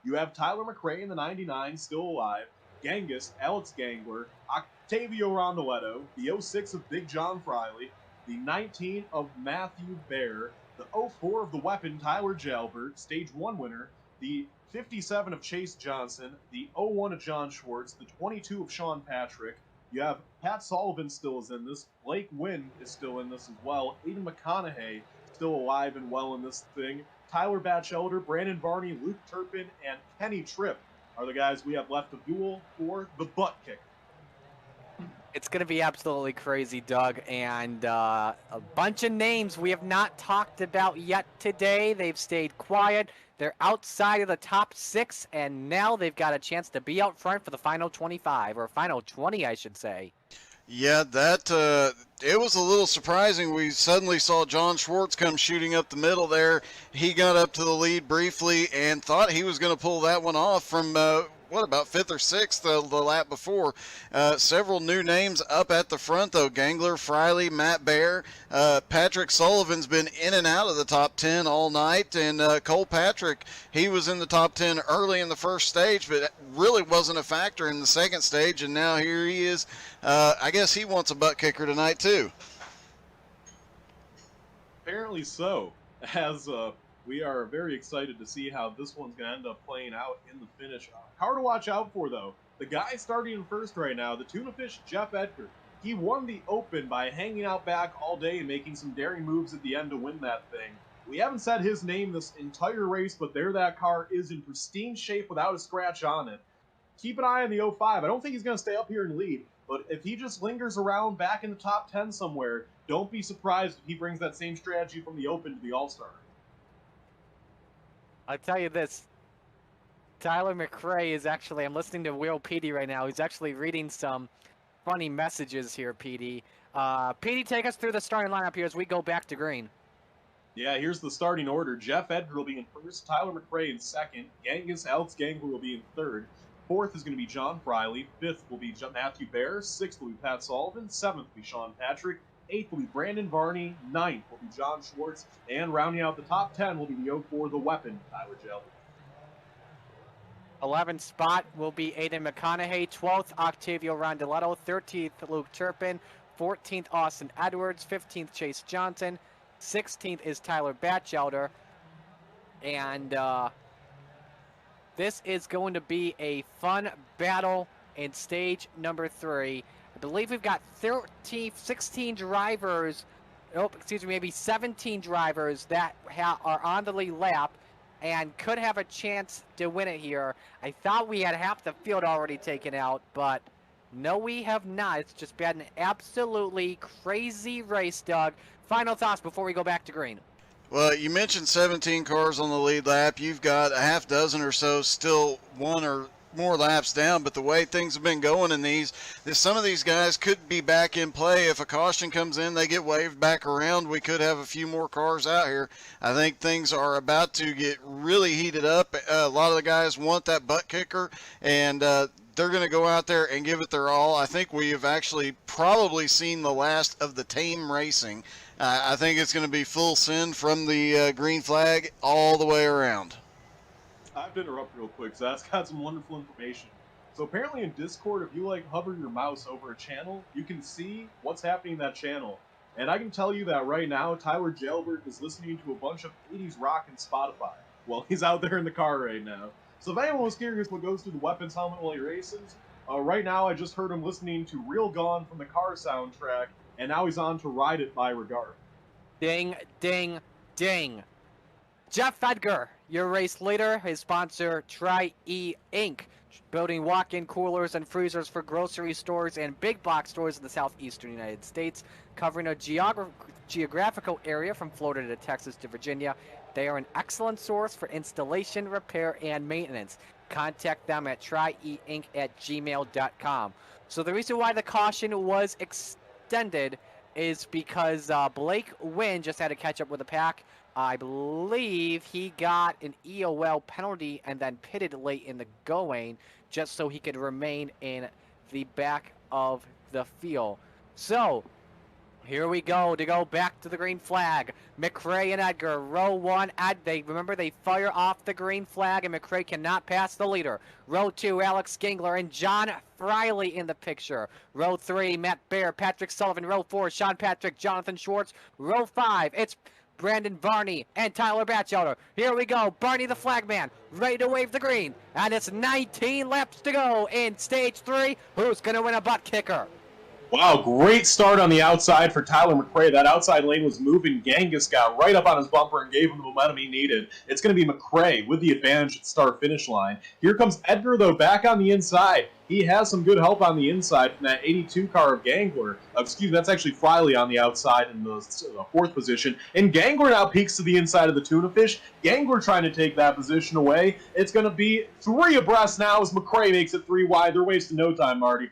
You have Tyler McRae in the 99, still alive. Genghis, Alex Gangler, Octavio Rondoletto, the 06 of Big John Friley, the 19 of Matthew Bear, the 04 of the Weapon, Tyler Jalbert, stage 1 winner, the 57 of Chase Johnson, the 01 of John Schwartz, the 22 of Sean Patrick. You have Pat Sullivan still is in this, Blake Wynn is still in this as well, Aiden McConaughey still alive and well in this thing, Tyler Batchelder, Brandon Varney, Luke Turpin, and Kenny Tripp are the guys we have left to duel for the butt kick. It's going to be absolutely crazy, Doug, and a bunch of names we have not talked about yet today. They've stayed quiet. They're outside of the top 6, and now they've got a chance to be out front for the final 25, or final 20, I should say. Yeah, it was a little surprising. We suddenly saw John Schwartz come shooting up the middle there. He got up to the lead briefly and thought he was going to pull that one off from, about 5th or 6th the lap before. Several new names up at the front, though. Gangler, Friley, Matt Bear. Patrick Sullivan's been in and out of the top 10 all night, and Cole Patrick, he was in the top 10 early in the first stage, but really wasn't a factor in the second stage, and now here he is. I guess he wants a butt kicker tonight, too. Apparently so, as we are very excited to see how this one's going to end up playing out in the finish. Car to watch out for, though. The guy starting in first right now, the Tuna Fish, Jeff Edgar. He won the Open by hanging out back all day and making some daring moves at the end to win that thing. We haven't said his name this entire race, but there that car is in pristine shape without a scratch on it. Keep an eye on the 05. I don't think he's going to stay up here and lead, but if he just lingers around back in the top 10 somewhere, don't be surprised if he brings that same strategy from the Open to the All-Star. I'll tell you this. Tyler McRae is actually, I'm listening to Will Petey right now. He's actually reading some funny messages here, Petey. Petey, take us through the starting lineup here as we go back to green. Yeah, here's the starting order. Jeff Edgar will be in first, Tyler McRae in second, Genghis Alex Gangler will be in third. Fourth is going to be John Friley. Fifth will be Matthew Bear. Sixth will be Pat Sullivan. Seventh will be Sean Patrick. Eighth will be Brandon Varney. Ninth will be John Schwartz. And rounding out the top 10 will be the 04, the Weapon, Tyler Jalbert. 11th spot will be Aiden McConaughey. 12th, Octavio Rondoletto. 13th, Luke Turpin. 14th, Austin Edwards. 15th, Chase Johnson. 16th is Tyler Batchelder. And this is going to be a fun battle in stage number 3. I believe we've got 16 drivers, maybe 17 drivers that are on the lead lap and could have a chance to win it here. I thought we had half the field already taken out, but no, we have not. It's just been an absolutely crazy race, Doug. Final thoughts before we go back to green. Well, you mentioned 17 cars on the lead lap. You've got a half dozen or so still one or more laps down, but the way things have been going in these, some of these guys could be back in play. If a caution comes in, they get waved back around. We could have a few more cars out here. I think things are about to get really heated up. A lot of the guys want that butt kicker, and they're going to go out there and give it their all. I think we have actually probably seen the last of the tame racing. I think it's going to be full send from the green flag all the way around. I have to interrupt real quick, so that's got some wonderful information. So apparently in Discord, if you hover your mouse over a channel, you can see what's happening in that channel. And I can tell you that right now, Tyler Jailbert is listening to a bunch of 80s rock and Spotify while he's out there in the car right now. So if anyone was curious what goes through the weapons helmet while he races, right now I just heard him listening to Real Gone from the Car soundtrack, and now he's on to Ride It by Regard. Ding, ding, ding. Jeff Edgar, your race leader, his sponsor, Tri-E Inc., building walk-in coolers and freezers for grocery stores and big box stores in the southeastern United States, covering a geographical area from Florida to Texas to Virginia. They are an excellent source for installation, repair, and maintenance. Contact them at tryieinc@gmail.com. So the reason why the caution was extended is because Blake Wynn just had to catch up with the pack. I believe he got an EOL penalty and then pitted late in the going just so he could remain in the back of the field. So here we go to go back to the green flag. McRae and Edgar, row 1. They fire off the green flag, and McRae cannot pass the leader. Row 2, Alex Gingler and John Friley in the picture. Row 3, Matt Baer, Patrick Sullivan. Row 4, Sean Patrick, Jonathan Schwartz. Row 5, it's Brandon Varney and Tyler Batchelder. Here we go. Barney the flagman, ready to wave the green. And it's 19 laps to go in stage 3. Who's going to win a butt kicker? Wow, great start on the outside for Tyler McRae. That outside lane was moving. Genghis got right up on his bumper and gave him the momentum he needed. It's going to be McRae with the advantage at start-finish line. Here comes Edgar, though, back on the inside. He has some good help on the inside from that 82 car of Gangler. That's actually Friley on the outside in the 4th position. And Gangler now peeks to the inside of the tuna fish. Gangler trying to take that position away. It's going to be 3 abreast now as McRae makes it 3 wide. They're wasting no time, Marty.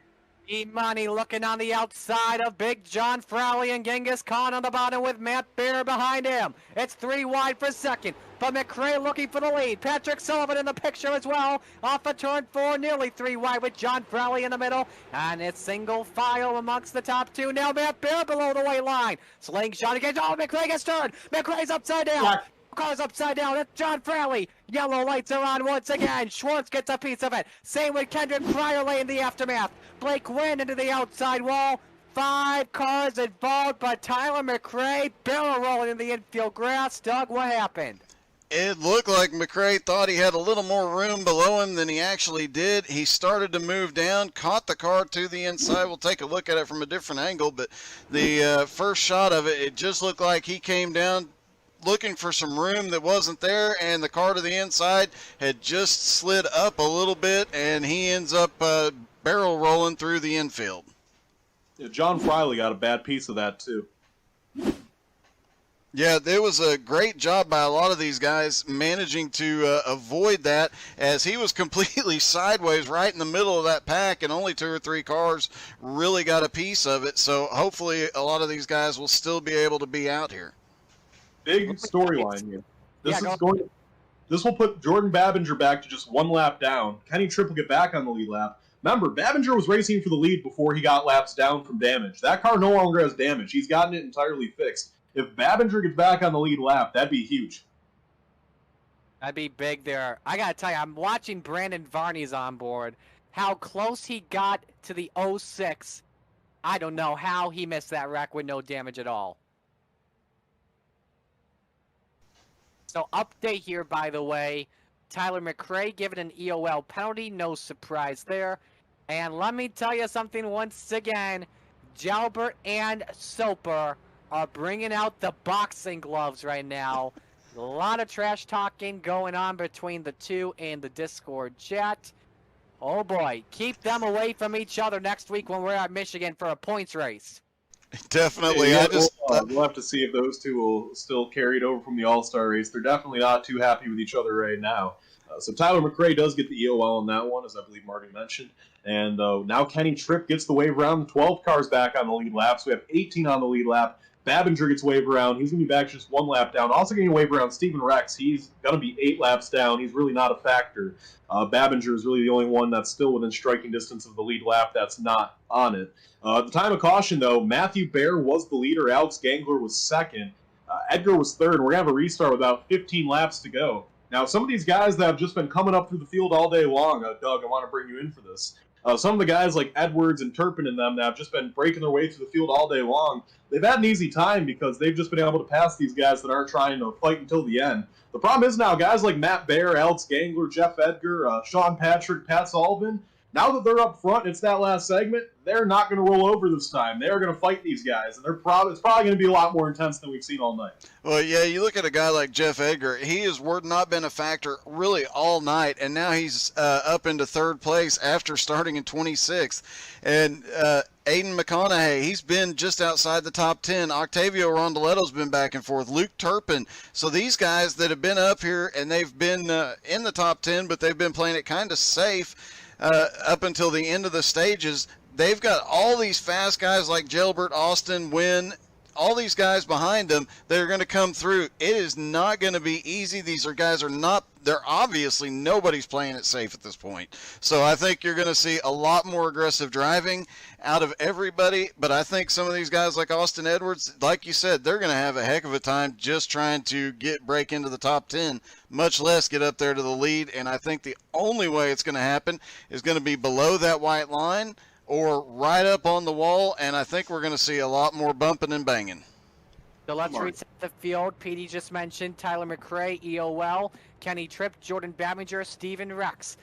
Imani looking on the outside of Big John Frawley and Genghis Khan on the bottom with Matt Baer behind him. It's 3 wide for second, but McRae looking for the lead. Patrick Sullivan in the picture as well. Off of turn 4, nearly 3 wide with John Frawley in the middle. And it's single file amongst the top 2. Now Matt Baer below the white line. Slingshot against, McRae gets turned. McRae's upside down. Yeah. Car's upside down. It's John Frawley. Yellow lights are on once again. Schwartz gets a piece of it. Same with Kendrick Pryorley in the aftermath. Blake Wynn into the outside wall. 5 cars involved, but Tyler McRae barrel rolling in the infield grass. Doug, what happened? It looked like McRae thought he had a little more room below him than he actually did. He started to move down, caught the car to the inside. We'll take a look at it from a different angle, but the first shot of it, it just looked like he came down looking for some room that wasn't there, and the car to the inside had just slid up a little bit, and he ends up barrel rolling through the infield. Yeah, John Friley got a bad piece of that, too. Yeah, there was a great job by a lot of these guys managing to avoid that, as he was completely sideways right in the middle of that pack, and only 2 or 3 cars really got a piece of it. So hopefully a lot of these guys will still be able to be out here. Big storyline here. This will put Jordan Babinger back to just 1 lap down. Kenny Tripp will get back on the lead lap. Remember, Babinger was racing for the lead before he got laps down from damage. That car no longer has damage. He's gotten it entirely fixed. If Babinger gets back on the lead lap, that'd be huge. That'd be big there. I gotta tell you, I'm watching Brandon Varney's on board. How close he got to the 06. I don't know how he missed that wreck with no damage at all. So update here, by the way. Tyler McRae given an EOL penalty. No surprise there. And let me tell you something once again. Jalbert and Soper are bringing out the boxing gloves right now. A lot of trash talking going on between the two in the Discord chat. Oh boy, keep them away from each other next week when we're at Michigan for a points race. Definitely. Yeah, we'll have to see if those two will still carry it over from the All-Star race. They're definitely not too happy with each other right now. So Tyler McRae does get the EOL on that one, as I believe Marty mentioned. And now Kenny Tripp gets the wave around. 12 cars back on the lead lap, so we have 18 on the lead lap. Babinger gets wave around. He's going to be back just 1 lap down. Also getting a wave around Steven Rex. He's going to be 8 laps down. He's really not a factor. Babinger is really the only one that's still within striking distance of the lead lap that's not on it. At the time of caution, though, Matthew Baer was the leader. Alex Gangler was second. Edgar was third. We're going to have a restart with about 15 laps to go. Now, some of these guys that have just been coming up through the field all day long, Doug, I want to bring you in for this. Some of the guys like Edwards and Turpin and them that have just been breaking their way through the field all day long, they've had an easy time because they've just been able to pass these guys that aren't trying to fight until the end. The problem is now guys like Matt Baer, Alex Gangler, Jeff Edgar, Sean Patrick, Pat Sullivan, now that they're up front, it's that last segment, they're not going to roll over this time. They're going to fight these guys, and it's probably going to be a lot more intense than we've seen all night. Well, yeah, you look at a guy like Jeff Edgar. He has not been a factor really all night, and now he's up into 3rd place after starting in 26th. And Aiden McConaughey, he's been just outside the top 10. Octavio Rondoletto's been back and forth. Luke Turpin. So these guys that have been up here, and they've been in the top 10, but they've been playing it kind of safe up until the end of the stages. They've got all these fast guys like Gilbert, Austin, Wynn, all these guys behind them that are going to come through. It is not going to be easy. These guys are not, they're obviously nobody's playing it safe at this point. So I think you're going to see a lot more aggressive driving out of everybody. But I think some of these guys like Austin Edwards, like you said, they're going to have a heck of a time just trying to break into the top 10, much less get up there to the lead. And I think the only way it's going to happen is going to be below that white line or right up on the wall, and I think we're going to see a lot more bumping and banging. So let's reset the field. Petey just mentioned Tyler McRae, EOL, Kenny Tripp, Jordan Babinger, Steven Rex.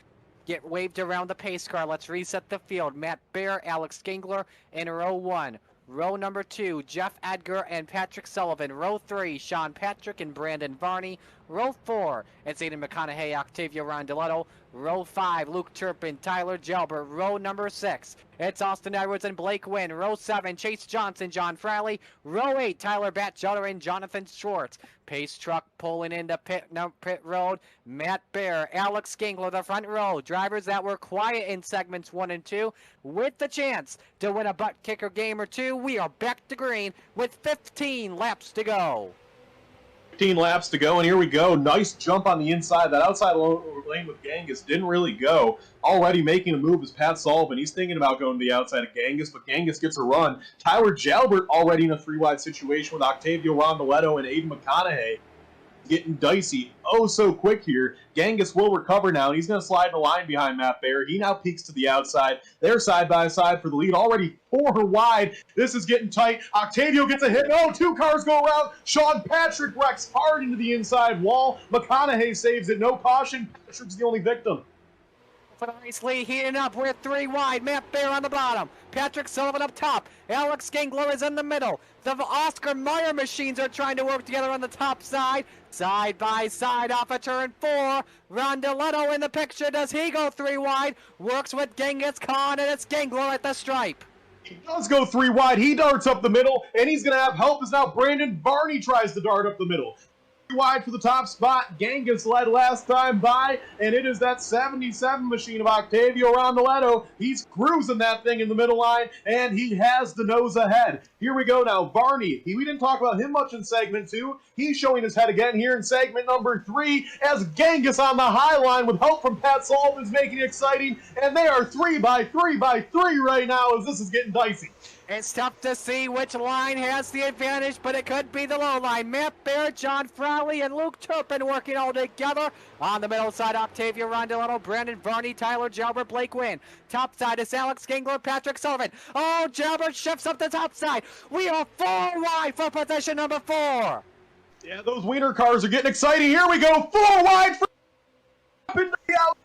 Get waved around the pace car. Let's reset the field. Matt Baer, Alex Gangler in row 1. Row number 2, Jeff Edgar and Patrick Sullivan. Row 3, Sean Patrick and Brandon Varney. Row 4, it's Aiden McConaughey, Octavio Rondoletto. Row 5, Luke Turpin, Tyler Jalbert. Row number 6, it's Austin Edwards and Blake Wynn. Row 7, Chase Johnson, John Fraley. Row 8, Tyler Batchelder and Jonathan Schwartz. Pace truck pulling into pit road. Matt Baer, Alex Gangler, the front row. Drivers that were quiet in segments 1 and 2 with the chance to win a butt kicker game or two. We are back to green with 15 laps to go. 15 laps to go, and here we go. Nice jump on the inside. That outside lane with Genghis didn't really go. Already making a move is Pat Sullivan. He's thinking about going to the outside of Genghis, but Genghis gets a run. Tyler Jalbert already in a 3-wide situation with Octavio Rondoletto and Aiden McConaughey. Getting dicey so quick here. Genghis will recover now, and he's going to slide the line behind Matt Baer. He now peeks to the outside. They're side by side for the lead, already 4 wide. This is getting tight. Octavio gets a hit. 2 cars go around. Sean Patrick wrecks hard into the inside wall. McConaughey saves it. No caution. Patrick's the only victim. For the race lead, heating up. We're 3 wide. Matt Baer on the bottom. Patrick Sullivan up top. Alex Gangler is in the middle. The Oscar Mayer machines are trying to work together on the top side. Side by side off of turn 4. Rondoletto in the picture. Does he go 3 wide? Works with Genghis Khan, and it's Gangler at the stripe. He does go 3 wide. He darts up the middle, and he's going to have help as now Brandon Varney tries to dart up the middle. Wide for the top spot. Genghis led last time by, and it is that 77 machine of Octavio Rondoletto. He's cruising that thing in the middle line, and he has the nose ahead. Here we go now. Varney, we didn't talk about him much in segment 2. He's showing his head again here in segment number 3 as Genghis on the high line with help from Pat Sullivan is making it exciting, and they are 3 by 3 by 3 right now as this is getting dicey. It's tough to see which line has the advantage, but it could be the low line. Matt Baer, John Fraley, and Luke Turpin working all together. On the middle side, Octavio Rondoletto, Brandon Varney, Tyler Jalbert, Blake Wynn. Top side is Alex Gangler, Patrick Sullivan. Jalbert shifts up the top side. We are 4 wide for position number 4. Yeah, those wiener cars are getting exciting. Here we go. 4 wide for into the outside.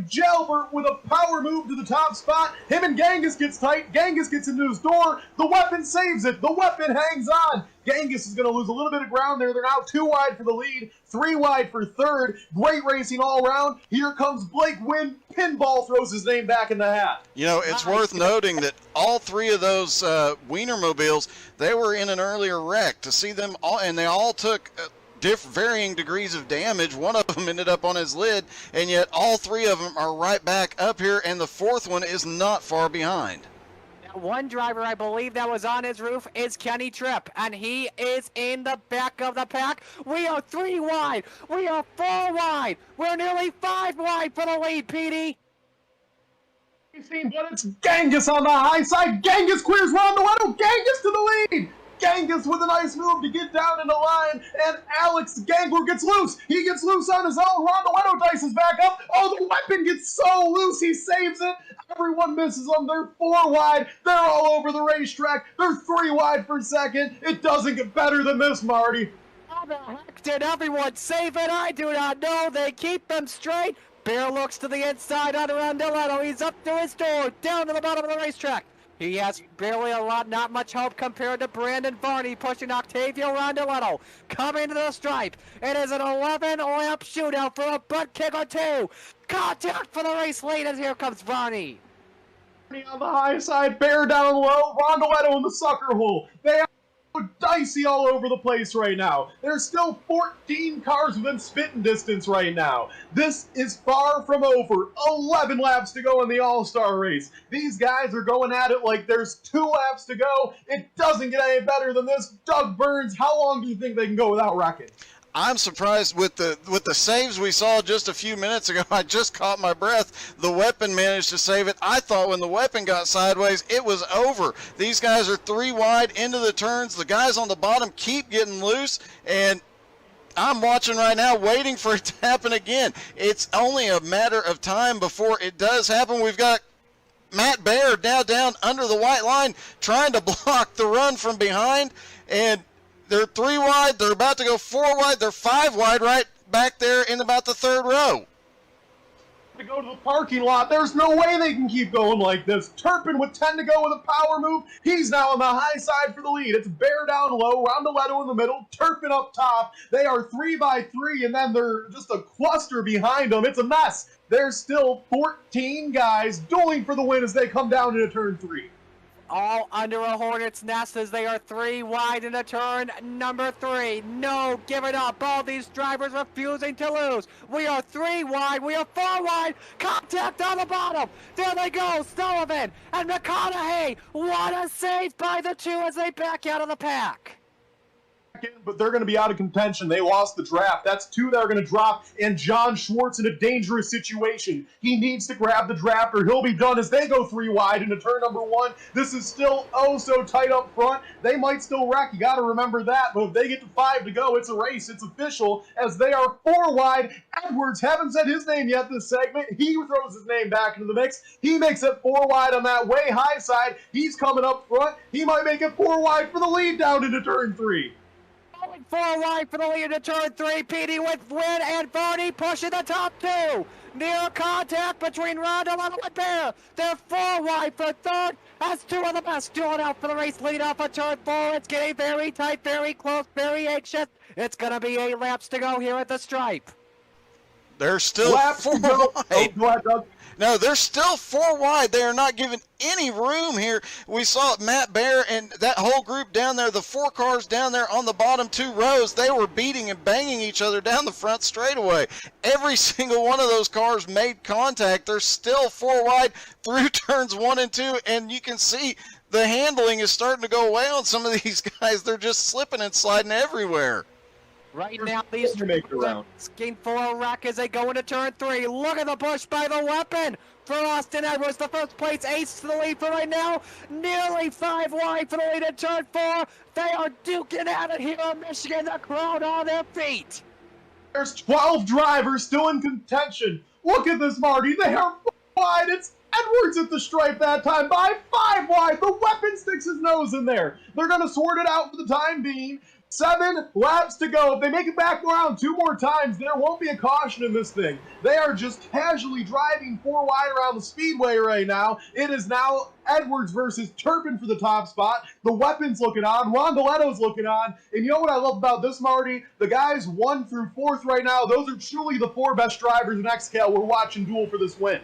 Jalbert with a power move to the top spot. Him and Genghis gets tight. Genghis gets into his door. The weapon saves it. The weapon hangs on. Genghis is going to lose a little bit of ground there. They're now 2 wide for the lead, 3 wide for third. Great racing all around. Here comes Blake Wynn. Pinball throws his name back in the hat. You know, it's worth noting that all 3 of those Wienermobiles, they were in an earlier wreck. To see them all, and they all took varying degrees of damage. One of them ended up on his lid, and yet all 3 of them are right back up here, and the 4th one is not far behind. One driver, I believe, that was on his roof is Kenny Tripp, and he is in the back of the pack. We are 3 wide. We are 4 wide. We're nearly 5 wide for the lead, Petey. But it's Genghis on the high side. Genghis clears Rondoletto. Genghis to the lead. Genghis with a nice move to get down in the line, and Alex Gangler gets loose. He gets loose on his own. Rondoletto dices back up. Oh, the weapon gets so loose, he saves it. Everyone misses them. They're 4 wide. They're all over the racetrack. They're 3 wide for second. It doesn't get better than this, Marty. How the heck did everyone save it? I do not know. They keep them straight. Bear looks to the inside on Rondoletto. He's up to his door, down to the bottom of the racetrack. He has barely not much hope compared to Brandon Varney pushing Octavio Rondoletto. Coming to the stripe. It is an 11-lap shootout for a butt kick or 2. Contact for the race lead as here comes Varney. On the high side, Bear down low, Rondoletto in the sucker hole. They are dicey all over the place right now. There's still 14 cars within spitting distance right now. This is far from over. 11 laps to go in the All-Star race. These guys are going at it like there's 2 laps to go. It doesn't get any better than this. Doug Burns, how long do you think they can go without wrecking? I'm surprised with the saves we saw just a few minutes ago. I just caught my breath. The weapon managed to save it. I thought when the weapon got sideways, it was over. These guys are 3 wide into the turns. The guys on the bottom keep getting loose, and I'm watching right now, waiting for it to happen again. It's only a matter of time before it does happen. We've got Matt Bear now down under the white line, trying to block the run from behind, and they're 3 wide. They're about to go 4 wide. They're 5 wide right back there in about the 3rd row. To go to the parking lot. There's no way they can keep going like this. Turpin with 10 to go with a power move. He's now on the high side for the lead. It's Bear down low, Rondoletto in the middle, Turpin up top. They are 3 by 3, and then they're just a cluster behind them. It's a mess. There's still 14 guys dueling for the win as they come down into turn 3. All under a hornet's nest as they are 3 wide into turn number 3. No, give it up. All these drivers refusing to lose. We are 3 wide. We are 4 wide. Contact on the bottom. There they go. Sullivan and McConaughey. What a save by the 2 as they back out of the pack. But they're going to be out of contention. They lost the draft. That's 2 that are going to drop, and John Schwartz in a dangerous situation. He needs to grab the draft or he'll be done as they go 3 wide into turn number 1. This is still oh so tight up front. They might still wreck. You got to remember that. But if they get to 5 to go, it's a race. It's official as they are 4 wide. Edwards, haven't said his name yet this segment. He throws his name back into the mix. He makes it 4 wide on that way high side. He's coming up front. He might make it 4 wide for the lead down into turn 3. 4 wide for the lead to turn 3. Petey with Wynn and Varney pushing the top 2. Near contact between Rondoletto and Bear. They're 4 wide for third. That's 2 of the best doing out for the race lead off of turn 4. It's getting very tight, very close, very anxious. It's going to be 8 laps to go here at the stripe. They're still 4 wide. Oh, go ahead, Doug. No, they're still 4 wide. They are not given any room here. We saw Matt Bear and that whole group down there, the 4 cars down there on the bottom 2 rows, they were beating and banging each other down the front straightaway. Every single one of those cars made contact. They're still 4 wide through turns 1 and 2, and you can see the handling is starting to go away on some of these guys. They're just slipping and sliding everywhere. Right now, these drivers are asking for a wreck as they go into turn 3. Look at the push by the weapon for Austin Edwards. The first place ace to the lead for right now. Nearly 5 wide for the lead in turn 4. They are duking at it here in Michigan. The crowd on their feet. There's 12 drivers still in contention. Look at this, Marty. They are 4 wide. It's Edwards at the stripe that time by 5 wide. The weapon sticks his nose in there. They're going to sort it out for the time being. 7 laps to go. If they make it back around 2 more times, there won't be a caution in this thing. They are just casually driving 4 wide around the speedway right now. It is now Edwards versus Turpin for the top spot. The weapon's looking on. Rondoletto's looking on. And you know what I love about this, Marty? The guys 1 through 4th right now, those are truly the 4 best drivers in XCAL we're watching duel for this win.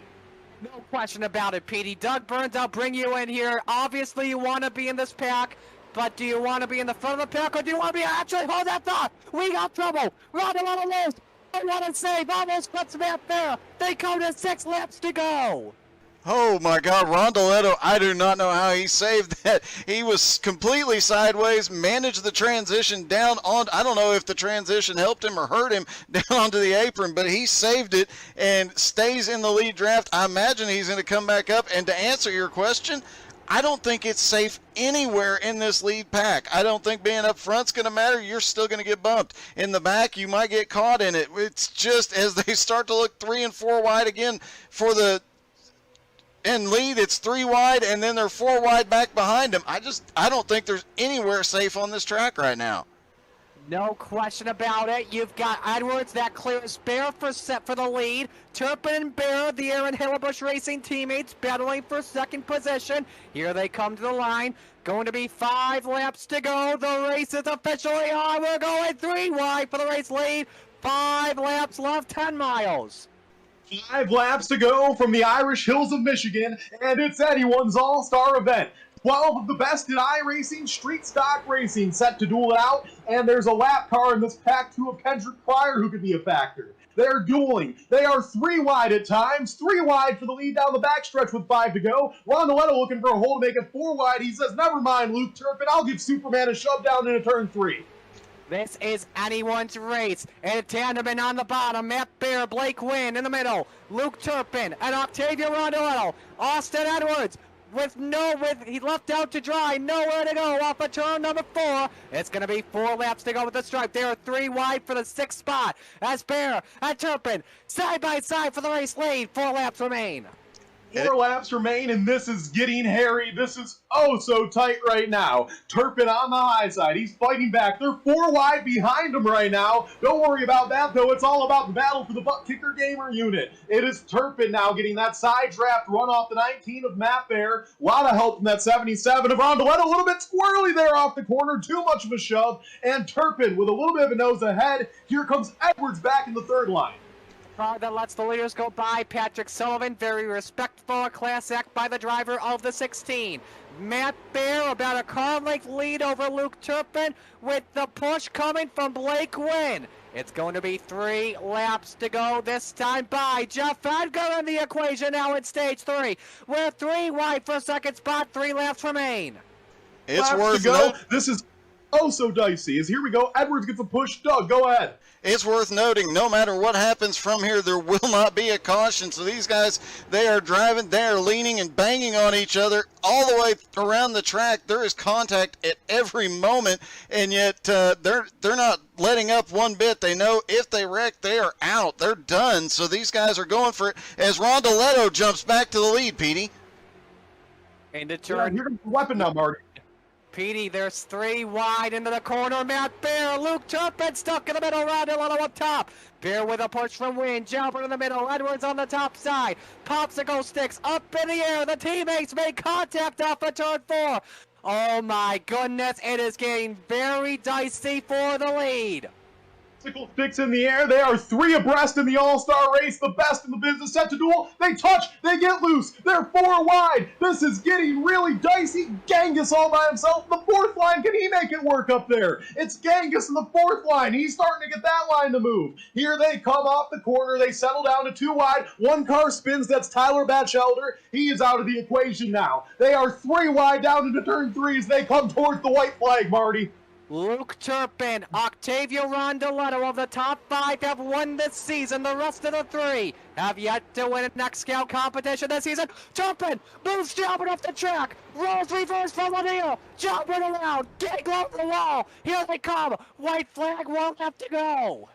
No question about it, Petey. Doug Burns, I'll bring you in here. Obviously, you want to be in this pack. But do you want to be in the front of the pack, or do you want to be actually, hold that thought, we got trouble, Rondoletto loose, I want to save, almost puts him out there, they come to 6 laps to go. Oh my God, Rondoletto, I do not know how he saved that. He was completely sideways, managed the transition down on, I don't know if the transition helped him or hurt him down onto the apron, but he saved it and stays in the lead draft. I imagine he's going to come back up, and to answer your question, I don't think it's safe anywhere in this lead pack. I don't think being up front's going to matter. You're still going to get bumped. In the back, you might get caught in it. It's just as they start to look 3 and 4 wide again for the in lead, it's 3 wide, and then they're 4 wide back behind them. I don't think there's anywhere safe on this track right now. No question about it. You've got Edwards that clears Bear for the lead. Turpin and Bear, the Aaron Hillebush Racing teammates, battling for 2nd position. Here they come to the line. Going to be 5 laps to go. The race is officially on. We're going 3 wide for the race lead. 5 laps left, 10 miles. 5 laps to go from the Irish Hills of Michigan, and it's anyone's all-star event. 12 of the best in iRacing, street stock racing set to duel it out, and there's a lap car in this pack 2 of Kendrick Pryor who could be a factor. They're dueling. They are 3 wide at times, 3 wide for the lead down the backstretch with 5 to go. Rondoletto looking for a hole to make it 4 wide. He says, never mind, Luke Turpin, I'll give Superman a shove down into turn 3. This is anyone's race. And a tandem in on the bottom. Matt Bear, Blake Wynn in the middle. Luke Turpin and Octavio Rondoletto. Austin Edwards he left out to dry, nowhere to go off of turn number 4. It's going to be 4 laps to go with the stripe. They are 3 wide for the 6th spot. As Bear and Turpin side by side for the race lead. 4 laps remain. 4 laps remain, and this is getting hairy. This is oh so tight right now. Turpin on the high side. He's fighting back. They're 4 wide behind him right now. Don't worry about that, though. It's all about the battle for the butt kicker gamer unit. It is Turpin now getting that side draft run off the 19 of Matt Bear. A lot of help from that 77 of Rondoletto. A little bit squirrely there off the corner. Too much of a shove. And Turpin with a little bit of a nose ahead. Here comes Edwards back in the 3rd line. Car that lets the leaders go by. Patrick Sullivan, very respectful, a class act by the driver of the 16. Matt Bear about a car length lead over Luke Turpin with the push coming from Blake Wynn. It's going to be 3 laps to go this time by Jeff Edgar in the equation now in stage 3. We're 3 wide for 2nd spot, 3 laps remain. It's laps worth to go. This is oh so dicey. As here we go, Edwards gets a push. Doug, go ahead. It's worth noting, no matter what happens from here, there will not be a caution. So these guys, they are driving, they are leaning and banging on each other all the way around the track. There is contact at every moment, and yet they're not letting up one bit. They know if they wreck, they are out. They're done. So these guys are going for it as Rondoletto jumps back to the lead, Petey. Into turn. Here's the weapon now, Marty. Petey, there's 3 wide into the corner. Matt Bear, Luke Turpin stuck in the middle. Rondoletto up top. Bear with a push from Wynn. Jumper in the middle. Edwards on the top side. Popsicle sticks up in the air. The teammates make contact off of turn 4. Oh my goodness, it is getting very dicey for the lead. Popsicle sticks in the air. They are 3 abreast in the All-Star race. The best in the business. Set to duel. They touch. They get loose. They're 4 wide. This is getting really dicey. Genghis all by himself. The 4th line. Can he make it work up there? It's Genghis in the 4th line. He's starting to get that line to move. Here they come off the corner. They settle down to 2 wide. 1 car spins. That's Tyler Batchelder. He is out of the equation now. They are 3 wide down into turn 3 as they come towards the white flag, Marty. Luke Turpin, Octavio Rondoletto of the top 5 have won this season. The rest of the 3 have yet to win an XCAL competition this season. Turpin moves jumping off the track, rolls reverse from Lanier, jumping around, getting over the wall. Here they come. White flag, 1 lap to go.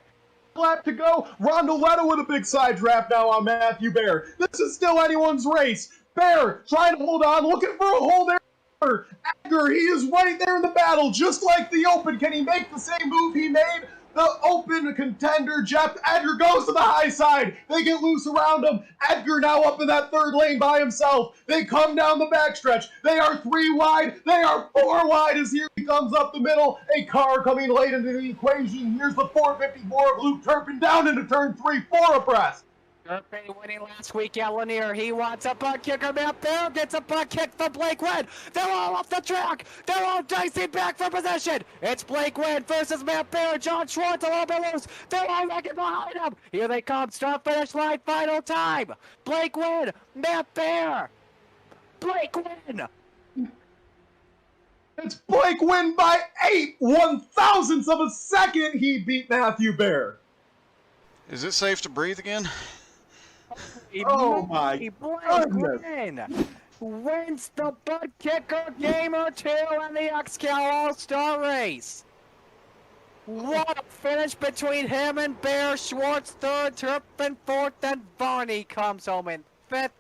Lap to go. Rondoletto with a big side draft now on Matthew Bear. This is still anyone's race. Bear trying to hold on, looking for a hole there. Edgar, he is right there in the battle, just like the Open. Can he make the same move he made? The Open contender, Jeff Edgar, goes to the high side. They get loose around him. Edgar now up in that third lane by himself. They come down the backstretch. They are 3 wide. They are 4 wide as here he comes up the middle. A car coming late into the equation. Here's the 454 of Luke Turpin down into turn 3, 4 abreast. Turpin winning last week at Lanier. He wants a butt kicker. Matt Bear gets a butt kick from Blake Wynn. They're all off the track. They're all dicing back for position. It's Blake Wynn versus Matt Bear. John Schwartz a little bit loose. They're all looking behind him. Here they come. Start finish line. Final time. Blake Wynn. Matt Bear. Blake Wynn. It's Blake Wynn by 8 1/1000ths of a second. He beat Matthew Bear. Is it safe to breathe again? Oh my goodness. Wynn wins the butt kicker game or two in the XCAL All-Star race. What a finish between him and Bear. Schwartz third, Turpin fourth, and Varney comes home in fifth.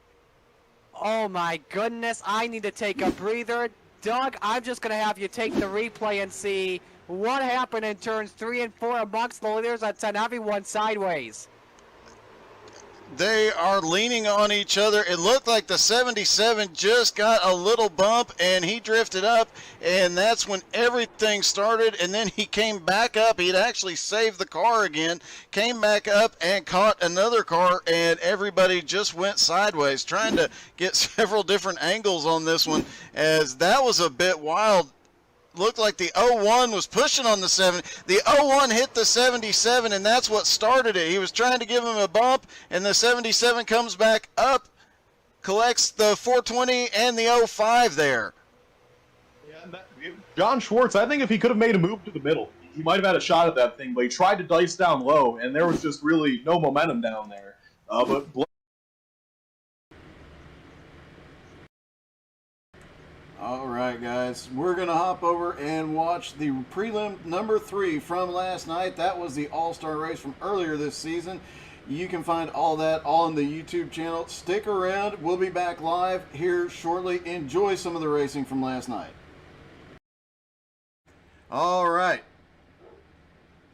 Oh my goodness, I need to take a breather. Doug, I'm just going to have you take the replay and see what happened in turns 3 and 4 amongst the leaders that sent everyone sideways. They are leaning on each other. It looked like the 77 just got a little bump and he drifted up, and that's when everything started. And then he came back up. He'd actually saved the car again, came back up and caught another car, and everybody just went sideways, trying to get several different angles on this one, as that was a bit wild. Looked like the 01 was pushing on the 7. The 01 hit the 77, and that's what started it. He was trying to give him a bump, and the 77 comes back up, collects the 420 and the 05 there. Yeah, John Schwartz, I think if he could have made a move to the middle, he might have had a shot at that thing, but he tried to dice down low, and there was just really no momentum down there. But All right, guys, we're going to hop over and watch the prelim number 3 from last night. That was the All-Star race from earlier this season. You can find all that on the YouTube channel. Stick around. We'll be back live here shortly. Enjoy some of the racing from last night. All right.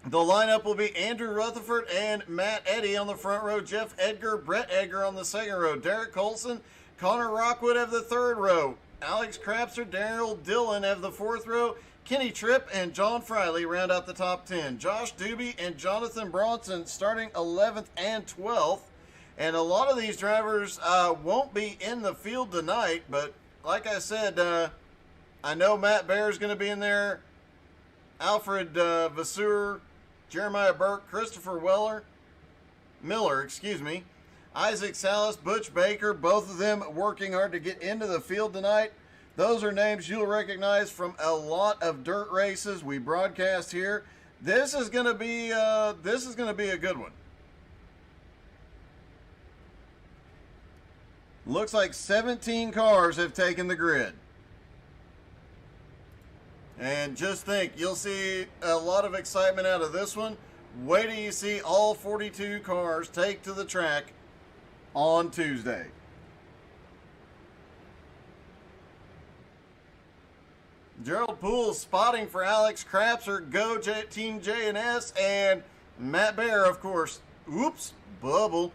The lineup will be Andrew Rutherford and Matt Eddy on the front row, Jeff Edgar, Brett Edgar on the second row, Derek Colson, Connor Rockwood of the third row, Alex Crapser, Daryl Dillon of the fourth row, Kenny Tripp and John Friley round out the top 10. Josh Doobie and Jonathan Bronson starting 11th and 12th. And a lot of these drivers won't be in the field tonight, but like I said, I know Matt Bear is going to be in there, Alfred Vasseur, Jeremiah Burke, Christopher Miller, Isaac Salas, Butch Baker, both of them working hard to get into the field tonight. Those are names you'll recognize from a lot of dirt races we broadcast here. This is going to be a good one. Looks like 17 cars have taken the grid. And just think, you'll see a lot of excitement out of this one. Wait till you see all 42 cars take to the track on Tuesday. Gerald Poole's spotting for Alex Crapser, go Team J&S, and Matt Bear, of course. Oops, bubble.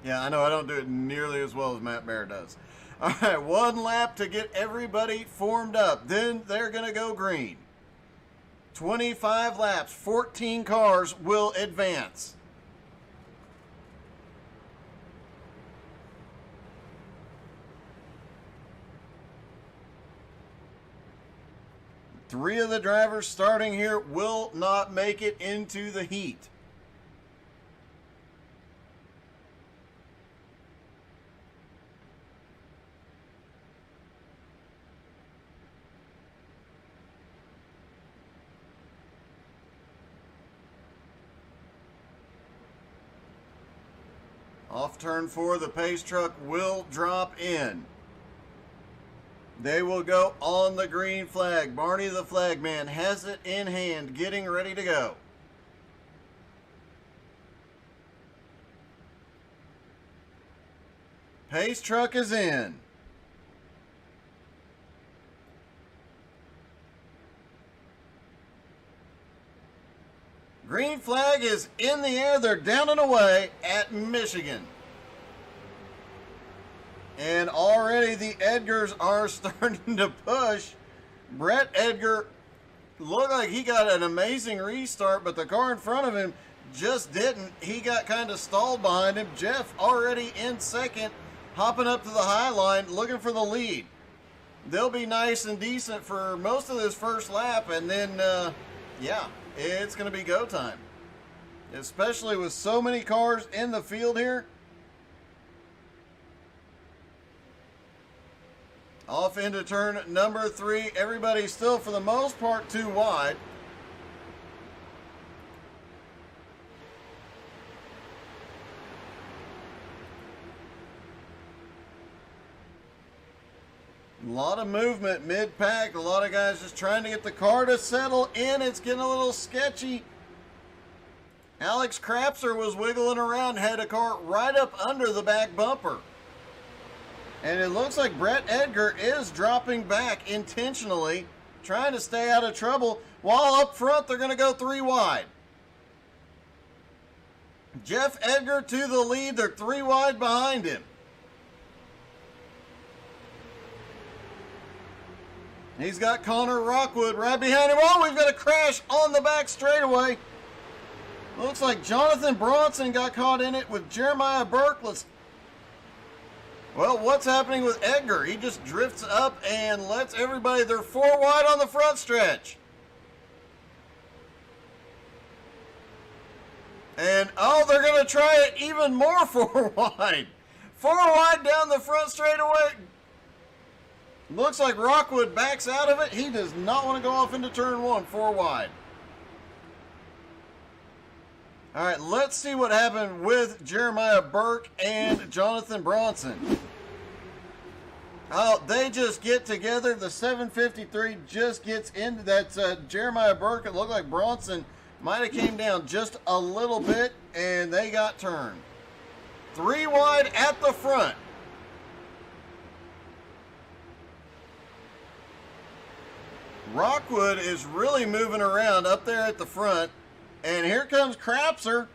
Yeah, I know I don't do it nearly as well as Matt Bear does. All right, one lap to get everybody formed up. Then they're going to go green. 25 laps, 14 cars will advance. Three of the drivers starting here will not make it into the heat. Off turn 4, the pace truck will drop in. They will go on the green flag. Barney the flagman has it in hand, getting ready to go. Pace truck is in. Green flag is in the air. They're down and away at Michigan. And already the Edgars are starting to push. Brett Edgar looked like he got an amazing restart, but the car in front of him just didn't. He got kind of stalled behind him. Jeff already in second, hopping up to the high line, looking for the lead. They'll be nice and decent for most of this first lap, and then, yeah, it's going to be go time. Especially with so many cars in the field here. Off into turn number 3. Everybody's still, for the most part, too wide. A lot of movement mid-pack. A lot of guys just trying to get the car to settle in. It's getting a little sketchy. Alex Krapser was wiggling around, had a car right up under the back bumper. And it looks like Brett Edgar is dropping back intentionally, trying to stay out of trouble, while up front they're going to go 3 wide. Jeff Edgar to the lead. They're 3 wide behind him. He's got Connor Rockwood right behind him. Oh, we've got a crash on the back straightaway. Looks like Jonathan Bronson got caught in it with Jeremiah Burke. Well, what's happening with Edgar? He just drifts up and lets everybody, they're 4 wide on the front stretch. And, oh, they're going to try it even more 4 wide. 4 wide down the front straightaway. Looks like Rockwood backs out of it. He does not want to go off into turn 1, 4 wide. All right, let's see what happened with Jeremiah Burke and Jonathan Bronson. Oh, they just get together. The 753 just gets into that. Jeremiah Burke, it looked like Bronson might have came down just a little bit, and they got turned. 3 wide at the front. Rockwood is really moving around up there at the front. And here comes Krapser.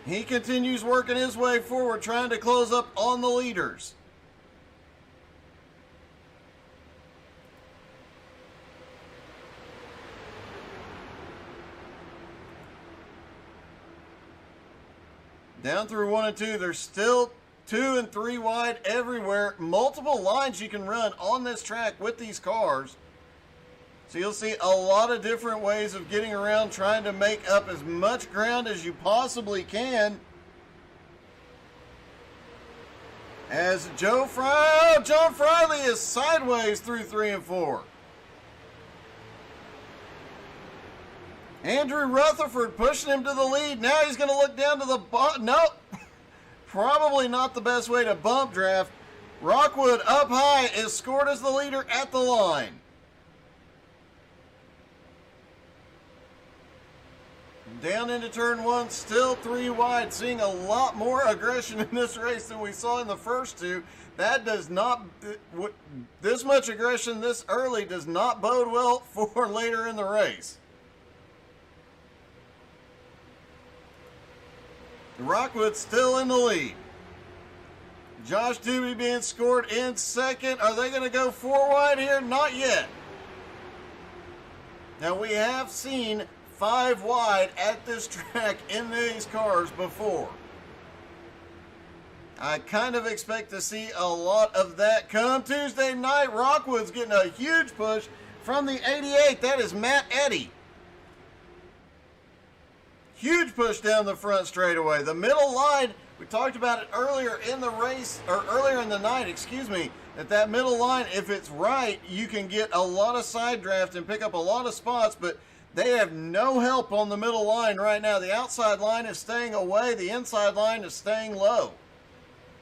He continues working his way forward, trying to close up on the leaders. Down through 1 and 2, there's still 2 and 3 wide everywhere. Multiple lines you can run on this track with these cars. So you'll see a lot of different ways of getting around, trying to make up as much ground as you possibly can. As John Friley is sideways through 3 and 4. Andrew Rutherford pushing him to the lead. Now he's going to look down to the bottom. Nope. Probably not the best way to bump draft. Rockwood up high is scored as the leader at the line. Down into turn 1, still 3 wide. Seeing a lot more aggression in this race than we saw in the first 2. That does not, this much aggression this early does not bode well for later in the race. Rockwood still in the lead. Josh Doobie being scored in second. Are they going to go 4 wide here? Not yet. Now we have seen 5 wide at this track in these cars before. I kind of expect to see a lot of that come Tuesday night. Rockwood's getting a huge push from the 88. That is Matt Eddy. Huge push down the front straightaway. The middle line, we talked about it earlier in the race, or earlier in the night, excuse me, that middle line, if it's right, you can get a lot of side draft and pick up a lot of spots, but they have no help on the middle line right now. The outside line is staying away. The inside line is staying low.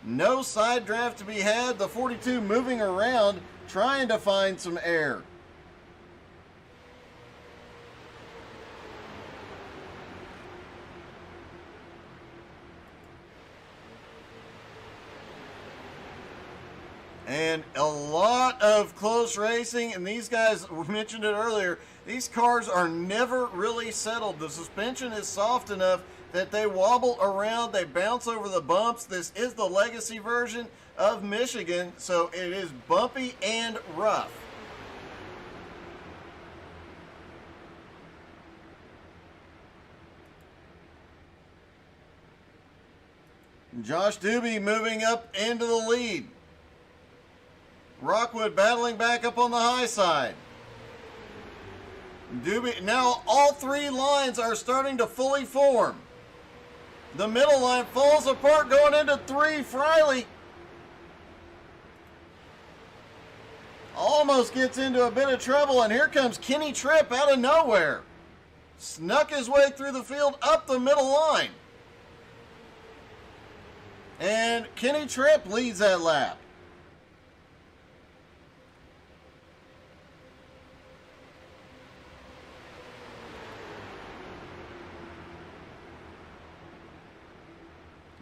No side draft to be had. The 42 moving around, trying to find some air. And a lot of close racing, and these guys, we mentioned it earlier, these cars are never really settled. The suspension is soft enough that they wobble around, they bounce over the bumps. This is the legacy version of Michigan, so it is bumpy and rough. Josh Doobie moving up into the lead. Rockwood battling back up on the high side. Doobie, now all three lines are starting to fully form. The middle line falls apart going into 3. Friley almost gets into a bit of trouble, and here comes Kenny Tripp out of nowhere. Snuck his way through the field up the middle line. And Kenny Tripp leads that lap.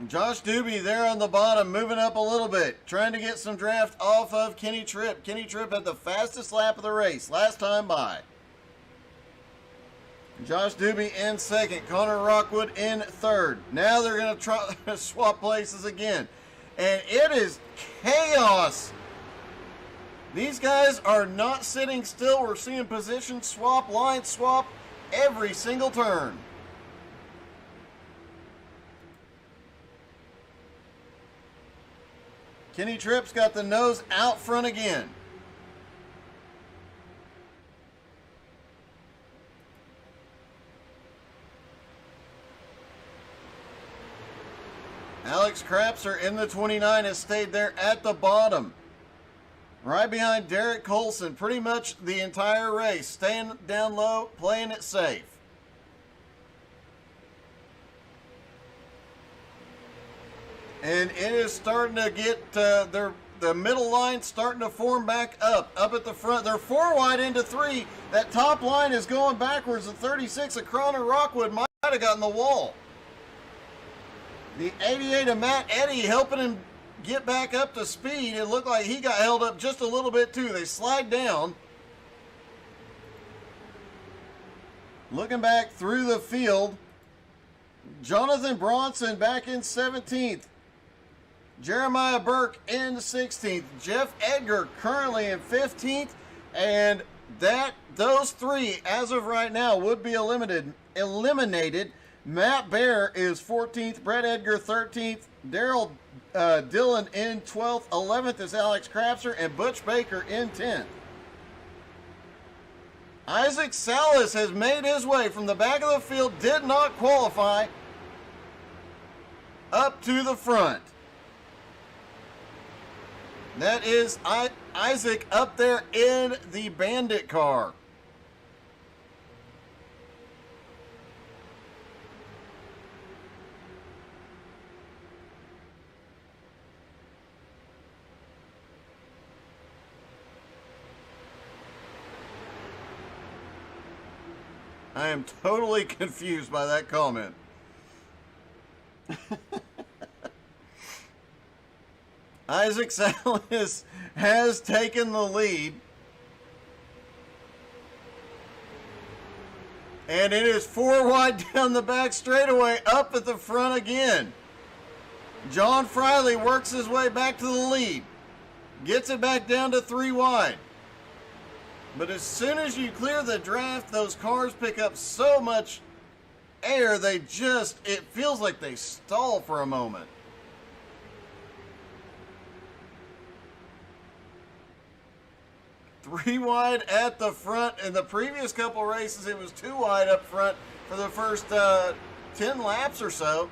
Josh Doobie there on the bottom, moving up a little bit, trying to get some draft off of Kenny Tripp. Kenny Tripp had the fastest lap of the race last time by. Josh Doobie in second, Connor Rockwood in third. Now they're going to try to swap places again. And it is chaos. These guys are not sitting still. We're seeing position swap, line swap every single turn. Kenny Tripp's got the nose out front again. Alex Krapser in the 29 has stayed there at the bottom. Right behind Derek Colson pretty much the entire race. Staying down low, playing it safe. And it is starting to get the middle line starting to form back up at the front. They're 4 wide into 3. That top line is going backwards. The 36 of Connor Rockwood might have gotten the wall. The 88 of Matt Eddy helping him get back up to speed. It looked like he got held up just a little bit too. They slide down. Looking back through the field, Jonathan Bronson back in 17th. Jeremiah Burke in 16th. Jeff Edgar currently in 15th. And those 3, as of right now, would be eliminated. Matt Bear is 14th. Brett Edgar 13th. Daryl Dillon in 12th. 11th is Alex Krapser. And Butch Baker in 10th. Isaac Salas has made his way from the back of the field. Did not qualify. Up to the front. That is Isaac up there in the Bandit car. I am totally confused by that comment. Isaac Salas has taken the lead. And it is 4 wide down the back straightaway, up at the front again. John Friley works his way back to the lead. Gets it back down to 3 wide. But as soon as you clear the draft, those cars pick up so much air, it feels like they stall for a moment. Three wide at the front. In the previous couple races, it was 2 wide up front for the first 10 laps or so.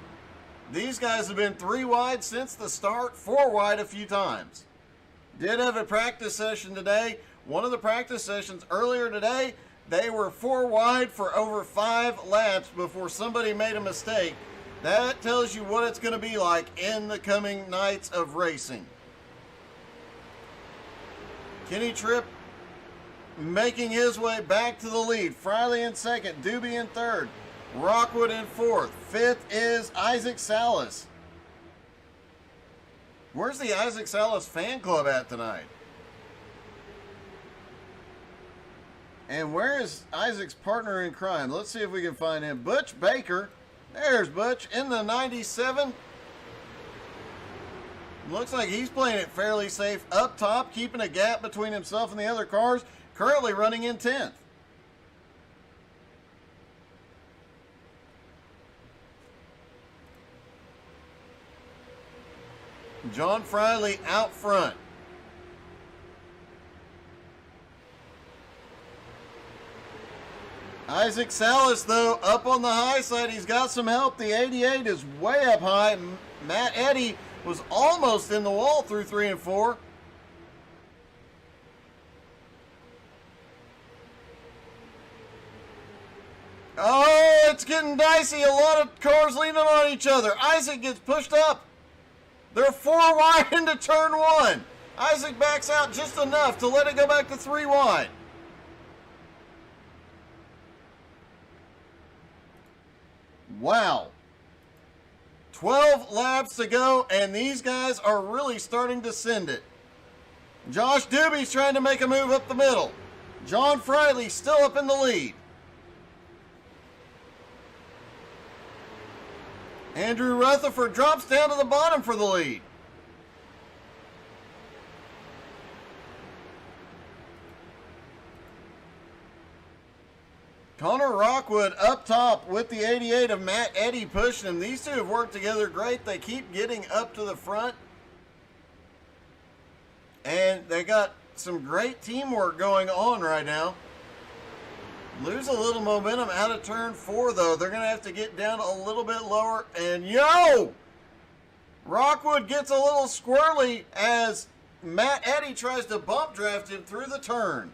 These guys have been 3 wide since the start, 4 wide a few times. Did have a practice session today. One of the practice sessions earlier today, they were 4 wide for over 5 laps before somebody made a mistake. That tells you what it's going to be like in the coming nights of racing. Kenny Tripp making his way back to the lead. Friley in second, Doobie in third, Rockwood in fourth. Fifth is Isaac Salas. Where's the Isaac Salas fan club at tonight? And where is Isaac's partner in crime? Let's see if we can find him. Butch Baker. There's Butch in the 97. Looks like he's playing it fairly safe up top, keeping a gap between himself and the other cars. Currently running in 10th. John Friley out front. Isaac Salas, though, up on the high side. He's got some help. The 88 is way up high. Matt Eddy was almost in the wall through 3 and 4. Oh, it's getting dicey. A lot of cars leaning on each other. Isaac gets pushed up. They're 4 wide into turn 1. Isaac backs out just enough to let it go back to 3 wide. Wow. 12 laps to go, and these guys are really starting to send it. Josh Doobie's trying to make a move up the middle. John Friley still up in the lead. Andrew Rutherford drops down to the bottom for the lead. Connor Rockwood up top with the 88 of Matt Eddy pushing him. These two have worked together great. They keep getting up to the front. And they got some great teamwork going on right now. Lose a little momentum out of turn 4, though. They're going to have to get down a little bit lower. And Rockwood gets a little squirrely as Matt Eddy tries to bump draft him through the turn.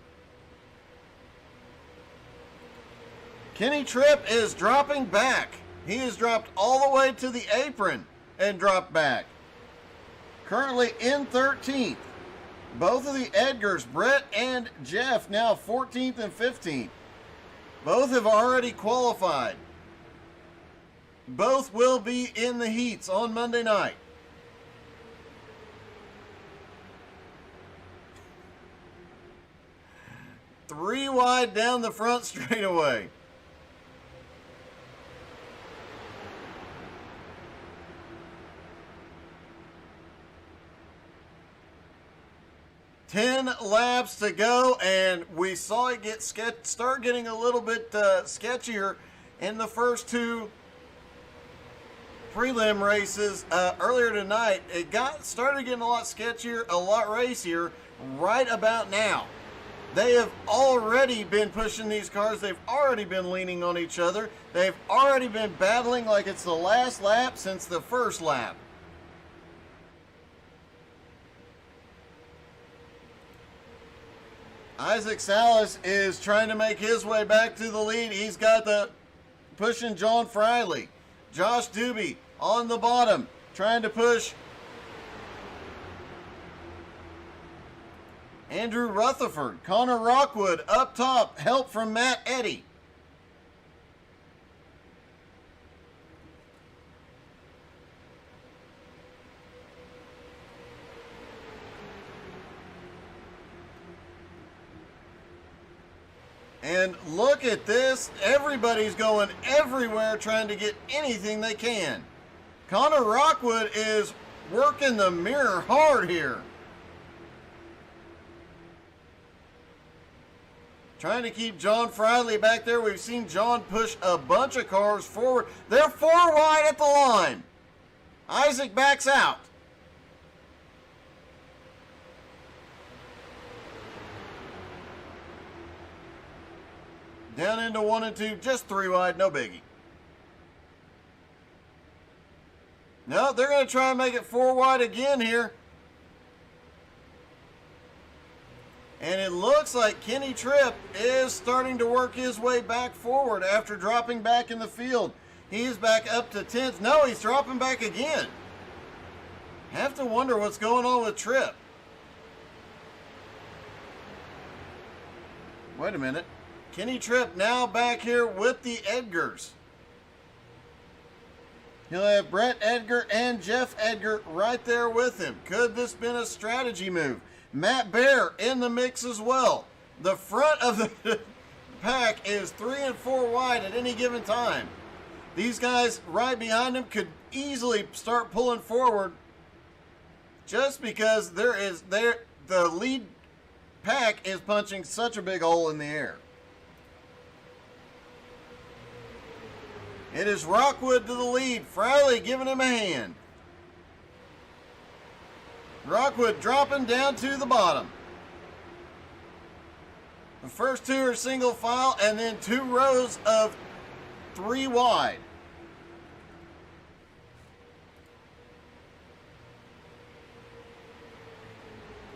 Kenny Tripp is dropping back. He has dropped all the way to the apron and dropped back. Currently in 13th. Both of the Edgars, Brett and Jeff, now 14th and 15th. Both have already qualified. Both will be in the heats on Monday night. Three wide down the front straightaway. Ten laps to go, and we saw it start getting a little bit sketchier in the first 2 prelim races earlier tonight. It started getting a lot sketchier, a lot racier right about now. They have already been pushing these cars. They've already been leaning on each other. They've already been battling like it's the last lap since the first lap. Isaac Salas is trying to make his way back to the lead. He's got the pushing John Friley. Josh Doobie on the bottom trying to push Andrew Rutherford. Connor Rockwood up top. Help from Matt Eddy. And look at this. Everybody's going everywhere trying to get anything they can. Connor Rockwood is working the mirror hard here. Trying to keep John Friley back there. We've seen John push a bunch of cars forward. They're 4 wide at the line. Isaac backs out. Down into 1 and 2, just 3 wide, no biggie. No, they're going to try and make it 4 wide again here. And it looks like Kenny Tripp is starting to work his way back forward after dropping back in the field. He's back up to 10th. No, he's dropping back again. Have to wonder what's going on with Tripp. Wait a minute. Kenny Tripp now back here with the Edgars. He'll have Brett Edgar and Jeff Edgar right there with him. Could this been a strategy move? Matt Bear in the mix as well. The front of the pack is 3 and 4 wide at any given time. These guys right behind him could easily start pulling forward just because the lead pack is punching such a big hole in the air. It is Rockwood to the lead. Friley giving him a hand. Rockwood dropping down to the bottom. The first two are single file and then 2 rows of 3 wide.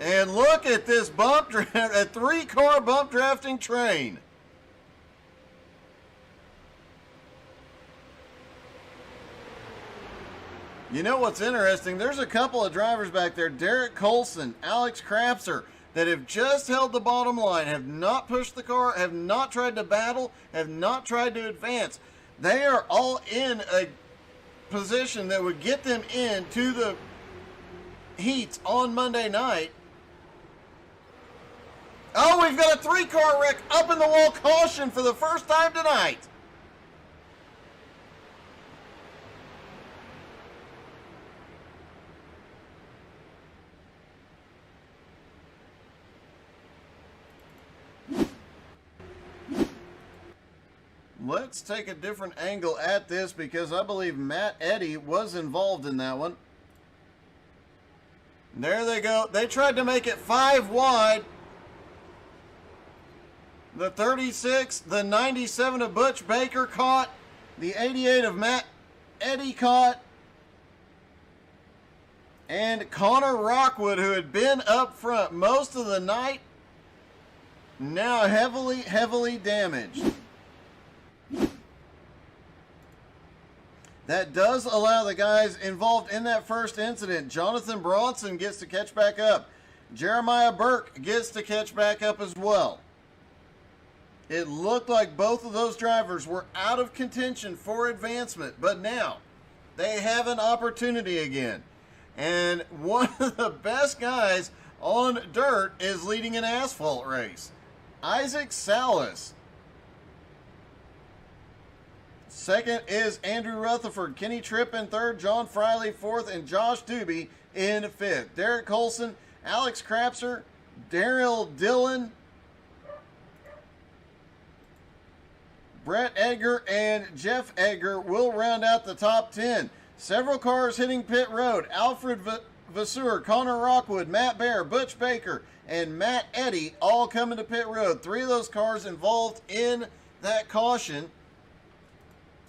And look at this bump draft, a 3-car bump drafting train. You know what's interesting? There's a couple of drivers back there, Derek Colson, Alex Crapser, that have just held the bottom line, have not pushed the car, have not tried to battle, have not tried to advance. They are all in a position that would get them into the heats on Monday night. Oh, we've got a 3-car wreck, up in the wall caution for the first time tonight. Let's take a different angle at this because I believe Matt Eddy was involved in that one. There they go. They tried to make it 5 wide. The 36, the 97 of Butch Baker caught. The 88 of Matt Eddy caught. And Connor Rockwood, who had been up front most of the night, now heavily damaged. That does allow the guys involved in that first incident. Jonathan Bronson gets to catch back up. Jeremiah Burke gets to catch back up as well. It looked like both of those drivers were out of contention for advancement, but now they have an opportunity again. And one of the best guys on dirt is leading an asphalt race. Isaac Salas. Second is Andrew Rutherford. Kenny Tripp in third. John Friley fourth. And Josh Doobie in fifth. Derek Colson, Alex Crapser, Daryl Dillon, Brett Edgar, and Jeff Edgar will round out the top 10. Several cars hitting pit road. Alfred Vasseur, Connor Rockwood, Matt Bear, Butch Baker, and Matt Eddy all coming to pit road. 3 of those cars involved in that caution.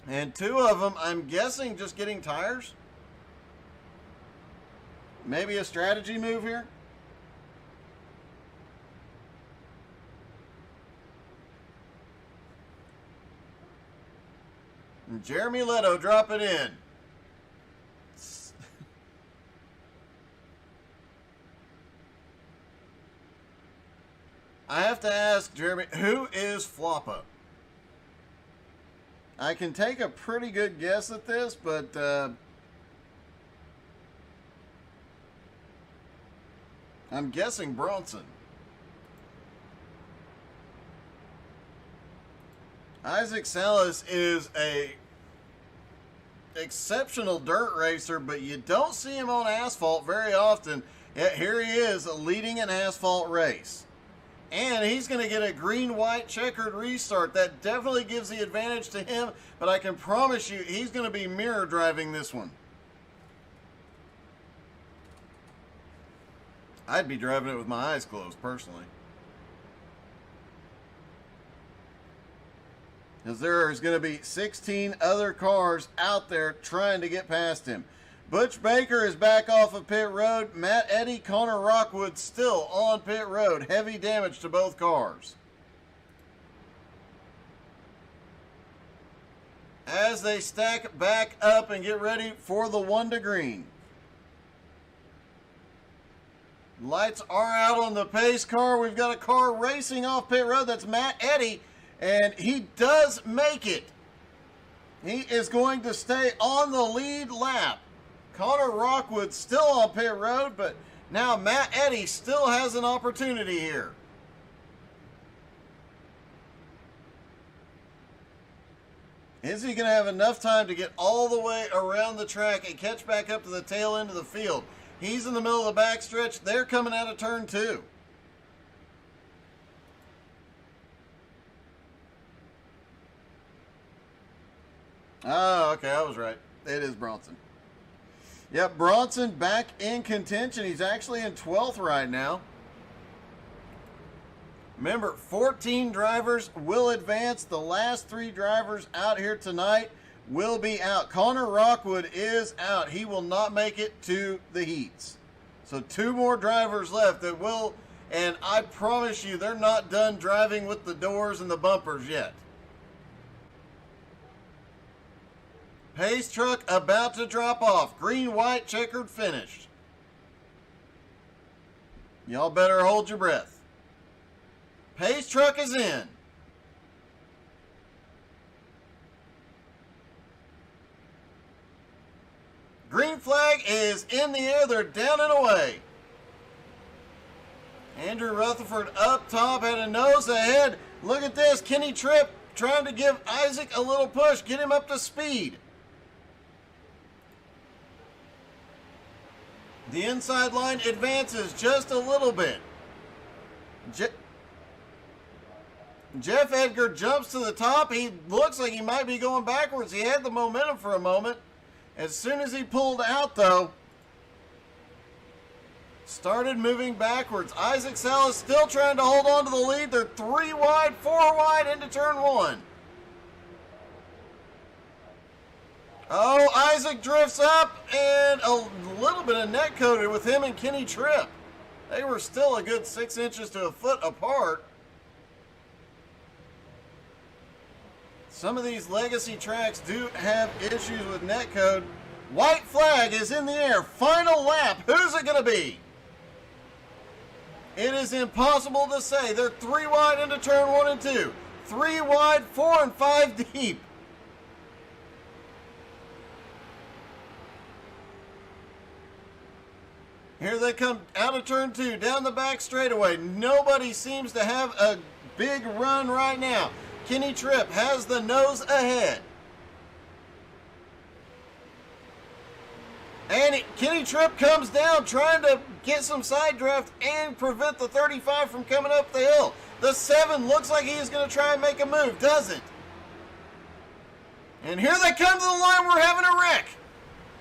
And 2 of them, I'm guessing, just getting tires. Maybe a strategy move here. And Jeremy Leto drop it in. I have to ask Jeremy, who is Floppa? I can take a pretty good guess at this, but I'm guessing Bronson. Isaac Salas is a exceptional dirt racer, but you don't see him on asphalt very often. Yet here he is leading an asphalt race. And he's going to get a green-white checkered restart. That definitely gives the advantage to him, but I can promise you he's going to be mirror driving this one. I'd be driving it with my eyes closed, personally. Because there is going to be 16 other cars out there trying to get past him. Butch Baker is back off of pit road. Matt Eddy, Connor Rockwood still on pit road. Heavy damage to both cars. As they stack back up and get ready for the 1 to green. Lights are out on the pace car. We've got a car racing off pit road. That's Matt Eddy, and he does make it. He is going to stay on the lead lap. Connor Rockwood still on pit road, but now Matt Eddy still has an opportunity here. Is he going to have enough time to get all the way around the track and catch back up to the tail end of the field? He's in the middle of the backstretch. They're coming out of turn 2. Oh, okay, I was right. It is Bronson. Yep, Bronson back in contention. He's actually in 12th right now. Remember, 14 drivers will advance. The last 3 drivers out here tonight will be out. Connor Rockwood is out. He will not make it to the heats. So 2 more drivers left that will, and I promise you, they're not done driving with the doors and the bumpers yet. Pace truck about to drop off. Green, white, checkered finish. Y'all better hold your breath. Pace truck is in. Green flag is in the air. They're down and away. Andrew Rutherford up top had a nose ahead. Look at this. Kenny Tripp trying to give Isaac a little push. Get him up to speed. The inside line advances just a little bit. Jeff Edgar jumps to the top. He looks like he might be going backwards. He had the momentum for a moment. As soon as he pulled out, though, started moving backwards. Isaac Salas still trying to hold on to the lead. They're 3 wide, 4 wide into turn 1. Oh, Isaac drifts up, and a little bit of net coated with him and Kenny Tripp. They were still a good 6 inches to a foot apart. Some of these legacy tracks do have issues with net code. White flag is in the air. Final lap. Who's it going to be? It is impossible to say. They're 3 wide into turn 1 and 2. 3 wide, 4 and 5 deep. Here they come out of turn 2, down the back straightaway. Nobody seems to have a big run right now. Kenny Tripp has the nose ahead. And Kenny Tripp comes down trying to get some side draft and prevent the 35 from coming up the hill. The 7 looks like he's going to try and make a move, doesn't? And here they come to the line. We're having a wreck.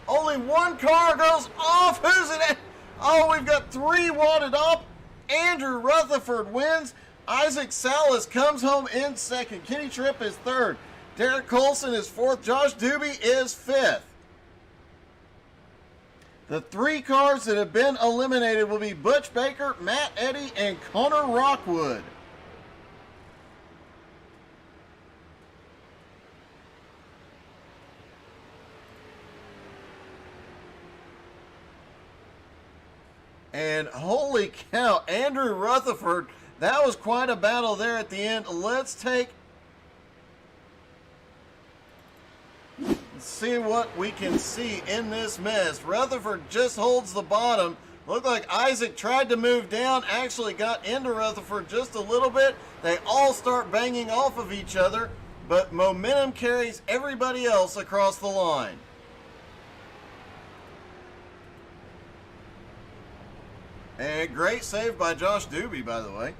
Only 1 car goes off. Who's it? Oh, we've got 3 wadded up. Andrew Rutherford wins. Isaac Salas comes home in 2nd. Kenny Tripp is 3rd. Derek Colson is 4th. Josh Doobie is 5th. The 3 cars that have been eliminated will be Butch Baker, Matt Eddy, and Connor Rockwood. And holy cow, Andrew Rutherford, that was quite a battle there at the end. Let's see what we can see in this mess. Rutherford just holds the bottom. Looked like Isaac tried to move down, actually got into Rutherford just a little bit. They all start banging off of each other, but momentum carries everybody else across the line. And great save by Josh Doobie, by the way.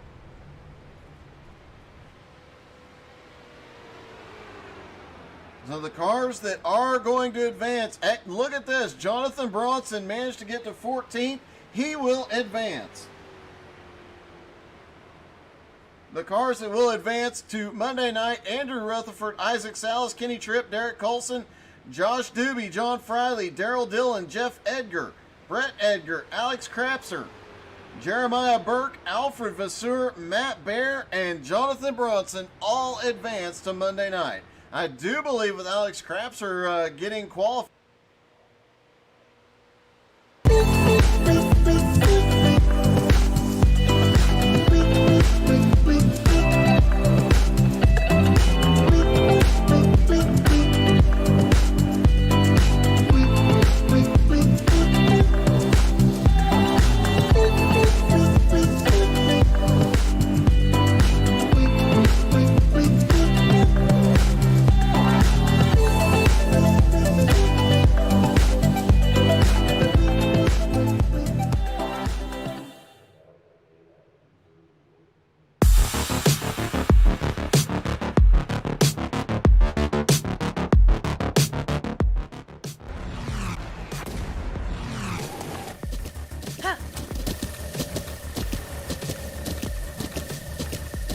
So the cars that are going to advance, look at this. Jonathan Bronson managed to get to 14th. He will advance. The cars that will advance to Monday night, Andrew Rutherford, Isaac Salas, Kenny Tripp, Derek Colson, Josh Doobie, John Friley, Daryl Dillon, Jeff Edgar, Brett Edgar, Alex Krapser, Jeremiah Burke, Alfred Vasseur, Matt Baer, and Jonathan Bronson all advanced to Monday night. I do believe with Alex Krapser getting qualified.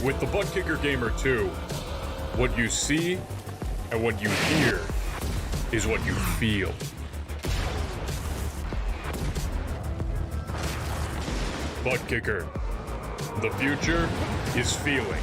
With the Butt Kicker Gamer 2, what you see and what you hear is what you feel. Butt Kicker. The future is feeling.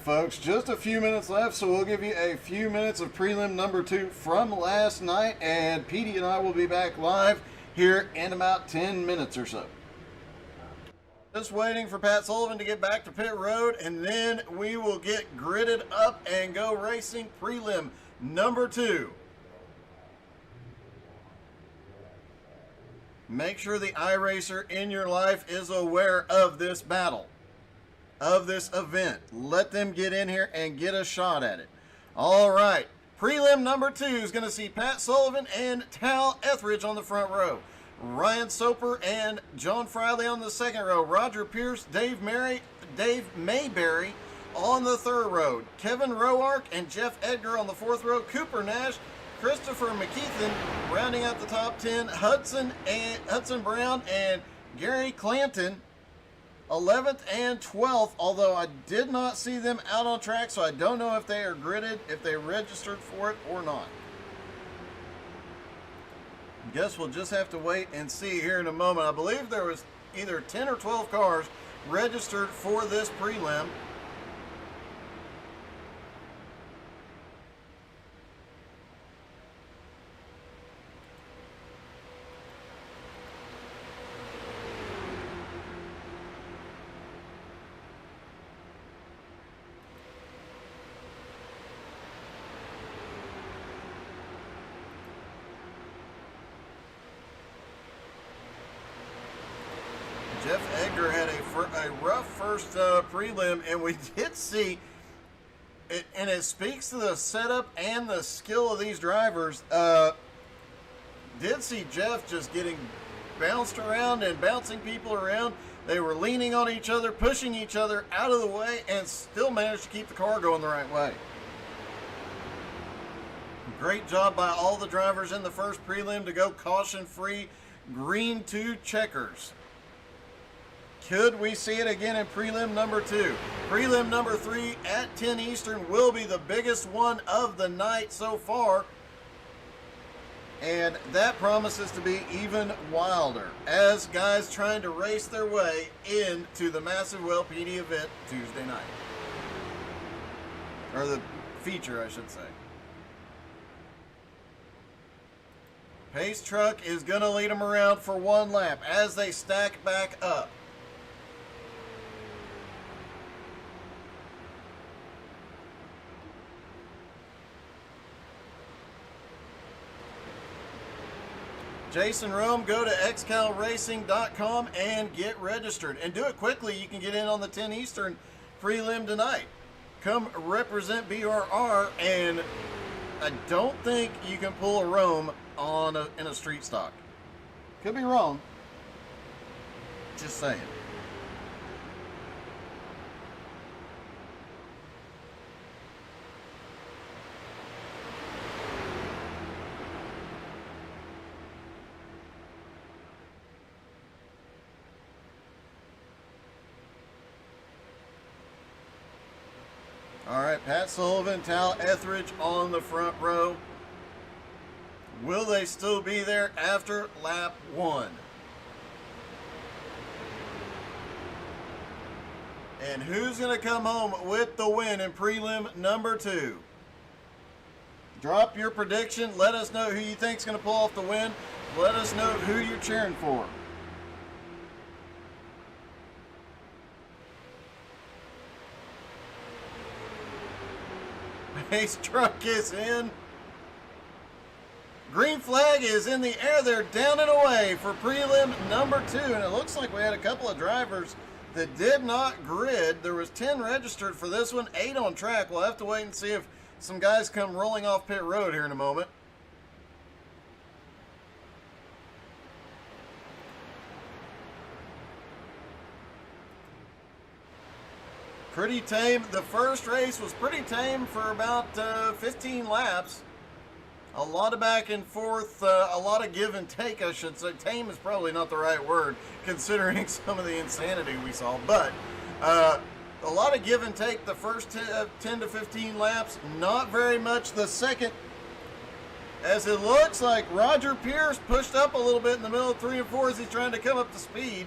Folks, just a few minutes left, so we'll give you a few minutes of prelim number 2 from last night, and Petey and I will be back live here in about 10 minutes or so. Just waiting for Pat Sullivan to get back to pit road, and then we will get gridded up and go racing prelim number 2. Make sure the iRacer in your life is aware of this battle, of this event. Let them get in here and get a shot at it. All right, prelim number 2 is going to see Pat Sullivan and Tal Etheridge on the front row, Ryan Soper and John Friley on the second row, Roger Pierce, Dave Mayberry on the third row, Kevin Roark and Jeff Edgar on the fourth row, Cooper Nash, Christopher McKeithen rounding out the top 10, Hudson Brown and Gary Clanton 11th and 12th, although I did not see them out on track, so I don't know if they are gridded, if they registered for it or not. Guess we'll just have to wait and see here in a moment. I believe there was either 10 or 12 cars registered for this prelim. Jeff Edgar had a rough first prelim, and we did see it, and it speaks to the setup and the skill of these drivers. Did see Jeff just getting bounced around and bouncing people around. They were leaning on each other, pushing each other out of the way, and still managed to keep the car going the right way. Great job by all the drivers in the first prelim to go caution-free, green 2 checkers. Could we see it again in prelim number 2? Prelim number 3 at 10 Eastern will be the biggest one of the night so far. And that promises to be even wilder as guys trying to race their way into the massive PETEY event Tuesday night. Or the feature, I should say. Pace truck is going to lead them around for one lap as they stack back up. Jason Rome, go to xcalracing.com and get registered. And do it quickly. You can get in on the 10 Eastern prelim tonight. Come represent BRR, and I don't think you can pull a Rome in a street stock. Could be wrong. Just saying. All right, Pat Sullivan, Tal Etheridge on the front row. Will they still be there after lap 1? And who's going to come home with the win in prelim number 2? Drop your prediction. Let us know who you think is going to pull off the win. Let us know who you're cheering for. Pace truck is in. Green flag is in the air. They're down and away for prelim number 2. And it looks like we had a couple of drivers that did not grid. There was 10 registered for this one, 8 on track. We'll have to wait and see if some guys come rolling off pit road here in a moment. Pretty tame. The first race was pretty tame for about 15 laps. A lot of back and forth, a lot of give and take, I should say. Tame is probably not the right word, considering some of the insanity we saw. But a lot of give and take the first 10 to 15 laps. Not very much the second, as it looks like Roger Pierce pushed up a little bit in the middle of 3 and 4 as he's trying to come up to speed.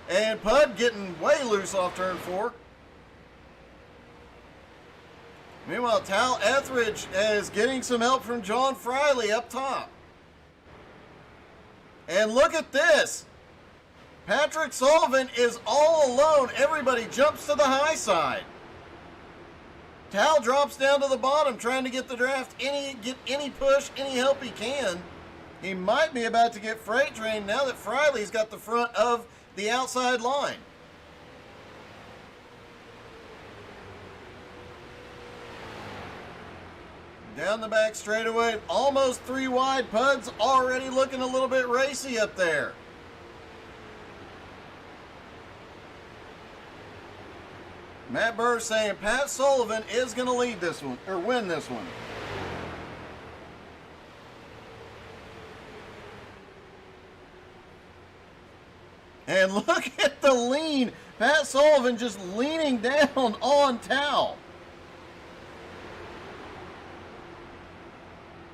And Pud getting way loose off turn 4. Meanwhile, Tal Etheridge is getting some help from John Friley up top. And look at this. Patrick Sullivan is all alone. Everybody jumps to the high side. Tal drops down to the bottom trying to get the draft, get any push, any help he can. He might be about to get freight trained now that Friley's got the front of the outside line. Down the back straightaway, almost 3 wide. Pud's already looking a little bit racy up there. Matt Burr saying Pat Sullivan is going to lead this one, or win this one. And look at the lean. Pat Sullivan just leaning down on Tal.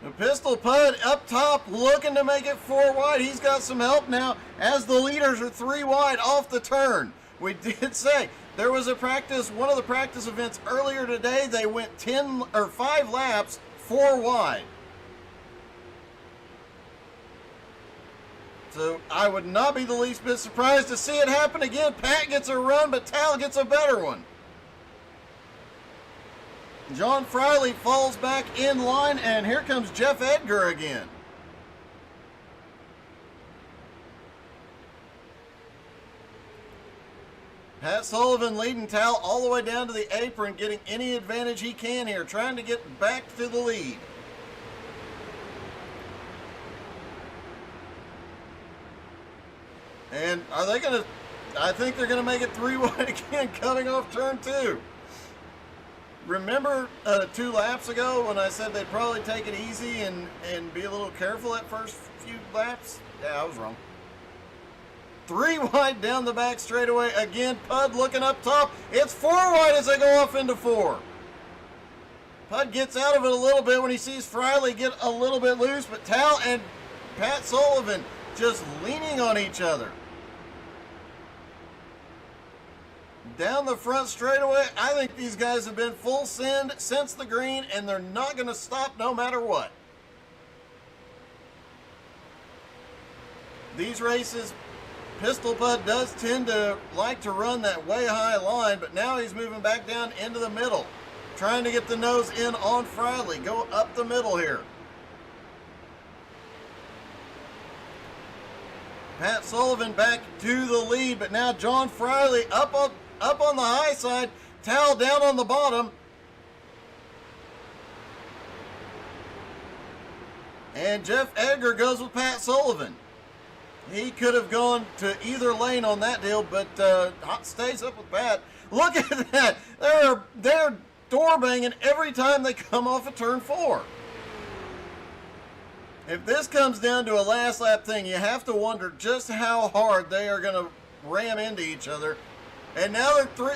The Pistol Pud up top looking to make it 4 wide. He's got some help now as the leaders are 3 wide off the turn. We did say there was a practice, one of the practice events earlier today. They went 5 laps 4 wide. So I would not be the least bit surprised to see it happen again. Pat gets a run, but Tal gets a better one. John Friley falls back in line, and here comes Jeff Edgar again. Pat Sullivan leading Tal all the way down to the apron, getting any advantage he can here, trying to get back to the lead. And are they going to, I think they're going to make it 3 wide again, coming off turn 2. Remember 2 laps ago when I said they'd probably take it easy and be a little careful at first few laps? Yeah, I was wrong. 3 wide down the back straightaway. Again, Pud looking up top. It's 4 wide as they go off into 4. Pud gets out of it a little bit when he sees Friley get a little bit loose, but Tal and Pat Sullivan just leaning on each other. down the front straightaway. I think these guys have been full send since the green, and they're not going to stop no matter what. These races, Pistol Pud does tend to like to run that way high line, but now he's moving back down into the middle, trying to get the nose in on Friley. Go up the middle here. Pat Sullivan back to the lead, but now John Friley up on the high side, Tal down on the bottom. And Jeff Edgar goes with Pat Sullivan. He could have gone to either lane on that deal, but stays up with Pat. Look at that. They're door banging every time they come off of turn 4. If this comes down to a last lap thing, you have to wonder just how hard they are going to ram into each other. And now they're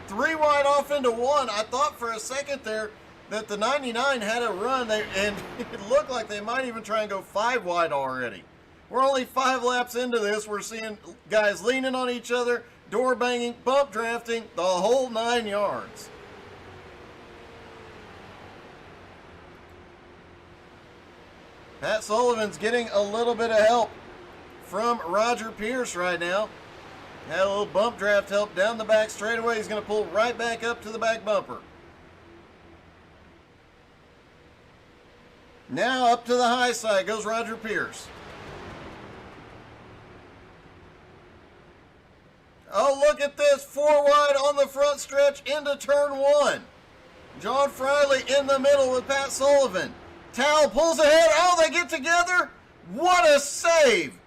three wide off into one. I thought for a second there that the 99 had a run, and it looked like they might even try and go 5 wide already. We're only 5 laps into this. We're seeing guys leaning on each other, door banging, bump drafting, the whole 9 yards. Pat Sullivan's getting a little bit of help from Roger Pierce right now. Had a little bump draft help down the back straightaway. He's going to pull right back up to the back bumper. Now up to the high side goes Roger Pierce. Oh, look at this. 4 wide on the front stretch into turn 1. John Friley in the middle with Pat Sullivan. Tal pulls ahead. Oh, they get together. What a save.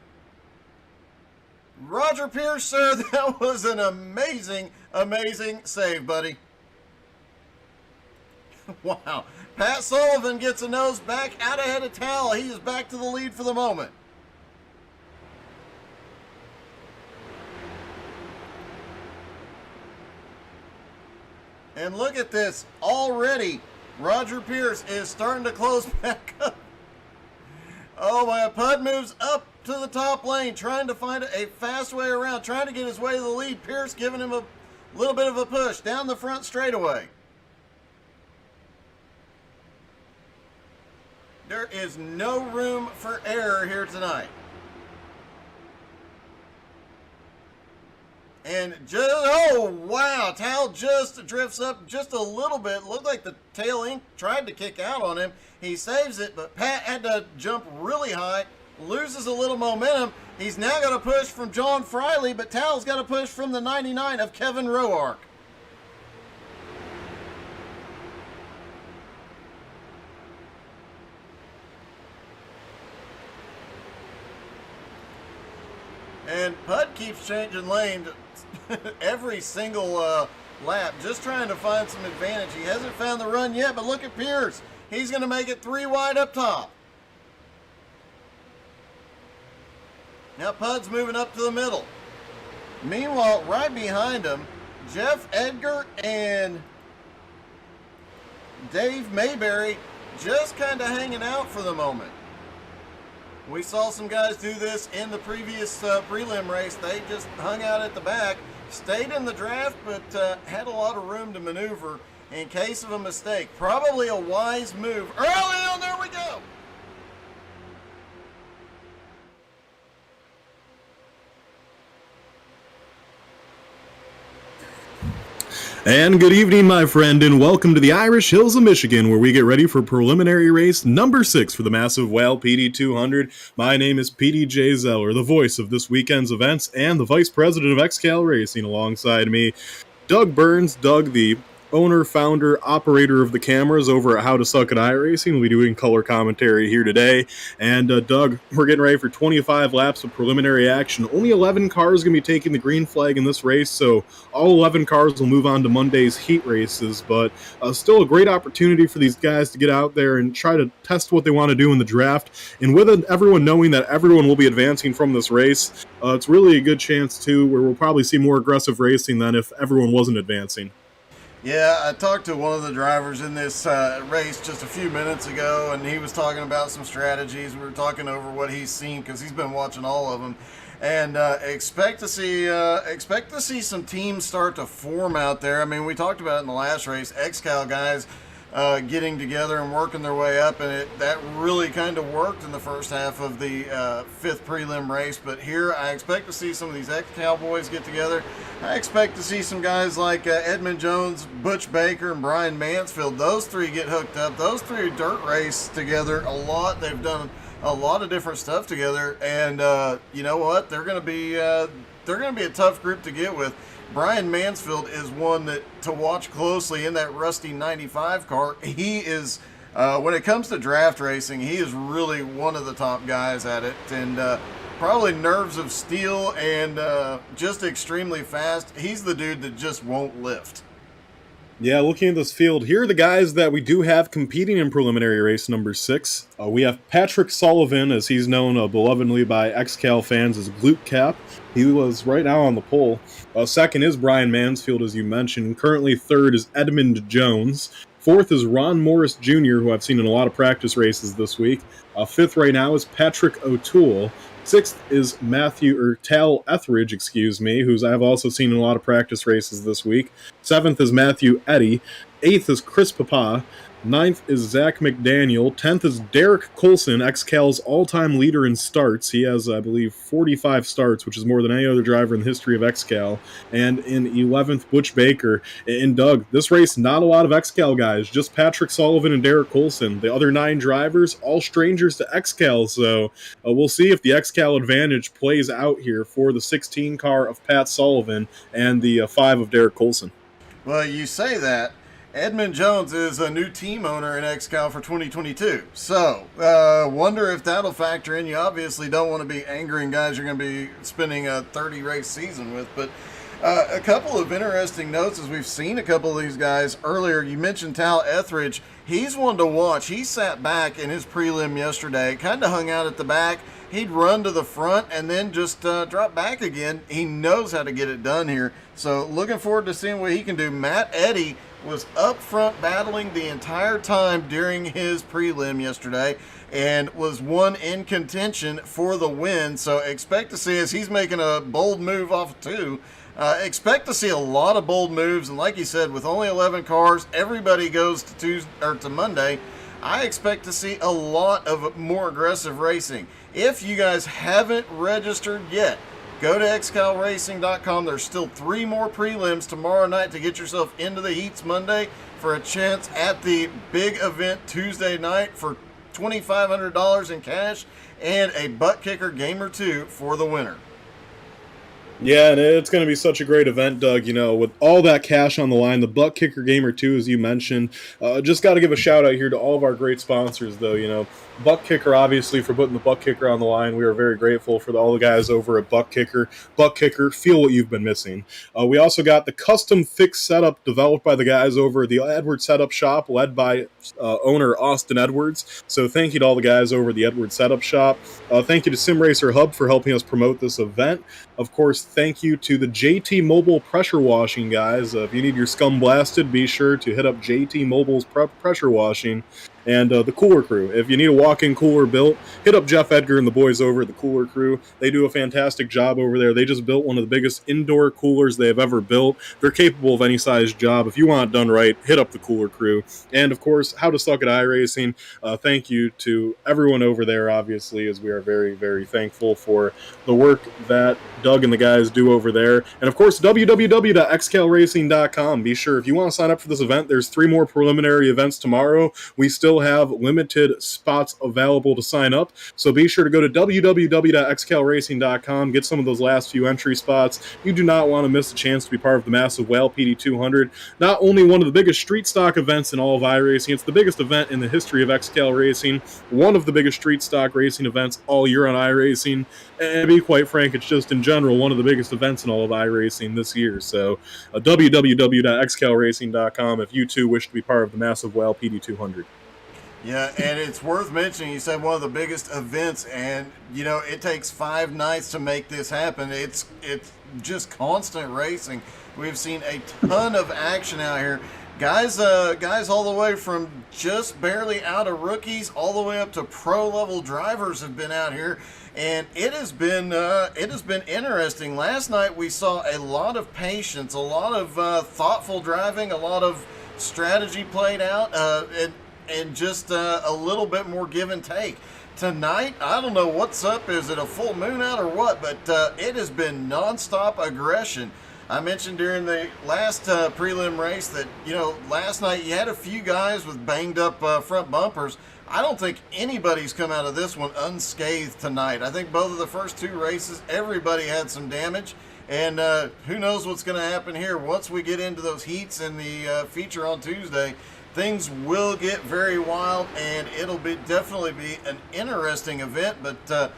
Roger Pierce, sir, that was an amazing, amazing save, buddy. Wow. Pat Sullivan gets a nose back out ahead of Tal. He is back to the lead for the moment. And look at this. Already, Roger Pierce is starting to close back up. Oh, my Pud moves up to the top lane, trying to find a fast way around, trying to get his way to the lead. Pierce giving him a little bit of a push down the front straightaway. There is no room for error here tonight. And just, oh, wow, Tal just drifts up just a little bit. Looked like the tail ink tried to kick out on him. He saves it, but Pat had to jump really high, loses a little momentum. He's now got to push from John Friley, but Tal's got to push from the 99 of Kevin Roark. And Pud keeps changing lane every single lap, just trying to find some advantage. He hasn't found the run yet, but look at Pierce. He's going to make it 3 wide up top. Now Pud's moving up to the middle. Meanwhile, right behind him, Jeff Edgar and Dave Mayberry just kind of hanging out for the moment. We saw some guys do this in the previous prelim race. They just hung out at the back, stayed in the draft, but had a lot of room to maneuver in case of a mistake. Probably a wise move. Early on, there we go. And good evening, my friend, and welcome to the Irish Hills of Michigan, where we get ready for preliminary race number 6 for the massive WHAL PD 200. My name is PETEY Zeller, the voice of this weekend's events, and the vice president of XCAL Racing. Alongside me, Doug Burns. Doug, the owner, founder, operator of the cameras over at How to Suck at iRacing, will be doing color commentary here today. And Doug, we're getting ready for 25 laps of preliminary action. Only 11 cars going to be taking the green flag in this race, so all 11 cars will move on to Monday's heat races. But still a great opportunity for these guys to get out there and try to test what they want to do in the draft. And with everyone knowing that everyone will be advancing from this race, it's really a good chance, too, where we'll probably see more aggressive racing than if everyone wasn't advancing. Yeah, I talked to one of the drivers in this race just a few minutes ago, and he was talking about some strategies. We were talking over what he's seen because he's been watching all of them. and expect to see some teams start to form out there. I mean, we talked about it in the last race, XCAL guys getting together and working their way up, and that really kind of worked in the first half of the fifth prelim race. But here, I expect to see some of these XCAL boys get together. I expect to see some guys like Edmund Jones, Butch Baker, and Brian Mansfield. Those three get hooked up. Those three dirt race together a lot. They've done a lot of different stuff together, and you know what? They're going to be a tough group to get with. Brian Mansfield is one that to watch closely in that rusty 95 car. He is, when it comes to draft racing, he is really one of the top guys at it, and probably nerves of steel and just extremely fast. He's the dude that just won't lift. Yeah, looking at this field, here are the guys that we do have competing in preliminary race number 6. We have Patrick Sullivan, as he's known belovedly by XCAL fans as Glute Cap. He was right now on the pole. Second is Brian Mansfield, as you mentioned. Currently third is Edmund Jones. Fourth is Ron Morris Jr., who I've seen in a lot of practice races this week. Fifth right now is Patrick O'Toole. Sixth is Tal Etheridge, who's I've also seen in a lot of practice races this week. Seventh is Matthew Eddy. Eighth is Chris Papa. Ninth is Zach McDaniel. 10th is Derek Colson, XCAL's all-time leader in starts. He has, I believe, 45 starts, which is more than any other driver in the history of XCAL. And in 11th, Butch Baker. And Doug, this race, not a lot of XCAL guys, just Patrick Sullivan and Derek Colson. The other 9 drivers, all strangers to XCAL, so we'll see if the XCAL advantage plays out here for the 16 car of Pat Sullivan and the 5 of Derek Colson. Well, you say that. Edmund Jones is a new team owner in XCAL for 2022. So, wonder if that'll factor in. You obviously don't want to be angering guys you're going to be spending a 30-race season with. But a couple of interesting notes as we've seen a couple of these guys earlier. You mentioned Tal Etheridge. He's one to watch. He sat back in his prelim yesterday, kind of hung out at the back. He'd run to the front and then just drop back again. He knows how to get it done here. So, looking forward to seeing what he can do. Matt Eddy was up front battling the entire time during his prelim yesterday and was one in contention for the win. So expect to see, as he's making a bold move off 2, expect to see a lot of bold moves. And like you said, with only 11 cars, everybody goes to Tuesday or to Monday. I expect to see a lot of more aggressive racing. If you guys haven't registered yet, go to xcalracing.com. There's still 3 more prelims tomorrow night to get yourself into the heats Monday for a chance at the big event Tuesday night for $2,500 in cash and a butt kicker game or 2 for the winner. Yeah, and it's going to be such a great event, Doug. You know, with all that cash on the line, the butt kicker game or 2, as you mentioned. Just got to give a shout out here to all of our great sponsors, though. You know, Butt Kicker, obviously, for putting the Butt Kicker on the line. We are very grateful for all the guys over at Butt Kicker. Butt Kicker, feel what you've been missing. We also got the custom fix setup developed by the guys over at the Edwards Setup Shop, led by owner Austin Edwards. So thank you to all the guys over at the Edwards Setup Shop. Thank you to Sim Racer Hub for helping us promote this event. Of course, thank you to the JT Mobile pressure washing guys. If you need your scum blasted, be sure to hit up JT Mobile's pressure washing. And the Cooler Crew. If you need a walk-in cooler built, hit up Jeff Edgar and the boys over at the Cooler Crew. They do a fantastic job over there. They just built one of the biggest indoor coolers they have ever built. They're capable of any size job. If you want it done right, hit up the Cooler Crew. And, of course, How to Suck at iRacing. Thank you to everyone over there, obviously, as we are very, very thankful for the work that Doug and the guys do over there. And, of course, www.xcalracing.com. Be sure, if you want to sign up for this event, there's 3 more preliminary events tomorrow. We still have limited spots available to sign up, so be sure to go to www.xcalracing.com, get some of those last few entry spots. You do not want to miss a chance to be part of the massive WHAL PD 200. Not only one of the biggest street stock events in all of iRacing, it's the biggest event in the history of XCAL racing, one of the biggest street stock racing events all year on iRacing, and to be quite frank, it's just in general one of the biggest events in all of iRacing this year. So www.xcalracing.com if you too wish to be part of the massive WHAL PD 200. Yeah, and it's worth mentioning, you said one of the biggest events, and, you know, it takes 5 nights to make this happen. It's just constant racing. We've seen a ton of action out here. Guys all the way from just barely out of rookies all the way up to pro level drivers have been out here, and it has been interesting. Last night we saw a lot of patience, a lot of thoughtful driving, a lot of strategy played out, and just a little bit more give and take. Tonight, I don't know what's up. Is it a full moon out or what? But it has been nonstop aggression. I mentioned during the last prelim race that, last night you had a few guys with banged up front bumpers. I don't think anybody's come out of this one unscathed tonight. I think both of the first two races, everybody had some damage. And who knows what's going to happen here once we get into those heats in the feature on Tuesday. Things will get very wild, and it'll definitely be an interesting event. But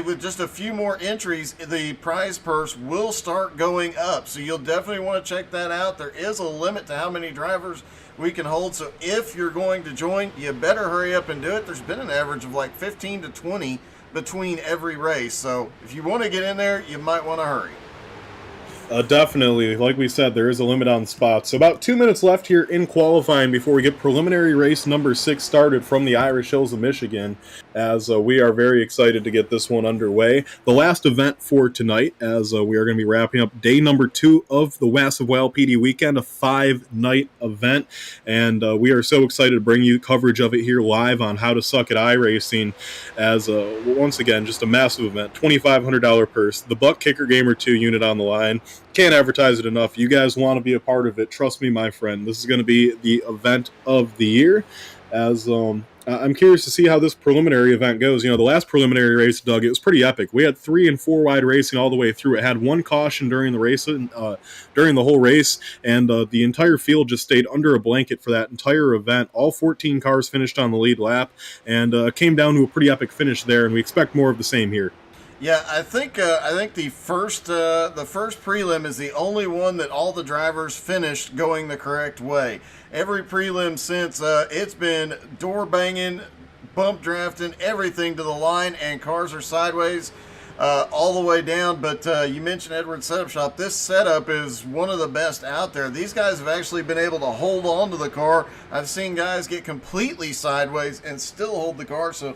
with just a few more entries, the prize purse will start going up. So you'll definitely want to check that out. There is a limit to how many drivers we can hold. So if you're going to join, you better hurry up and do it. There's been an average of like 15 to 20 between every race. So if you want to get in there, you might want to hurry. Definitely. Like we said, there is a limit on spots. So about 2 minutes left here in qualifying before we get preliminary race number 6 started from the Irish Hills of Michigan, as we are very excited to get this one underway. The last event for tonight, as we are going to be wrapping up day number 2 of the Massive Whale PD weekend, a 5-night event, and we are so excited to bring you coverage of it here live on How to Suck at iRacing, as once again, just a massive event, $2,500 purse, the Buck Kicker Gamer 2 unit on the line. Can't advertise it enough. You guys want to be a part of it. Trust me, my friend. This is going to be the event of the year. As I'm curious to see how this preliminary event goes. The last preliminary race, Doug, it was pretty epic. We had 3 and 4 wide racing all the way through. It had one caution during the race, during the whole race, and the entire field just stayed under a blanket for that entire event. All 14 cars finished on the lead lap, and came down to a pretty epic finish there. And we expect more of the same here. Yeah, I think the first prelim is the only one that all the drivers finished going the correct way. Every prelim since, it's been door banging, bump drafting, everything to the line, and cars are sideways all the way down. But you mentioned Edwards Setup Shop. This setup is one of the best out there. These guys have actually been able to hold on to the car. I've seen guys get completely sideways and still hold the car. So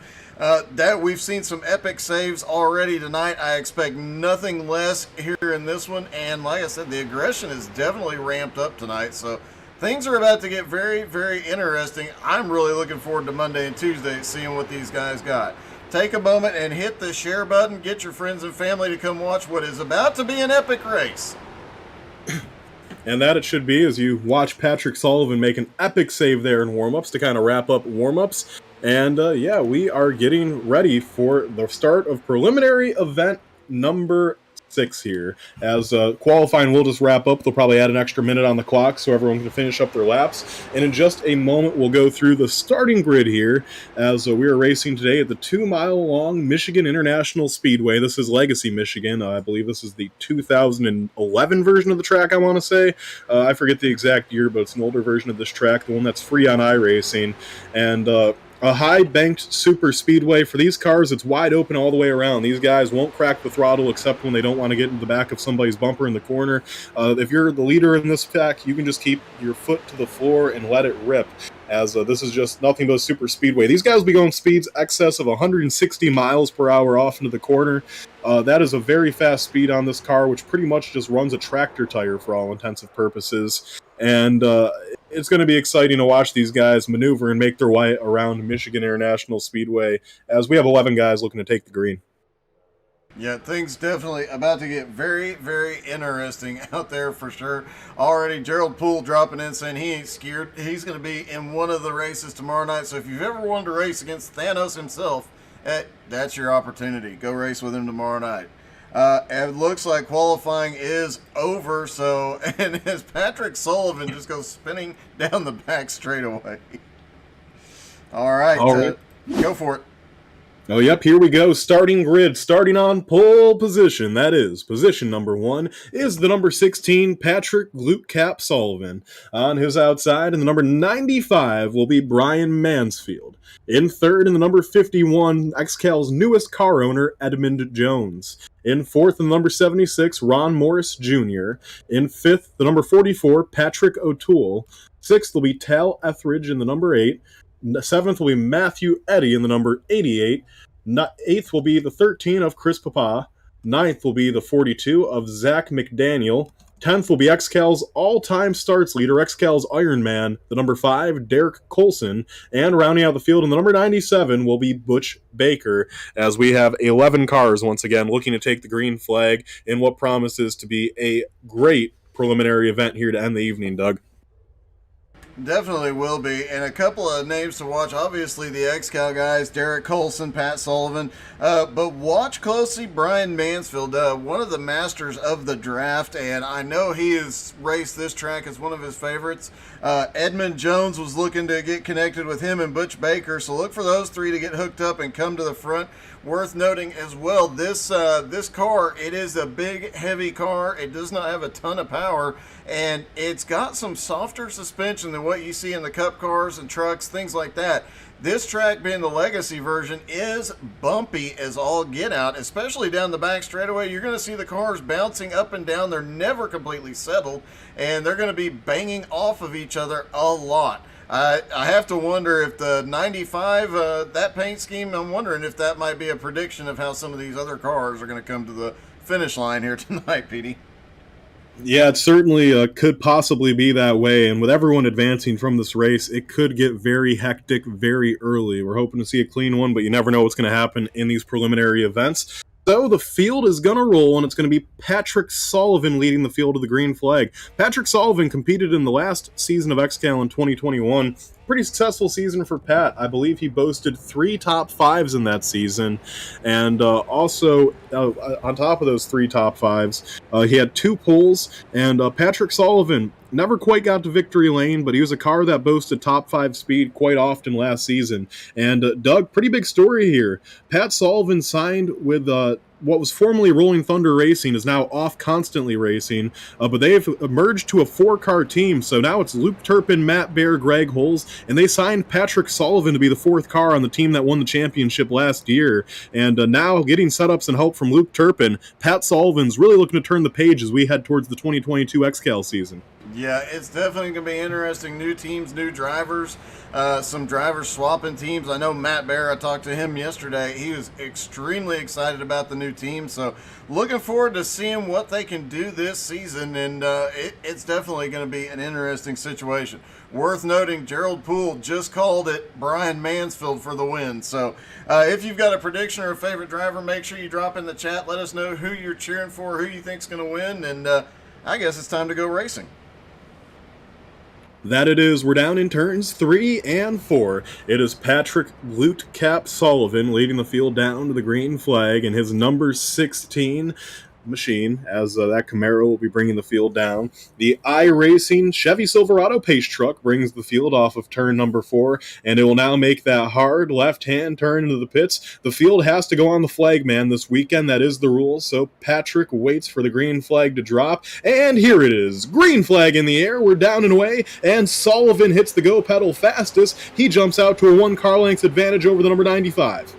that we've seen some epic saves already tonight. I expect nothing less here in this one. And like I said, the aggression is definitely ramped up tonight. So things are about to get very, very interesting. I'm really looking forward to Monday and Tuesday seeing what these guys got. Take a moment and hit the share button. Get your friends and family to come watch what is about to be an epic race. And that it should be, as you watch Patrick Sullivan make an epic save there in warm-ups to kind of wrap up warm-ups. And yeah, we are getting ready for the start of preliminary event number 6 here. As qualifying will just wrap up, they'll probably add an extra minute on the clock so everyone can finish up their laps. And in just a moment, we'll go through the starting grid here, as we are racing today at the 2-mile-long Michigan International Speedway. This is Legacy, Michigan. I believe this is the 2011 version of the track, I want to say. I forget the exact year, but it's an older version of this track, the one that's free on iRacing. And a high-banked super speedway. For these cars, it's wide open all the way around. These guys won't crack the throttle except when they don't want to get into the back of somebody's bumper in the corner. If you're the leader in this pack, you can just keep your foot to the floor and let it rip, as this is just nothing but a super speedway. These guys will be going speeds excess of 160 miles per hour off into the corner. That is a very fast speed on this car, which pretty much just runs a tractor tire for all intensive purposes. And it's going to be exciting to watch these guys maneuver and make their way around Michigan International Speedway, as we have 11 guys looking to take the green. Yeah, things definitely about to get very, very interesting out there for sure. Already Gerald Poole dropping in saying he ain't scared. He's going to be in one of the races tomorrow night. So if you've ever wanted to race against Thanos himself, that's your opportunity. Go race with him tomorrow night. It looks like qualifying is over. So, and as Patrick Sullivan just goes spinning down the back straightaway. All right. Go for it. Oh, yep, here we go. Starting grid, starting on pole position. That is, position number 1 is the number 16, Patrick Glutecap Sullivan. On his outside, and the number 95 will be Brian Mansfield. In third, in the number 51, XCAL's newest car owner, Edmund Jones. In fourth, in the number 76, Ron Morris Jr. In fifth, the number 44, Patrick O'Toole. Sixth will be Tal Etheridge in the number 8. Seventh will be Matthew Eddy in the number 88. Eighth will be the 13 of Chris Papa. Ninth will be the 42 of Zach McDaniel. 10th will be XCAL's all-time starts leader, XCAL's Iron Man, the number 5, Derek Colson. And rounding out the field in the number 97 will be Butch Baker, as we have 11 cars once again looking to take the green flag in what promises to be a great preliminary event here to end the evening, Doug. Definitely will be, and a couple of names to watch. Obviously, the XCAL guys, Derek Colson, Pat Sullivan, but watch closely Brian Mansfield, one of the masters of the draft, and I know he has raced this track as one of his favorites. Edmund Jones was looking to get connected with him and Butch Baker, so look for those three to get hooked up and come to the front. Worth noting as well, this car, it is a big, heavy car. It does not have a ton of power, and it's got some softer suspension than what you see in the Cup cars and trucks, things like that. This track, being the legacy version, is bumpy as all get out, especially down the back straightaway. You're going to see the cars bouncing up and down. They're never completely settled, and they're going to be banging off of each other a lot. I have to wonder if the 95, that paint scheme, I'm wondering if that might be a prediction of how some of these other cars are going to come to the finish line here tonight, Petey. Yeah, it certainly could possibly be that way, and with everyone advancing from this race, it could get very hectic very early. We're hoping to see a clean one, but you never know what's going to happen in these preliminary events. So the field is going to roll, and it's going to be Patrick Sullivan leading the field of the green flag. Patrick Sullivan competed in the last season of XCAL in 2021. Pretty successful season for Pat. I believe he boasted 3 top 5s in that season, and also on top of those 3 top 5s, he had 2 poles, and Patrick Sullivan never quite got to victory lane, but he was a car that boasted top 5 speed quite often last season. And Doug, pretty big story here. Pat Sullivan signed with what was formerly Rolling Thunder Racing, is now Off Constantly Racing, but they have merged to a 4-car team, so now it's Luke Turpin, Matt Baer, Greg Holes, and they signed Patrick Sullivan to be the 4th car on the team that won the championship last year. And now getting setups and help from Luke Turpin, Pat Sullivan's really looking to turn the page as we head towards the 2022 XCAL season. Yeah, it's definitely going to be interesting. New teams, new drivers, some drivers swapping teams. I know Matt Baer, I talked to him yesterday. He was extremely excited about the new team. So looking forward to seeing what they can do this season. And it's definitely going to be an interesting situation. Worth noting, Gerald Poole just called it Brian Mansfield for the win. So if you've got a prediction or a favorite driver, make sure you drop in the chat. Let us know who you're cheering for, who you think's going to win. And I guess it's time to go racing. That it is. We're down in turns 3 and 4. It is Patrick Glutecap Sullivan leading the field down to the green flag in his number 16 machine, as that Camaro will be bringing the field down. The iRacing Chevy Silverado pace truck brings the field off of turn number 4, and it will now make that hard left-hand turn into the pits. The field has to go on the flag man this weekend. That is the rule, so Patrick waits for the green flag to drop, and here it is. Green flag in the air. We're down and away, and Sullivan hits the go pedal fastest. He jumps out to a 1-car length advantage over the number 95.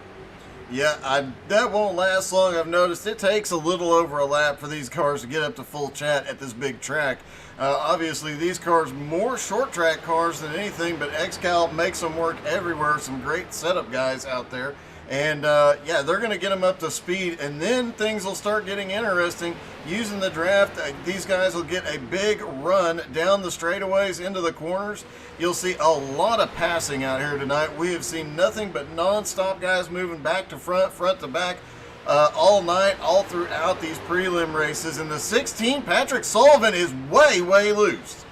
Yeah, that won't last long. I've noticed it takes a little over a lap for these cars to get up to full chat at this big track. Obviously, these cars more short track cars than anything, but XCAL makes them work everywhere. Some great setup guys out there. And yeah, they're going to get them up to speed, and then things will start getting interesting. Using the draft, these guys will get a big run down the straightaways into the corners. You'll see a lot of passing out here tonight. We have seen nothing but non-stop guys moving back to front, front to back, all night, all throughout these prelim races. And the 16, Patrick Sullivan, is way, way loose.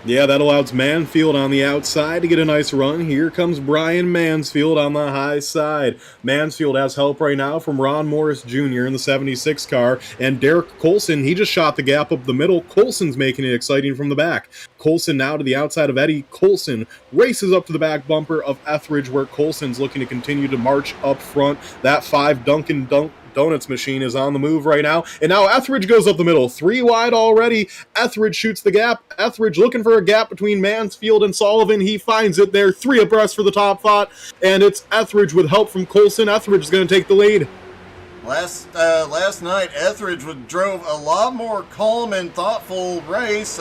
Yeah, that allows Mansfield on the outside to get a nice run. Here comes Brian Mansfield on the high side. Mansfield has help right now from Ron Morris Jr. in the 76 car, and Derek Colson, he just shot the gap up the middle. Colson's making it exciting from the back. Coulson now to the outside of Eddie. Coulson races up to the back bumper of Etheridge, where Coulson's looking to continue to march up front. That 5 Dunkin' Donuts machine is on the move right now. And now Etheridge goes up the middle. 3 wide already. Etheridge shoots the gap. Etheridge looking for a gap between Mansfield and Sullivan. He finds it there. 3 abreast for the top spot. And it's Etheridge with help from Coulson. Etheridge is going to take the lead. Last night, Etheridge drove a lot more calm and thoughtful race,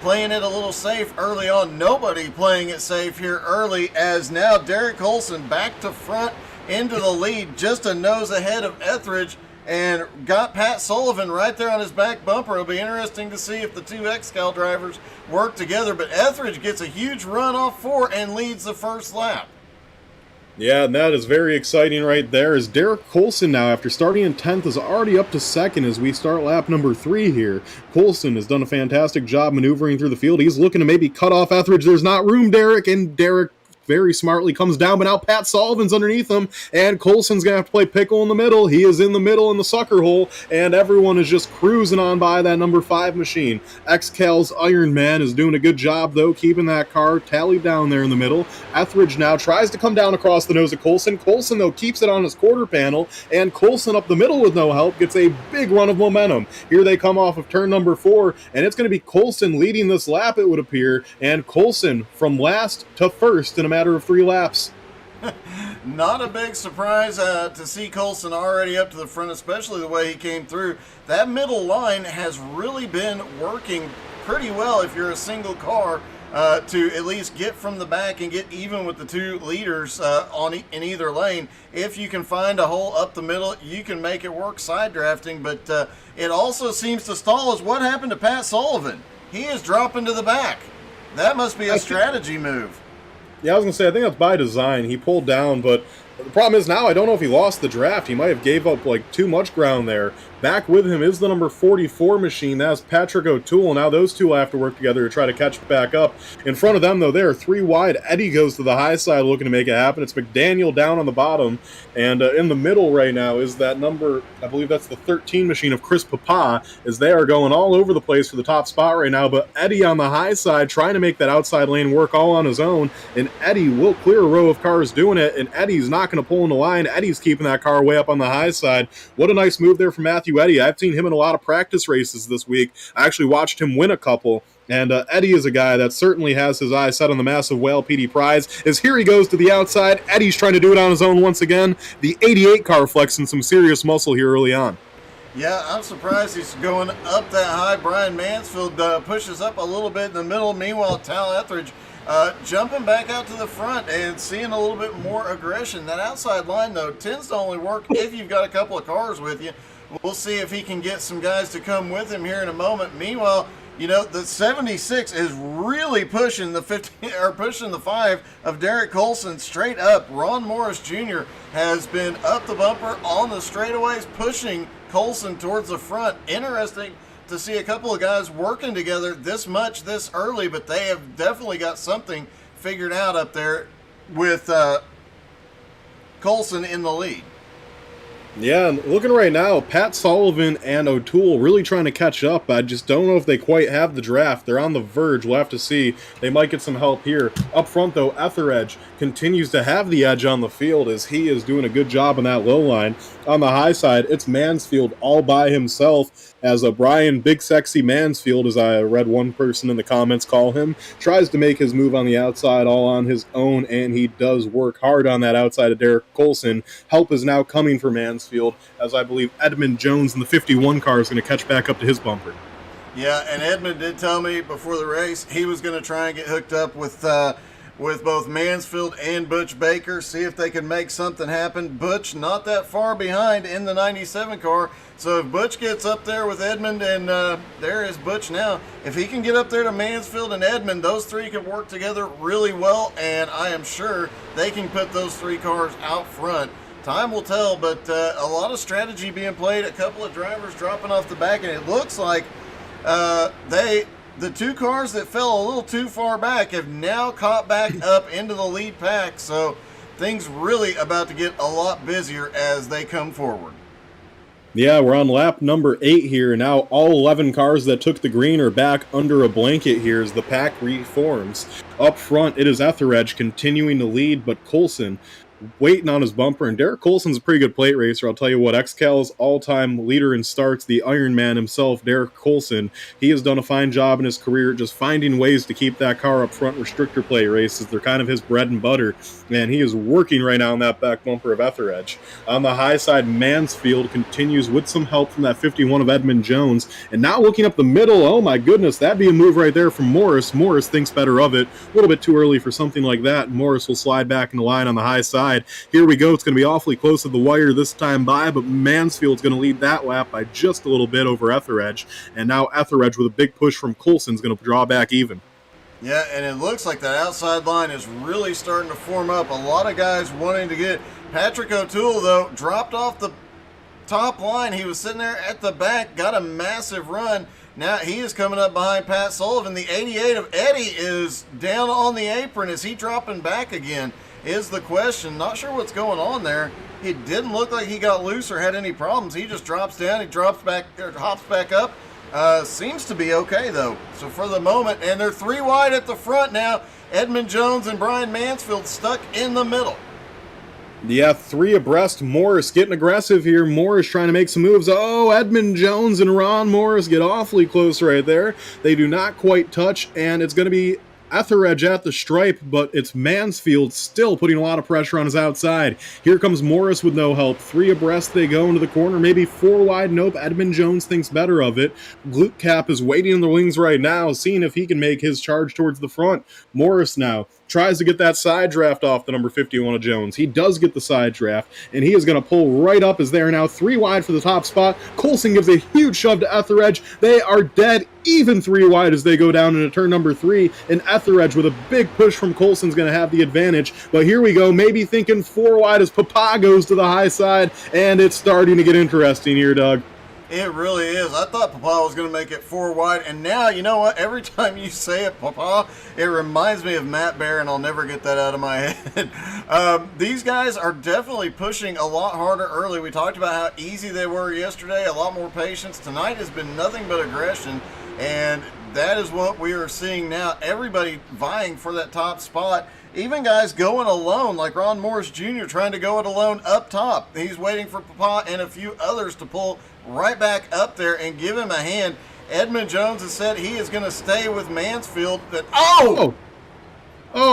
playing it a little safe early on. Nobody playing it safe here early, as now Derek Coulson back to front into the lead, just a nose ahead of Etheridge, and got Pat Sullivan right there on his back bumper. It'll be interesting to see if the 2 XCAL drivers work together, but Etheridge gets a huge run off 4 and leads the first lap. Yeah, and that is very exciting right there, as Derek Coulson now, after starting in 10th, is already up to 2nd as we start lap number 3 here. Coulson has done a fantastic job maneuvering through the field. He's looking to maybe cut off Etheridge. There's not room, Derek, and Derek very smartly comes down, but now Pat Sullivan's underneath him, and Coulson's going to have to play pickle in the middle. He is in the middle in the sucker hole, and everyone is just cruising on by that number 5 machine. XCAL's Iron Man is doing a good job, though, keeping that car tallied down there in the middle. Etheridge now tries to come down across the nose of Coulson. Coulson, though, keeps it on his quarter panel, and Coulson up the middle with no help gets a big run of momentum. Here they come off of turn number 4, and it's going to be Coulson leading this lap, it would appear, and Coulson from last to first in a matter of 3 laps. Not a big surprise to see Coulson already up to the front, especially the way he came through. That middle line has really been working pretty well if you're a single car, to at least get from the back and get even with the 2 leaders in either lane. If you can find a hole up the middle, you can make it work side drafting, but it also seems to stall as what happened to Pat Sullivan. He is dropping to the back. That must be a strategy move. Yeah, I was going to say, I think that's by design. He pulled down, but the problem is now I don't know if he lost the draft. He might have gave up like too much ground there. Back with him is the number 44 machine. That's Patrick O'Toole. Now those two will have to work together to try to catch back up. In front of them, though, they are 3 wide. Eddie goes to the high side looking to make it happen. It's McDaniel down on the bottom. And in the middle right now is that number, I believe that's the 13 machine of Chris Papa, as they are going all over the place for the top spot right now. But Eddie on the high side trying to make that outside lane work all on his own. And Eddie will clear a row of cars doing it. And Eddie's not going to pull in the line. Eddie's keeping that car way up on the high side. What a nice move there from Matthew Eddie. I've seen him in a lot of practice races this week. I actually watched him win a couple. And Eddie is a guy that certainly has his eyes set on the massive Whale PD prize. As here he goes to the outside. Eddie's trying to do it on his own once again. The 88 car flexing some serious muscle here early on. Yeah, I'm surprised he's going up that high. Brian Mansfield pushes up a little bit in the middle. Meanwhile, Tal Etheridge jumping back out to the front and seeing a little bit more aggression. That outside line, though, tends to only work if you've got a couple of cars with you. We'll see if he can get some guys to come with him here in a moment. Meanwhile, you know, the 76 is really pushing the 15 or pushing the 5 of Derek Coulson straight up. Ron Morris Jr. has been up the bumper on the straightaways, pushing Coulson towards the front. Interesting to see a couple of guys working together this much this early, but they have definitely got something figured out up there with Coulson in the lead. Yeah, and looking right now, Pat Sullivan and O'Toole really trying to catch up. I just don't know if they quite have the draft. They're on the verge. We'll have to see. They might get some help here. Up front, though, Etheridge continues to have the edge on the field as he is doing a good job on that low line. On the high side, it's Mansfield all by himself as a Brian Big Sexy Mansfield, as I read one person in the comments call him, tries to make his move on the outside all on his own, and he does work hard on that outside of Derek Coulson. Help is now coming for Mansfield, as I believe Edmund Jones in the 51 car is going to catch back up to his bumper. Yeah, and Edmund did tell me before the race he was going to try and get hooked up with both Mansfield and Butch Baker, see if they can make something happen. Butch not that far behind in the 97 car, so if Butch gets up there with Edmund, and there is Butch now, if he can get up there to Mansfield and Edmund, those 3 can work together really well, and I am sure they can put those 3 cars out front. Time will tell, but a lot of strategy being played, a couple of drivers dropping off the back, and it looks like the 2 cars that fell a little too far back have now caught back up into the lead pack, so things really about to get a lot busier as they come forward. Yeah, we're on lap number 8 here. Now all 11 cars that took the green are back under a blanket here as the pack reforms. Up front, it is Etheredge continuing to lead, but Coulson waiting on his bumper, and Derek Coulson's a pretty good plate racer. I'll tell you what, XCAL's all-time leader in starts, the Iron Man himself, Derek Coulson, he has done a fine job in his career just finding ways to keep that car up front restrictor plate races. They're kind of his bread and butter, and he is working right now on that back bumper of Etheredge. On the high side, Mansfield continues with some help from that 51 of Edmund Jones, and now looking up the middle, oh my goodness, that'd be a move right there from Morris. Morris thinks better of it. A little bit too early for something like that. Morris will slide back in the line on the high side. Here we go. It's going to be awfully close to the wire this time by, but Mansfield's going to lead that lap by just a little bit over Etheredge. And now Etheredge, with a big push from Coulson, is going to draw back even. Yeah, and it looks like that outside line is really starting to form up. A lot of guys wanting to get Patrick O'Toole, though, dropped off the top line. He was sitting there at the back, got a massive run. Now he is coming up behind Pat Sullivan. The 88 of Eddie is down on the apron. Is he dropping back again? Is the question. Not sure what's going on there. He didn't look like he got loose or had any problems. He just drops down. He drops back, or hops back up. Seems to be okay though. So for the moment, and they're 3 wide at the front now. Edmund Jones and Brian Mansfield stuck in the middle. Yeah, 3 abreast. Morris getting aggressive here. Morris trying to make some moves. Oh, Edmund Jones and Ron Morris get awfully close right there. They do not quite touch, and it's going to be Etheredge at the stripe, but it's Mansfield still putting a lot of pressure on his outside. Here comes Morris with no help. 3 abreast they go into the corner, maybe 4 wide. Nope, Edmund Jones thinks better of it. Glute Cap is waiting in the wings right now, seeing if he can make his charge towards the front. Morris now tries to get that side draft off the number 51 of Jones. He does get the side draft, and he is going to pull right up as they are now 3 wide for the top spot. Coulson gives a huge shove to Etheredge. They are dead even 3 wide as they go down into turn number 3, and Etheredge with a big push from Coulson's going to have the advantage. But here we go, maybe thinking 4 wide as Papa goes to the high side, and it's starting to get interesting here, Doug. It really is. I thought Papa was going to make it 4 wide, and now, you know what? Every time you say it, Papa, it reminds me of Matt Bear, and I'll never get that out of my head. These guys are definitely pushing a lot harder early. We talked about how easy they were yesterday, a lot more patience. Tonight has been nothing but aggression, and that is what we are seeing now. Everybody vying for that top spot. Even guys going alone, like Ron Morris Jr. trying to go it alone up top. He's waiting for Papa and a few others to pull right back up there and give him a hand. Edmund Jones has said he is going to stay with Mansfield. Oh,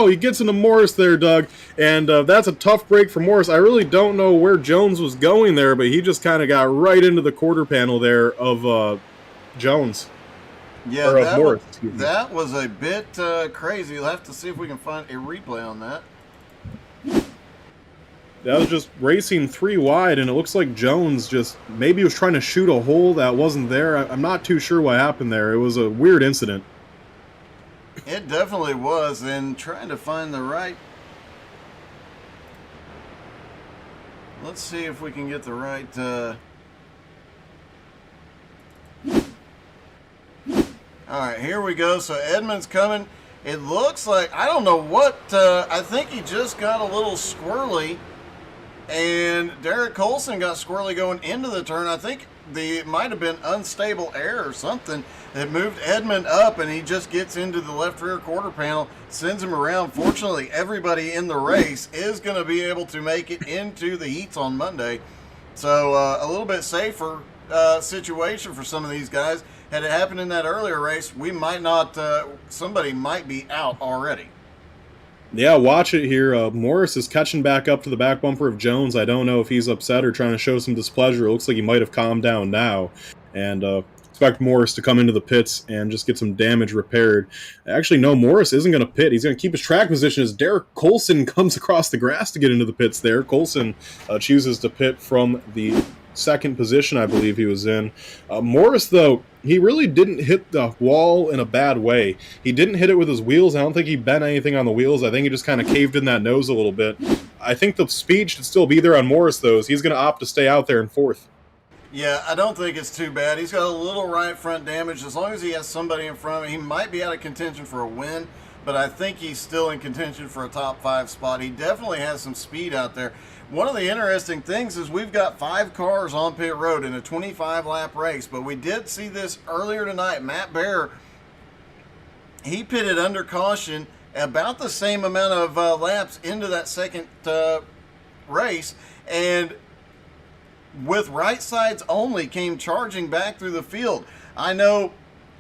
he gets into Morris there, Doug, and that's a tough break for Morris. I really don't know where Jones was going there, but he just kind of got right into the quarter panel there of Jones. Yeah, that was a bit crazy. You'll have to see if we can find a replay on that. That was just racing 3 wide, and it looks like Jones just maybe was trying to shoot a hole that wasn't there. I'm not too sure what happened there. It was a weird incident. It definitely was, and trying to find the right... Let's see if we can get the right... Alright, here we go. So Edmund's coming. It looks like, I don't know what, I think he just got a little squirrely, and Derek Coulson got squirrely going into the turn. I think it might have been unstable air or something that moved Edmund up, and he just gets into the left rear quarter panel, sends him around. Fortunately, everybody in the race is going to be able to make it into the heats on Monday. So a little bit safer situation for some of these guys. Had it happened in that earlier race, we might not, somebody might be out already. Yeah, watch it here. Morris is catching back up to the back bumper of Jones. I don't know if he's upset or trying to show some displeasure. It looks like he might have calmed down now. And expect Morris to come into the pits and just get some damage repaired. Actually, no, Morris isn't going to pit. He's going to keep his track position as Derek Coulson comes across the grass to get into the pits there. Coulson chooses to pit from the second position, I believe he was in. Morris, though, he really didn't hit the wall in a bad way. He didn't hit it with his wheels. I don't think he bent anything on the wheels. I think he just kind of caved in that nose a little bit. I think the speed should still be there on Morris, though, as he's going to opt to stay out there in 4th. Yeah, I don't think it's too bad. He's got a little right front damage. As long as he has somebody in front of him, he might be out of contention for a win, but I think he's still in contention for a top 5 spot. He definitely has some speed out there. one of the interesting things is we've got 5 cars on pit road in a 25-lap race, but we did see this earlier tonight. Matt Bear, he pitted under caution about the same amount of laps into that second race, and with right sides only came charging back through the field. I know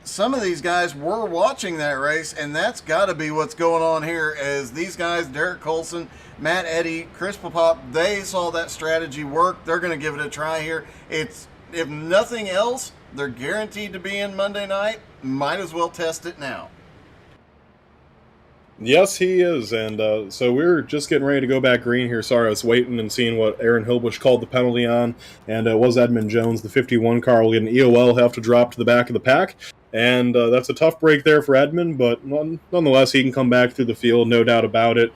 some of these guys were watching that race, and that's got to be what's going on here, as these guys, Derek Colson, Matt Eddy, Chris Papop, they saw that strategy work. They're going to give it a try here. It's, if nothing else, they're guaranteed to be in Monday night. Might as well test it now. Yes, he is, and so we're just getting ready to go back green here. Sorry, I was waiting and seeing what Aaron Hilbush called the penalty on, and it was Edmund Jones, the 51 car, will get an EOL, have to drop to the back of the pack, and that's a tough break there for Edmund, but nonetheless, he can come back through the field, no doubt about it.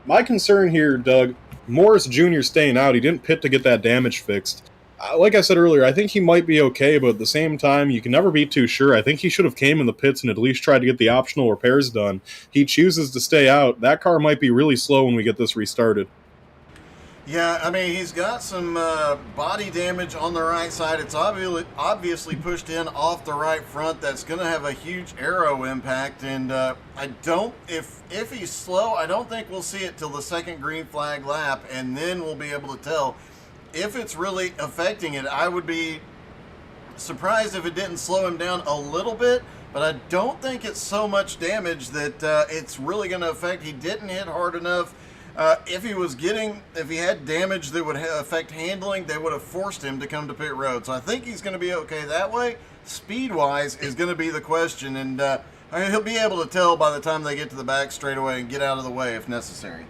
My concern here, Doug, Morris Jr. staying out. He didn't pit to get that damage fixed. Like I said earlier, I think he might be okay, but at the same time, you can never be too sure. I think he should have came in the pits and at least tried to get the optional repairs done. He chooses to stay out. That car might be really slow when we get this restarted. Yeah, I mean, he's got some body damage on the right side. It's obviously pushed in off the right front. That's going to have a huge aero impact, and if he's slow, I don't think we'll see it till the second green flag lap, and then we'll be able to tell if it's really affecting it. I would be surprised if it didn't slow him down a little bit, but I don't think it's so much damage that it's really going to affect. He didn't hit hard enough. If he had damage that would affect handling, they would have forced him to come to pit road. So I think he's going to be okay that way. Speed-wise is going to be the question, and he'll be able to tell by the time they get to the back straightaway and get out of the way if necessary.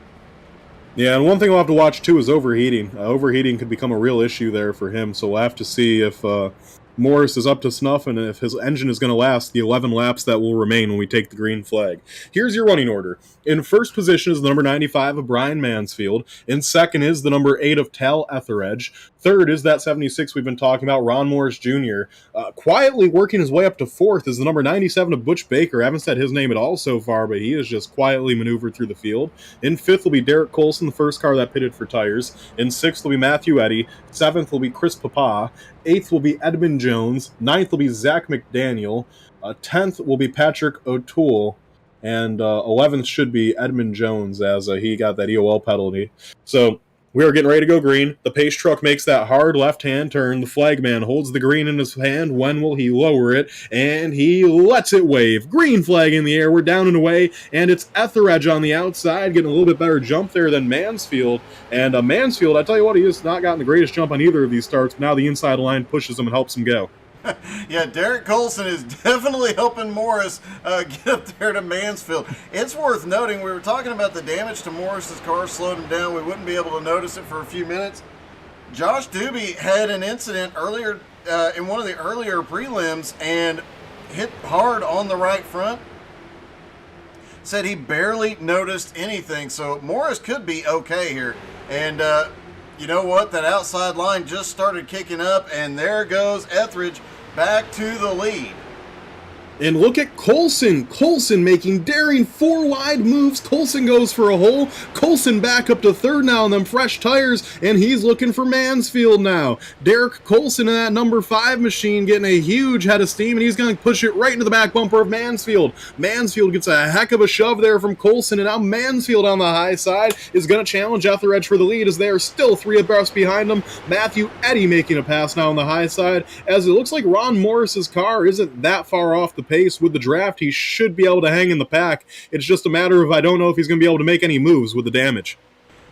Yeah, and one thing we'll have to watch, too, is overheating. Overheating could become a real issue there for him, so we'll have to see if Morris is up to snuff and if his engine is going to last the 11 laps that will remain when we take the green flag. Here's your running order. In first position is the number 95 of Brian Mansfield. In second is the number 8 of Tal Etheredge. Third is that 76 we've been talking about, Ron Morris Jr. Quietly working his way up to fourth is the number 97 of Butch Baker. I haven't said his name at all so far, but he has just quietly maneuvered through the field. In fifth will be Derek Colson, the first car that pitted for tires. In sixth will be Matthew Eddy. Seventh will be Chris Papa. Eighth will be Edmund Jones. Ninth will be Zach McDaniel. 10th will be Patrick O'Toole. And 11th should be Edmund Jones, as he got that EOL penalty. So we are getting ready to go green. The pace truck makes that hard left-hand turn. The flagman holds the green in his hand. When will he lower it? And he lets it wave. Green flag in the air. We're down and away. And it's Etheredge on the outside, getting a little bit better jump there than Mansfield. And Mansfield, I tell you what, he has not gotten the greatest jump on either of these starts. Now the inside line pushes him and helps him go. Yeah, Derek Colson is definitely helping Morris get up there to Mansfield. It's worth noting, we were talking about the damage to Morris's car slowed him down. We wouldn't be able to notice it for a few minutes. Josh Doobie had an incident earlier in one of the earlier prelims and hit hard on the right front. Said he barely noticed anything, so Morris could be okay here. And you know what? That outside line just started kicking up, and there goes Etheredge back to the lead. And look at Colson. Colson making daring 4 wide moves. Colson goes for a hole. Colson back up to third now on them fresh tires, and he's looking for Mansfield now. Derek Colson in that number 5 machine getting a huge head of steam, and he's going to push it right into the back bumper of Mansfield. Mansfield gets a heck of a shove there from Colson, and now Mansfield on the high side is going to challenge Etheredge for the lead as they are still 3 abreast behind him. Matthew Eddy making a pass now on the high side, as it looks like Ron Morris's car isn't that far off the pace with the draft. He should be able to hang in the pack. It's just a matter of I don't know if he's going to be able to make any moves with the damage.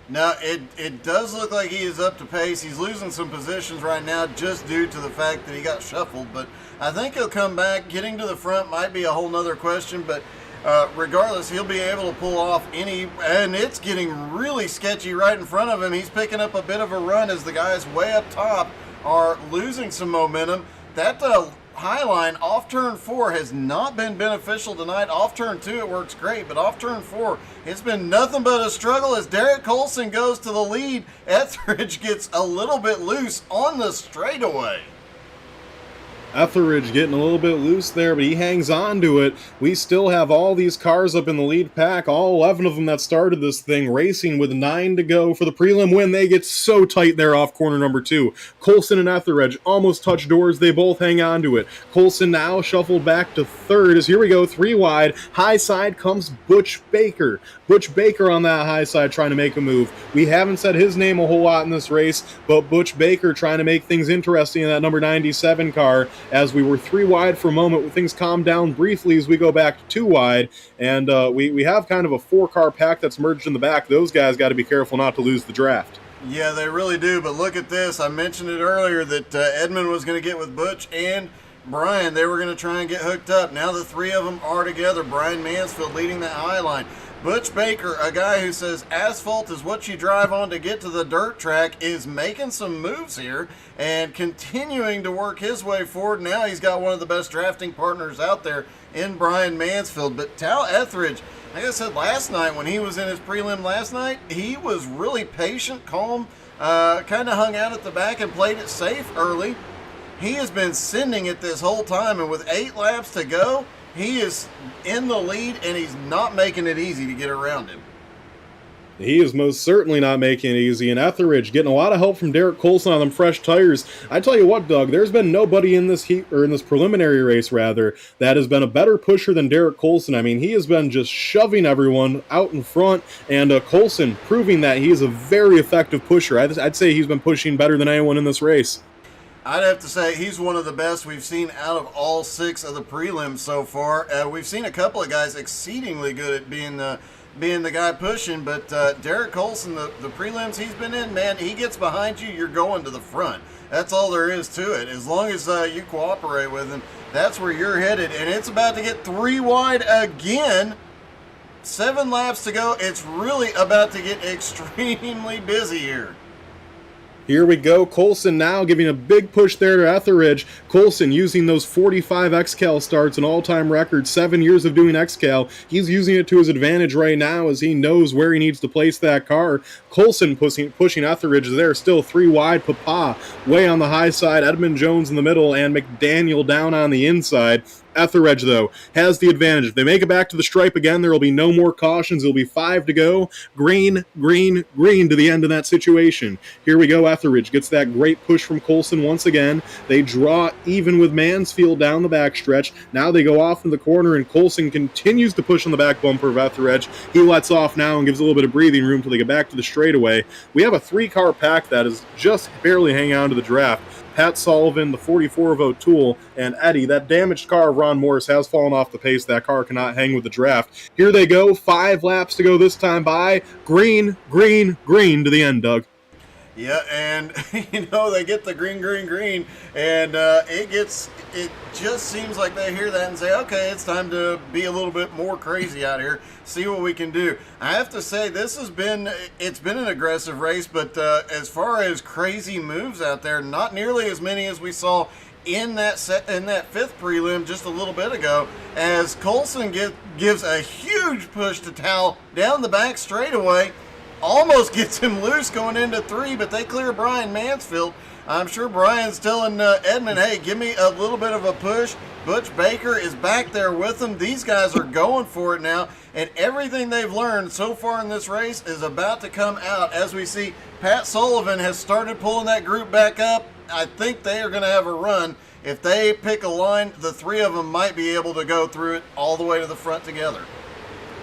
Now, it does look like he is up to pace. He's losing some positions right now just due to the fact that he got shuffled, but I think he'll come back. Getting to the front might be a whole nother question, but regardless, he'll be able to pull off any, and it's getting really sketchy right in front of him. He's picking up a bit of a run as the guys way up top are losing some momentum. That high line off turn 4 has not been beneficial tonight. Off turn 2 it works great, but off turn 4 it's been nothing but a struggle as Derek Colson goes to the lead. Etheredge gets a little bit loose on the straightaway. Etheridge getting a little bit loose there, but he hangs on to it. We still have all these cars up in the lead pack, all 11 of them that started this thing, racing with 9 to go for the prelim win. They get so tight there off corner number 2. Coulson and Etheridge almost touch doors. They both hang on to it. Coulson now shuffled back to third as here we go, 3 wide. High side comes Butch Baker. Butch Baker on that high side trying to make a move. We haven't said his name a whole lot in this race, but Butch Baker trying to make things interesting in that number 97 car. As we were 3 wide for a moment, things calmed down briefly as we go back to 2 wide, and we have kind of a 4-car pack that's merged in the back. Those guys got to be careful not to lose the draft. Yeah, they really do, but look at this. I mentioned it earlier that Edmund was going to get with Butch and Brian. They were going to try and get hooked up. Now the 3 of them are together. Brian Mansfield leading that high line. Butch Baker, a guy who says asphalt is what you drive on to get to the dirt track, is making some moves here and continuing to work his way forward. Now he's got one of the best drafting partners out there in Brian Mansfield. But Tal Etheridge, like I said last night when he was in his prelim last night, he was really patient, calm, kind of hung out at the back and played it safe early. He has been sending it this whole time, and with 8 laps to go, he is in the lead, and he's not making it easy to get around him. He is most certainly not making it easy, and Etheridge getting a lot of help from Derek Coulson on them fresh tires. I tell you what, Doug, there's been nobody in this heat, or in this preliminary race rather, that has been a better pusher than Derek Coulson. I mean, he has been just shoving everyone out in front, and Coulson proving that he is a very effective pusher. I'd say he's been pushing better than anyone in this race. I'd have to say he's one of the best we've seen out of all 6 of the prelims so far. We've seen a couple of guys exceedingly good at being the guy pushing, but Derek Coulson, the prelims he's been in, man, he gets behind you, you're going to the front. That's all there is to it. As long as you cooperate with him, that's where you're headed. And it's about to get 3 wide again. 7 laps to go. It's really about to get extremely busy here. Here we go, Coulson now giving a big push there to Etheridge. Coulson using those 45 XCAL starts, an all-time record, 7 years of doing XCAL. He's using it to his advantage right now as he knows where he needs to place that car. Coulson pushing Etheridge there, still 3 wide. Papa way on the high side, Edmund Jones in the middle, and McDaniel down on the inside. Etheridge, though, has the advantage. If they make it back to the stripe again, there will be no more cautions. There will be 5 to go. Green, green, green to the end of that situation. Here we go. Etheridge gets that great push from Coulson once again. They draw even with Mansfield down the backstretch. Now they go off in the corner, and Coulson continues to push on the back bumper of Etheridge. He lets off now and gives a little bit of breathing room until they get back to the straightaway. We have a 3-car pack that is just barely hanging on to the draft. Pat Sullivan, the 44 of O'Toole, and Eddie. That damaged car of Ron Morris has fallen off the pace. That car cannot hang with the draft. Here they go. 5 laps to go this time by. Green, green, green to the end, Doug. Yeah, and they get the green, green, green, and it just seems like they hear that and say, okay, it's time to be a little bit more crazy out here, see what we can do. I have to say, it's been an aggressive race, but as far as crazy moves out there, not nearly as many as we saw in that 5th prelim just a little bit ago, as Coulson gives a huge push to Tal down the back straightaway. Almost gets him loose going into 3, but they clear Brian Mansfield. I'm sure Brian's telling Edmund, hey, give me a little bit of a push. Butch Baker is back there with them. These guys are going for it now, and everything they've learned so far in this race is about to come out. As we see, Pat Sullivan has started pulling that group back up. I think they are going to have a run. If they pick a line, the 3 of them might be able to go through it all the way to the front together.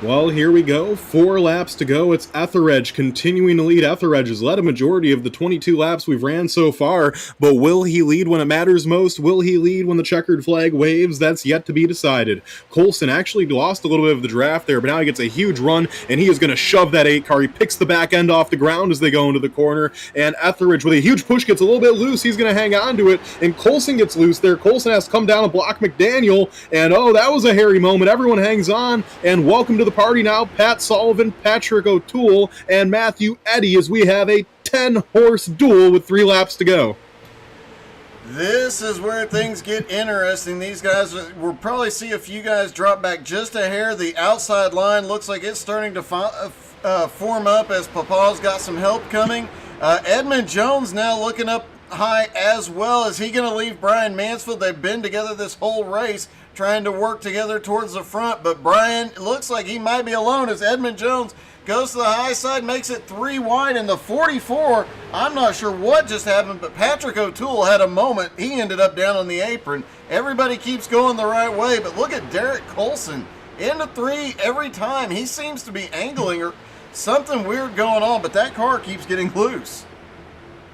Well, here we go. 4 laps to go. It's Etheridge continuing to lead. Etheridge has led a majority of the 22 laps we've ran so far, but will he lead when it matters most? Will he lead when the checkered flag waves? That's yet to be decided. Coulson actually lost a little bit of the draft there, but now he gets a huge run, and he is going to shove that 8 car. He picks the back end off the ground as they go into the corner, and Etheridge, with a huge push, gets a little bit loose. He's going to hang on to it, and Coulson gets loose there. Coulson has to come down and block McDaniel, and oh, that was a hairy moment. Everyone hangs on, and welcome to the party now, Pat Sullivan, Patrick O'Toole, and Matthew Eddy, as we have a 10-horse duel with 3 laps to go. This is where things get interesting. These guys, we'll probably see a few guys drop back just a hair. The outside line looks like it's starting to form up as Papa's got some help coming. Edmund Jones now looking up high as well. Is he going to leave Brian Mansfield? They've been together this whole race, trying to work together towards the front, but Brian looks like he might be alone as Edmund Jones goes to the high side, makes it 3 wide in the 44. I'm not sure what just happened, but Patrick O'Toole had a moment. He ended up down on the apron. Everybody keeps going the right way, but look at Derek Colson into 3 every time. He seems to be angling or something weird going on, but that car keeps getting loose.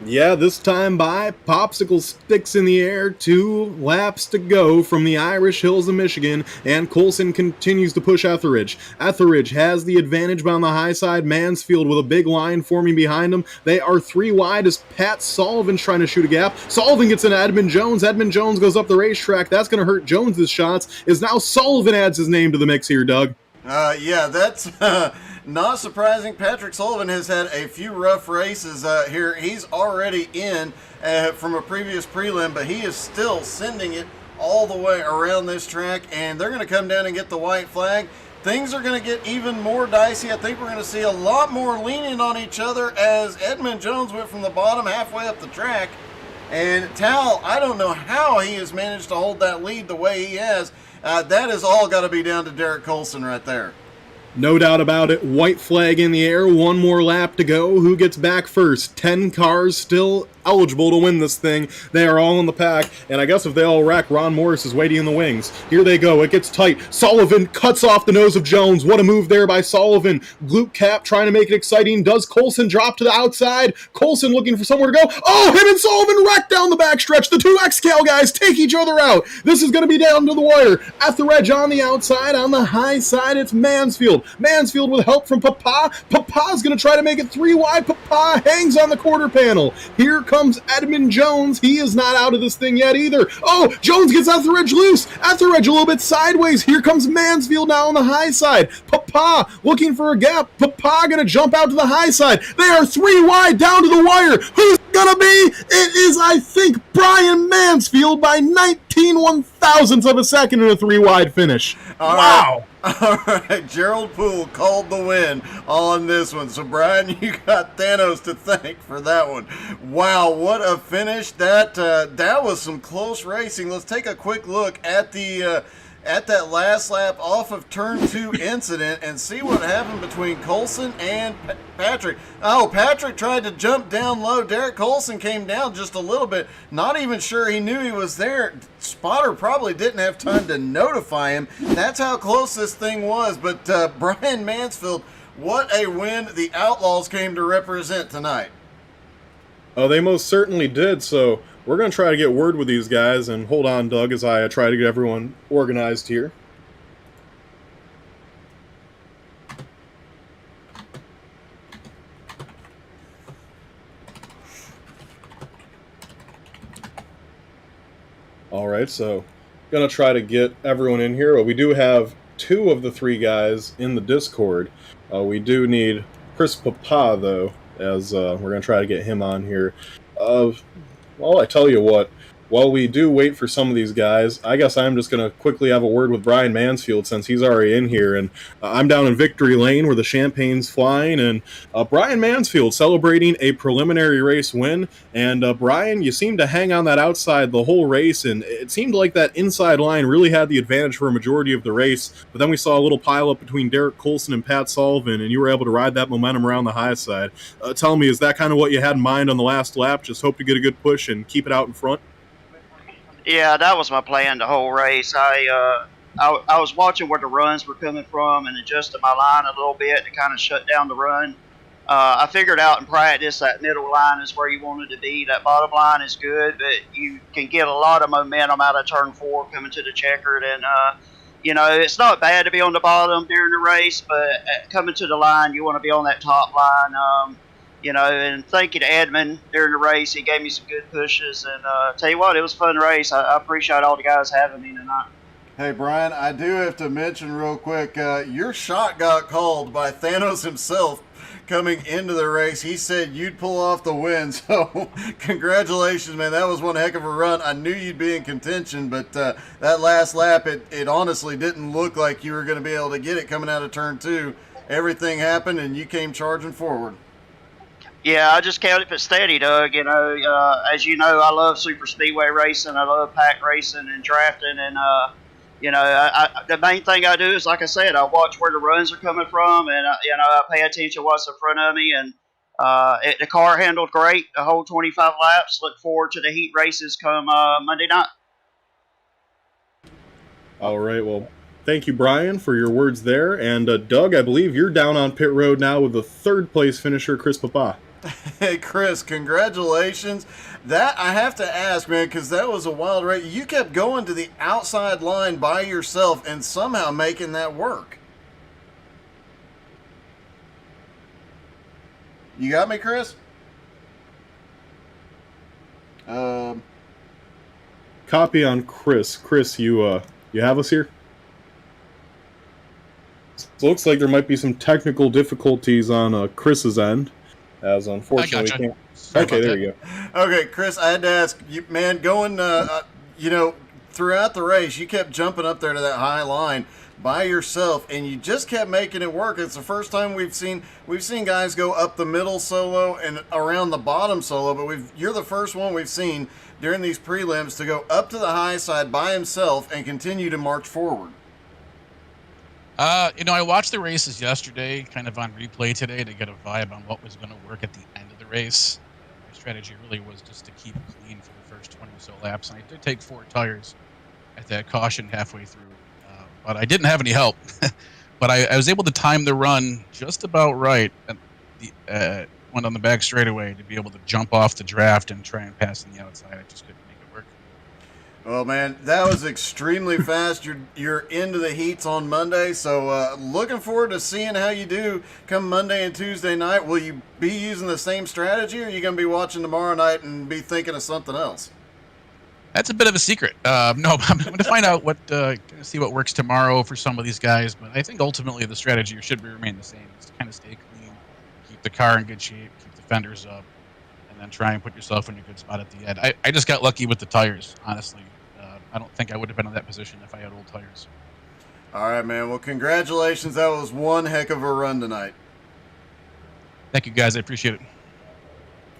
Yeah, this time by popsicle sticks in the air, 2 laps to go from the Irish Hills of Michigan, and Coulson continues to push Etheridge. Etheridge has the advantage on the high side. Mansfield with a big line forming behind him. They are 3 wide as Pat Sullivan's trying to shoot a gap. Sullivan gets into Edmund Jones. Edmund Jones goes up the racetrack. That's going to hurt Jones's shots, as now Sullivan adds his name to the mix here, Doug. Yeah, that's not surprising. Patrick Sullivan has had a few rough races here. He's already in from a previous prelim, but he is still sending it all the way around this track, and they're going to come down and get the white flag. Things are going to get even more dicey. I think we're going to see a lot more leaning on each other as Edmund Jones went from the bottom halfway up the track. And Tal, I don't know how he has managed to hold that lead the way he has. That has all got to be down to Derek Colson right there. No doubt about it. White flag in the air. 1 more lap to go. Who gets back first? 10 cars still eligible to win this thing. They are all in the pack, and I guess if they all wreck, Ron Morris is waiting in the wings. Here they go. It gets tight. Sullivan cuts off the nose of Jones. What a move there by Sullivan. Glute cap trying to make it exciting. Does Coulson drop to the outside? Coulson looking for somewhere to go. Oh, him and Sullivan wreck down the backstretch. The 2 XCAL guys take each other out. This is going to be down to the wire. Etheridge on the outside. On the high side, it's Mansfield. Mansfield with help from Papa. Papa's going to try to make it 3 wide. Papa hangs on the quarter panel. Here comes Edmund Jones. He is not out of this thing yet either. Oh, Jones gets Etheridge loose. Etheridge a little bit sideways. Here comes Mansfield now on the high side. Papa looking for a gap. Papa going to jump out to the high side. They are 3 wide down to the wire. Who's going to be? It is, I think, Brian Mansfield by 19 1/1000ths of a second in a 3 wide finish. Wow. All right, Gerald Poole called the win on this one. So, Brian, you got Thanos to thank for that one. Wow, what a finish. That was some close racing. Let's take a quick look at the at that last lap off of turn 2 incident and see what happened between Coulson and Patrick. Oh, Patrick tried to jump down low. Derek Coulson came down just a little bit. Not even sure he knew he was there. Spotter probably didn't have time to notify him. That's how close this thing was. But Brian Mansfield, what a win the Outlaws came to represent tonight. Oh, they most certainly did, so we're going to try to get word with these guys, and hold on, Doug, as I try to get everyone organized here. Alright, so going to try to get everyone in here. Well, we do have 2 of the 3 guys in the Discord. We do need Chris Papa, though, as we're going to try to get him on here. Well, I tell you what, while we do wait for some of these guys, I guess I'm just going to quickly have a word with Brian Mansfield since he's already in here. And I'm down in Victory Lane where the champagne's flying. And Brian Mansfield celebrating a preliminary race win. And Brian, you seemed to hang on that outside the whole race. And it seemed like that inside line really had the advantage for a majority of the race. But then we saw a little pileup between Derek Coulson and Pat Sullivan. And you were able to ride that momentum around the high side. Tell me, is that kind of what you had in mind on the last lap? Just hope to get a good push and keep it out in front? Yeah, that was my plan the whole race. I was watching where the runs were coming from and adjusted my line a little bit to kind of shut down the run. I figured out in practice that middle line is where you wanted to be. That bottom line is good, but you can get a lot of momentum out of turn 4 coming to the checkered. And, you know, it's not bad to be on the bottom during the race, but coming to the line, you want to be on that top line. You know, and thank you to Edmund during the race. He gave me some good pushes. And tell you what, it was a fun race. I appreciate all the guys having me tonight. Hey, Brian, I do have to mention real quick, your shot got called by Thanos himself coming into the race. He said you'd pull off the win, so congratulations, man. That was one heck of a run. I knew you'd be in contention, but that last lap, it honestly didn't look like you were going to be able to get it coming out of turn 2. Everything happened, and you came charging forward. Yeah, I just kept it steady, Doug. As you know, I love super speedway racing. I love pack racing and drafting, and the main thing I do is, like I said, I watch where the runs are coming from, and I pay attention to what's in front of me. And the car handled great the whole 25 laps. Look forward to the heat races come Monday night. All right, well, thank you, Brian, for your words there. And Doug, I believe you're down on pit road now with the third place finisher, Chris Papa. Hey, Chris, congratulations. That I have to ask, man, because that was a wild race. You kept going to the outside line by yourself and somehow making that work. You got me, Chris? Copy on Chris. Chris, you have us here? It looks like there might be some technical difficulties on Chris's end, as unfortunately I gotcha. Okay, there you go. Okay, Chris, I had to ask you, man, going, throughout the race, you kept jumping up there to that high line by yourself, and you just kept making it work. It's the first time we've seen guys go up the middle solo and around the bottom solo, but you're the first one we've seen during these prelims to go up to the high side by himself and continue to march forward. I watched the races yesterday, kind of on replay today, to get a vibe on what was going to work at the end of the race. My strategy really was just to keep clean for the first 20 or so laps, and I did take 4 tires at that caution halfway through, but I didn't have any help. But I was able to time the run just about right at the went on the back straightaway to be able to jump off the draft and try and pass on the outside. I just couldn't make it work. Well, man, that was extremely fast. You're into the heats on Monday, so looking forward to seeing how you do come Monday and Tuesday night. Will you be using the same strategy, or are you going to be watching tomorrow night and be thinking of something else? That's a bit of a secret. No, I'm going to find out see what works tomorrow for some of these guys. But I think ultimately the strategy should remain the same. Is to kind of stay clean, keep the car in good shape, keep the fenders up, and then try and put yourself in a good spot at the end. I just got lucky with the tires, honestly. I don't think I would have been in that position if I had old tires. All right, man. Well, congratulations. That was one heck of a run tonight. Thank you, guys. I appreciate it.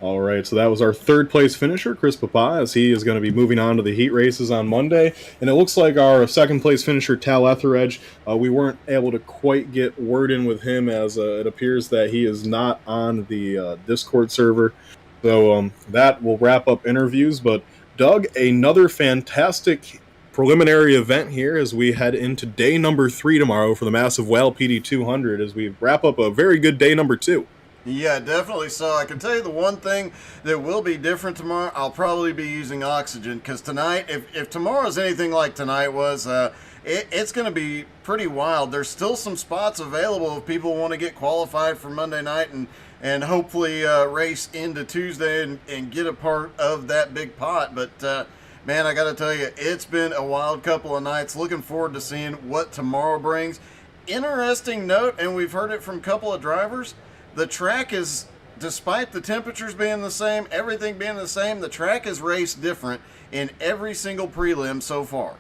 All right, so that was our third place finisher, Chris Papa, as he is going to be moving on to the heat races on Monday. And it looks like our second place finisher, Tal Etheridge, we weren't able to quite get word in with him, as it appears that he is not on the Discord server. So that will wrap up interviews. But Doug, another fantastic preliminary event here as we head into day number 3 tomorrow for the Massive Whale PD 200 as we wrap up a very good day number 2. Yeah, definitely. So I can tell you the one thing that will be different tomorrow, I'll probably be using oxygen, because tonight, if tomorrow's anything like tonight was, it's going to be pretty wild. There's still some spots available if people want to get qualified for Monday night and hopefully race into Tuesday and get a part of that big pot. But man, I got to tell you, it's been a wild couple of nights. Looking forward to seeing what tomorrow brings. Interesting note, and we've heard it from a couple of drivers, the track is, despite the temperatures being the same, everything being the same, the track is raced different in every single prelim so far.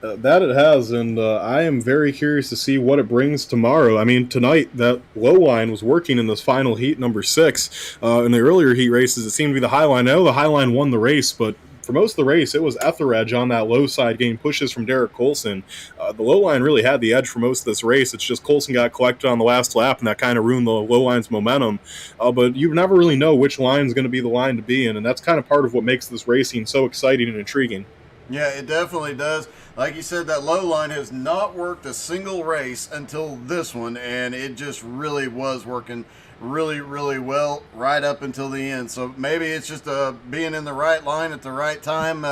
That it has, and I am very curious to see what it brings tomorrow. I mean, tonight, that low line was working in this final heat, number 6. In the earlier heat races, it seemed to be the high line. I know the high line won the race, but for most of the race, it was Etheridge on that low side getting pushes from Derek Colson. The low line really had the edge for most of this race. It's just Colson got collected on the last lap, and that kind of ruined the low line's momentum. But you never really know which line is going to be the line to be in, and that's kind of part of what makes this racing so exciting and intriguing. Yeah, it definitely does. Like you said, that low line has not worked a single race until this one, and it just really was working really, really well right up until the end. So maybe it's just being in the right line at the right time.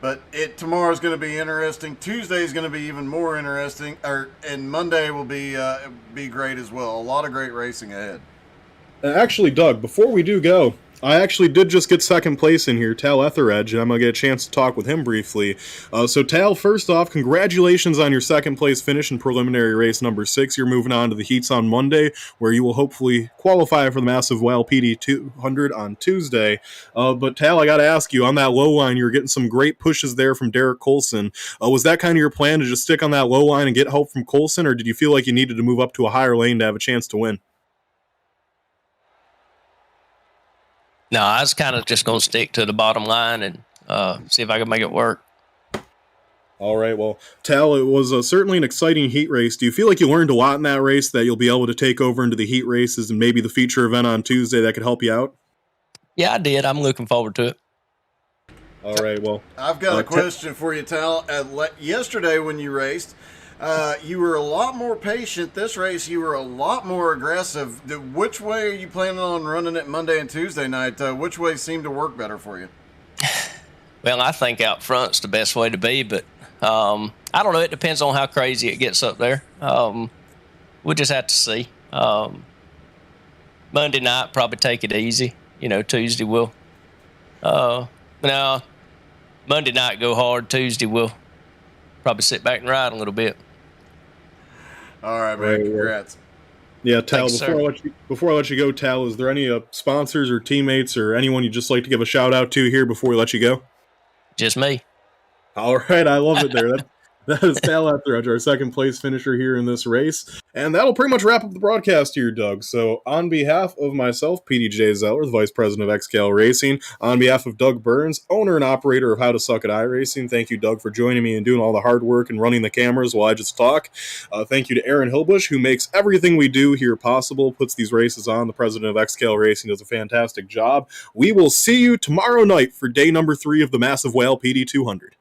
But tomorrow's going to be interesting. Tuesday is going to be even more interesting, and Monday will be great as well. A lot of great racing ahead. Actually, Doug, before we do go, I actually did just get second place in here, Tal Etheridge, and I'm going to get a chance to talk with him briefly. So, Tal, first off, congratulations on your second place finish in preliminary race number 6. You're moving on to the heats on Monday, where you will hopefully qualify for the Massive Whale PD 200 on Tuesday. But, Tal, I got to ask you, on that low line, you were getting some great pushes there from Derek Colson. Was that kind of your plan, to just stick on that low line and get help from Colson, or did you feel like you needed to move up to a higher lane to have a chance to win? No, I was kind of just going to stick to the bottom line and see if I can make it work. All right, well, Tal, it was certainly an exciting heat race. Do you feel like you learned a lot in that race that you'll be able to take over into the heat races and maybe the feature event on Tuesday that could help you out? Yeah, I did. I'm looking forward to it. All right, well. I've got a question for you, Tal. Yesterday when you raced, you were a lot more patient. This race, you were a lot more aggressive. Which way are you planning on running it Monday and Tuesday night? Which way seemed to work better for you? Well, I think out front's the best way to be, but I don't know. It depends on how crazy it gets up there. We'll just have to see. Monday night, probably take it easy. Tuesday we'll. Now, Monday night go hard. Tuesday we'll probably sit back and ride a little bit. All right, man. Congrats. Yeah, Tal, Thanks, before I let you go, Tal, is there any sponsors or teammates or anyone you'd just like to give a shout out to here before we let you go? Just me. All right, I love it there. That is Tal Etheridge, our second place finisher here in this race. And that'll pretty much wrap up the broadcast here, Doug. So on behalf of myself, PDJ Zeller, the Vice President of XCAL Racing, on behalf of Doug Burns, owner and operator of How to Suck at iRacing, thank you, Doug, for joining me and doing all the hard work and running the cameras while I just talk. Thank you to Aaron Hilbush, who makes everything we do here possible, puts these races on. The President of XCAL Racing does a fantastic job. We will see you tomorrow night for day number 3 of the Massive Whale PD 200.